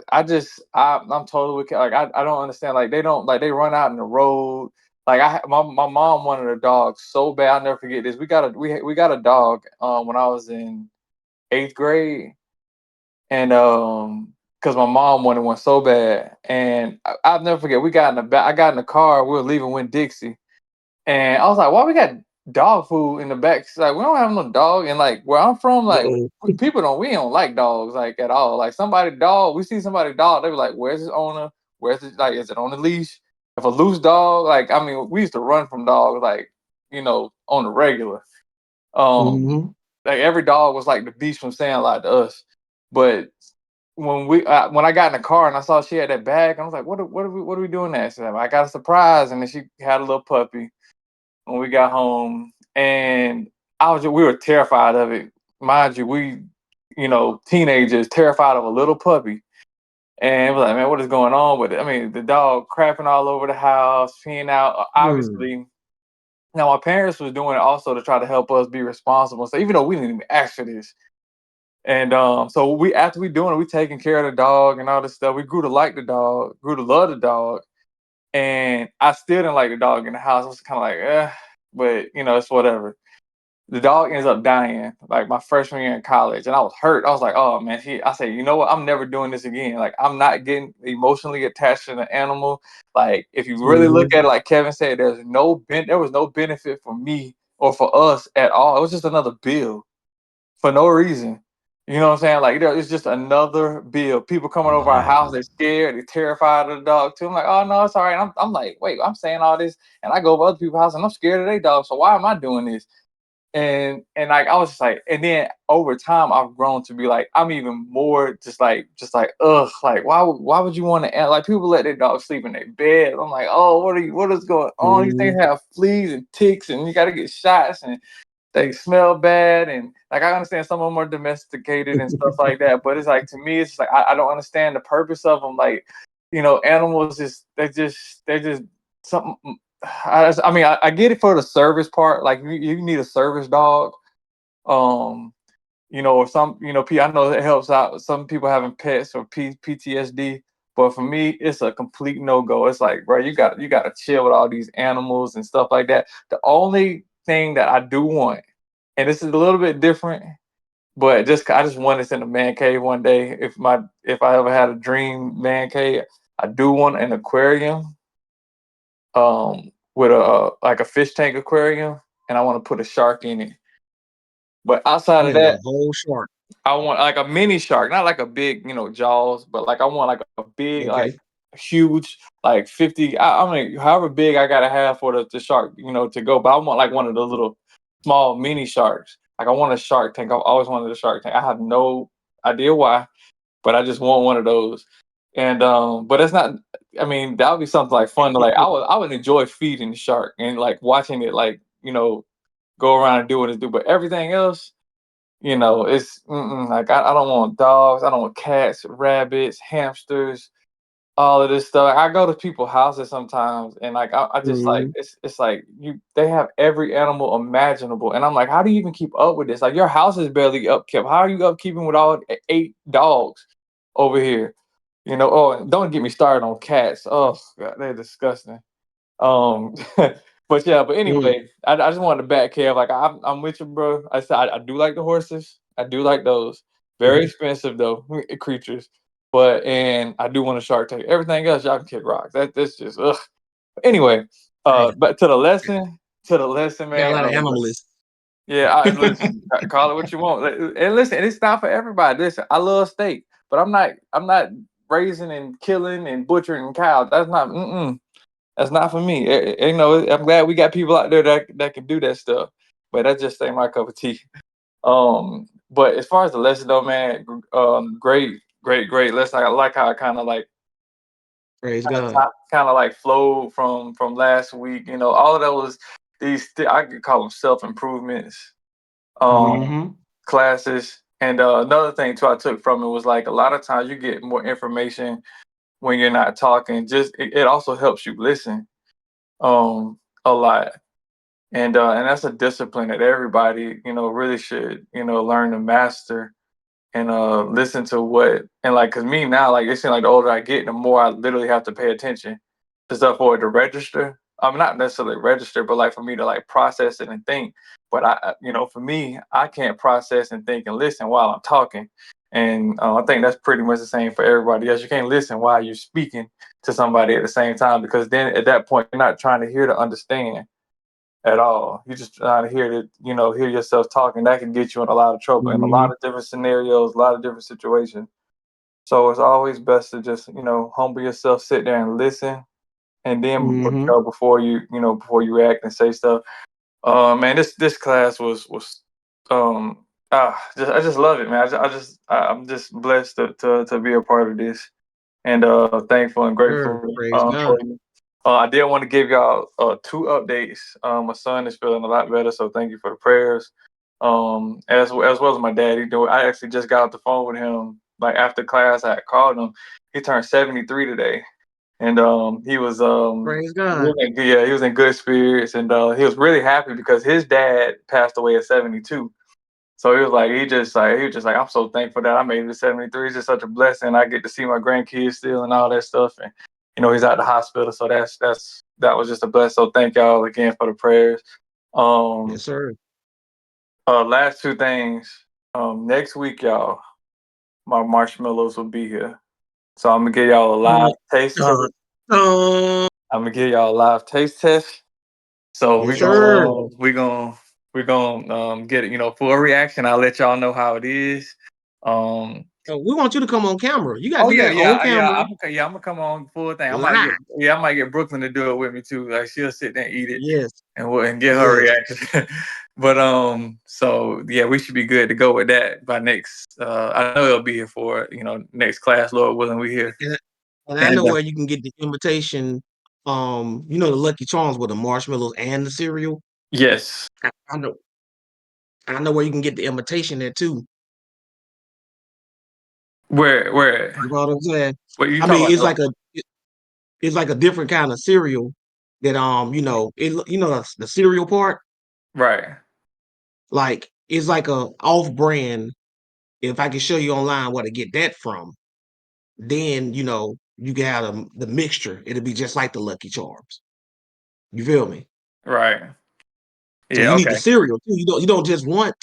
I'm totally like I don't understand. Like they don't like they run out in the road. Like my mom wanted a dog so bad. I'll never forget this. We got a dog when I was in 8th grade, and because my mom wanted one so bad, and I'll never forget. We got in the back. I got in the car. We were leaving Winn Dixie, and I was like, why we got dog food in the back? She's like, we don't have no dog. And like where I'm from, like Uh-oh. we don't like dogs like at all. Like somebody dog, we see somebody dog, they be like, where's his owner? Where's it like is it on the leash? If a loose dog, like I mean, we used to run from dogs like, on the regular. Um Mhm. like every dog was like the beast from Sandlot to us. But when I got in the car and I saw she had that bag, I was like, what are we doing that? So I got a surprise, and then she had a little puppy when we got home, and we were terrified of it. Mind you, teenagers terrified of a little puppy, and we're like, man, what is going on with it? I mean, the dog crapping all over the house, peeing out. Mm. Obviously, now my parents was doing it also to try to help us be responsible. So even though we didn't even ask for this, and so we after we doing it, we taking care of the dog and all this stuff. We grew to like the dog, grew to love the dog, and I still didn't like the dog in the house. I was kind of like, but it's whatever. The dog ends up dying like my freshman year in college, and I was hurt. I was like, oh man, I said, you know what? I'm never doing this again. Like I'm not getting emotionally attached to the animal. Like if you really look Mhm. at it, like Kevin said, there was no benefit for me or for us at all. It was just another bill for no reason. You know what I'm saying? Like it's just another bill. People coming over our house, Exactly. they're scared, they're terrified of the dog too. I'm like, oh no, it's all right. I'm like, wait, I'm saying all this, and I go over other people's house and I'm scared of their dog. So why am I doing this? And like I was just like, and then over time I've grown to be like I'm even more just like ugh, like why would you want to like people let their dog sleep in their bed? I'm like, oh, what is going on? These things Mhm. have fleas and ticks and you got to get shots and they smell bad, and like I understand some of them are domesticated and stuff like that, but it's like to me it's just like I don't understand the purpose of them. Like animals just they're just something. I mean I get it for the service part. Like you need a service dog. Um, or some I know it helps out some people having pets or PTSD. But for me, it's a complete no go. It's like, bro, you got to chill with all these animals and stuff like that. The only thing that I do want, and this is a little bit different, but I just want this in a man cave one day. If I ever had a dream man cave, I do want an aquarium, with a like a fish tank aquarium, and I want to put a shark in it. But outside of Man, a that, whole shark. I want like a mini shark, not like a big, Jaws, but like I want like a big, like Okay. huge, like 50. I mean, however big I gotta have for the shark, to go. But I want like one of the little small mini sharks. Like I want a shark tank. I've always wanted a shark tank. I have no idea why, but I just want one of those. And but it's not. I mean, that would be something like fun. To, like I would enjoy feeding the shark and like watching it, like go around and do what it do. But everything else, it's like I don't want dogs. I don't want cats, rabbits, hamsters, all of this stuff. I go to people's houses sometimes, and like I just like Mhm. it's like they have every animal imaginable, and I'm like, how do you even keep up with this? Like your house is barely upkept. How are you upkeeping with all 8 dogs over here? Oh, and don't get me started on cats. Oh God, they're disgusting. Um, but Mm. anyway, I just wanted to back Kev. Like I'm with you, bro. I said I do like the horses. I do like those. Very Mhm. expensive though, creatures. And I do want a shark tank. Everything else y'all can kick rocks. That's just ugh. Anyway, Hey, but to the lesson, got a man. lot of animalists. Yeah, I listen. Call it what you want. And listen, it's not for everybody. Listen, I love steak, but I'm not raising and killing and butchering cows. That's not. That's not for me. I'm glad we got people out there that can do that stuff, but that just ain't my cup of tea. But as far as the lesson though, man, great, great, great lesson. I like how I kind of like Praise God. flowed from last week. All of those I could call them self improvements Mhm. classes. And another thing too I took from it was like a lot of times you get more information when you're not talking. Just it also helps you listen a lot. And that's a discipline that everybody really should learn to master and listen to what and like because me now like it seems like the older I get the more I literally have to pay attention to stuff for it to register. I'm not necessarily register, but like for me to like process it and think. But for me, I can't process and think and listen while I'm talking. And I think that's pretty much the same for everybody else. You can't listen while you're speaking to somebody at the same time because then at that point you're not trying to hear to understand at all. You're just trying to hear yourself talking. That can get you in a lot of trouble in a lot Mhm. of different scenarios, a lot of different situations. So it's always best to just, humble yourself, sit there and listen, and then Mhm. before you react and say stuff. Man, this class was I just love it, man. I'm just blessed to be a part of this and thankful and Sure. grateful Praise for God. you. I did want to give y'all 2 updates. My son is feeling a lot better, so thank you for the prayers. As well as my dad. I actually just got off the phone with him. Like after class, I had called him. He turned 73 today, and he was Praise God. he was in good spirits, and he was really happy because his dad passed away at 72. So he was just like, I'm so thankful that I made it to 73. It's just such a blessing. I get to see my grandkids still and all that stuff. And he's out the hospital. So that was just a blessing. So thank y'all again for the prayers. Yes, Um sir. last 2 things. Next week, y'all, my marshmallows will be here. So I'm gonna give y'all a live Dun, taste test. dun, dun. I'm gonna give y'all a live taste test. So Yes, sir. we're gonna get full reaction. I'll let y'all know how it is. Um We want you to come on camera. You got to oh do yeah, that on yeah. camera, I'm gonna come on full thing. live. I might get Brooklyn to do it with me too. Like she'll sit there and eat it Yes. and get her Yes. reaction. But so yeah, we should be good to go with that by next. I know it'll be here for next class, Lord willing, we here. And, and I And know where you can get the invitation. The Lucky Charms with the marshmallows and the cereal. yes, I know. I know where you can get the invitation there too. where You know what I'm saying? what you I talking mean, about? it's like a different kind of cereal that the cereal part, Right, like it's like a off brand. If I can show you online where to get that from, then you can have the mixture. It'll be just like the Lucky Charms. You feel me? right. So Yeah, you need the okay. cereal too. You don't just want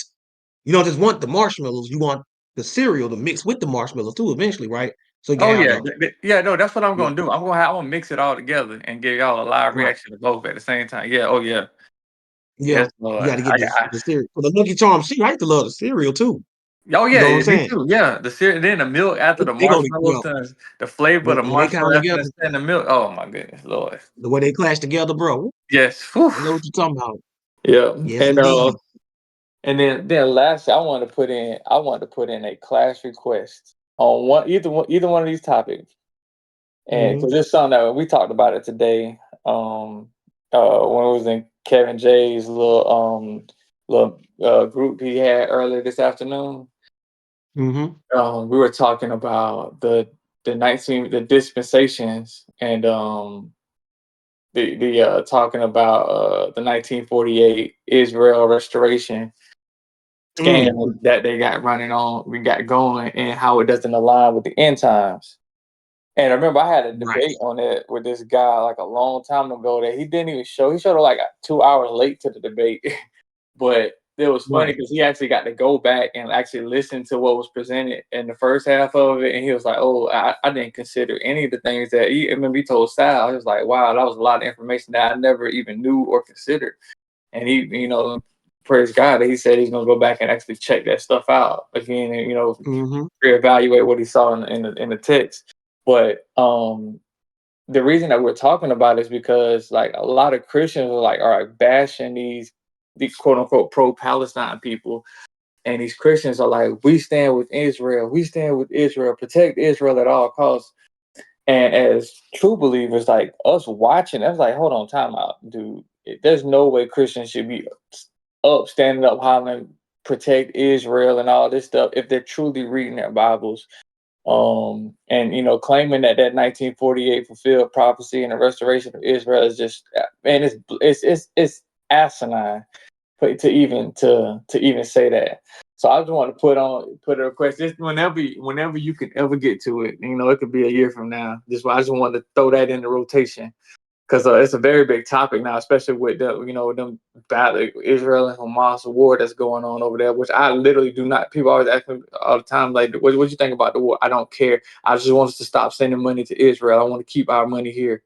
the marshmallows. You want the cereal to mix with the marshmallows too eventually, right? So you can Oh have yeah, the yeah. No, that's what I'm yeah, gonna do. I'm gonna mix it all together and give y'all a live right. reaction to both at the same time. Yeah. Oh yeah. Yeah. Yes, You Lord. got to get the cereal. For the Lucky Charms, she like to love the cereal too. Oh You know what I'm yeah, me saying? too. Yeah, the cereal, then the milk after the They gonna marshmallows, well, the flavor of the when they come marshmallow after together, the milk. Oh my goodness, Lord. the way they clash together, bro. Yes. Whew. I know what you're talking about. Yeah, Yes, indeed. and then lastly, I wanted to put in a class request on either one of these topics, and Mhm. because it's something that we talked about it today. When it was in Kevin J's little group he had earlier this afternoon. Mhm. We were talking about the dispensations and the talking about the 1948 Israel restoration Mm. scam that they got we got going, and how it doesn't align with the end times. And I remember I had a Right. debate on it with this guy like a long time ago that he didn't even show. He showed up like 2 hours late to the debate, but it was funny Right. because he actually got to go back and actually listen to what was presented in the first half of it, and he was like, "Oh, I didn't consider any of the things that he." I remember he told Sal, he was like, "Wow, that was a lot of information that I never even knew or considered." And he, praise God that he said he's gonna go back and actually check that stuff out again, and Mhm. reevaluate what he saw in the text. But the reason that we're talking about is because like a lot of Christians are like, all right, bashing these quote unquote pro Palestine people, and these Christians are like, we stand with Israel, protect Israel at all costs. And as true believers, like us watching, that's like, hold on, time out, dude. There's no way Christians should be up, standing up, hollering, protect Israel and all this stuff if they're truly reading their Bibles. And claiming that 1948 fulfilled prophecy and the restoration of Israel is just, man, it's asinine to even say that. So I just want to put a request just whenever you can ever get to it. It could be a year from now. I just wanted to throw that in the rotation because it's a very big topic now, especially with them battle Israel and Hamas war that's going on over there. Which I literally do not. People always ask me all the time, like, "What you think about the war?" I don't care. I just want us to stop sending money to Israel. I want to keep our money here.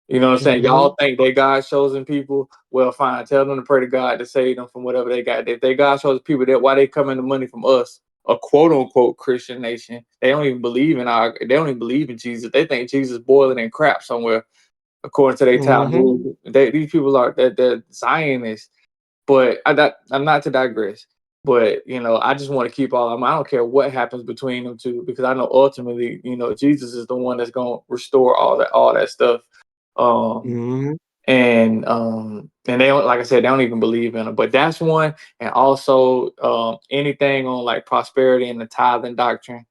You know what I'm saying? Mhm. Y'all think they God chosen people? Well, fine. Tell them to pray to God to save them from whatever they got. If they God chosen people, that why they coming the money from us, a quote unquote Christian nation? They don't even believe in They don't even believe in Jesus. They think Jesus boiling in crap somewhere, according to their Mhm. Talmud. These people are they're Zionists. But I'm not to digress. But I just want to keep all of them. I don't care what happens between them two because I know ultimately, Jesus is the one that's gonna restore all that stuff. Um, Mhm. and they don't, like I said, they don't even believe in it. But that's one, and also anything on like prosperity and the tithing doctrine,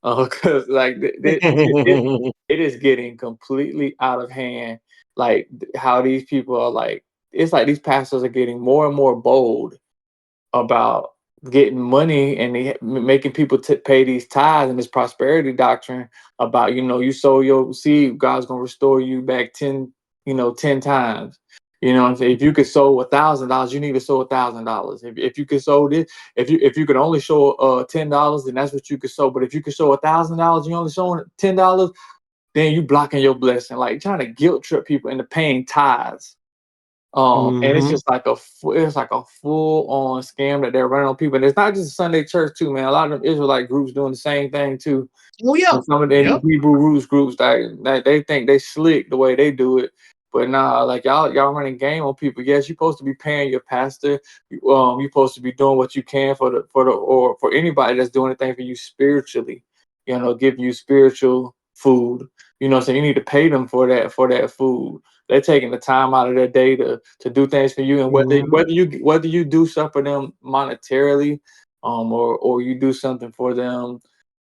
because like it is getting completely out of hand. Like how these people are like, it's like these pastors are getting more and more bold about getting money and making people pay these tithes and this prosperity doctrine about you sow your seed, God's gonna restore you back 10 times. You know what I'm saying? If you could sow $1,000, you need to sow $1,000. If you could sow this, if you could only show $10, then that's what you could sow. But if you could show $1,000, you only showing $10, then you blocking your blessing, like trying to guilt trip people into paying tithes. And it's Mhm. just like it's like a full on scam that they're running on people. And it's not just Sunday church too, man. A lot of them Israelite groups doing the same thing too. Oh yeah. And some of the Yep. Hebrew roots groups that they think they slick the way they do it. But nah, like y'all running game on people. Yes, you're supposed to be paying your pastor. You're supposed to be doing what you can or for anybody that's doing anything for you spiritually. Giving you spiritual food. So you need to pay them for that food. They're taking the time out of their day to do things for you, and Mhm. whether you do stuff for them monetarily, or you do something for them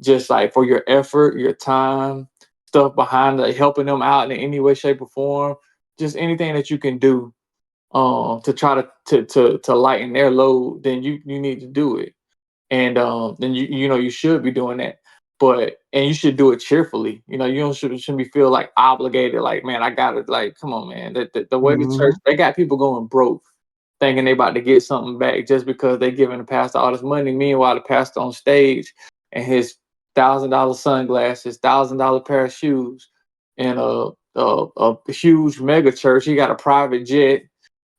just like for your effort, your time, stuff behind like helping them out in any way, shape, or form, just anything that you can do to try to lighten their load, then you need to do it. And then you should be doing that. And you should do it cheerfully. You don't shouldn't be feel like obligated, like, man, I gotta, like, come on, man. The way the church, Mhm. they got people going broke thinking they about to get something back just because they giving the pastor all this money. Meanwhile, the pastor on stage and his $1,000 sunglasses, $1,000 pair of shoes, and a huge mega church. He got a private jet,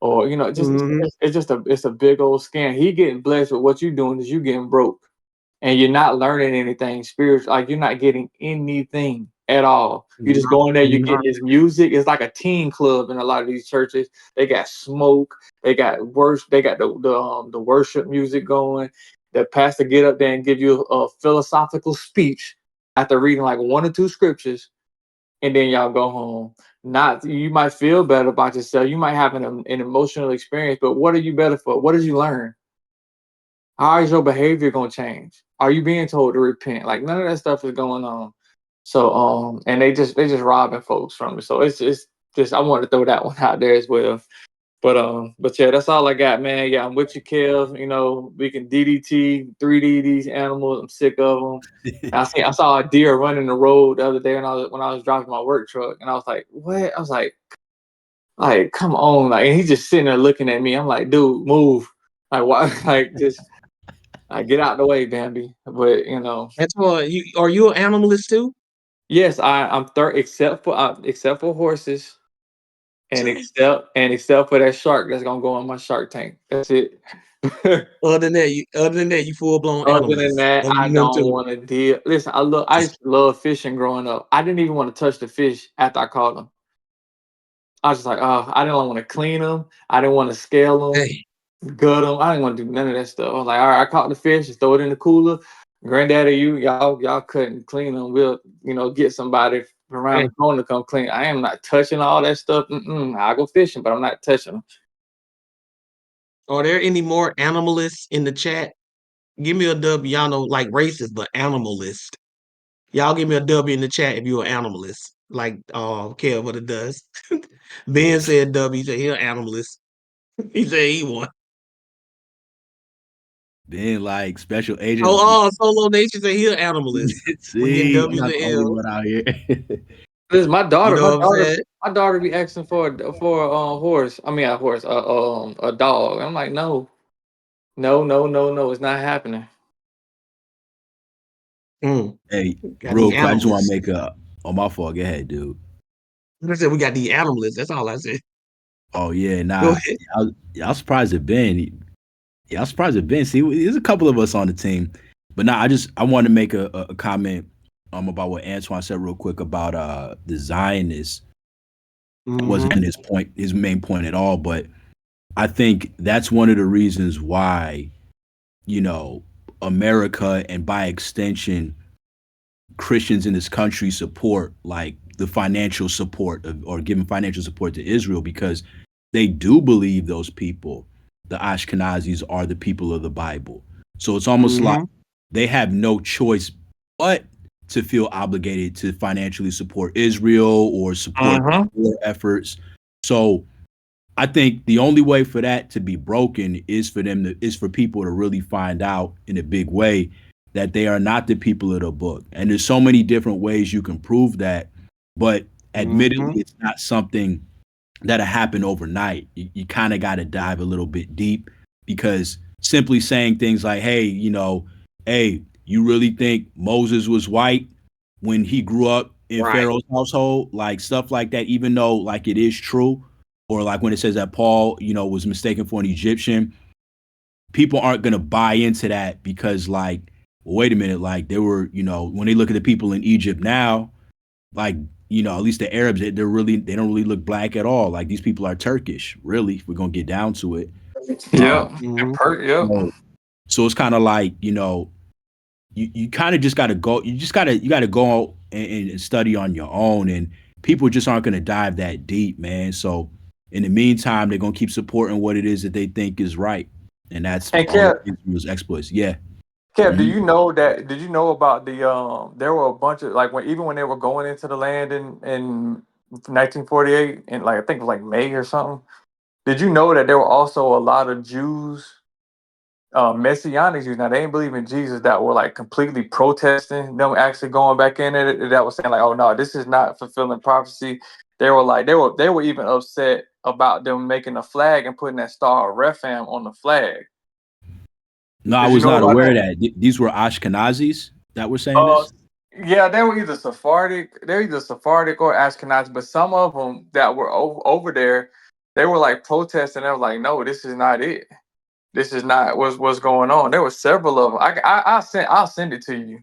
or just Mhm. it's a big old scam. He getting blessed with what you doing is you getting broke. and you're not learning anything spiritual. Like you're not getting anything at all. You just go in there, you get this music. It's like a teen club in a lot of these churches. They got smoke, they got the worship music going. The pastor get up there and give you a philosophical speech after reading like 1 or 2 scriptures, and then y'all go home. Not you might feel better about yourself. You might have an emotional experience, but what are you better for? What did you learn? How is your behavior gonna change? Are you being told to repent? Like none of that stuff is going on. So and they just robbing folks from it. So it's just I wanted to throw that one out there as well. But yeah, that's all I got, man. Yeah, I'm with you, Kev. You know, we can DDT, 3D these animals. I'm sick of them. I saw a deer running the road the other day when I was driving my work truck, and I was like, what? I was like, come on, like, and he's just sitting there looking at me. I'm like, dude, move. Like, why? Like, just get out the way, Bambi. But you know, That's why you are you an animalist too? yes, I'm third, except for horses. And except for that shark that's gonna go in my Shark Tank. That's it. Other than that, you full blown Other than animalist. that, Other I than them don't two. want to deal. Listen, I used to love fishing growing up. I didn't even want to touch the fish after I caught them. I was just like, oh, I didn't want to clean them. I didn't want to scale them, Hey, gut them. I didn't want to do none of that stuff. I was like, all right, I caught the fish, just throw it in the cooler. Granddaddy, y'all couldn't clean them. We'll get somebody from around hey, the corner to come clean. I am not touching all that stuff. I go fishing, but I'm not touching them. are there any more animalists in the chat? Give me a W. Y'all know like racist, but animalist. Y'all give me a W in the chat if you're an animalist. Like Kev what it does. Ben said W, he said he an animalist. He said he won. Then like special agent. Oh, Solo Nation said he an animalist. We getting See, I'm W's not and the only L's. one out here. This my You daughter. know what I'm saying? My daughter be asking for a horse. I mean, a horse, a dog. I'm like, no, no, no, no, no. It's not happening. Hey, Got real the quick, I just want to animalists. make a. Oh, my fault. Go ahead, dude. I said we got the animalists. That's all I said. Oh yeah, Go nah. ahead. Y'all surprised at Ben. Y'all surprised at Ben. See, there's a couple of us on the team, but nah. I wanted to make a comment about what Antoine said real quick about the Zionists. Wasn't Mm-hmm. his main point at all, but I think that's one of the reasons why you know America and by extension Christians in this country support like the financial support or giving financial support to Israel because they do believe those people, the Ashkenazis, are the people of the Bible. So it's almost like Mm-hmm. they have no choice but to feel obligated to financially support Israel or support Uh-huh. war efforts. So I think the only way for that to be broken is for people to really find out in a big way that they are not the people of the book. And there's so many different ways you can prove that, but admittedly, Mm-hmm. it's not something that'll happen overnight. You kind of got to dive a little bit deep because simply saying things like, "Hey, hey, you really think Moses was white when he grew up in Right. Pharaoh's household?" Like stuff like that, even though like it is true, or like when it says that Paul, was mistaken for an Egyptian, people aren't gonna buy into that because like, well, wait a minute, like they were, when they look at the people in Egypt now, like, at least the Arabs, they don't really look black at all. Like these people are Turkish, really, if we're gonna get down to it. Yep. Mm-hmm. Yep. So it's kind of like, you kind of just gotta go, you gotta go out and study on your own, and people just aren't gonna dive that deep, man. So in the meantime, they're gonna keep supporting what it is that they think is right, and that's And all Kev, Israel's exploits. Yeah. Kev, do Mhm. you know that? Did you know about the There were a bunch of like when they were going into the land in 1948 and like I think it was like May or something. Did you know that there were also a lot of Jews, Messianic Jews? Now they didn't believe in Jesus that were like completely protesting them actually going back in it. That was saying like, oh no, this is not fulfilling prophecy. They were even upset about them making a flag and putting that Star of Rephaim on the flag. No, I Did you was know not about aware of that? that. These were Ashkenazis that were saying Uh, this. yeah, they were either Sephardic, or Ashkenazi, but some of them that were over there, they were like protesting. They were like, "No, this is not it." this is not what's going on. There were several of them. I'll send it to you.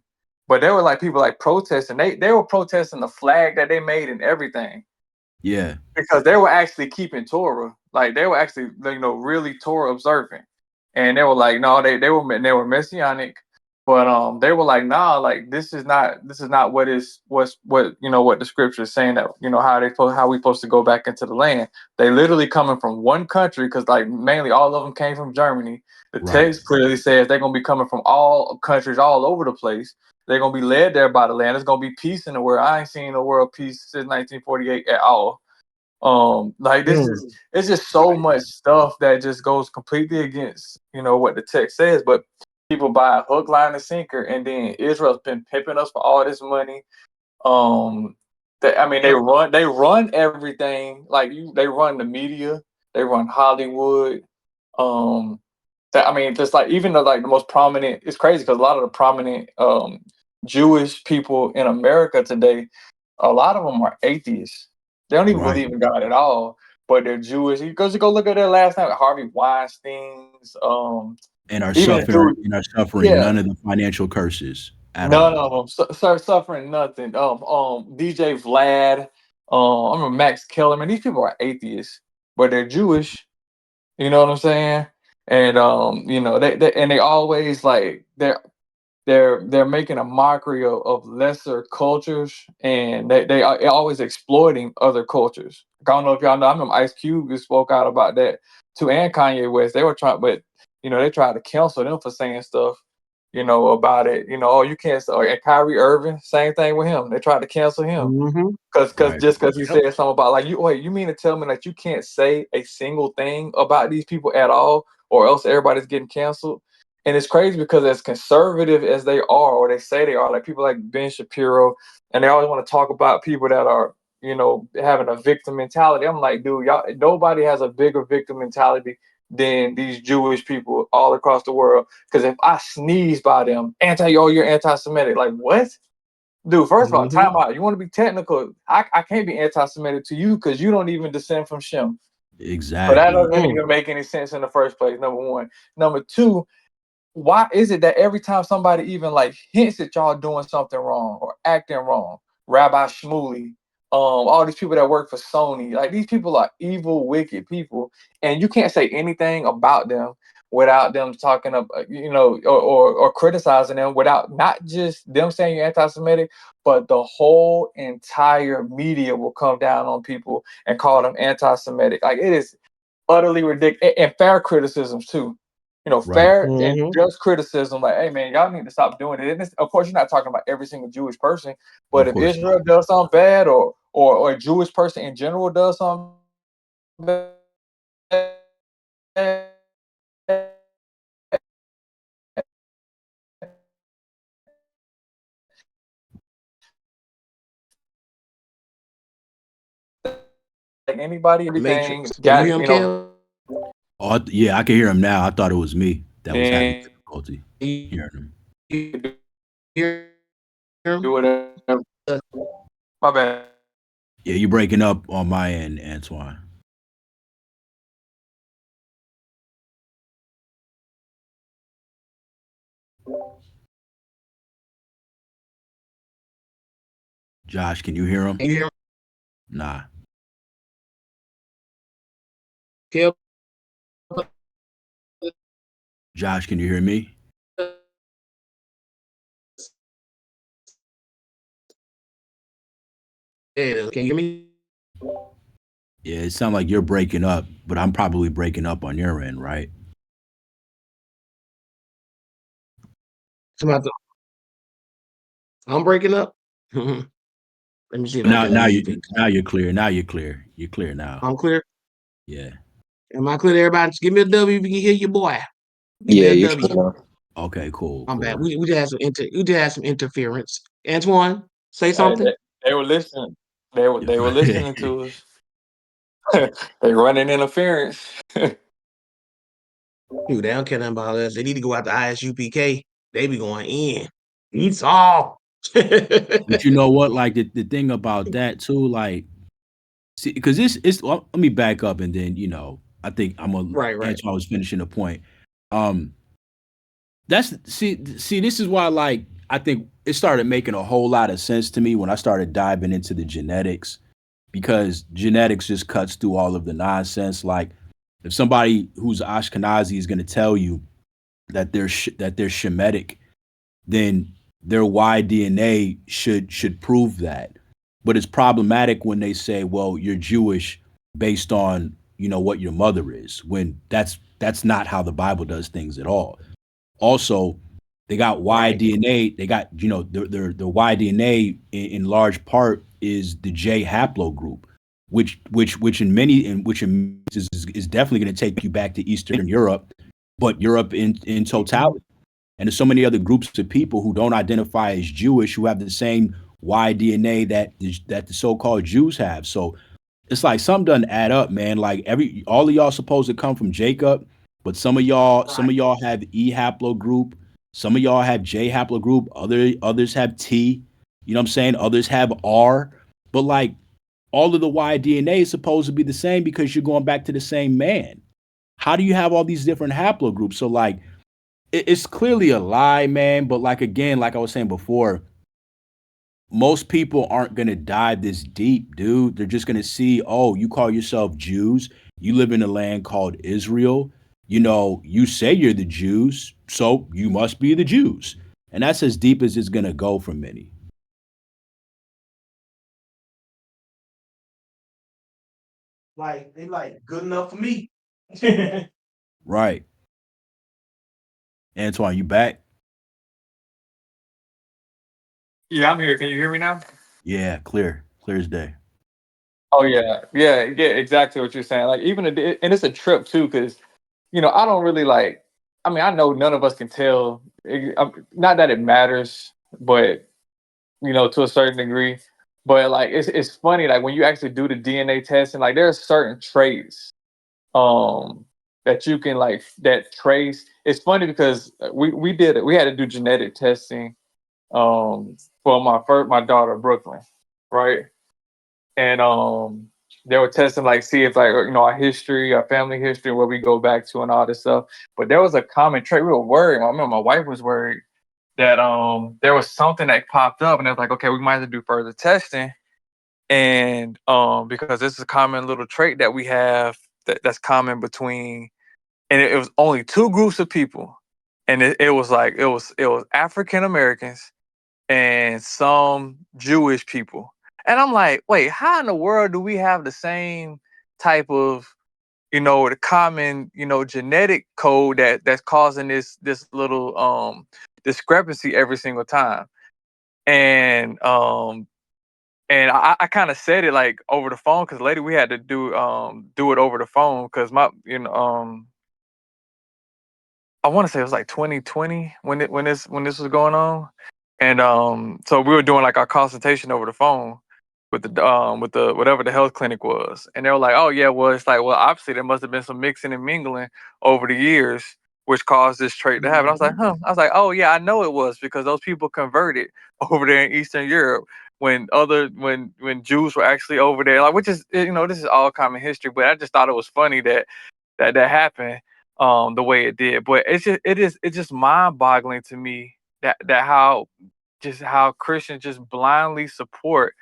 But there were like people like protesting. They were protesting the flag that they made and everything Yeah. because they were actually keeping Torah. Like they were actually really Torah observant, and they were like no, they were messianic, but they were like nah, like this is not what the scripture is saying that how we supposed to go back into the land. They literally coming from one country because like mainly all of them came from Germany. The Right. text clearly says they're gonna be coming from all countries all over the place. They're gonna be led there by the land. There's gonna be peace in the world. I ain't seen a world peace since 1948 at all. Like this is it's just so much stuff that just goes completely against what the text says, but people buy a hook, line, and sinker, and then Israel's been pimping us for all this money. They run everything. They run the media, they run Hollywood. Just like even the most prominent. It's crazy because a lot of the prominent Jewish people in America today, a lot of them are atheists. They don't even Right. believe in God at all, but they're Jewish. You go look at their last name, Harvey Weinstein's. And are Even the suffering dude, yeah, none of the financial curses at none all. of them suffering nothing. DJ Vlad, I remember Max Kellerman. These people are atheists, but they're Jewish. You know what I'm saying? And they always like they're making a mockery of lesser cultures, and they are always exploiting other cultures. I don't know if y'all know. I remember Ice Cube just spoke out about that too, and Kanye West. They were trying, but they tried to cancel them for saying stuff, about it. Oh, you can't. And Kyrie Irving, same thing with him. They tried to cancel him Mm-hmm. because Right. just because he said something about like you. Wait, you mean to tell me that you can't say a single thing about these people at all, or else everybody's getting canceled? And it's crazy because as conservative as they are, or they say they are, like people like Ben Shapiro, and they always want to talk about people that are, having a victim mentality. I'm like, dude, y'all, nobody has a bigger victim mentality than these Jewish people all across the world. Because if I sneeze by them, you're anti-Semitic. Like what? Dude, first of all, time out. You want to be technical? I can't be anti-Semitic to you because you don't even descend from Shem. So that Exactly. doesn't even make any sense in the first place. Number one. Number two, why is it that every time somebody even like hints that y'all doing something wrong or acting wrong, Rabbi Shmuley, all these people that work for Sony, like these people are evil, wicked people, and you can't say anything about them without them talking up, or criticizing them without not just them saying you're anti-Semitic, but the whole entire media will come down on people and call them anti-Semitic. Like it is utterly ridiculous, and fair criticisms too. Right. Fair and just criticism, like, hey man, y'all need to stop doing it. And of course, you're not talking about every single Jewish person, but Of if course not. Israel does something bad, or a Jewish person in general does something bad, like anybody, everything, Matrix. Can you got hear him, Kev? Oh, yeah, I can hear him now. I thought it was me that was having then difficulty You hearing him. hear do him? whatever. My bad. Yeah, you breaking up on my end, Antoine. Josh, can you hear him? Can you hear him, Nah. Kev? Josh, can you hear me? Yeah, can you hear me? Yeah, it sounds like you're breaking up, but I'm probably breaking up on your end, right? Somebody, I'm breaking up. Let me see if I Now, can leave it. now you're clear. Now you're clear. You're clear now. I'm clear. Yeah. Am I clear to everybody? Just give me a W if you can hear your boy. Give me Yeah, a you're W. clear. Okay. Cool. I'm bad. Cool. We just had some interference. Antoine, say Hey, something. they were listening. They were listening to us. They running interference. Dude, they don't care nothing about us. They need to go out to ISUPK. They be going in. It's all. But you know what? Like the thing about that too, like, see, because it's well, let me back up and then I think I'm gonna Right. Antoine was finishing the point. Um, that's see, this is why, like, I think it started making a whole lot of sense to me when I started diving into the genetics, because genetics just cuts through all of the nonsense. Like, if somebody who's Ashkenazi is going to tell you that they're Shemitic, then their Y DNA should prove that. But it's problematic when they say, "Well, you're Jewish based on what your mother is," when that's not how the Bible does things at all. Also, they got Y Right. DNA. They got their Y DNA in large part is the J haplogroup, which in many in which is definitely going to take you back to Eastern Europe, but Europe in totality. And there's so many other groups of people who don't identify as Jewish who have the same Y DNA that the so-called Jews have. So it's like something doesn't add up, man. Like all of y'all supposed to come from Jacob, but some of y'all have E haplogroup, some of y'all have J haplogroup, others have T. You know what I'm saying? Others have R. But like all of the Y DNA is supposed to be the same because you're going back to the same man. How do you have all these different haplogroups? So like it's clearly a lie, man. But like again, like I was saying before, most people aren't going to dive this deep, dude. They're just going to see, oh, you call yourself Jews. You live in a land called Israel. You say you're the Jews, so you must be the Jews. And that's as deep as it's going to go for many. Like they like good enough for me. Right. Antoine, you back? Yeah, I'm here. Can you hear me now? Yeah, clear. Clear as day. Oh yeah, exactly what you're saying. Like even and it's a trip too, because I don't really like. I mean, I know none of us can tell. Not that it matters, but to a certain degree. But like, it's funny. Like when you actually do the DNA testing, like there are certain traits that you can like that trace. It's funny because we had to do genetic testing for my daughter Brooklyn, right? And they were testing like see if like our history, our family history, where we go back to and all this stuff. But there was a common trait. We were worried. I remember my wife was worried that there was something that popped up, and it was like, okay, we might have to do further testing. And because this is a common little trait that we have that's common between, and it was only two groups of people, and it was like it was African Americans and some Jewish people. And I'm like, wait, how in the world do we have the same type of, the common, genetic code that's causing this little discrepancy every single time? And I kind of said it like over the phone because later we had to do it over the phone because my I want to say it was like 2020 when this was going on, and so we were doing like our consultation over the phone with the whatever the health clinic was, and they were like, oh yeah, well it's like, well obviously there must have been some mixing and mingling over the years which caused this trait to happen. I was like, huh. I was like, oh yeah, I know it was because those people converted over there in Eastern Europe when Jews were actually over there, like, which is this is all common history, but I just thought it was funny that happened the way it did. But it's just mind-boggling to me that how Christians just blindly support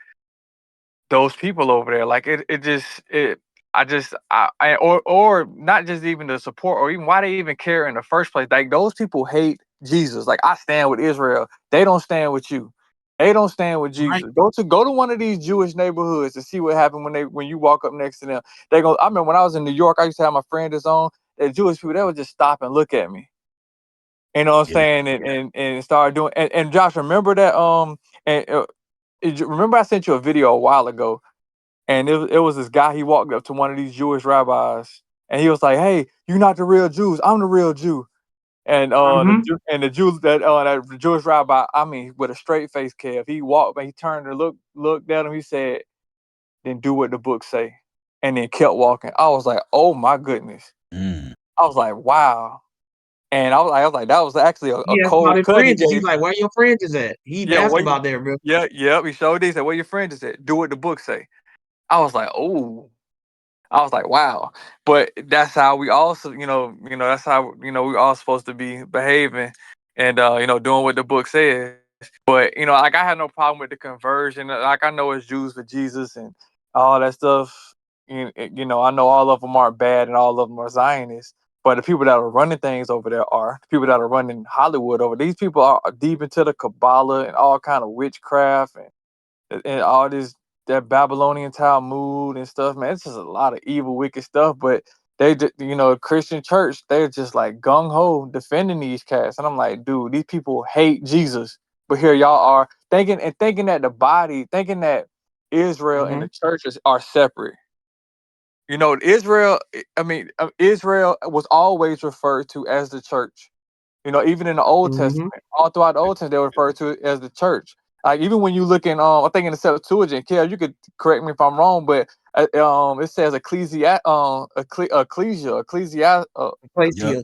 those people over there. Like it just it I just I or not just even the support or even why they even care in the first place. Like those people hate Jesus. Like I stand with Israel. They don't stand with you. They don't stand with Right. Jesus. Go to one of these Jewish neighborhoods to see what happened when you walk up next to them. They go. I remember when I was in New York, I used to have my friend that's on. The Jewish people, they would just stop and look at me. You know what I'm Yeah. saying? And start doing. And Josh, remember that and remember I sent you a video a while ago, and it was this guy. He walked up to one of these Jewish rabbis, and he was like, "Hey, you're not the real Jews. I'm the real Jew." And Mm-hmm. the Jews that Jewish rabbi, I mean, with a straight face, Kev, he walked, he turned and looked at him. He said, "Then do what the book say," and then kept walking. I was like, "Oh my goodness!" Mm. I was like, "Wow!" And I was like, that was actually a He asked about cold his cut he fringes. He's gave. like, "Where your fringes at?" He even Yeah, asked about that, real. yeah. He showed these. Said, "Where your friend is at? Do what the book say." I was like, "Oh." I was like, wow. But that's how we also, that's how we all supposed to be behaving and doing what the book says. But like I had no problem with the conversion. Like I know it's Jews for Jesus and all that stuff. I know all of them aren't bad and all of them are Zionists. But the people that are running things over there are the people that are running Hollywood over. These people are deep into the Kabbalah and all kind of witchcraft and all this that Babylonian Talmud and stuff, man. It's just a lot of evil, wicked stuff. But they, Christian church, they're just like gung ho defending these cats, and I'm like, dude, these people hate Jesus, but here y'all are thinking thinking that Israel and the churches are separate. Israel. I mean, Israel was always referred to as the church. Even in the Old Testament, all throughout the Old Testament, they were referred to it as the church. Like even when you look in, I think in the Septuagint, Kel, you could correct me if I'm wrong, but it says ecclesia, Yep. Every time.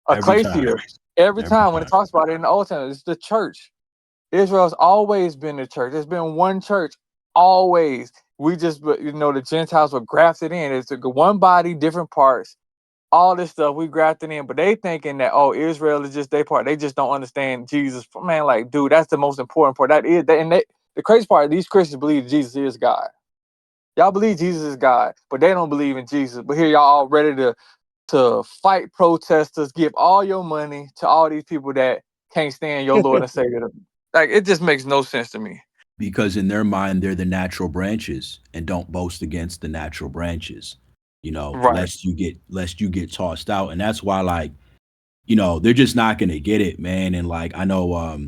ecclesia. Every Every time when it time. talks about it in the Old Testament, it's the church. Israel's always been the church. There's been one church, always. We just, the Gentiles were grafted in. It's one body, different parts. All this stuff we grafted in, but they thinking that Israel is just their part. They just don't understand Jesus. Man, like, dude, that's the most important part. The crazy part, these Christians believe Jesus is God. Y'all believe Jesus is God, but they don't believe in Jesus. But here y'all all ready to fight protesters, give all your money to all these people that can't stand your Lord and Savior. Like, it just makes no sense to me. Because in their mind they're the natural branches and don't boast against the natural branches, Right. lest you get tossed out. And that's why, like, they're just not gonna get it, man. And like I know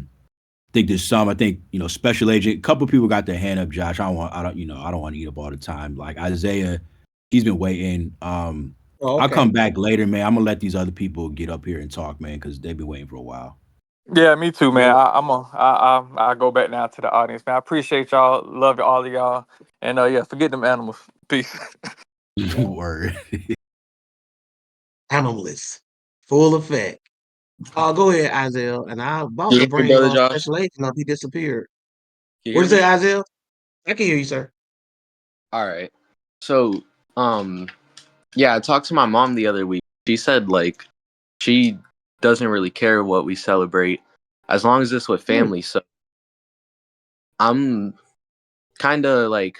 think there's some, I think, special agent, a couple people got their hand up, Josh. I don't want to eat up all the time. Like Isaiah, he's been waiting. I'll come back later, man. I'm gonna let these other people get up here and talk, man, because they've been waiting for a while. Yeah, me too, man. I go back now to the audience, man. I appreciate y'all. Love all of y'all. And yeah, forget them animals. Peace. Word. Animalist, full effect. Go ahead, Isaiah. And I'm about You to hear me, bring brother Josh? Special Agent up. He disappeared. Can you What hear did you me? say, Isaiah? I can hear you, sir. All right. So, yeah, I talked to my mom the other week. She said like she doesn't really care what we celebrate as long as it's with family. So I'm kind of like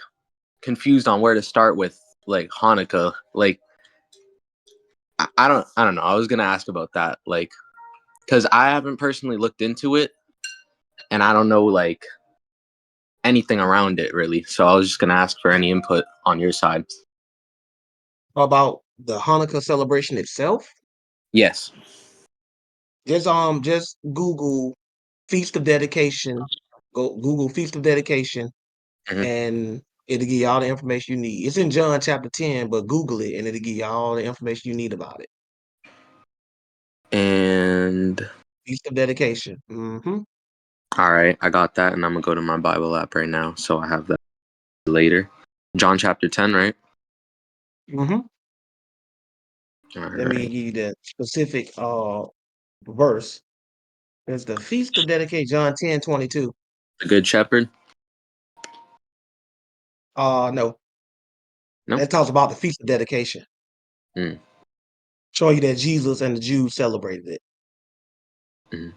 confused on where to start with like Hanukkah. Like I don't know. I was gonna ask about that, like, because I haven't personally looked into it, and I don't know like anything around it really. So I was just gonna ask for any input on your side. About the Hanukkah celebration itself. Yes. Just Google Feast of Dedication. Go Google Feast of Dedication, Mhm. and it'll give you all the information you need. It's in John chapter 10, but Google it and it'll give you all the information you need about it. And Feast of Dedication. all right, I got that, and I'm gonna go to my Bible app right now, so I have that later. John chapter 10, right? All All Let me right. give you the specific verse. It's the Feast of Dedication, John 10:22. The Good Shepherd. No, No. that talks about the Feast of Dedication. Mm. Show you that Jesus and the Jews celebrated it. Mm.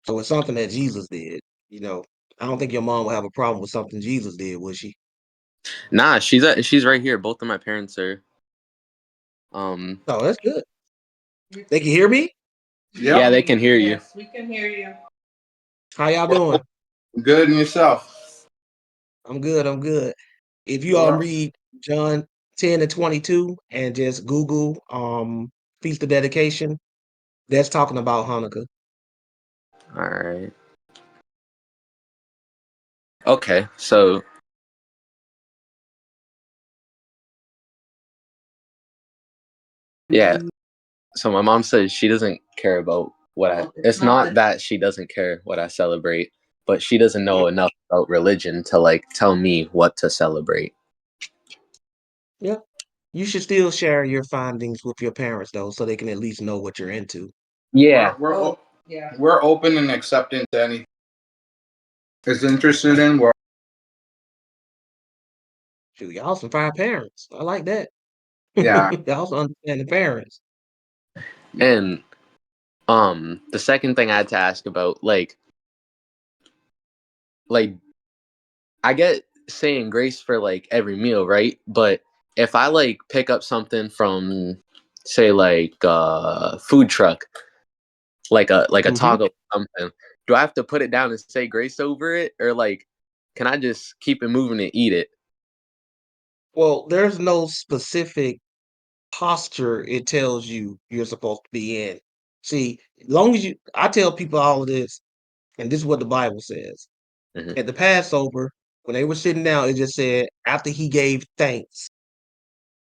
So it's something that Jesus did. I don't think your mom would have a problem with something Jesus did, would she? Nah, she's right here. Both of my parents are. Oh, that's good. They can hear me? Yeah, they can hear you. Yes, we can hear you. How y'all doing? Good and yourself. I'm good. I'm good. If you read John 10:22 and just Google Feast of Dedication, that's talking about Hanukkah. All right. Okay, so yeah, so my mom says she doesn't care about what I. It's not that she doesn't care what I celebrate, but she doesn't know enough about religion to like tell me what to celebrate. Yeah. You should still share your findings with your parents though, so they can at least know what you're into. Yeah. We're open and accepting to anything. Is interested in. We're Shoot, y'all some fine parents. I like that. Yeah. Y'all also understand the parents. And the second thing I had to ask about, like I get saying grace for like every meal, right? But if I like pick up something from say like food truck, like a Mhm. taco or something, do I have to put it down and say grace over it, or like can I just keep it moving and eat it? Well, there's no specific posture it tells you you're supposed to be in. See, as long as I tell people all of this, and this is what the Bible says. Mhm. At the Passover, when they were sitting down, it just said, after he gave thanks,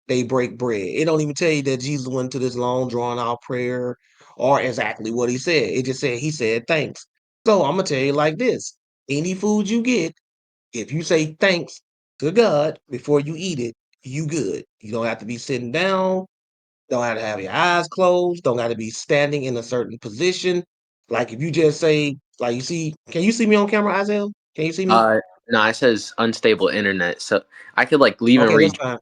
they break bread. It don't even tell you that Jesus went to this long, drawn out prayer or exactly what he said. It just said he said thanks. So I'm gonna tell you like this: any food you get, if you say thanks to God before you eat it, you good. You don't have to be sitting down. Don't have to have your eyes closed. Don't have to be standing in a certain position. Like if you just say, like you see, can you see me on camera, Isaiah? Can you see me? Uh, no, it says unstable internet, so I could like leave and Okay, that's read. fine.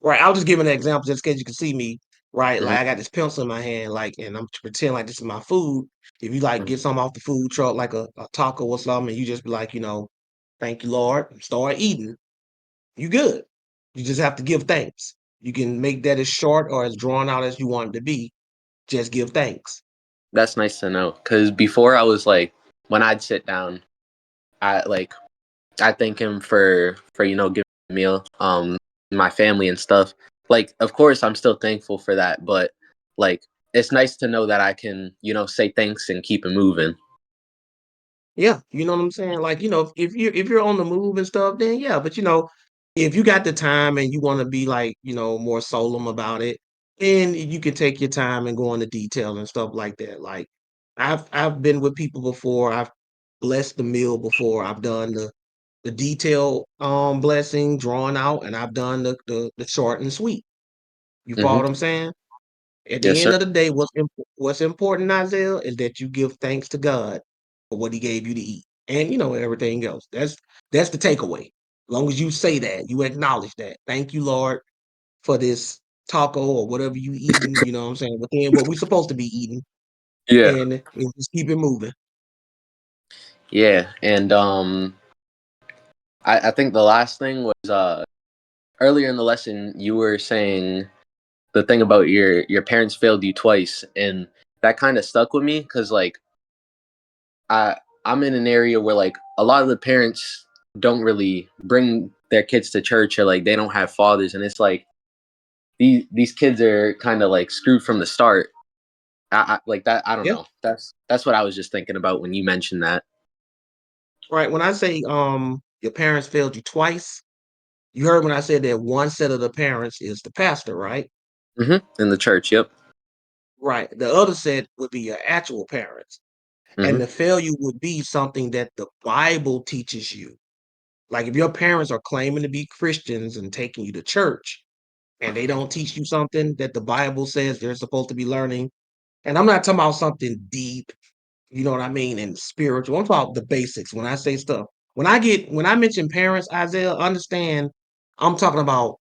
Right. I'll just give an example just in case you can see me. Right. Mhm, Like I got this pencil in my hand, like, and I'm pretend like this is my food. If you like mhm. get something off the food truck, like a taco or something, and you just be like, thank you, Lord, and start eating, you good. You just have to give thanks. You can make that as short or as drawn out as you want it to be. Just give thanks. That's nice to know. Because before I was like, when I'd sit down, I like I thank him for giving me a meal, my family and stuff. Like, of course, I'm still thankful for that, but like, it's nice to know that I can say thanks and keep it moving. Yeah, you know what I'm saying? Like, if you're on the move and stuff, then yeah, but if you got the time and you want to be like, more solemn about it, then you can take your time and go into detail and stuff like that. Like I've been with people before, I've blessed the meal before, I've done the detailed blessing drawn out, and I've done the short and sweet. You follow Hmm. what I'm saying? At the Yes, end sir. of the day, what's important, Isaiah, is that you give thanks to God for what He gave you to eat, and everything else. That's the takeaway. As long as you say that, you acknowledge that. Thank you, Lord, for this taco or whatever you eating. You know what I'm saying? Within what we're supposed to be eating, Yeah, and just keep it moving. yeah, and I think the last thing was earlier in the lesson you were saying the thing about your parents failed you twice, and that kind of stuck with me because like I I'm in an area where like a lot of the parents don't really bring their kids to church, or like they don't have fathers, and it's like these kids are kind of like screwed from the start. Like that. I don't Yeah, know. That's what I was just thinking about when you mentioned that. right. When I say your parents failed you twice, you heard when I said that one set of the parents is the pastor, right? In the church. Yep. Right. The other set would be your actual parents. And Hmm. the failure would be something that the Bible teaches you. Like if your parents are claiming to be Christians and taking you to church and they don't teach you something that the Bible says they're supposed to be learning. And I'm not talking about something deep, you know what I mean, and spiritual. I'm talking about the basics when I say stuff. When I mention parents, Isaiah, understand I'm talking about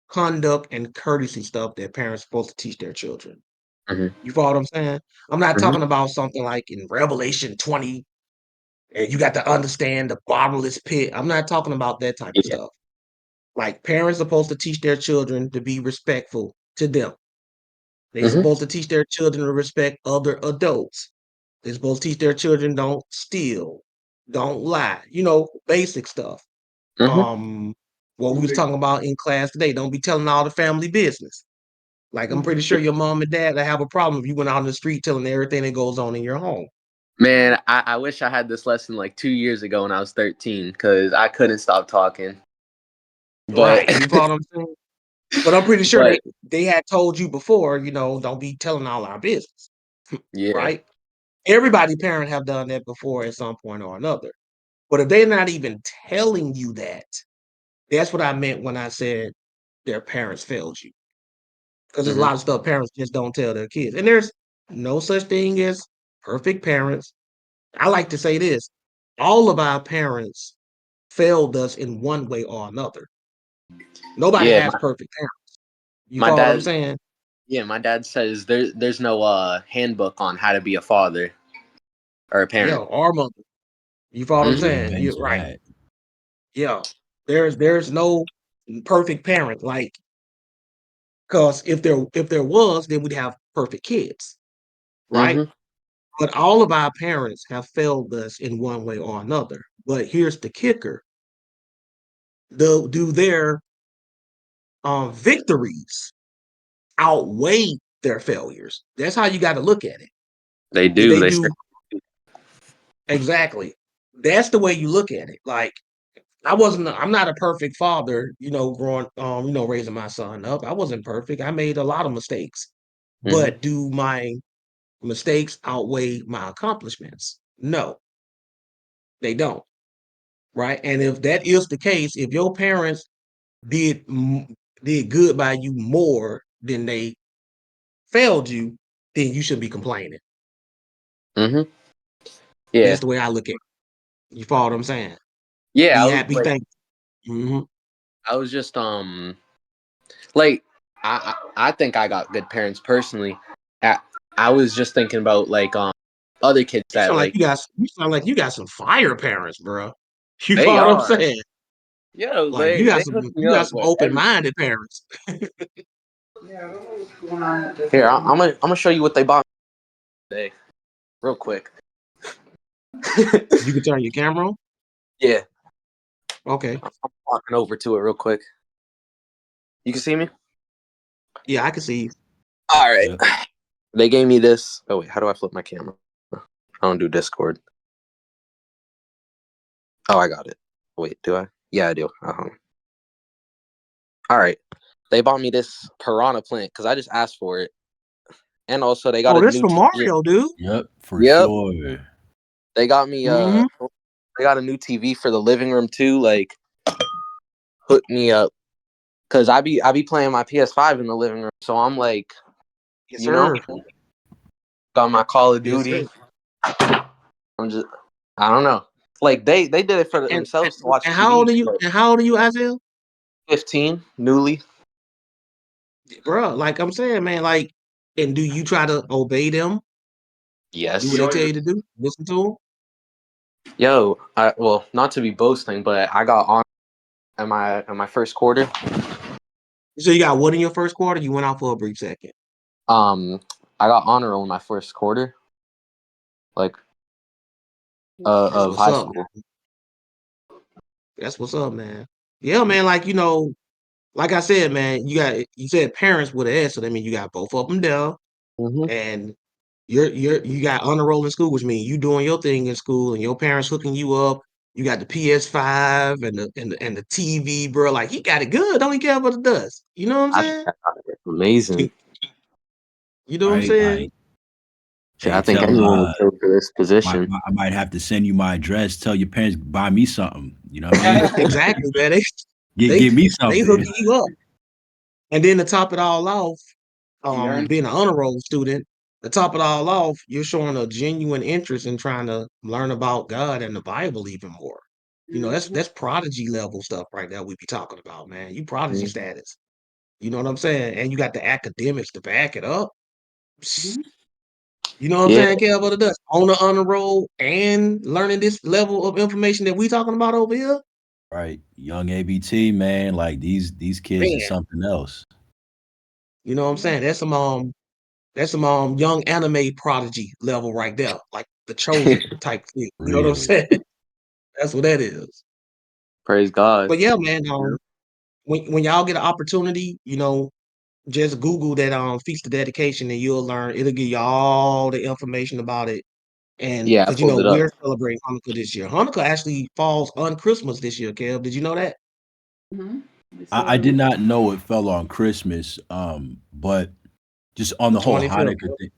conduct and courtesy stuff that parents are supposed to teach their children. Hmm. You follow what I'm saying? I'm not Hmm. talking about something like in Revelation 20, and you got to understand the bottomless pit. I'm not talking about that type of Yeah. stuff. Like parents are supposed to teach their children to be respectful to them. They're Hmm. supposed to teach their children to respect other adults. They're supposed to teach their children don't steal, don't lie, basic stuff. Hmm. Um, what we was talking about in class today, don't be telling all the family business. Like I'm pretty sure your mom and dad would have a problem if you went out in the street telling everything that goes on in your home. Man, I wish I had this lesson like 2 years ago when I was 13 because I couldn't stop talking. But Right. You follow what I'm saying? But I'm pretty sure but they had told you before, don't be telling all our business, yeah. right? Everybody parent have done that before at some point or another. But if they're not even telling you that, that's what I meant when I said their parents failed you. Because there's a Hmm. lot of stuff parents just don't tell their kids. And there's no such thing as perfect parents. I like to say this: all of our parents failed us in one way or another. Nobody Yeah, has perfect parents. You my follow what I'm dad. saying? Yeah, my dad says there's no handbook on how to be a father or a Yeah, parent. our mother. You follow what I'm Hmm saying? Amen You're to right. that. Yeah. There's no perfect parent, like, because if there was, then we'd have perfect kids, right? hmm But all of our parents have failed us in one way or another. But here's the kicker: do their victories outweigh their failures? That's how you got to look at it. They Did do. they They do exactly? That's the way you look at it. Like, I'm not a perfect father, growing, raising my son up. I wasn't perfect. I made a lot of mistakes. hmm But do my mistakes outweigh my accomplishments? No, they don't. Right. And if that is the case, if your parents did did good by you more than they failed you, then you should be complaining. hmm Yeah, That's the way I look at it. You follow what I'm saying? yeah. Be I was happy, like, thank you. I was just like I think I got good parents personally. I, I was just thinking about like other kids You that sound like like you got some fire parents, bro. You they follow what I'm are. saying? Yo, Like they hook me you got up some with open everything. minded parents. Here, I'm gonna show you what they bought me today, real quick. You can turn your camera on. Yeah, Okay. I'm walking over to it real quick. You can see me. Yeah, I can see you. All right. Yep. They gave me this. Oh wait, how do I flip my camera? I don't do Discord. Oh, I got it. Wait, do I? Yeah, I do. All right. They bought me this piranha plant because I just asked for it, and also they got Oh, a this new for TV. Mario, dude. Yep, for Yep. sure. They got me. Hmm. They got a new TV for the living room too. Like, hook me up because I be playing my PS5 in the living room. So I'm like, Yes, you know, sir. got my Call of Yes, sir. Duty. I'm just, I don't know. Like they did it for And themselves to watch and how TV. old are you? But And how old are you, Isaiah? 15, newly. Bro, like I'm saying, man, like, and do you try to obey them? Do what Yes. they tell you to do? Listen to them? Yo, well, not to be boasting, but I got on in my first quarter. So you got what in your first quarter? You went out for a brief second. I got honor roll in my first quarter, like That's of what's high up, school. man. That's what's up, man. Yeah, man, like, like I said, man, you said parents with an S, so that means you got both of them there. hmm And you got honor roll in school, which means you doing your thing in school and your parents hooking you up. You got the PS5 and the TV, bro. Like, he got it good. Don't he care what it does? You know what I'm I think saying? I got it amazing. You know what I'm Right? saying? Like, Shit, hey, I think tell anyone would go for this position. I might have to send you my address. Tell your parents buy me something. You know what I mean? Exactly, man. They they Give me they something. hooking you up. And then to top it all off, You learn. being an honor roll student, to top it all off, you're showing a genuine interest in trying to learn about God and the Bible even more. That's prodigy level stuff right there we be talking about, man. You prodigy Mhm. status. You know what I'm saying? And you got the academics to back it up. Psst. You know what I'm Yeah, saying, Kev? What it does on the honor roll and learning this level of information that we talking about over here, Right. Young ABT, man. Like these kids is man. something else. You know what I'm saying? That's some young anime prodigy level right there, like the chosen type thing. You know what I'm Real. saying? That's what that is. praise God. But yeah, man, when y'all get an opportunity, just Google that feast of dedication and you'll learn. It'll give you all the information about it. And Yeah, I because pulled it up. we're celebrating Hanukkah this year. Hanukkah actually falls on Christmas this year, Kev. Did you know that? I did not know it fell on Christmas. But just on The the whole 25th. Hanukkah thing.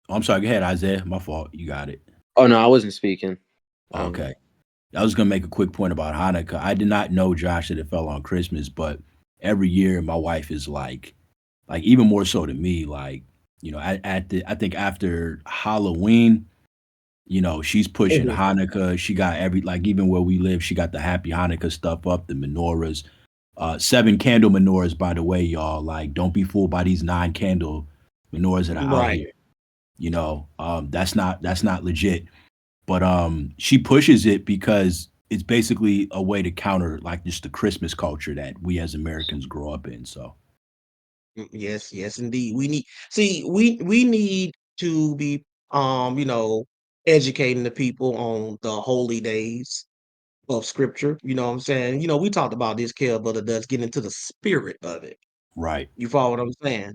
Oh, I'm sorry, go ahead, Isaiah. My fault. You got it. Oh no, I wasn't speaking. Um, Okay. I was gonna make a quick point about Hanukkah. I did not know, Josh, that it fell on Christmas, but every year my wife is like even more so than me, like, I think after Halloween, she's pushing Mhm. Hanukkah. She got every like even where we live, she got the happy Hanukkah stuff up, the menorahs. 7 candle menorahs, by the way, y'all. Like, don't be fooled by these 9 candle menorahs that are out Right. here. You know, that's not legit. But she pushes it because it's basically a way to counter like just the Christmas culture that we as Americans grow up in. So Yes, yes, indeed. We need to be you know, educating the people on the holy days of scripture. You know what I'm saying? You know, we talked about this, Kel, but it does get into the spirit of it. right, You follow what I'm saying?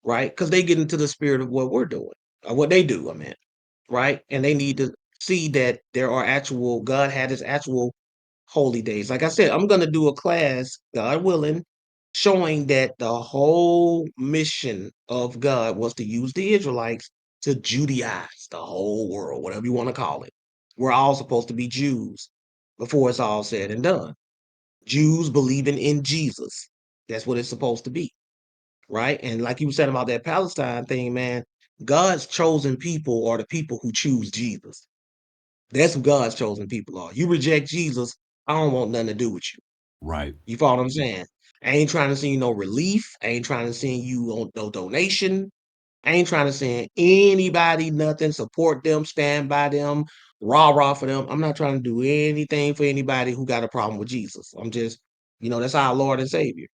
Right? Because they get into the spirit of what we're doing, or what they do, I mean, right? And they need to see that there are actual, God had his actual holy days. Like I said, I'm going to do a class, God willing, showing that the whole mission of God was to use the Israelites to Judaize the whole world, whatever you want to call it. We're all supposed to be Jews before it's all said and done. Jews believing in Jesus. That's what it's supposed to be, right? And like you said about that Palestine thing, man, God's chosen people are the people who choose Jesus. That's who God's chosen people are. You reject Jesus, I don't want nothing to do with you. right. You follow what I'm saying? I ain't trying to send you no relief. I ain't trying to send you on no donation. I ain't trying to send anybody nothing, support them, stand by them, rah rah for them. I'm not trying to do anything for anybody who got a problem with Jesus. I'm just, that's our Lord and Savior,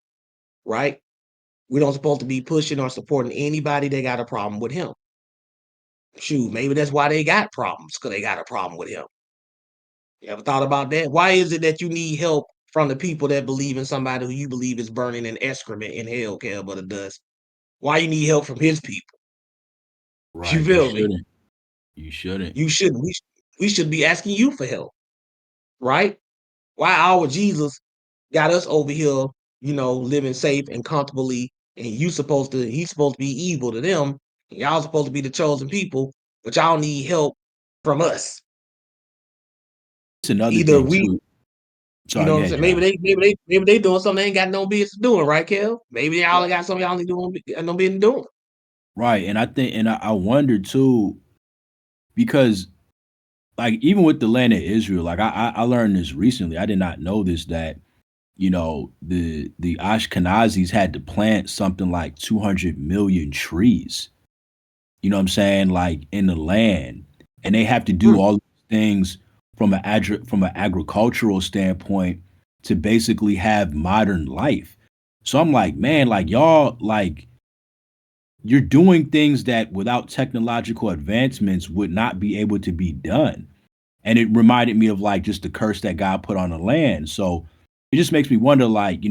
right? We don't supposed to be pushing or supporting anybody that got a problem with him. Shoot, maybe that's why they got problems, because they got a problem with him. You ever thought about that? Why is it that you need help from the people that believe in somebody who you believe is burning in excrement in hell, Cal, but it does? Why you need help from his people? You Right. You feel me? shouldn't. You shouldn't. You shouldn't. We should be asking you for help, right? Why our Jesus got us over here, living safe and comfortably, and he's supposed to be evil to them, and y'all supposed to be the chosen people, but y'all need help from us. It's another Either thing we too. You Sorry, know go what I'm ahead, saying? John. Maybe they doing something they ain't got no business doing, right, Kel? Maybe y'all ain't got something y'all ain't doing got no business doing. Right. And I think and I wonder too, because like even with the land of Israel, like I learned this recently. I did not know this that the Ashkenazis had to plant something like 200 million trees. You know what I'm saying? Like in the land, and they have to do Hmm. all these things from from an agricultural standpoint to basically have modern life. So I'm like, man, like y'all, like you're doing things that without technological advancements would not be able to be done. And it reminded me of like just the curse that God put on the land. So it just makes me wonder, like,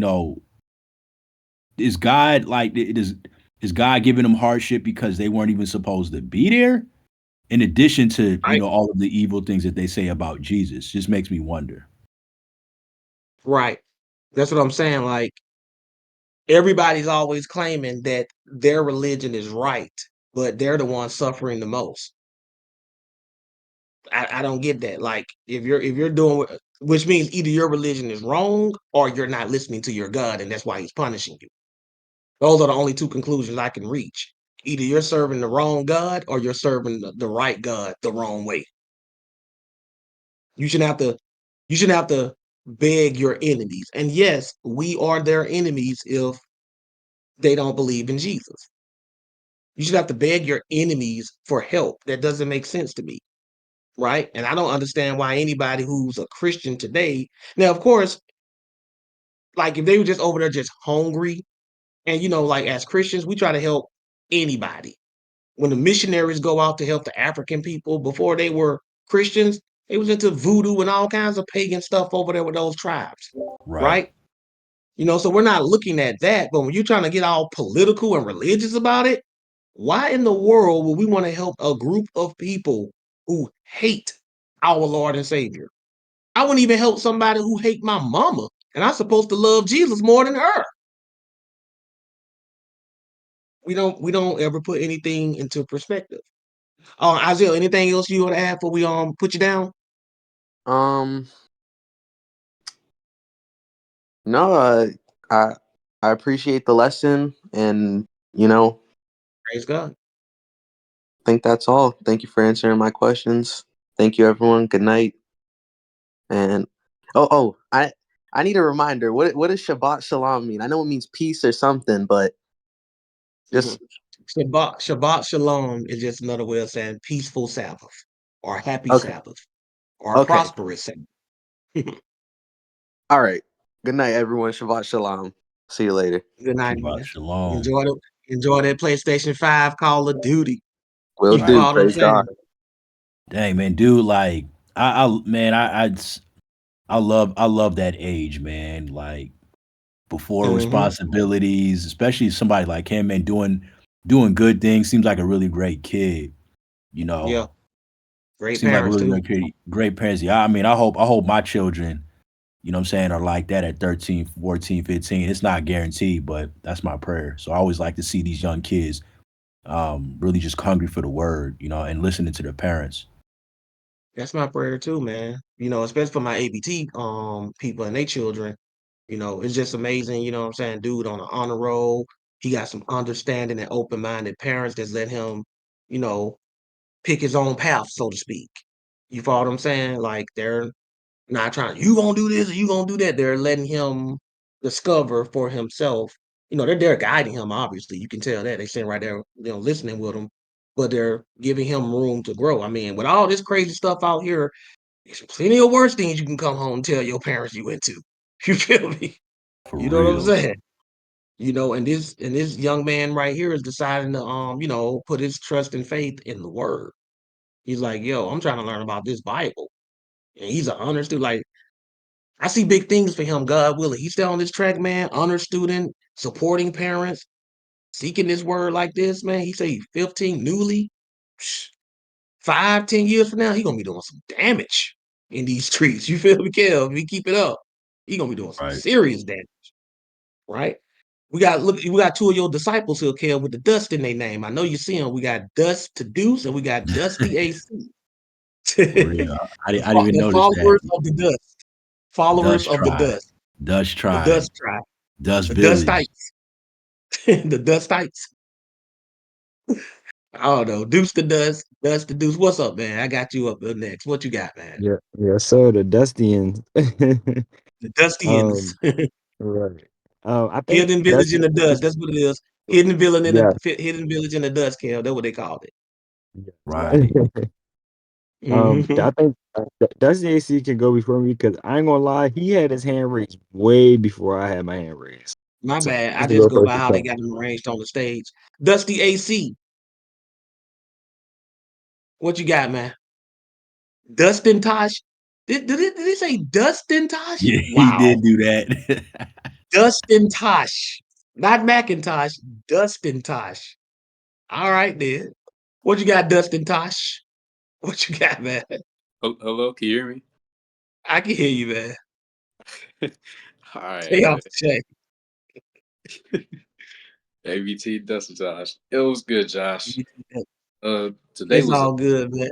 is God like is God giving them hardship because they weren't even supposed to be there? In addition to, Right. all of the evil things that they say about Jesus, just makes me wonder. Right. That's what I'm saying. Like everybody's always claiming that their religion is right, but they're the ones suffering the most. I don't get that. Like if you're doing which means either your religion is wrong or you're not listening to your God, and that's why he's punishing you. Those are the only two conclusions I can reach. Either you're serving the wrong God or you're serving the right God the wrong way. You shouldn't have to you shouldn't have to beg your enemies. And yes, we are their enemies if they don't believe in Jesus. You should have to beg your enemies for help. That doesn't make sense to me. Right. And I don't understand why anybody who's a Christian today, now, of course, like if they were just over there just hungry, and like as Christians, we try to help anybody. When the missionaries go out to help the African people before they were Christians, they was into voodoo and all kinds of pagan stuff over there with those tribes, Right. right? So we're not looking at that. But when you're trying to get all political and religious about it, why in the world would we want to help a group of people who hate our Lord and Savior? I wouldn't even help somebody who hate my mama, and I'm supposed to love Jesus more than her. We don't ever put anything into perspective. Isaiah, anything else you want to add before we put you down? Um, no, I I appreciate the lesson, and Praise God. think that's all. Thank you for answering my questions. Thank you, everyone. Good night. And oh, I need a reminder. What does Shabbat Shalom mean? I know it means peace or something, but just Shabbat Shalom is just another way of saying peaceful Sabbath or happy okay. Sabbath or Okay. prosperous Sabbath. All right. Good night, everyone. Shabbat Shalom. See you later. Good night, Shabbat man. shalom. Enjoy that PlayStation 5 Call of Duty. Will You Right. do. follow what I'm Praise God. saying? Dang, man, dude, like I love that age, man. Like before Mm-hmm. responsibilities, especially somebody like him, man, doing good things. Seems like a really great kid, you know. Yeah. Great Seems like a parents really too. great kid, great parents. Yeah, I mean, I hope my children, you know what I'm saying, are like that at 13, 14, 15. It's not guaranteed, but that's my prayer. So I always like to see these young kids really just hungry for the word, you know, and listening to their parents. That's my prayer too, man. Especially for my ABT people and their children. It's just amazing, you know what I'm saying? Dude on an honor roll. He got some understanding and open-minded parents that's let him, you know, pick his own path, so to speak. You follow what I'm saying? Like they're not trying, you gonna do this or you gonna do that. They're letting him discover for himself. They're there guiding him, obviously. You can tell that. They sitting right there, listening with him, but they're giving him room to grow. I mean, with all this crazy stuff out here, there's plenty of worse things you can come home and tell your parents you went to. You feel me? For You know what I'm real. saying? And this young man right here is deciding to put his trust and faith in the word. He's like, yo, I'm trying to learn about this Bible. And he's an honor student. Like, I see big things for him, God willing. He's still on this track, man. Honor student, supporting parents, seeking this word like this, man. He say he's 15, newly. Psh, 5, 10 years from now, he gonna be doing some damage in these streets. You feel me, Kev? If he keep it up, he gonna be doing some Right. serious damage, right? We got two of your disciples here, Kev, with the dust in their name. I know you see them. We got Dust to Deuce and we got Dusty AC. For real. I didn't even The notice that. followers of the dust. Followers Dutch of the tribe. dust. Dutch The tribe. dust tribe. Dutch The village. dustites. The dustites. I don't know. Deuce the dust. Dust the deuce. What's up, man? I got you up next. What you got, man? Yeah, yeah. So the Dustians. The Dustians. um, right. I think Hidden village in Dusty. the dust. That's what it is. Hidden village in Yeah. the hidden village in the dust, Kel. That's what they called it. Right. Hmm. I think Dusty AC can go before me because I ain't gonna lie, he had his hand raised way before I had my hand raised. My So bad. I just to just go go first by to how they talk. got them arranged on the stage. Dusty AC. What you got, man? Dustin Tosh. Did it say Dustin Tosh? Yeah, he Wow. did do that. Dustin Tosh. Not Macintosh. Dustin Tosh. All right, then. What you got, Dustin Tosh? What you got, man? Hello, can you hear me? I can hear you, man. All right, Stay off man. the chain. ABT Dustin Josh. It was good, Josh. Today It's was all good, man.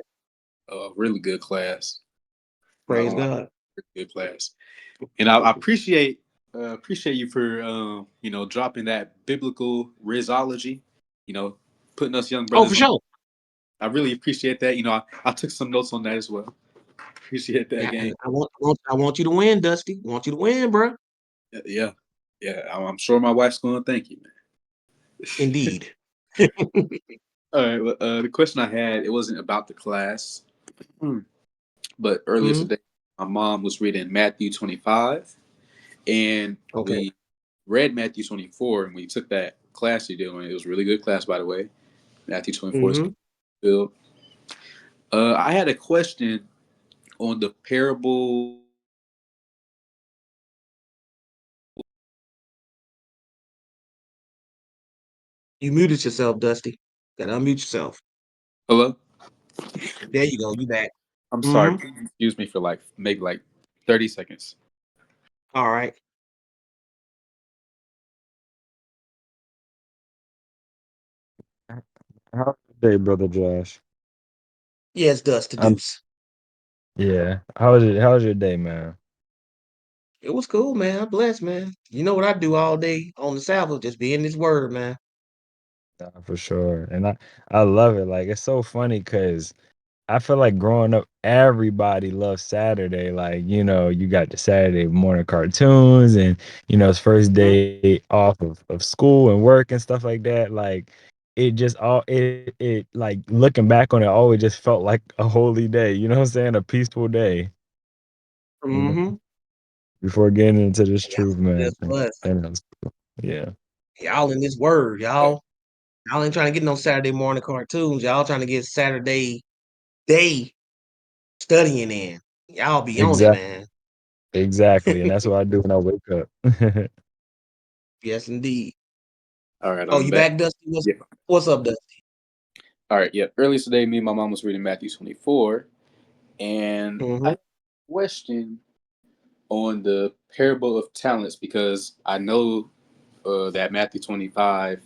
a really good class. Not Praise gonna lie, God. really good class. And I appreciate you for dropping that biblical rizology. You know, putting us young Oh, for brothers on. sure. I really appreciate that. I took some notes on that as well. Appreciate that Yeah, game. and I want you to win, Dusty. I want you to win, bro. Yeah, yeah. I'm sure my wife's going to thank you, man. Indeed. All right. Well, the question I had, it wasn't about the class. But earlier Mhm. today, my mom was reading Matthew 25, and Okay. we read Matthew 24, and we took that class you're doing. It was a really good class, by the way. Matthew 24 is Mhm. good. I had a question on the parable. You muted yourself, Dusty. Gotta unmute yourself. Hello? There you go. You back. I'm sorry. Mhm. Please excuse me for maybe 30 seconds. All right. How's your day, brother Josh? Yes, Dust to I'm Deuce. yeah. How's your day, man? It was cool, man. I'm blessed, man. You know what I do all day on the Sabbath? Just be in this word, man. Nah, for sure. And I love it. Like it's so funny because I feel like growing up, everybody loves Saturday. Like, you got the Saturday morning cartoons and, it's first Mhm. day off of school and work and stuff like that. Like, it just all it like looking back on it always just felt like a holy day, you know what I'm saying? A peaceful day, you know, Mhm. before getting into this Yes, truth, man. yes, was. And that's cool. Yeah. Y'all in this word, y'all ain't trying to get no Saturday morning cartoons. Y'all trying to get Saturday day studying in. Y'all be on it, Exactly. man. Exactly. And that's what I do when I wake up. Yes, indeed. All right, Oh, I'm you back. back, Dusty? Yeah. What's up, Dusty? All right. Yeah. Earlier today, me and my mom was reading Matthew 24, and I Mhm. have a question on the parable of talents because I know that Matthew 25.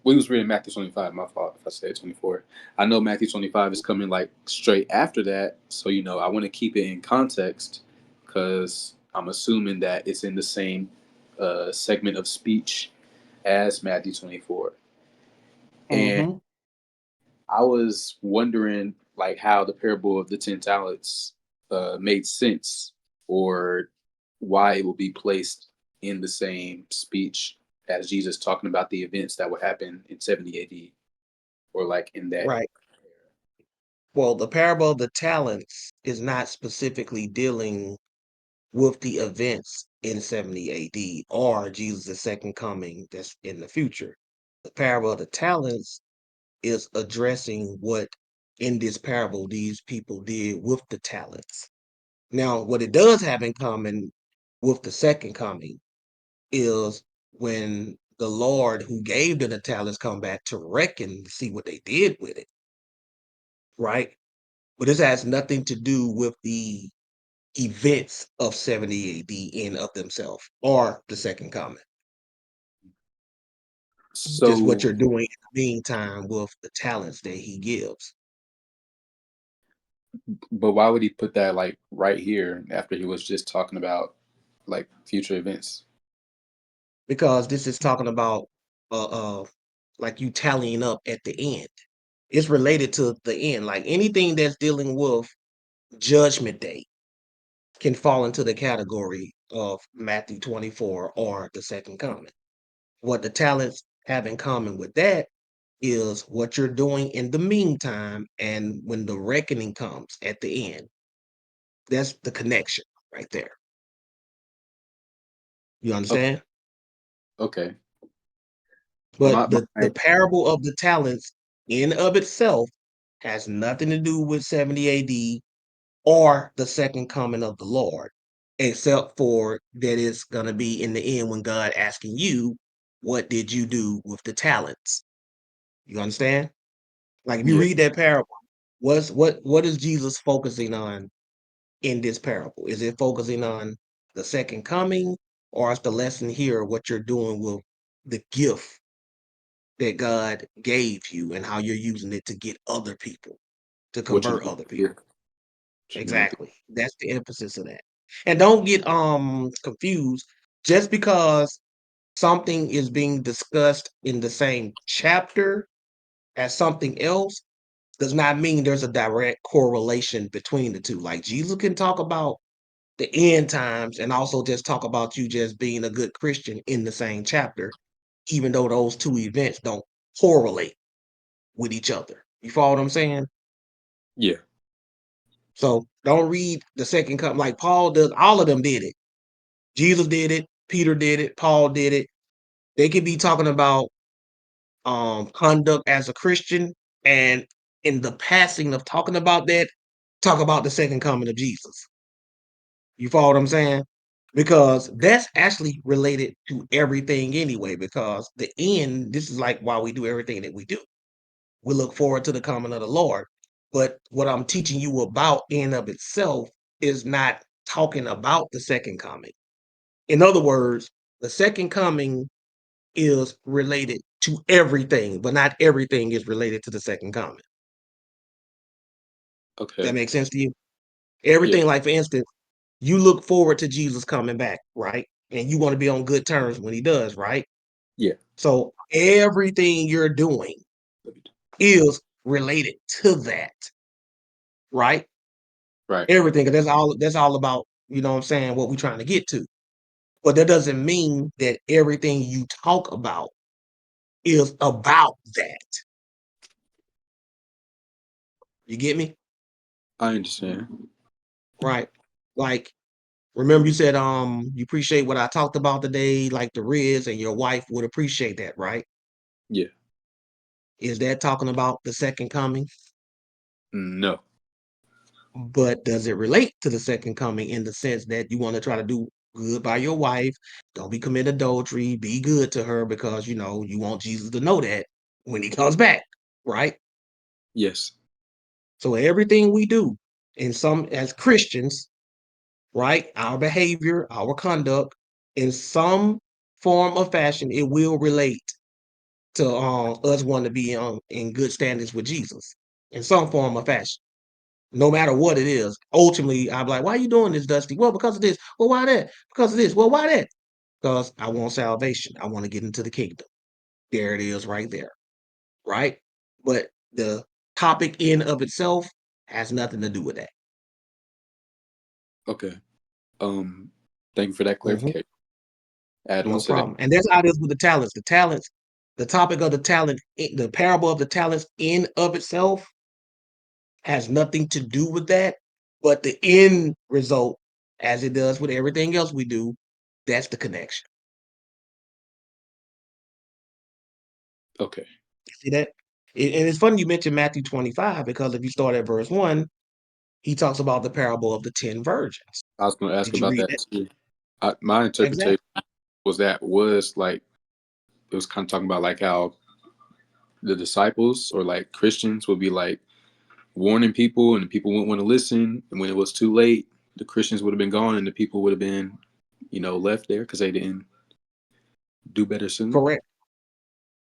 We was reading Matthew 25. My fault if I said 24. I know Matthew 25 is coming like straight after that, so I want to keep it in context because I'm assuming that it's in the same segment of speech as Matthew 24. And Mhm. I was wondering like how the parable of the 10 talents made sense, or why it will be placed in the same speech as Jesus talking about the events that would happen in 70 AD, or like in that. Right. Well, the parable of the talents is not specifically dealing with the events in 70 AD or Jesus' second coming that's in the future. The parable of the talents is addressing what in this parable these people did with the talents. Now, what it does have in common with the second coming is when the Lord who gave them the talents come back to reckon to see what they did with it, right? But this has nothing to do with the events of 70 AD in of themselves or the second coming. Just what So, you're doing in the meantime with the talents that he gives. but why would he put that like right here after he was just talking about like future events? Because this is talking about like you tallying up at the end. It's related to the end. Like anything that's dealing with judgment day can fall into the category of Matthew 24 or the second coming. What the talents have in common with that is what you're doing in the meantime and when the reckoning comes at the end. That's the connection right there. You Okay. understand? Okay. But My the parable of the talents in of itself has nothing to do with 70 AD or the second coming of the Lord, except for that it's gonna be in the end when God asking you, what did you do with the talents? You understand? Like if you Yeah. read that parable, what is Jesus focusing on in this parable? Is it focusing on the second coming, or is the lesson here what you're doing with the gift that God gave you and how you're using it to get other people, to What you're convert doing other here? people? What you're doing Exactly. That's the emphasis of that. And don't get confused. Just because something is being discussed in the same chapter as something else does not mean there's a direct correlation between the two. Like Jesus can talk about the end times and also just talk about you just being a good Christian in the same chapter, even though those two events don't correlate with each other. You follow what I'm saying? Yeah. So don't read the second coming like Paul does. All of them did it. Jesus did it. Peter did it. Paul did it. They could be talking about conduct as a Christian, and in the passing of talking about that, talk about the second coming of Jesus. You follow what I'm saying? Because that's actually related to everything anyway. Because the end, this is like why we do everything that we do. We look forward to the coming of the Lord. But what I'm teaching you about in of itself is not talking about the second coming. In other words, the second coming is related to everything, but not everything is related to the second coming. That Okay. makes sense to you? Yeah. Everything, like for instance, you look forward to Jesus coming back, right? And you want to be on good terms when he does, right? Yeah. So everything you're doing is related to that, right? Right. Everything, 'cause that's all about, you know what I'm saying, what we're trying to get to. But that doesn't mean that everything you talk about is about that. You get me? I understand. Right. Like, remember you said you appreciate what I talked about today, like the Riz, and your wife would appreciate that, right? Yeah. Is that talking about the second coming? No. But does it relate to the second coming in the sense that you want to try to do good by your wife? Don't be commit adultery, be good to her because you know you want Jesus to know that when he comes back, right? Yes. So everything we do in some as Christians, right? Our behavior, our conduct, in some form or fashion, it will relate to us wanting to be in good standings with Jesus in some form or fashion. No matter what it is, ultimately, I'm like, why are you doing this, Dusty? Well, because of this. Well, why that? Because of this. Well, why that? Because I want salvation. I want to get into the kingdom. There it is right there. Right? But the topic in of itself has nothing to do with that. Okay. Thank you for that Mhm. clarification. Add on No to that. problem. And that's how it is with the talents. The talents, the topic of the talent, the parable of the talents in of itself has nothing to do with that. But the end result, as it does with everything else we do, that's the connection. Okay. See that? And it's funny you mentioned Matthew 25 because if you start at verse 1, he talks about the parable of the 10 virgins. I was going to ask Did you about read that that? too. My Exactly. interpretation was like it was kind of talking about like how the disciples or like Christians would be like warning people, and the people wouldn't want to listen. And when it was too late, the Christians would have been gone, and the people would have been, left there because they didn't do better soon. Correct.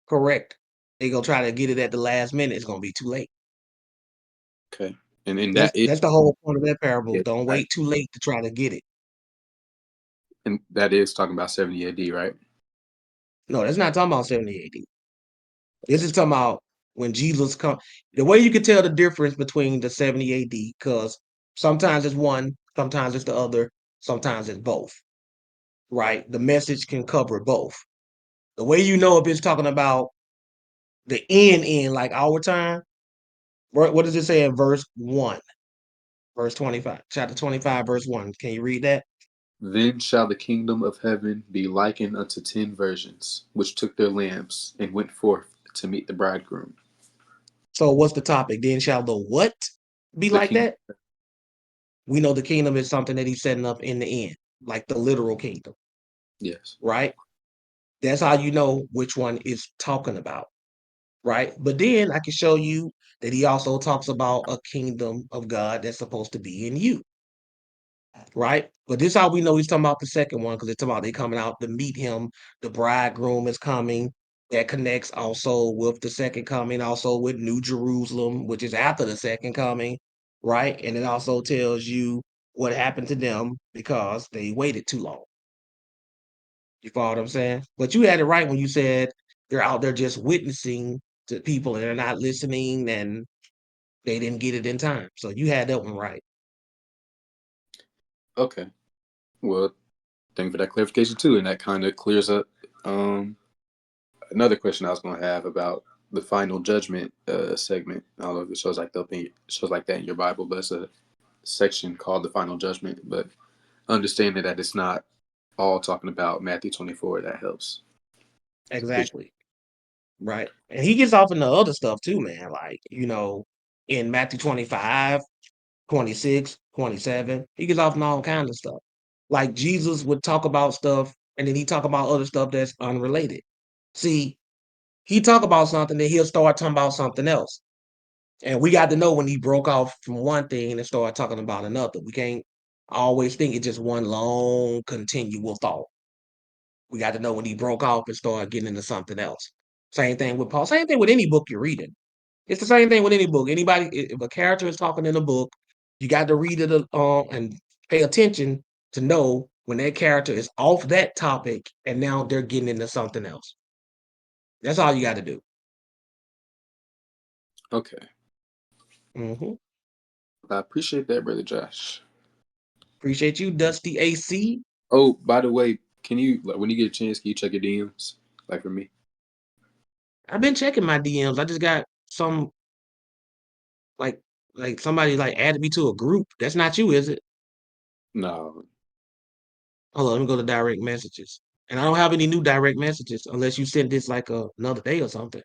Correct. They gonna try to get it at the last minute. It's gonna be too late. Okay. And That's that is that's the whole point of that parable. yeah, Don't right. wait too late to try to get it. And that is talking about 70 AD, right? No, that's not talking about 70 AD. This Okay. is talking about when Jesus come. The way you can tell the difference between the 70 AD, because sometimes it's one, sometimes it's the other, sometimes it's both. Right? The message can cover both. The way you know if it's talking about the end like our time, what does it say in verse 1? Verse 25, chapter 25, verse 1. Can you read that? Then shall the kingdom of heaven be likened unto 10 virgins, which took their lamps and went forth to meet the bridegroom. So what's the topic? Then shall the what be The like kingdom. that? We know the kingdom is something that he's setting up in the end, like the literal kingdom, Yes. right? That's how you know which one is talking about, right? But then I can show you that he also talks about a kingdom of God that's supposed to be in you, right? But this is how we know he's talking about the second one because it's talking about they coming out to meet him. The bridegroom is coming. That connects also with the second coming, also with New Jerusalem, which is after the second coming, right? And it also tells you what happened to them because they waited too long. You follow what I'm saying? But you had it right when you said they're out there just witnessing to people and they're not listening and they didn't get it in time. So you had that one right. Okay. Well, thank you for that clarification too. And that kind of clears up um, another question I was going to have about the final judgment segment. I don't know if it shows like that in your Bible, but it's a section called the final judgment. But understanding that it's not all talking about Matthew 24, that helps. Exactly. Right. And he gets off into other stuff too, man. Like, in Matthew 25, 26, 27, he gets off on all kinds of stuff. Like Jesus would talk about stuff and then he talk about other stuff that's unrelated. See, he talk about something, then he'll start talking about something else. And we got to know when he broke off from one thing and started talking about another. We can't always think it's just one long continual thought. We got to know when he broke off and started getting into something else. Same thing with Paul. Same thing with any book you're reading. It's the same thing with any book. Anybody, if a character is talking in a book, you got to read it and pay attention to know when that character is off that topic and now they're getting into something else. That's all you got to do. Okay. Mm-hmm. I appreciate that, brother Josh. Appreciate you, Dusty AC. Oh, by the way, can you like when you get a chance, can you check your DMs? Like for me? I've been checking my DMs. I just got some like somebody like added me to a group. That's not you, is it? No. Hold on, let me go to direct messages. And I don't have any new direct messages unless you sent this like another day or something.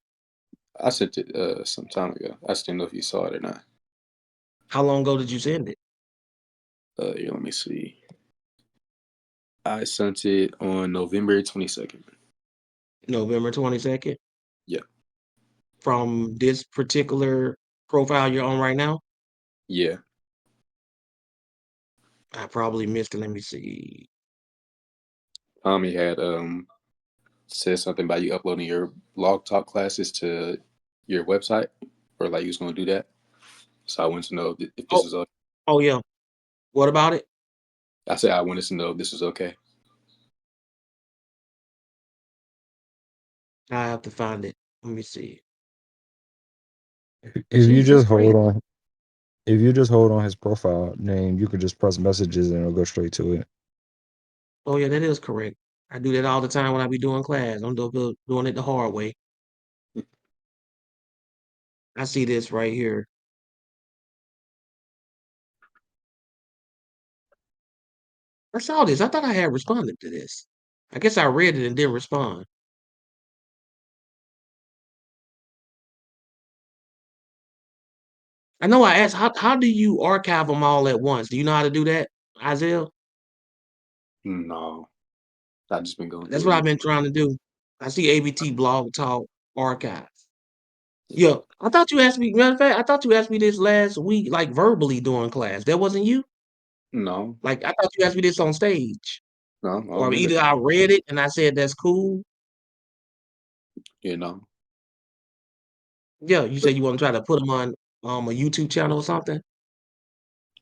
I sent it some time ago. I just didn't know if you saw it or not. How long ago did you send it? Here, let me see. I sent it on November 22nd. November 22nd. Yeah. From this particular profile you're on right now? Yeah. I probably missed it. Let me see. Tommy had said something about you uploading your blog talk classes to your website, or like you was going to do that. So I wanted to know if this Oh, is okay. oh yeah. What about it? I said I wanted to know if this was okay. I have to find it. Let me see. If you Jesus just Christ. hold on, if you just hold on his profile name, you could just press messages and it'll go straight to it. Oh yeah, that is correct. I do that all the time when I be doing class. I'm doing it the hard way. I see this right here. I saw this. I thought I had responded to this. I guess I read it and didn't respond. I know I asked, how do you archive them all at once? Do you know how to do that, Isaiah? No, I've just been going That's through what it. I've been trying to do. I see ABT Blog Talk Archive. Yeah, I thought you asked me. Matter of fact, I thought you asked me this last week, like verbally during class. That wasn't you. No, Like I thought you asked me this on stage, no, I don't or remember. either I read it and I said that's cool. You know, Yeah, you said you want to try to put them on a YouTube channel or something.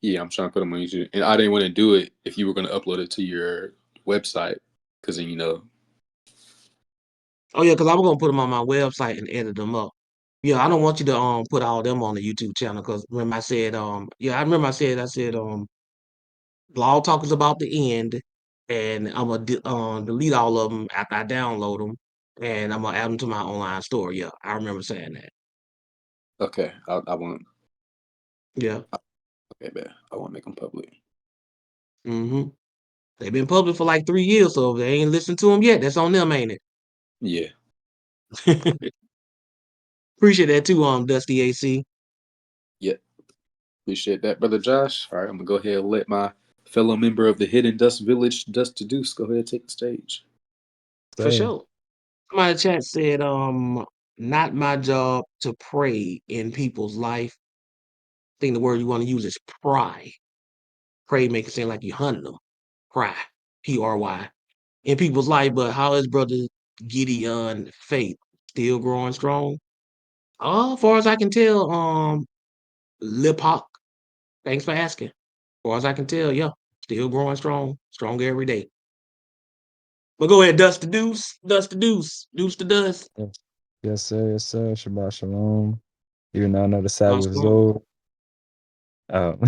yeah, I'm trying to put them on YouTube, and I didn't want to do it if you were going to upload it to your website, because then Oh yeah, because I was gonna put them on my website and edit them up. Yeah, I don't want you to put all them on the YouTube channel because remember I said yeah, I remember I said Blog Talk is about to end, and I'm gonna delete all of them after I download them, and I'm gonna add them to my online store. Yeah, I remember saying that. okay, I won't. Yeah. Okay, man, I won't make them public. Mm-hmm. They've been public for like 3 years, so if they ain't listened to them yet, that's on them, ain't Yeah, it? Appreciate that too, Dusty AC. yeah, appreciate that, brother Josh. All right, I'm gonna go ahead and let my fellow member of the Hidden Dust Village, Dust to Deuce, go ahead and take the stage. For Say, sure. Somebody in the chat said, not my job to pray in people's life. I think the word you want to use is pry. Pray make it seem like you hunting them. Pry. Pry. In people's life, but how is brother Gideon faith still growing strong? As far as I can tell, Lip Hawk, thanks for asking. As far as I can tell, yeah, still growing strong, stronger every day. But go ahead, dust the deuce, deuce the dust. yes, yes, sir, yes, sir. Shabbat shalom. Even though I know the Shabbat Sabbath is shalom. over. Um,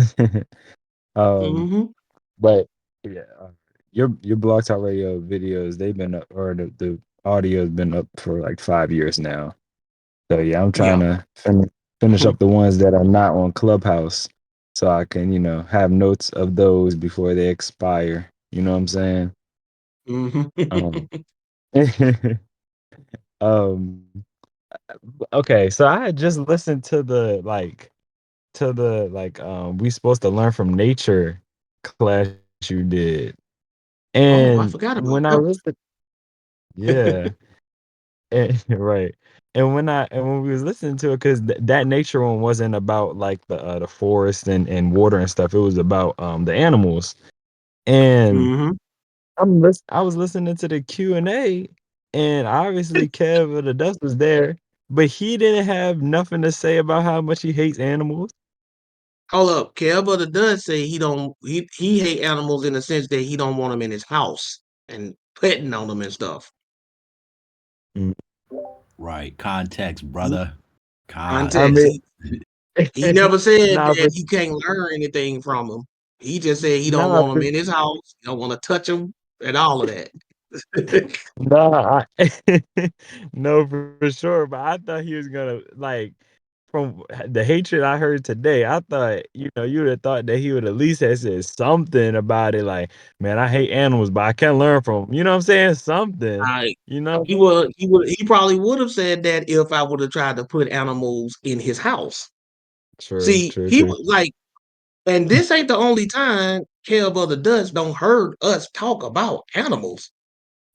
um, Mm-hmm. but yeah, your Blog Talk Radio videos, they've been up, or the audio has been up for like 5 years now. So yeah, I'm trying Yeah. to finish up the ones that are not on Clubhouse, so I can have notes of those before they expire. You know what I'm saying? Um, Mm-hmm. um. Okay, so I had just listened to we supposed to learn from nature class you did, Oh, I and forgot about when I them. listened, yeah, and, right. And when we was listening to it, because that nature one wasn't about like the forest and water and stuff. It was about the animals. And Mm-hmm. I was listening to the Q&A, and obviously Kev of the Dust was there, but he didn't have nothing to say about how much he hates animals. Hold up, Kelba does say he hate animals in the sense that he don't want them in his house and petting on them and stuff. Mm. Right. Context, brother. God. I Context. mean, He never said nah, that but you can't learn anything from him. He just said he don't nah, want him in his house. He don't want to touch him and all of that. nah, no, for sure. But I thought he was gonna like from the hatred I heard today. I thought you would have thought that he would at least have said something about it. Like, man, I hate animals, but I can learn from them. You know what I'm saying? Something. Like You know? he probably would have said that if I would have tried to put animals in his house. True, See, true, he true. was like, and this ain't the only time Kev or the Dutch don't heard us talk about animals.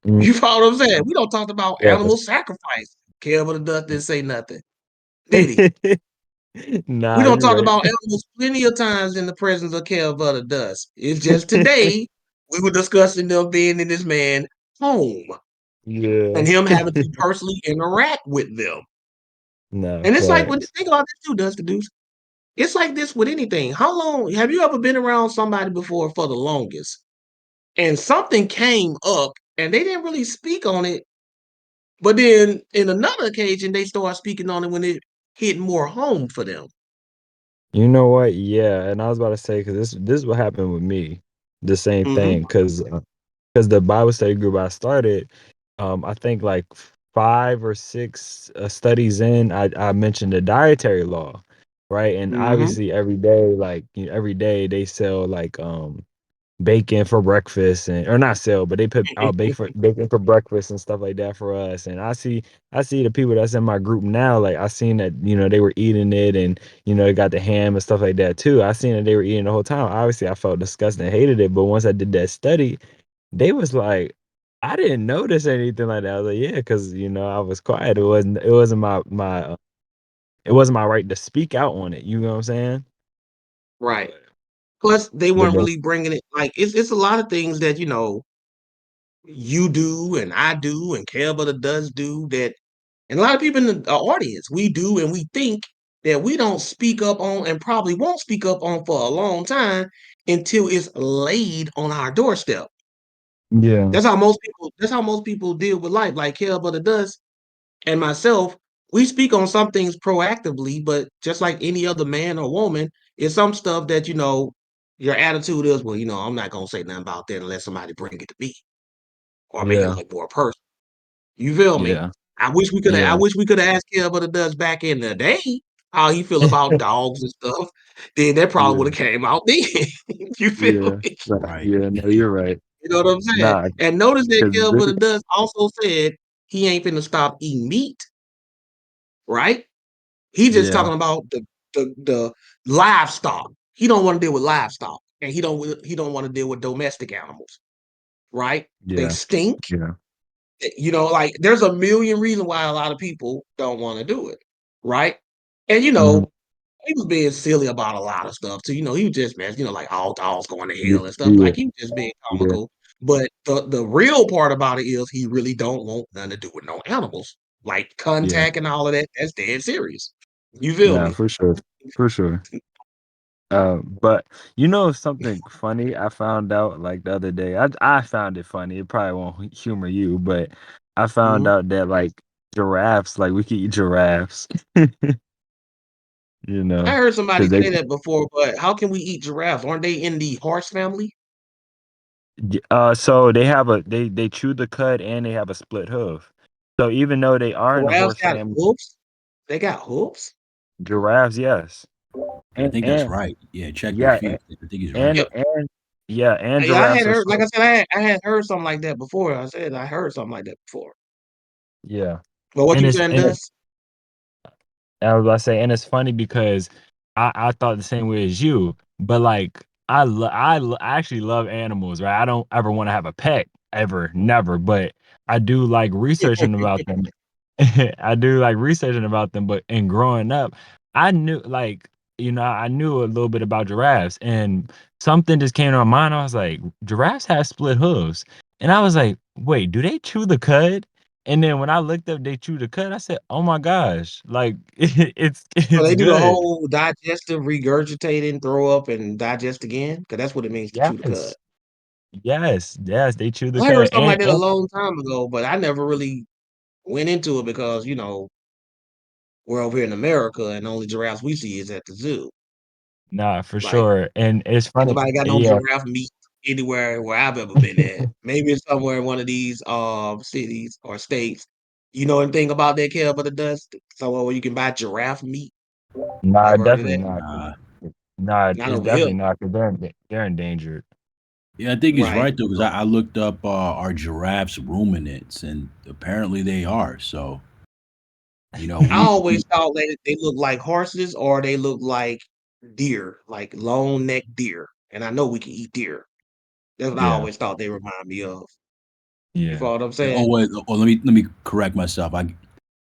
Mm, You follow what I'm saying? We don't talk about yes. animal sacrifice. Kev or the Dutch didn't say nothing, did he? We Nah, don't you're talk right. about animals plenty of times in the presence of Kev or the Dutch. It's just today we were discussing them being in this man home Yeah. and him having to personally interact with them. No, And it's like when facts. think about this too, does the Deuce. It's like this with anything. How long have you ever been around somebody before for the longest? And something came up and they didn't really speak on it. But then in another occasion, they start speaking on it when it hit more home for them. You know what? Yeah, and I was about to say because this is what happened with me. The same Hmm. thing because the Bible study group I started, I think like 5 or 6 studies in, I mentioned the dietary law, right? And Hmm. obviously every day, like every day they sell like bacon for breakfast and or not sell, but they put out bacon for breakfast and stuff like that for us. And I see the people that's in my group now, like I seen that, they were eating it and they got the ham and stuff like that too. I seen that they were eating the whole time. Obviously I felt disgusted and hated it. But once I did that study, they was like, I didn't notice anything like that. I was like, yeah, because I was quiet. It wasn't my right to speak out on it. You know what I'm saying? Right. Plus, they But weren't then, really bringing it like it's a lot of things that you do and I do and Kelvin does do that, and a lot of people in the audience we do and we think that we don't speak up on and probably won't speak up on for a long time until it's laid on our doorstep. yeah, That's how most people deal with life. Like Kelvin does and myself, we speak on some things proactively, but just like any other man or woman, it's some stuff that your attitude is, well, I'm not gonna say nothing about that unless somebody bring it to me or make it yeah, look more personal. You feel me? yeah, I yeah. wish we could have asked him what it does back in the day, how he feel about dogs and stuff. Then that probably would Yeah, have came out then. You feel yeah, me? right. Right. Yeah, no, you're right. You know what I'm saying? Nah, And notice that 'cause Kelvin this what is it does also said he ain't finna stop eating meat, right? He just yeah, talking about the livestock. He don't want to deal with livestock, and he don't want to deal with domestic animals, right? They yeah, stink. yeah, Like there's a million reasons why a lot of people don't want to do it, right? And mhm, he was being silly about a lot of stuff too. He was just mess, like all dogs going to yeah, hell and stuff. yeah, Like he was just being yeah, comical. But the real part about it is he really don't want nothing to do with no animals. Like yeah. contact and all of that, that's dead serious. You feel Nah, me? for sure, for sure. But something funny I found out like the other day. I found it funny. It probably won't humor you, but I found Mhm. out that like giraffes, like we could eat giraffes. You I know, heard somebody because they say that before, but how can we eat giraffes? Aren't they in the horse family? so they have they chew the cud and they have a split hoof. So even though they are in the Giraffes horse got family, hoofs? They got hoofs? giraffes, yes, I and think that's and right. Yeah, check your yeah, feet. I think he's right. and Yeah, and yeah, and yeah, I had giraffes are heard, like I so said, I had heard something like that before. I said I heard something like that before. yeah, But what and you it's saying, and it, Dust? I was about to say, and it's funny because I thought the same way as you, but like I actually love animals, right? I don't ever want to have a pet ever, never, but I do like researching about them. I do like researching about them, but in growing up, I knew like I knew a little bit about giraffes, and something just came to my mind. I was like, giraffes have split hooves, and I was like, wait, do they chew the cud? And then when I looked up they chew the cud, I said, oh my gosh, like So it's they do the good. whole digestive regurgitating, throw up and digest again? Because that's what it means to chew the cud. Yes, yes, they chew the I heard cud, something like that a long time ago, but I never really went into it because, We're over here in America, and the only giraffes we see is at the zoo. Nah, for Like, sure. And it's ain't funny. nobody got no Yeah. giraffe meat anywhere where I've ever been at. Maybe it's somewhere in one of these cities or states. You know anything about that, Kel, but it does somewhere where you can buy giraffe meat? Nah, Ever heard of definitely that? not. Nah. Nah, Not it's over here. definitely not because they're endangered. Yeah, I think he's Right. right though, because I looked up are giraffes ruminants, and apparently they are. So I we always thought they look like horses or they look like deer, like long neck deer. And I know we can eat deer. That's what I Yeah, always thought they remind me of. You yeah. follow what I'm yeah, saying? wait, let me correct myself. I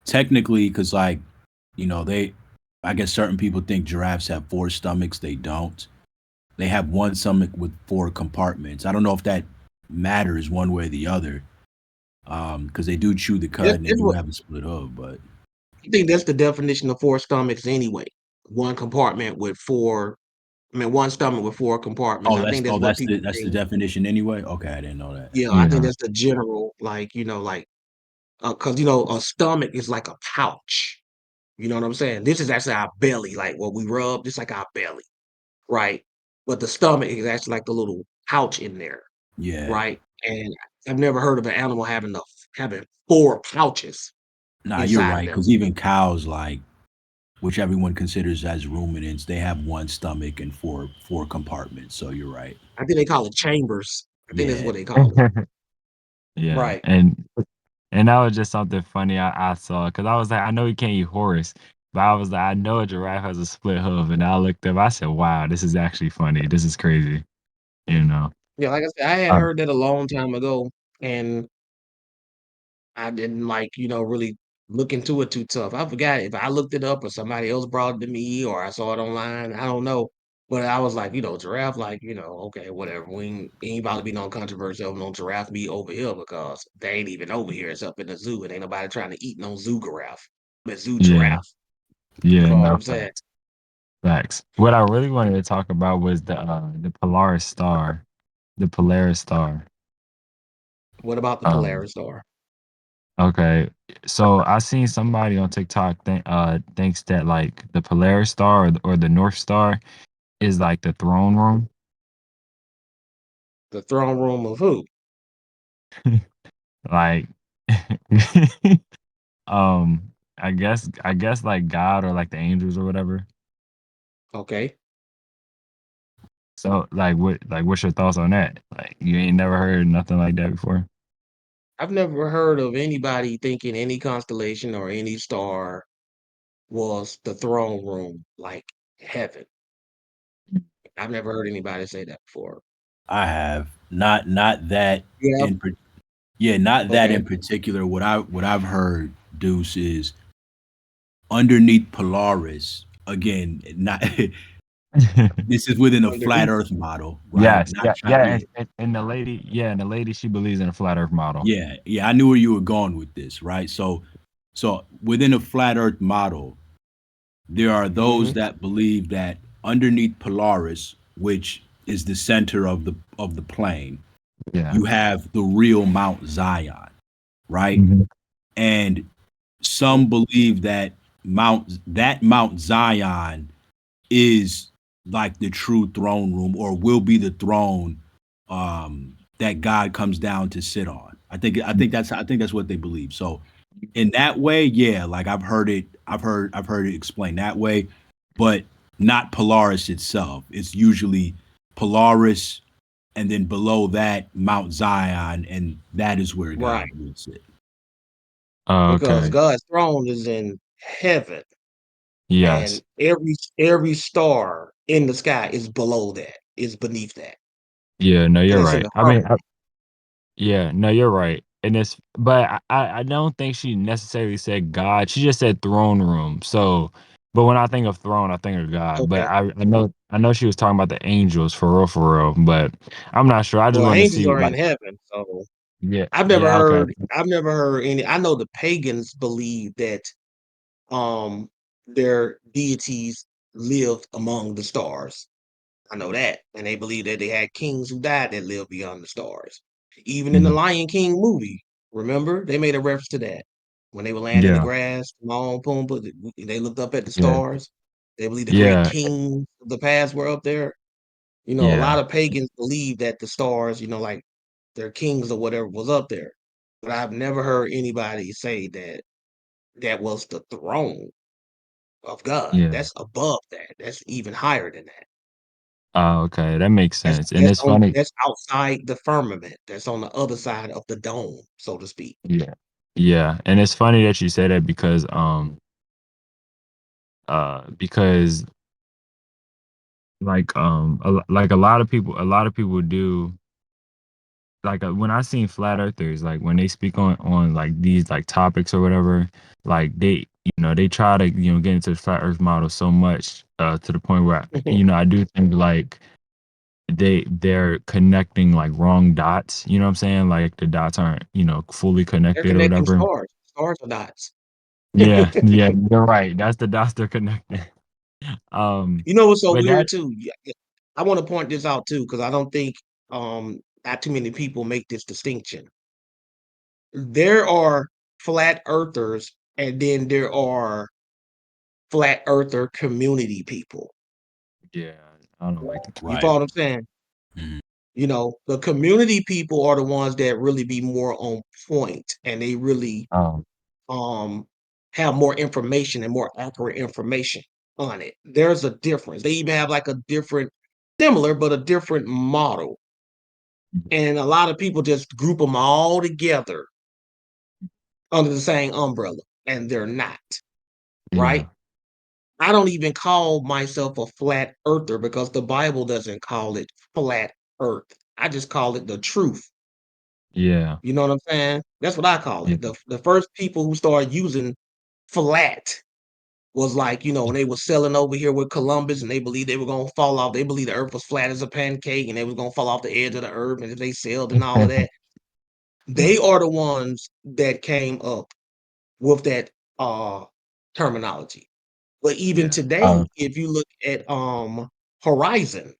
technically, because they, I guess certain people think giraffes have four stomachs. They don't. They have one stomach with four compartments. I don't know if that matters one way or the other, because they do chew the cud That's, and they that's do what have a split hoof. But I think that's the definition of four stomachs anyway. One compartment with four, I mean, one stomach with four compartments. oh, I that's think that's oh what that's people the think. definition anyway. Okay, I didn't know that. Yeah, I think Yeah. that's the general, like, because, a stomach is like a pouch. You know what I'm saying? This is actually our belly, like what we rub, just like our belly, right? But the stomach is actually like the little pouch in there, Yeah. right? And I've never heard of an animal having four pouches Nah, you're inside of right. them. Because even cows, like which everyone considers as ruminants, they have one stomach and four compartments. So you're right. I think they call it chambers. I think that's Yeah. what they call it. Yeah, Right. and that was just something funny I saw because I was like, I know you can't eat horse, but I was like, I know a giraffe has a split hoof, and I looked up, I said, wow, this is actually funny. This is crazy, you know. Yeah, like I said, I had Uh, heard that a long time ago, and I didn't like, really look into it too tough. I forgot if I looked it up or somebody else brought it to me or I saw it online. I don't know. But I was like, giraffe, like, okay, whatever. We ain't about to be no controversy over no giraffe meat over here because they ain't even over here. It's up in the zoo and ain't nobody trying to eat no zoo giraffe, but zoo yeah, giraffe. You yeah, know what no I'm saying? facts, facts. What I really wanted to talk about was the Polaris star, the Polaris star. What about the Um, Polaris star? okay, so I seen somebody on TikTok thinks that like the Polaris star or the North Star is like the throne room. The throne room of who? Like, I guess like God or like the angels or whatever. Okay. So what's your thoughts on that? Like you ain't never heard nothing like that before? I've never heard of anybody thinking any constellation or any star was the throne room, like heaven. I've never heard anybody say that before. I have not that Yeah. in yeah, not that Okay. in particular. What I've heard, Deuce, is underneath Polaris. Again, not this is within a flat Underneath. Earth model, right? Yes, Not yeah, trying. yeah, Yeah, and the lady, she believes in a flat Earth model. yeah. I knew where you were going with this, right? So within a flat Earth model, there are those Hmm. that believe that underneath Polaris, which is the center of the plane, Yeah. you have the real Mount Zion, right? Mhm. And Hmm. some believe that Mount Zion is like the true throne room or will be the throne that God comes down to sit on. I think that's what they believe. So in that way, yeah, like I've heard it explained that way, but not Polaris itself. It's usually Polaris and then below that Mount Zion, and that is where God Right. will sit. Oh, Because okay. God's throne is in heaven, and Yes. every star in the sky is below that, is beneath that, Yeah. No, and you're it's in right. the I mean, firmament. yeah, no, you're right. And it's but I don't think she necessarily said God. She just said throne room. So but when I think of throne, I think of God. But Okay. I know she was talking about the angels for real. But I'm not sure. I just Well, wanted to angels see are in like heaven, so yeah, I've never yeah, okay. heard. I've never heard any. I know the pagans believe that um their deities lived among the stars. I know that. And they believe that they had kings who died that lived beyond the stars. Even in the Mhm. Lion King movie, remember? They made a reference to that. When they were laying in the Yeah. grass, Timon, Pumbaa, they looked up at the Yeah. stars. They believed the great Yeah. kings of the past were up there. A lot Yeah. of pagans believe that the stars, like their kings or whatever was up there. But I've never heard anybody say that that was the throne of God. Yeah. That's above that. That's even higher than that. Oh, okay. That makes That's sense. And that's it's on funny. that's outside the firmament. That's on the other side of the dome, so to speak. Yeah. Yeah. And it's funny that you say that because like like a lot of people do like when I seen flat earthers, like when they speak on like these like topics or whatever, like they try to get into the flat earth model so much to the point where I do think like they're connecting like wrong dots, you know what I'm saying? Like the dots aren't, fully They're connected or connecting whatever. stars. Stars are dots. Yeah, yeah, you're right. That's the dots they're connecting. You know what's so But that weird too? I want to point this out too, because I don't think not too many people make this distinction. There are flat earthers, and then there are flat earther community people. yeah, I don't like the You term. Right. follow what I'm saying? Mhm. The community people are the ones that really be more on point, and they really Um, um have more information and more accurate information on it. There's a difference. They even have like a different, similar but a different model. And a lot of people just group them all together under the same umbrella, and they're not, right? yeah, I don't even call myself a flat earther because the Bible doesn't call it flat earth. I just call it the truth. yeah, You know what I'm saying? That's what I call yeah, it. The first people who started using flat was like, when they were selling over here with Columbus and they believed they were gonna fall off. They believed the earth was flat as a pancake and they was gonna fall off the edge of the earth and if they sailed and all of that. yeah. They are the ones that came up with that terminology. But even Yeah. today, Uh, if you look at horizon,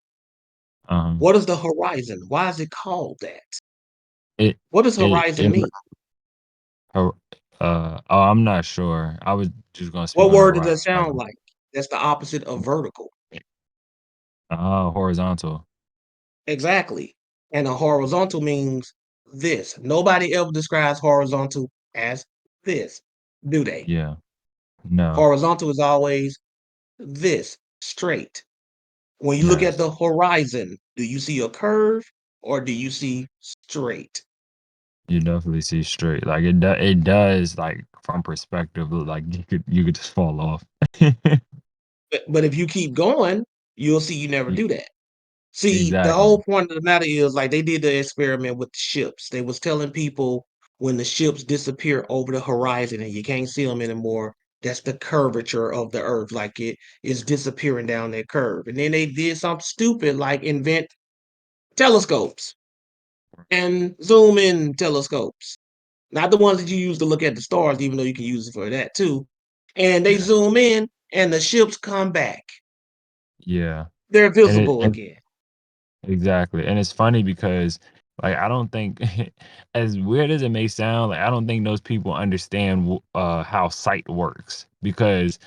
um, what is the horizon? Why is it called that? it, What does horizon it, mean? oh, I'm not sure. I was just gonna speak What on word does that sound horizon. like? That's the opposite of vertical. Horizontal. Exactly. And a horizontal means this. Nobody ever describes horizontal as this, do they? Yeah. No. Horizontal is always this, straight. When you look at Yes. the horizon, do you see a curve or do you see straight? You definitely see straight. Like it does like from perspective look like you could just fall off. But if you keep going, you'll see you never E- do that. See, the Exactly. whole point of the matter is like they did the experiment with the ships. They was telling people when the ships disappear over the horizon and you can't see them anymore, that's the curvature of the earth. Like it is disappearing down that curve. And then they did something stupid like invent telescopes and zoom in telescopes. Not the ones that you use to look at the stars, even though you can use it for that too. And they Yeah. zoom in and the ships come back. Yeah. They're And it visible and again. exactly. And it's funny because like I don't think as weird as it may sound, like I don't think those people understand how sight works because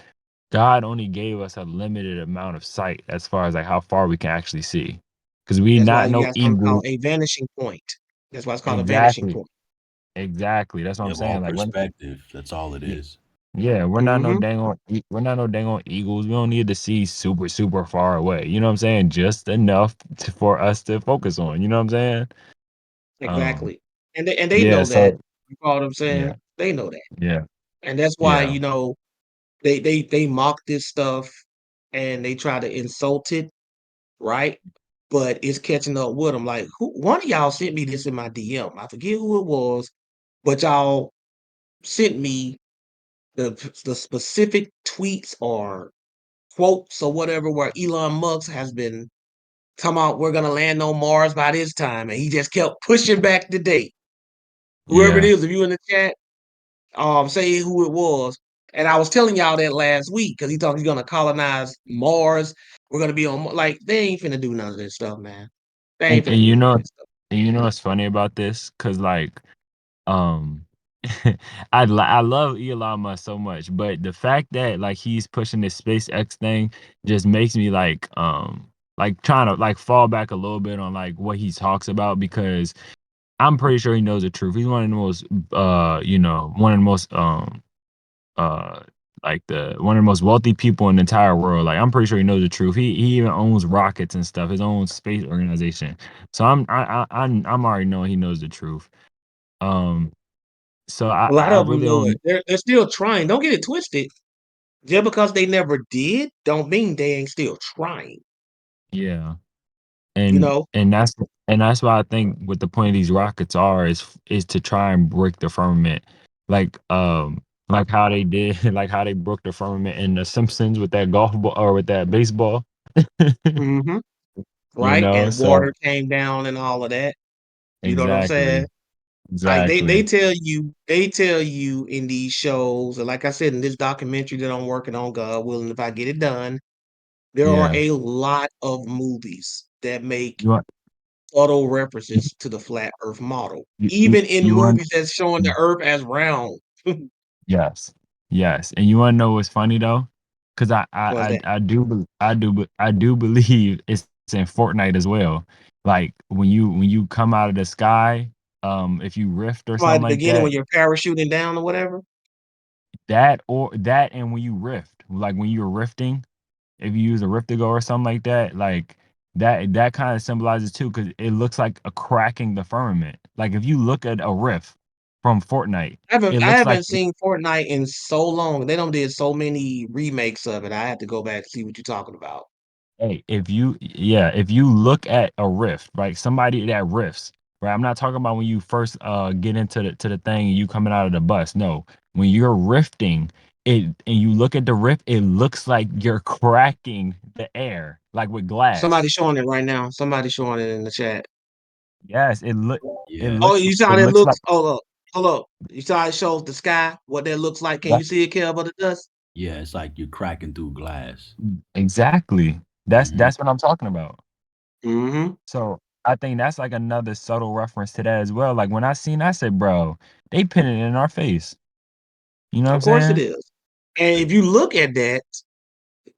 God only gave us a limited amount of sight as far as like how far we can actually see. Because we That's why not you no got something eagle. called a vanishing point. That's why it's called a vanishing Exactly. point. Exactly. That's what You I'm have all saying. Like when perspective. That's all it is. yeah, Mhm. we're not no dang on eagles. We don't need to see super super far away. You know what I'm saying? Just enough for us to focus on. You know what I'm saying? Um, Exactly. And they yeah. know that. So You know what I'm yeah, saying? They know that. yeah, And that's why, yeah, they mock this stuff and they try to insult it, right? But it's catching up with them. Like, who one of y'all sent me this in my DM. I forget who it was, but y'all sent me the specific tweets or quotes or whatever where Elon Musk has been talking about we're gonna land on Mars by this time, and he just kept pushing back the date. Whoever it yeah. is, if you in the chat, say who it was. And I was telling y'all that last week because he thought he's gonna colonize Mars. We're gonna be on like they ain't finna do none of this stuff, man. They And, ain't and finna do you none of know this stuff. and you know what's funny about this? Cause like um I love Elon Musk so much, but the fact that like he's pushing this SpaceX thing just makes me like trying to like fall back a little bit on like what he talks about, because I'm pretty sure he knows the truth. He's one of the most one of the most uh like the one of the most wealthy people in the entire world. Like I'm pretty sure he knows the truth. He even owns rockets and stuff, his own space organization. So I'm already knowing he knows the truth. Um so A lot I of them really know it. don't. They're still trying. Don't get it twisted. Just because they never did, don't mean they ain't still trying. Yeah. You And know, and that's and that's why I think what the point of these rockets are is to try and break the firmament. Like how they did like how they broke the firmament in the Simpsons with that golf ball or with that baseball. hmm You right? know, And water so came down and all of that. You know what I'm saying? exactly. Like they Exactly. tell you in these shows, and like I said in this documentary that I'm working on, God willing, if I get it done, there are Yeah. a lot of movies that make You want subtle references to the flat Earth model, you, even in you want movies that's showing the Earth as round. yes. Yes. And you want to know what's funny though? Cuz Was that I do believe it's in Fortnite as well. Like when you come out of the sky, if you rift or at something the like beginning when that, you're parachuting down or whatever? that and when you rift, like when you're rifting, if you use a rift to go or something like that, like that kind of symbolizes too, because it looks like a cracking the firmament. Like if you look at a rift from Fortnite, it I looks like haven't seen Fortnite in so long. They don't did so many remakes of it. I have to go back to see what you're talking about. hey, if you look at a rift, right? Somebody that rifts, right? I'm not talking about when you first get into the thing and you coming out of the bus. No, when you're rifting it and you look at the rift, it looks like you're cracking the air, like with glass. Somebody's showing it right now. Somebody's showing it in the chat. Yes, Yeah. Oh, you saw how it that looks like looks? Hold up. You saw it shows the sky, what that looks like. Can yeah, you see it, Kev, of the dust? Yeah, it's like you're cracking through glass. exactly. Hmm. That's what I'm talking about. Mm-hmm. So I think that's like another subtle reference to that as well. Like when I seen, I said, bro, they put it in our face. You know what I'm Of course it saying? is. And if you look at that,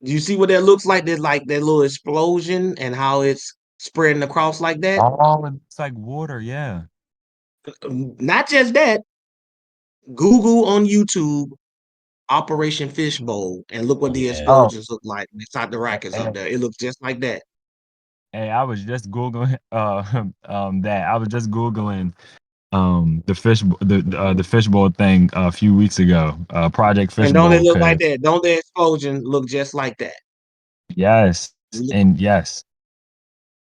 you see what that looks like? There's like that little explosion and how it's spreading across like that. Oh, it's like water. Yeah. Not just that. Google on YouTube Operation Fishbowl and look what Oh the yeah. Oh, explosions look like inside the rockets up hey, there. It looks just like that. hey, I was just googling that. I was just googling the fishbowl thing a few weeks ago. Project And don't it Fishbowl. look like Cause that? Don't the explosion look just like that? yes, and yes.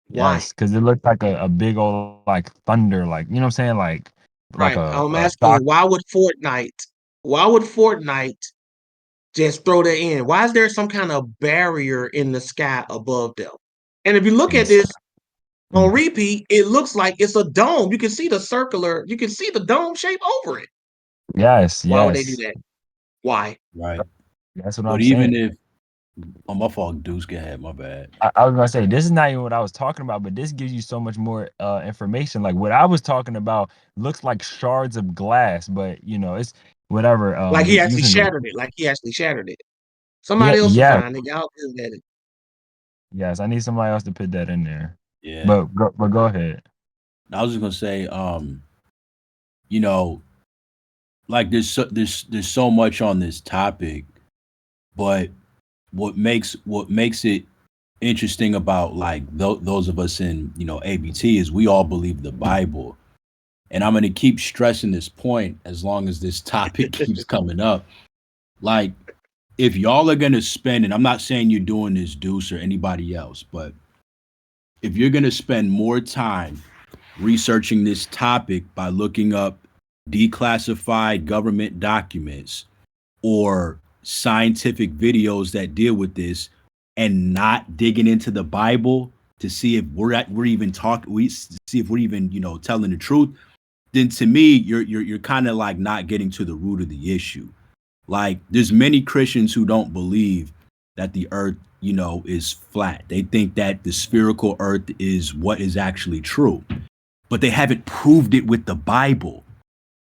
Why? Yes, because it looked like a big old like thunder, like you know what I'm saying, like Right. I'm a asking you, shock. why would Fortnite just throw that in? Why is there some kind of barrier in the sky above them? And if you look at It's this on mm, repeat, it looks like it's a dome. You can see the dome shape over it. yes, Why would they do yes. that? Why? Right. That's what But I'm even saying. if oh my fault, Deuce, go ahead, my bad. I was gonna say this is not even what I was talking about, but this gives you so much more information. Like what I was talking about looks like shards of glass, but you know it's whatever. Like he actually Using the shattered it. Like he actually shattered it. yeah, Somebody else will yes, find it. Y'all good at it. yes. I need somebody else to put that in there. Yeah. But go ahead. I was just gonna say, you know, like there's so much on this topic, but what makes it interesting about like those of us in ABT is we all believe the Bible, and I'm gonna keep stressing this point as long as this topic keeps coming up. Like, if y'all are gonna spend, and I'm not saying you're doing this, Deuce, or anybody else, but if you're gonna spend more time researching this topic by looking up declassified government documents or scientific videos that deal with this and not digging into the Bible to see if we're even talking, we see if we're even telling the truth, then to me you're kind of like not getting to the root of the issue. Like, there's many Christians who don't believe that the earth is flat. They think that the spherical earth is what is actually true, but they haven't proved it with the Bible.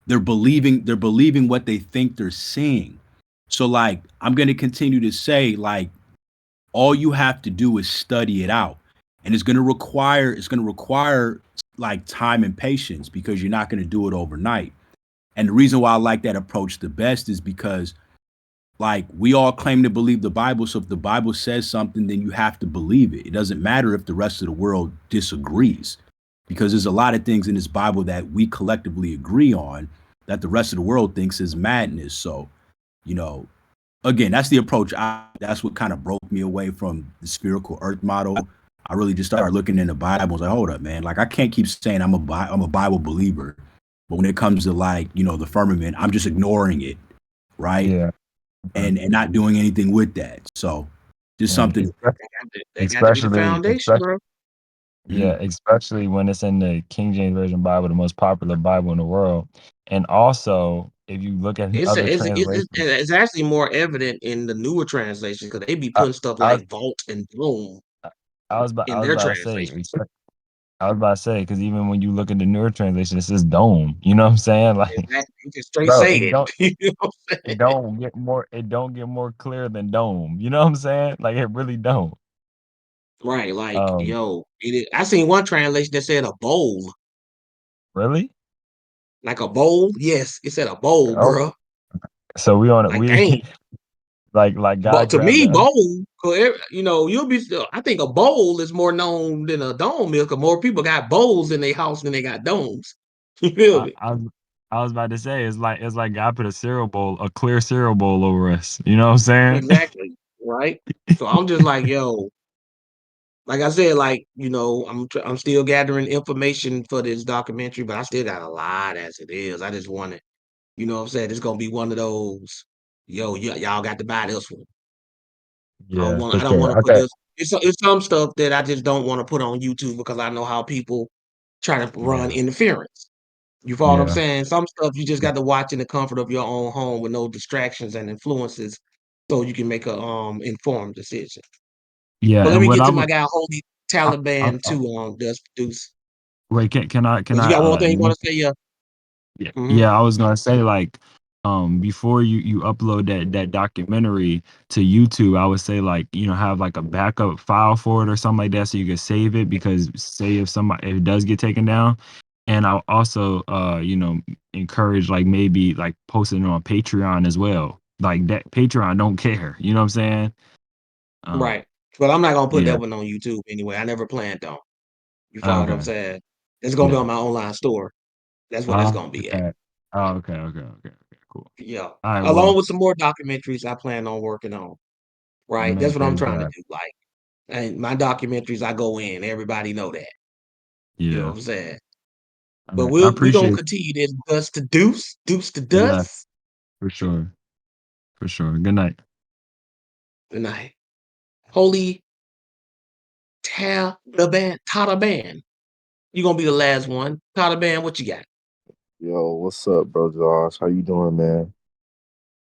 they're believing what they think they're seeing. So like I'm going to continue to say like all you have to do is study it out. And it's going to require like time and patience because you're not going to do it overnight. And the reason why I like that approach the best is because like we all claim to believe the Bible. So if the Bible says something, then you have to believe it. It doesn't matter if the rest of the world disagrees, because there's a lot of things in this Bible that we collectively agree on that the rest of the world thinks is madness. So, you know, again, that's the approach. That's what kind of broke me away from the spherical Earth model. I really just started looking in the Bible. I was like, hold up, man. Like I can't keep saying I'm a Bible believer, but when it comes to like the firmament, I'm just ignoring it, right? Yeah. And not doing anything with that. So just Yeah. something. They got to be the foundation, Especially bro. yeah, especially when it's in the King James Version Bible, the most popular Bible in the world. And also, if you look at It's, other it's translations, it's actually more evident in the newer translations because they be I, putting stuff I, like vault and dome I in was their about to say, translations. I was about to say, because even when you look at the newer translation, it says dome. You know what I'm saying? Like, Exactly. You can straight bro, say it. You know what I'm saying? it don't get more clear than dome. You know what I'm saying? Like, it really don't. Right, like Um, yo, I seen one translation that said a bowl, really? like a bowl. Yes, it said a bowl, Oh, bro. so we on it. Like We dang, like but God to grabbed me, the other. bowl, you'll be. I think a bowl is more known than a dome is, because more people got bowls in their house than they got domes. You feel I, me? I was I was about to say it's like God put a cereal bowl, a clear cereal bowl over us. You know what I'm saying? Exactly. Right. So I'm just like, yo, like I said, like I'm still gathering information for this documentary, but I still got a lot as it is. I just want to, what I'm saying, it's gonna be one of those. Yo, y'all got to buy this one. Yeah, for I don't want sure. to put Okay. this. It's some stuff that I just don't want to put on YouTube because I know how people try to run Yeah. interference. You follow what I'm Yeah. saying? Some stuff you just got to watch in the comfort of your own home with no distractions and influences, so you can make a informed decision. Yeah. But let And me what get I to my would guy, Holy I, Taliban, too. Does produce. wait, can You I got one thing you want to say? Yeah. Yeah, Hmm. yeah, I was gonna say like before you upload that documentary to YouTube, I would say like have like a backup file for it or something like that so you can save it because say if it does get taken down. And I'll also encourage like maybe like posting it on Patreon as well. Like that Patreon don't care. You know what I'm saying? Um Right. But I'm not gonna put yeah. that one on YouTube anyway. I never planned on. You follow what I'm Okay. saying? It's gonna be Yeah. on my online store. That's where that's Oh, gonna be at. okay. Oh, okay. Cool. Yeah. All right, Along well, with some more documentaries I plan on working on. Right. man, That's what I'm praise trying to God. do. Like, and my documentaries, I go in. Everybody know that. You know Yeah. what I'm saying? All But right. I we gonna appreciate continue this dust to deuce, deuce to Yeah, dust. for sure. For sure. Good night. Tonight. Holy Taliban. You gonna be the last one. Taliban, what you got? Yo, what's up, bro, Josh? How you doing, man?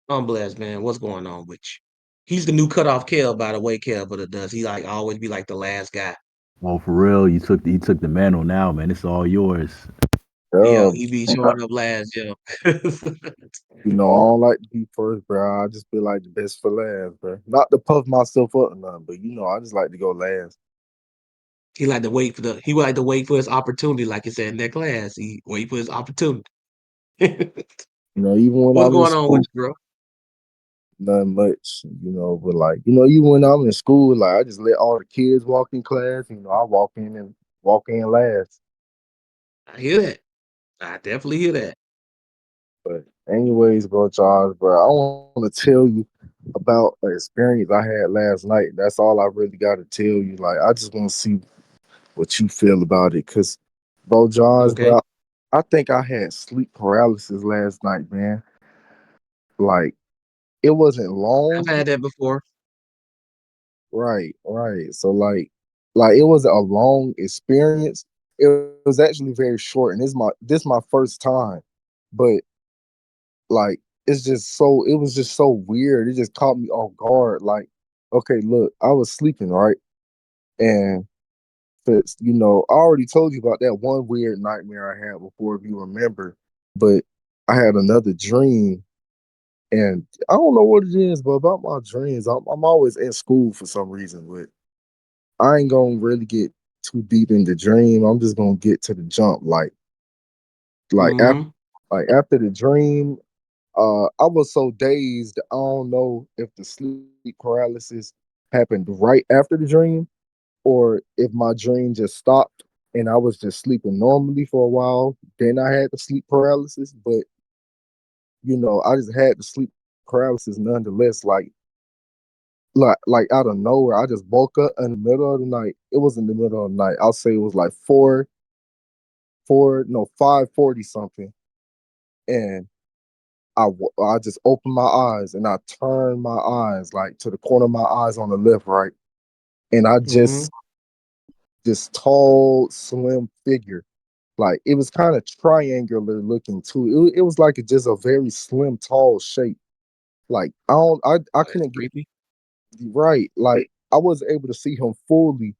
I'm blessed, man. What's going on with you? He's the new cutoff Kel, by the way, Kel, but it does. He like always be like the last guy. Well, for real, he took the mantle now, man. It's all yours. Yeah, Yeah, he be showing up last, yeah. I don't like to be first, bro. I just be like the best for last, bro. Not to puff myself up or nothing, but I just like to go last. He would like to wait for his opportunity, like he said in that class. He wait for his opportunity. Even when What's I'm in going on with school, you, bro? nothing much, but like, even when I'm in school, like I just let all the kids walk in class, I walk in last. I hear that. I definitely hear that. But anyways, bro, Charles, bro, I want to tell you about an experience I had last night. That's all I really got to tell you. Like, I just want to see what you feel about it. Cause, bro, Johns, Okay. bro, I think I had sleep paralysis last night, man. Like, it wasn't long. I've had that before. Right, right. So like it wasn't a long experience. It was actually very short, and this my first time. But like it was just so weird. It just caught me off guard. Like, okay, look, I was sleeping, right? And I already told you about that one weird nightmare I had before, if you remember. But I had another dream, and I don't know what it is, but about my dreams, I'm always in school for some reason. But I ain't gonna really get too deep in the dream. I'm just gonna get to the jump. Like after Mm-hmm. like after the dream, I was so dazed. I don't know if the sleep paralysis happened right after the dream, or if my dream just stopped and I was just sleeping normally for a while. Then I had the sleep paralysis, but I just had the sleep paralysis nonetheless. Like out of nowhere, I just woke up in the middle of the night. It was in the middle of the night. I'll say it was like 5:40 something, and I just opened my eyes and I turned my eyes like to the corner of my eyes on the left, right, and I Mm-hmm. just this tall, slim figure. Like it was kind of triangular looking too. It was like just a very slim, tall shape. Like I That's couldn't get creepy. right. Like I wasn't able to see him fully,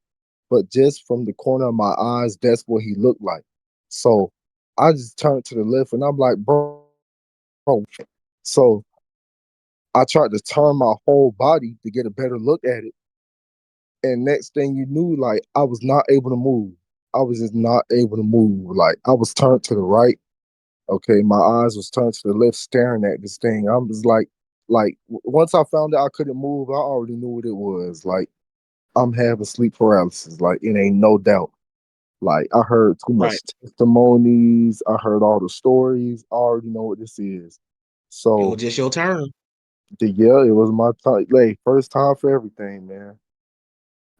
but just from the corner of my eyes, that's what he looked like. So I just turned to the left and I'm like, bro. So I tried to turn my whole body to get a better look at it. And next thing you knew, like I was not able to move. I was just not able to move. Like I was turned to the right. Okay, my eyes was turned to the left, staring at this thing. I was once I found out I couldn't move, I already knew what it was. Like I'm having sleep paralysis. Like it ain't no doubt. Like I heard too Right. much testimonies. I heard all the stories. I already know what this is. It So was just your turn. yeah, it was my time. Like first time for everything, man.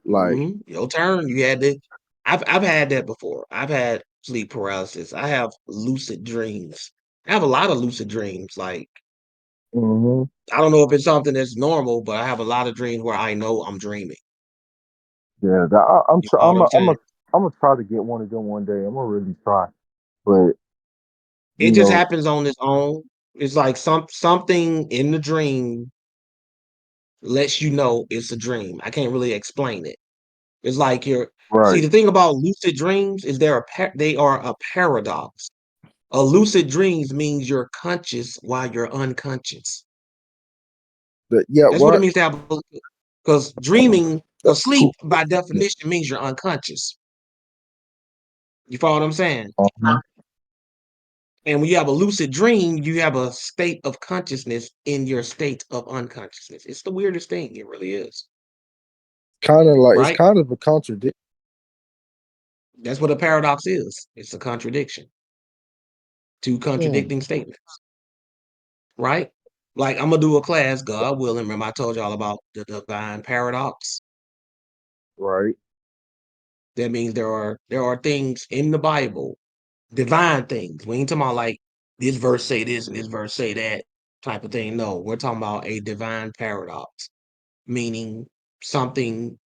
Like Your turn. You had it. I've had that before. I've had sleep paralysis. I have lucid dreams. I have a lot of lucid dreams. Like hmm I don't know if it's something that's normal, but I have a lot of dreams where I know I'm dreaming. yeah, You know what I'm saying? I'm gonna try to get one of them one day. I'm gonna really try, but It you just know, happens on its own. It's like something in the dream lets you know it's a dream. I can't really explain it. It's like you're see right? the thing about lucid dreams is they are a paradox. A lucid dreams means you're conscious while you're unconscious. But yeah, That's what it right. means to have because dreaming, because That's sleep cool. by definition means you're unconscious. You follow what I'm saying? Uh-huh. And when you have a lucid dream, you have a state of consciousness in your state of unconsciousness. It's the weirdest thing. It really is. Kind of like it's Right? kind of a contradiction. That's what a paradox is. It's a contradiction. Two Hmm, contradicting statements. Right? Like I'm gonna do a class, God willing. Remember, I told y'all about the divine paradox. right. That means there are things in the Bible, divine things. We ain't talking about like this verse say this and this verse say that type of thing. No, we're talking about a divine paradox, meaning something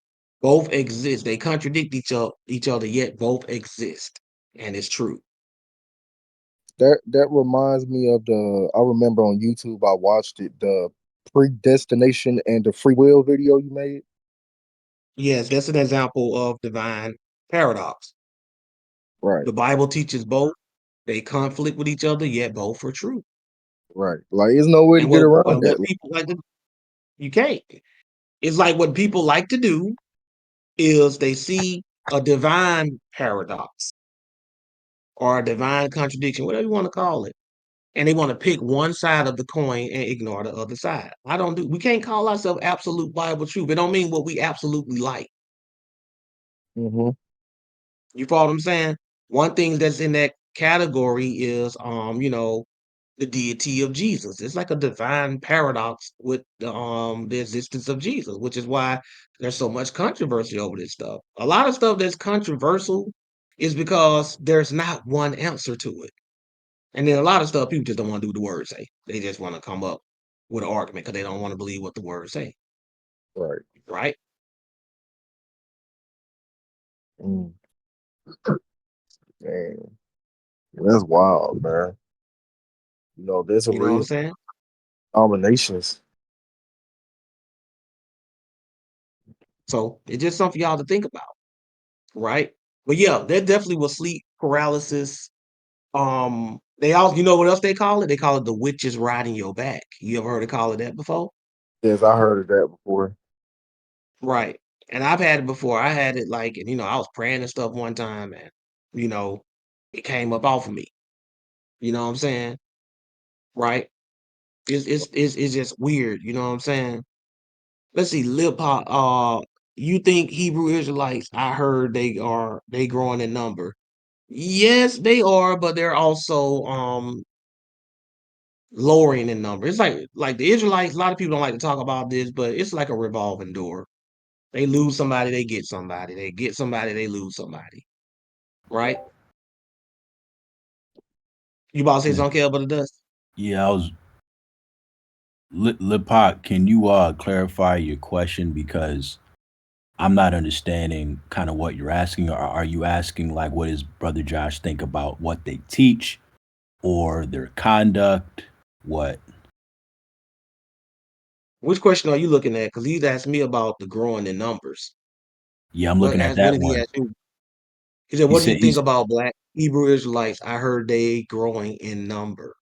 both exist. They contradict each other, yet both exist, and it's true. That reminds me of the. I remember on YouTube I watched it, the predestination and the free will video you made. Yes, that's an example of divine paradox. Right, The Bible teaches both. They conflict with each other, yet both are true. right. Like there's no way to And get what around what that. people like to you can't. It's like what people like to do is they see a divine paradox or a divine contradiction, whatever you want to call it, and they want to pick one side of the coin and ignore the other side. I don't do. We can't call ourselves absolute Bible truth. It don't mean what we absolutely like. Hmm. You follow what I'm saying? One thing that's in that category is, the deity of Jesus. It's like a divine paradox with the existence of Jesus, which is why there's so much controversy over this stuff. A lot of stuff that's controversial is because there's not one answer to it. And then a lot of stuff people just don't want to do what the words say. They just want to come up with an argument because they don't want to believe what the words say. Right. Right? Mm, man, that's wild, man. There's a You know what I'm reason saying? nominations. So it's just something for y'all to think about. Right? But yeah, there definitely was sleep paralysis. They all, you know what else they call it? They call it the witches riding your back. You ever heard of call it that before? Yes, I heard of that before. Right. And I've had it before. I had it like, and I was praying and stuff one time, and you know, it came up off of me. You know what I'm saying? Right? It's just weird. You know what I'm saying? Let's see, lip hop. You think Hebrew Israelites? I heard they growing in number. Yes, they are, but they're also lowering in number. It's like the Israelites. A lot of people don't like to talk about this, but it's like a revolving door. They lose somebody, they get somebody. They get somebody, they lose somebody. Right? You about to say Yeah, something, Kel, but it does. yeah, I was Lipak, can you clarify your question because I'm not understanding kind of what you're asking, or are you asking like what does Brother Josh think about what they teach or their conduct? What? Which question are you looking at? Because he's asked me about the growing in numbers. Yeah, I'm looking at When that did he one. ask you? He said, He "What do you said think he's about Black Hebrew Israelites? I heard they growing in number.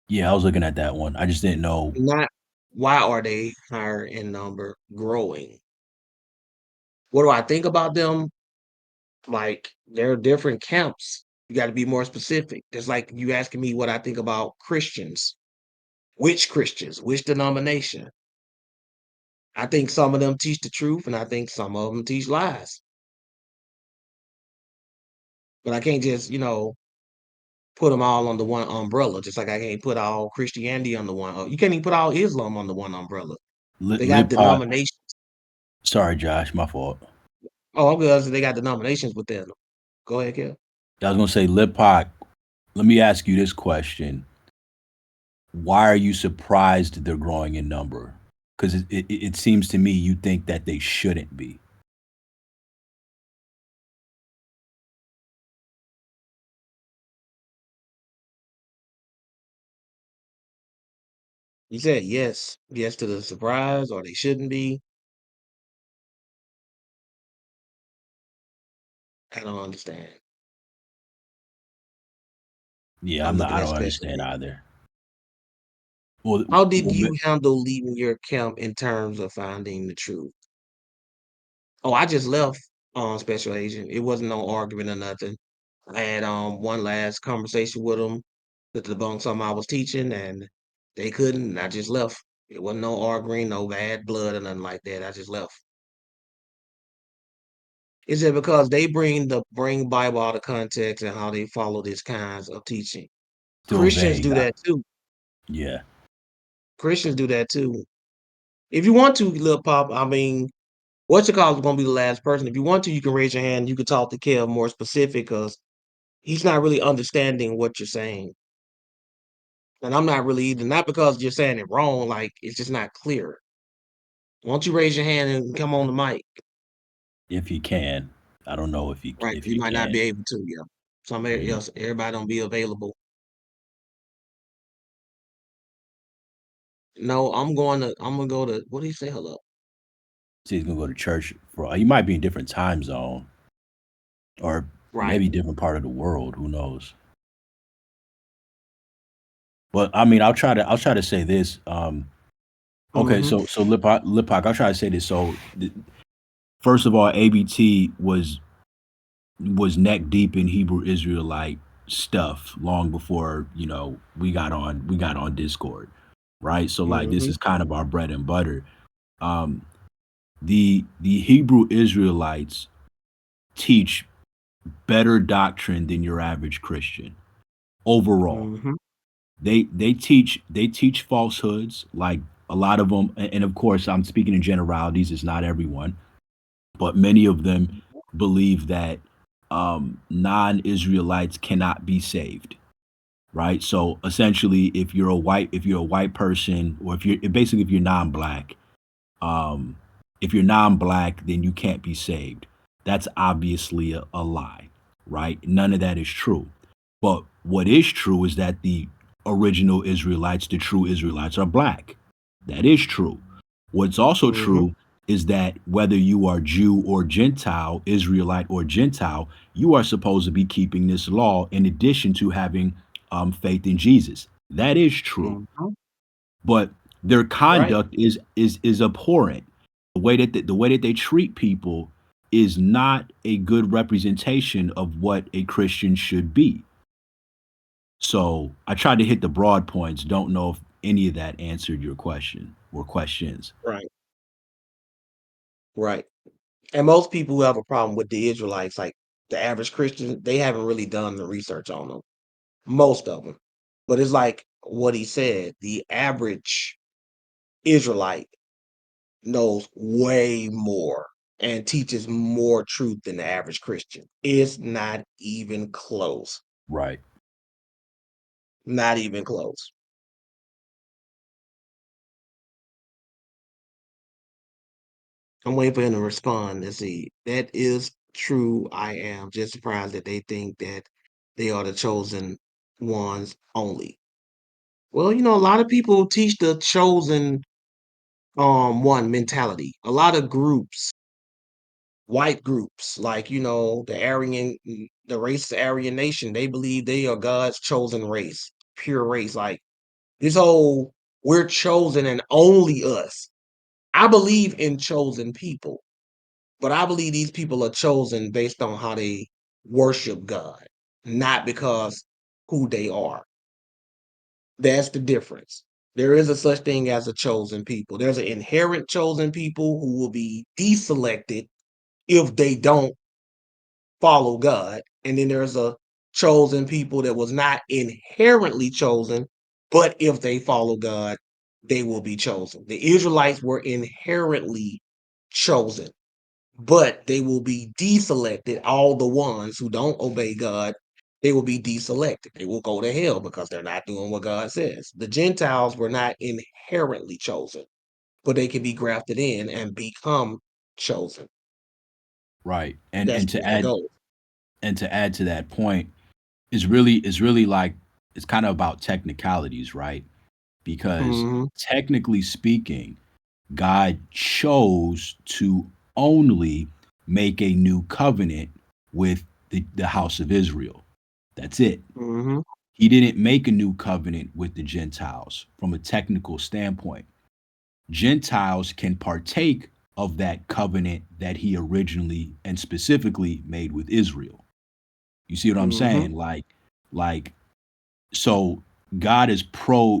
Yeah, I was looking at that one. I just didn't know. Not why are they higher in number, growing? What do I think about them? Like there are different camps. You got to be more specific. Just like you asking me what I think about Christians. Which Christians? Which denomination? I think some of them teach the truth, and I think some of them teach lies. But I can't just, put them all under one umbrella. Just like I can't put all Christianity under one. You can't even put all Islam under one umbrella. They got Lipak. denominations. Sorry, Josh, my fault. Oh, I'm good. They got denominations within them. Go ahead, Kel. I was gonna say Lipak. Let me ask you this question: why are you surprised they're growing in number? Because it seems to me you think that they shouldn't be. You said yes. Yes to the surprise, or they shouldn't be. I don't understand. Yeah, I'm I looking at don't special understand ed. either. Well, How did well, you handle leaving your camp in terms of finding the truth? Oh, I just left on special agent. It wasn't no argument or nothing. I had one last conversation with them to debunk something I was teaching, and they couldn't. And I just left. It wasn't no arguing, no bad blood or nothing like that. I just left. Is it because they bring Bible out of context and how they follow these kinds of teaching? still Christians vague. do that too. Yeah, Christians do that too. If you want to, Lil Pop, I mean, what's your call is going to be the last person. If you want to, you can raise your hand. You can talk to Kev more specific because he's not really understanding what you're saying. And I'm not really either. Not because you're saying it wrong, like it's just not clear. Why don't you raise your hand and come on the mic? if you can. I don't know Right. if You you might not can. be able to, yeah. Somebody Mhm. else, everybody don't be available. No, I'm gonna go to what do you say? Hold up. See, he's gonna go to church for. He might be in different time zone or Right. maybe different part of the world. Who knows? But I mean, I'll try to say this. Okay, Mm-hmm. so Lipak, I'll try to say this. So first of all, ABT was neck deep in Hebrew Israelite stuff long before we got on Discord, right? So like this Mm-hmm. is kind of our bread and butter. Um, the Hebrew Israelites teach better doctrine than your average Christian overall. Mm-hmm. They teach falsehoods like a lot of them, and of course I'm speaking in generalities. It's not everyone, but many of them believe that non-Israelites cannot be saved, right? So essentially, if you're a white person, or if you're non-black, um, if you're non-black, then you can't be saved. That's obviously a lie, right? None of that is true. But what is true is that the original Israelites, the true Israelites, are black. That is true. What's also Mm-hmm. true is that whether you are Jew or Gentile, Israelite or Gentile, you are supposed to be keeping this law in addition to having faith in Jesus. That is true. But their conduct is abhorrent. The way that they treat people is not a good representation of what a Christian should be. So I tried to hit the broad points. Don't know if any of that answered your question or questions. Right. Right. And most people who have a problem with the Israelites, like the average Christian, they haven't really done the research on them. Most of them. But it's like what he said, the average Israelite knows way more and teaches more truth than the average Christian. It's not even close. Right. Not even close. I'm waiting for him to respond. Let's see. That is true. I am just surprised that they think that they are the chosen ones only. Well, a lot of people teach the chosen one mentality. A lot of groups, white groups, like the race Aryan nation, they believe they are God's chosen race, pure race. Like this whole we're chosen and only us. I believe in chosen people. But I believe these people are chosen based on how they worship God, not because who they are. That's the difference. There is a such thing as a chosen people. There's an inherent chosen people who will be deselected if they don't follow God. And then there's a chosen people that was not inherently chosen, but if they follow God, they will be chosen. The Israelites were inherently chosen, but they will be deselected. All the ones who don't obey God, they will be deselected. They will go to hell because they're not doing what God says. The Gentiles were not inherently chosen, but they can be grafted in and become chosen. Right. And That's and the to way it add goes. and to add to that point, is really like it's kind of about technicalities, right? Because Mhm. technically speaking, God chose to only make a new covenant with the house of Israel. That's it. Mhm. He didn't make a new covenant with the Gentiles from a technical standpoint. Gentiles can partake of that covenant that he originally and specifically made with Israel. You see what I'm Mhm. saying? Like so God is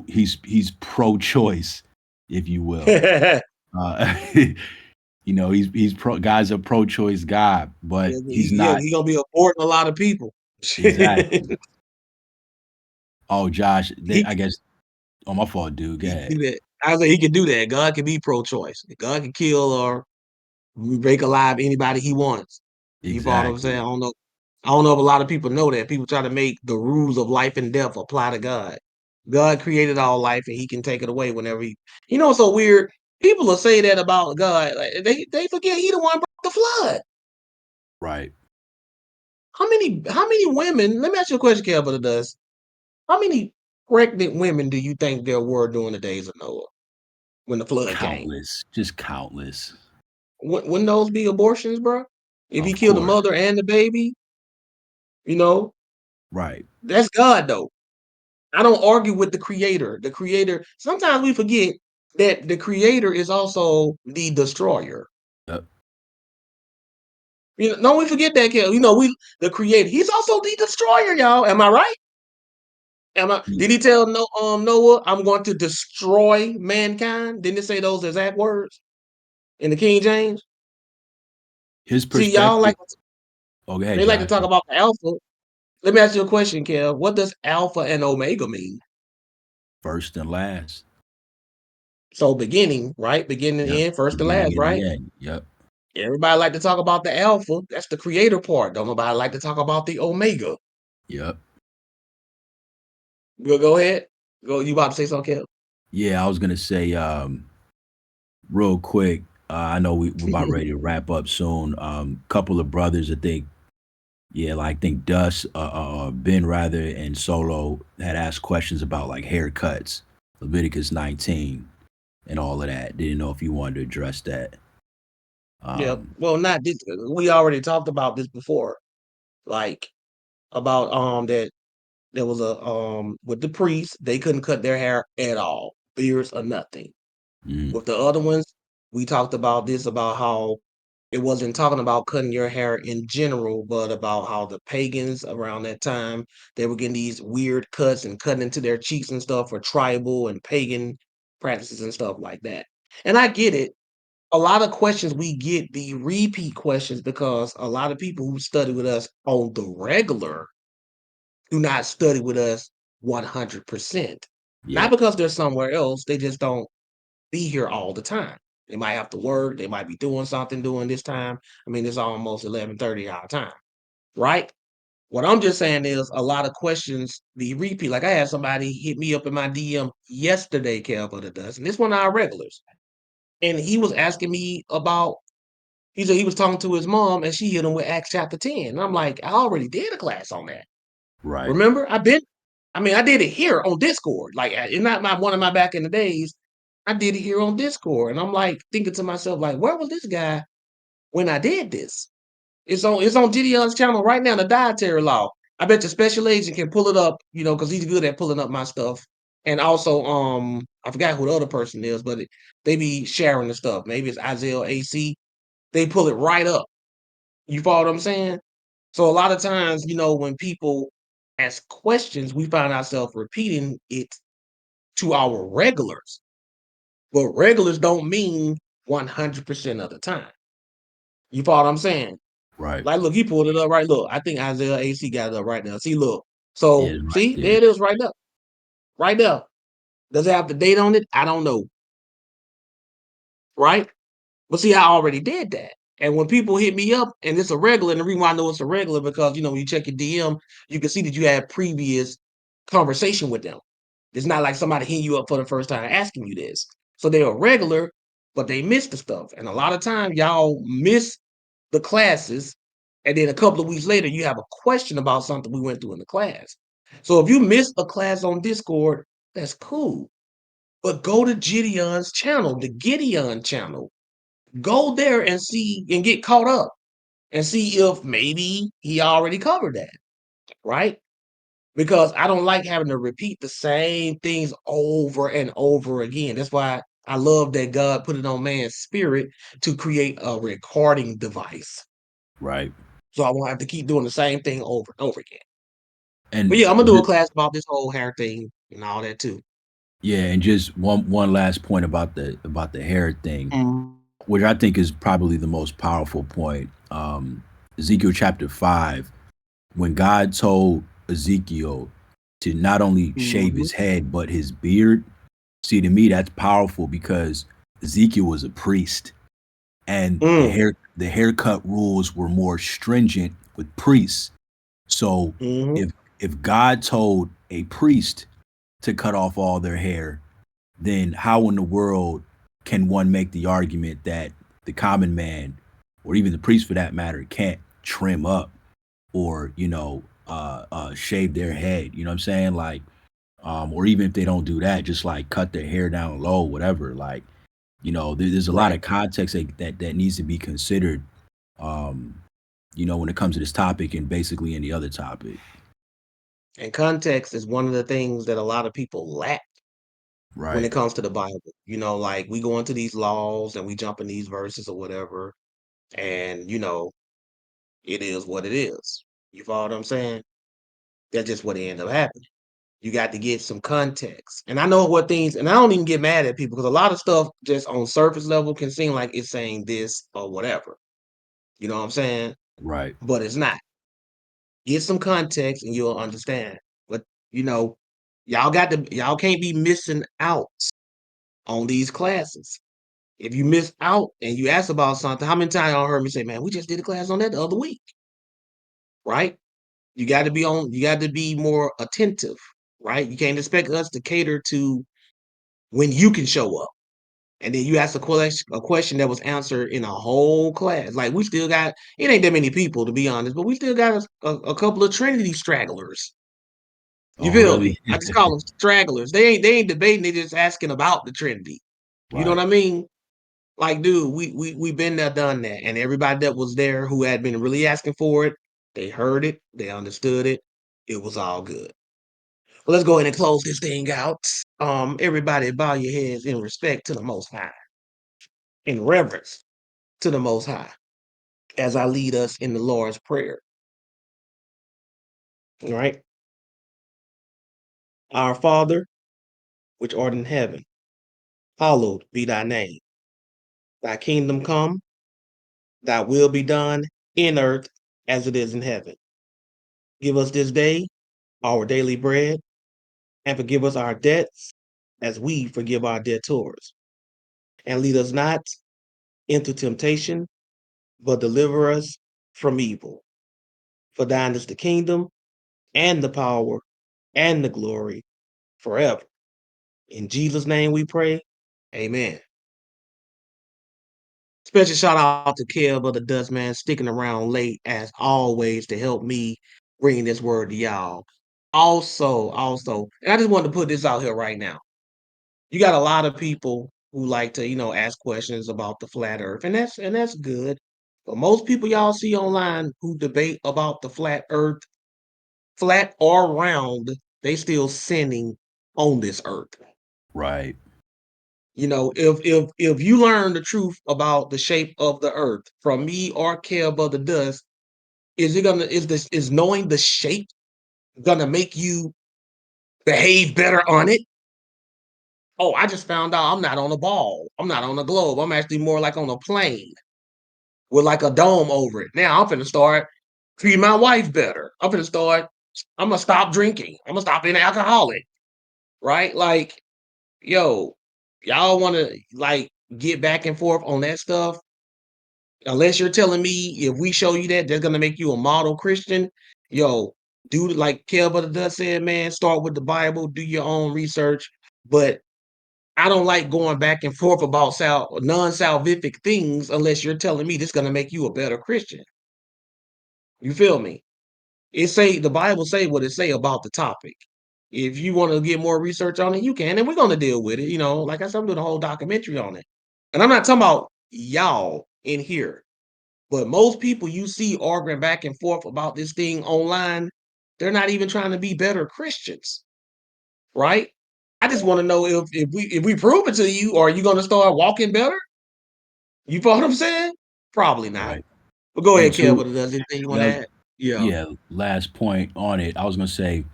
he's pro-choice, if you will. Uh, he's pro God's a pro-choice God, but Yeah, he's yeah, not he gonna be aborting a lot of people. exactly. Oh, Josh, he I guess. Oh, my fault, dude. Go he can ahead. do that. I say he can do that. God can be pro-choice. God can kill or break alive anybody he wants. You follow what I'm saying? Exactly. I don't know if a lot of people know that. People try to make the rules of life and death apply to God. God created all life and he can take it away whenever it's so weird. People will say that about God. Like, they forget he the one brought the flood. Right. How many women, let me ask you a question, Kevin does. How many pregnant women do you think there were during the days of Noah when the flood came? Countless. Just countless. Wouldn't those be abortions, bro? If he Of killed the course. mother and the baby, you know, Right. that's God though. I don't argue with the creator. The creator, sometimes we forget that the creator is also the destroyer. Yep. No, we forget that, Kel. The creator, he's also the destroyer, y'all. Am I right? He- Did he tell Noah, I'm going to destroy mankind? Didn't it say those exact words in the King James? His See, y'all perspective. Oh, go ahead, they like to Josh. talk about the alpha. Let me ask you a question, Kel. What does alpha and omega mean? First and last. So beginning, right? Beginning and Yep. end, first and last, Beginning and right? the end. Yep. Everybody like to talk about the alpha. That's the creator part. Don't nobody like to talk about the omega. Yep. Go ahead. Go. You about to say something, Kel? Yeah, I was gonna say, real quick. I know we're about ready to wrap up soon. Couple of brothers, I think. Yeah, like I think Dust, Ben rather, and Solo had asked questions about like haircuts, Leviticus 19, and all of that. Didn't know if you wanted to address that. Yeah. Um, Well, not this. We already talked about this before. Like about that. there was a with the priests, they couldn't cut their hair at all, beards or nothing. With the other ones, we talked about this about how it wasn't talking about cutting your hair in general, but about how the pagans around that time they were getting these weird cuts and cutting into their cheeks and stuff for tribal and pagan practices and stuff like that. And I get it. A lot of questions we get be repeat questions because a lot of people who study with us on the regular do not study with us 100%. Yeah. Not because they're somewhere else, they just don't be here all the time. They might have to work, they might be doing something during this time. I mean, it's almost 11:30 our time, right? What I'm just saying is a lot of questions be repeat. Like I had somebody hit me up in my DM yesterday, Kev Butter does, and this one of our regulars. And he was asking me about, he said he was talking to his mom and she hit him with Acts chapter 10. And I'm like, I already did a class on that. Right. Remember? I did it here on Discord. Like it's not my one of my back in the days. I did it here on Discord. And I'm like thinking to myself, like, where was this guy when I did this? It's on Gideon's channel right now, the dietary law. I bet the special agent can pull it up, because he's good at pulling up my stuff. And also, I forgot who the other person is, but they be sharing the stuff. Maybe it's Isaiah AC. They pull it right up. You follow what I'm saying? So a lot of times, when people ask questions, we find ourselves repeating it to our regulars. But regulars don't mean 100% of the time. You follow what I'm saying? Right. Like, look, he pulled it up right. Look, I think Isaiah AC got it up right now. See, look. Yeah, So, right see, there there. it is right there. Right there. Does it have the date on it? I don't know. Right? But see, I already did that. And when people hit me up and it's a regular, and the reason why I know it's a regular because when you check your DM, you can see that you had previous conversation with them. It's not like somebody hitting you up for the first time asking you this. So they're a regular, but they miss the stuff. And a lot of times y'all miss the classes, and then a couple of weeks later, you have a question about something we went through in the class. So if you miss a class on Discord, that's cool. But go to Gideon's channel, the Gideon channel. Go there and see and get caught up and see if maybe he already covered that, right? Because I don't like having to repeat the same things over and over again. That's why I love that God put it on man's spirit to create a recording device. Right. So I won't have to keep doing the same thing over and over again. But And yeah, I'm gonna do a class about this whole hair thing and all that too. yeah, and just one last point about the hair thing, Mm. which I think is probably the most powerful point. Ezekiel chapter 5, when God told Ezekiel to not only shave Mhm. his head but his beard. See, to me that's powerful because Ezekiel was a priest, and Mm. the haircut rules were more stringent with priests. So Mhm. if God told a priest to cut off all their hair, then how in the world can one make the argument that the common man, or even the priest for that matter, can't trim up or shave their head? You know what I'm saying? Like, or even if they don't do that, just like cut their hair down low, whatever. Like, there's a lot Right. of context that needs to be considered. Um, when it comes to this topic and basically any other topic. And context is one of the things that a lot of people lack when Right. it comes to the Bible. Like we go into these laws and we jump in these verses or whatever, and it is what it is. You follow what I'm saying? That's just what it ended up happening. You got to get some context. And I know what things, and I don't even get mad at people because a lot of stuff just on surface level can seem like it's saying this or whatever. You know what I'm saying? Right. But it's not. Get some context and you'll understand. But y'all can't be missing out on these classes. If you miss out and you ask about something, how many times y'all heard me say, man, we just did a class on that the other week, right? You got to be more attentive, right? You can't expect us to cater to when you can show up. And then you ask a question that was answered in a whole class. Like we still got, it ain't that many people to be honest, but we still got a couple of Trinity stragglers. You Oh, feel really? me? I just call them stragglers. They ain't debating. They just asking about the Trinity. You know what Right. I mean? Like, dude, we been there, done that, and everybody that was there who had been really asking for it, they heard it, they understood it. It was all good. Let's go ahead and close this thing out. Everybody bow your heads in respect to the Most High, in reverence to the Most High, as I lead us in the Lord's Prayer. All right. Our Father, which art in heaven, hallowed be thy name. Thy kingdom come, thy will be done in earth as it is in heaven. Give us this day our daily bread, and forgive us our debts as we forgive our debtors. And lead us not into temptation, but deliver us from evil. For thine is the kingdom, and the power, and the glory forever. In Jesus' name we pray. Amen. Special shout out to Kev of the Dust Man, sticking around late as always to help me bring this word to y'all. Also, and I just wanted to put this out here right now. You got a lot of people who like to, ask questions about the flat earth, and that's good. But most people y'all see online who debate about the flat earth, flat or round, they still sinning on this earth. Right. If you learn the truth about the shape of the earth from me or Kev of the Dust, is knowing the shape gonna make you behave better on it? Oh, I just found out I'm not on a ball. I'm not on a globe. I'm actually more like on a plane with like a dome over it. Now I'm finna start treating my wife better. I'm gonna stop drinking. I'm gonna stop being an alcoholic. Right? Like, yo, y'all wanna like get back and forth on that stuff. Unless you're telling me if we show you that, that's gonna make you a model Christian. Yo, do like Kel Butter Dust said, man, start with the Bible, do your own research. But I don't like going back and forth about non-salvific things unless you're telling me this is gonna make you a better Christian. You feel me? The Bible say what it say about the topic. If you want to get more research on it, you can, and we're gonna deal with it. Like I said, I'm doing a whole documentary on it. And I'm not talking about y'all in here. But most people you see arguing back and forth about this thing online, they're not even trying to be better Christians, right? I just want to know if we prove it to you, are you going to start walking better? You follow what I'm saying? Probably not. Right. But go And ahead, Kev. two, But does anything you want that to was, add? Yeah. yeah, last point on it. I was gonna say,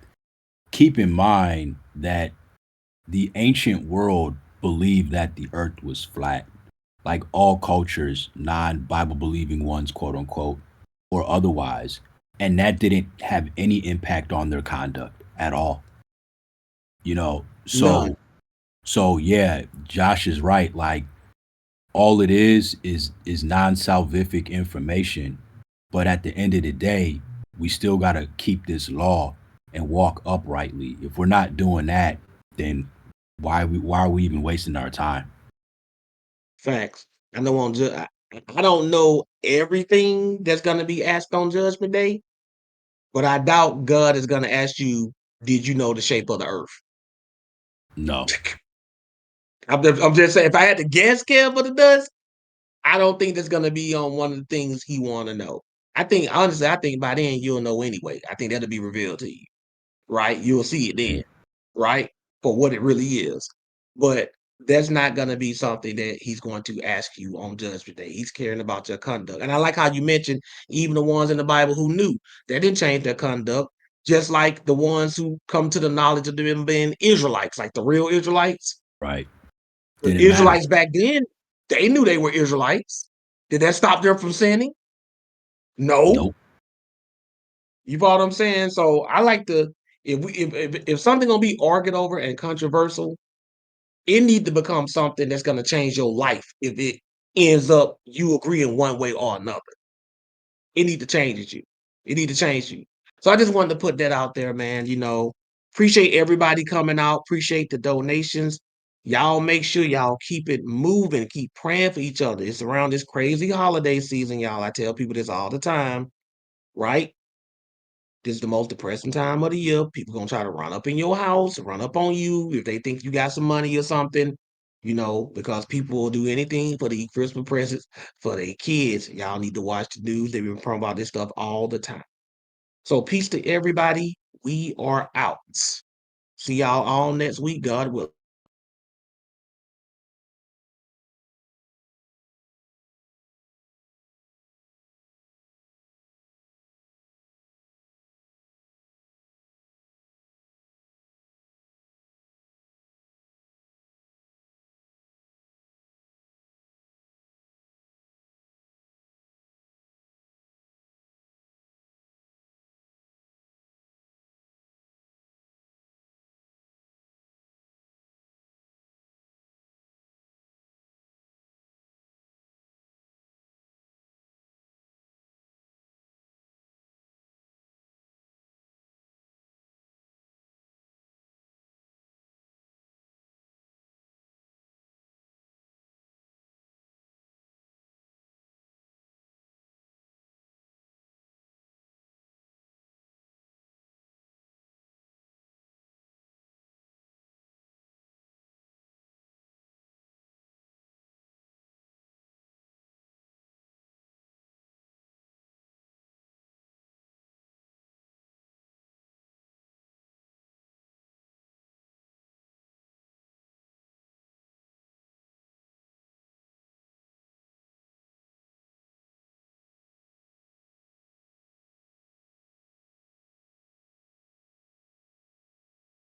keep in mind that the ancient world believed that the earth was flat, like all cultures, non-Bible believing ones, quote unquote, or otherwise, and that didn't have any impact on their conduct at all. You know, None. so yeah, Josh is right. Like all it is non-salvific information, but at the end of the day, we still got to keep this law and walk uprightly. If we're not doing that, then why are we even wasting our time? Facts. I know I don't know everything that's going to be asked on Judgment Day, but I doubt God is going to ask you, did you know the shape of the earth? No. I'm just saying, if I had to guess, Kev, what it does, I don't think that's gonna be on one of the things he want to know. Honestly, I think by then you'll know anyway. I think that'll be revealed to you, right? You'll see it then, right? For what it really is. But that's not gonna be something that he's going to ask you on Judgment Day. He's caring about your conduct. And I like how you mentioned even the ones in the Bible who knew, they didn't change their conduct, just like the ones who come to the knowledge of them being Israelites, like the real Israelites. Right. The Didn't matter. Israelites back then, they knew they were Israelites. Did that stop them from sinning? No. Nope. You follow what I'm saying? So I like to if something gonna be argued over and controversial, it need to become something that's gonna change your life if it ends up you agreeing one way or another. It need to change you. It need to change you. So I just wanted to put that out there, man. Appreciate everybody coming out. Appreciate the donations. Y'all make sure y'all keep it moving. Keep praying for each other. It's around this crazy holiday season, y'all. I tell people this all the time, right? This is the most depressing time of the year. People gonna try to run up in your house, run up on you if they think you got some money or something, because people will do anything for the Christmas presents for their kids. Y'all need to watch the news. They've been talking about this stuff all the time. So peace to everybody. We are out. See y'all all next week, God willing.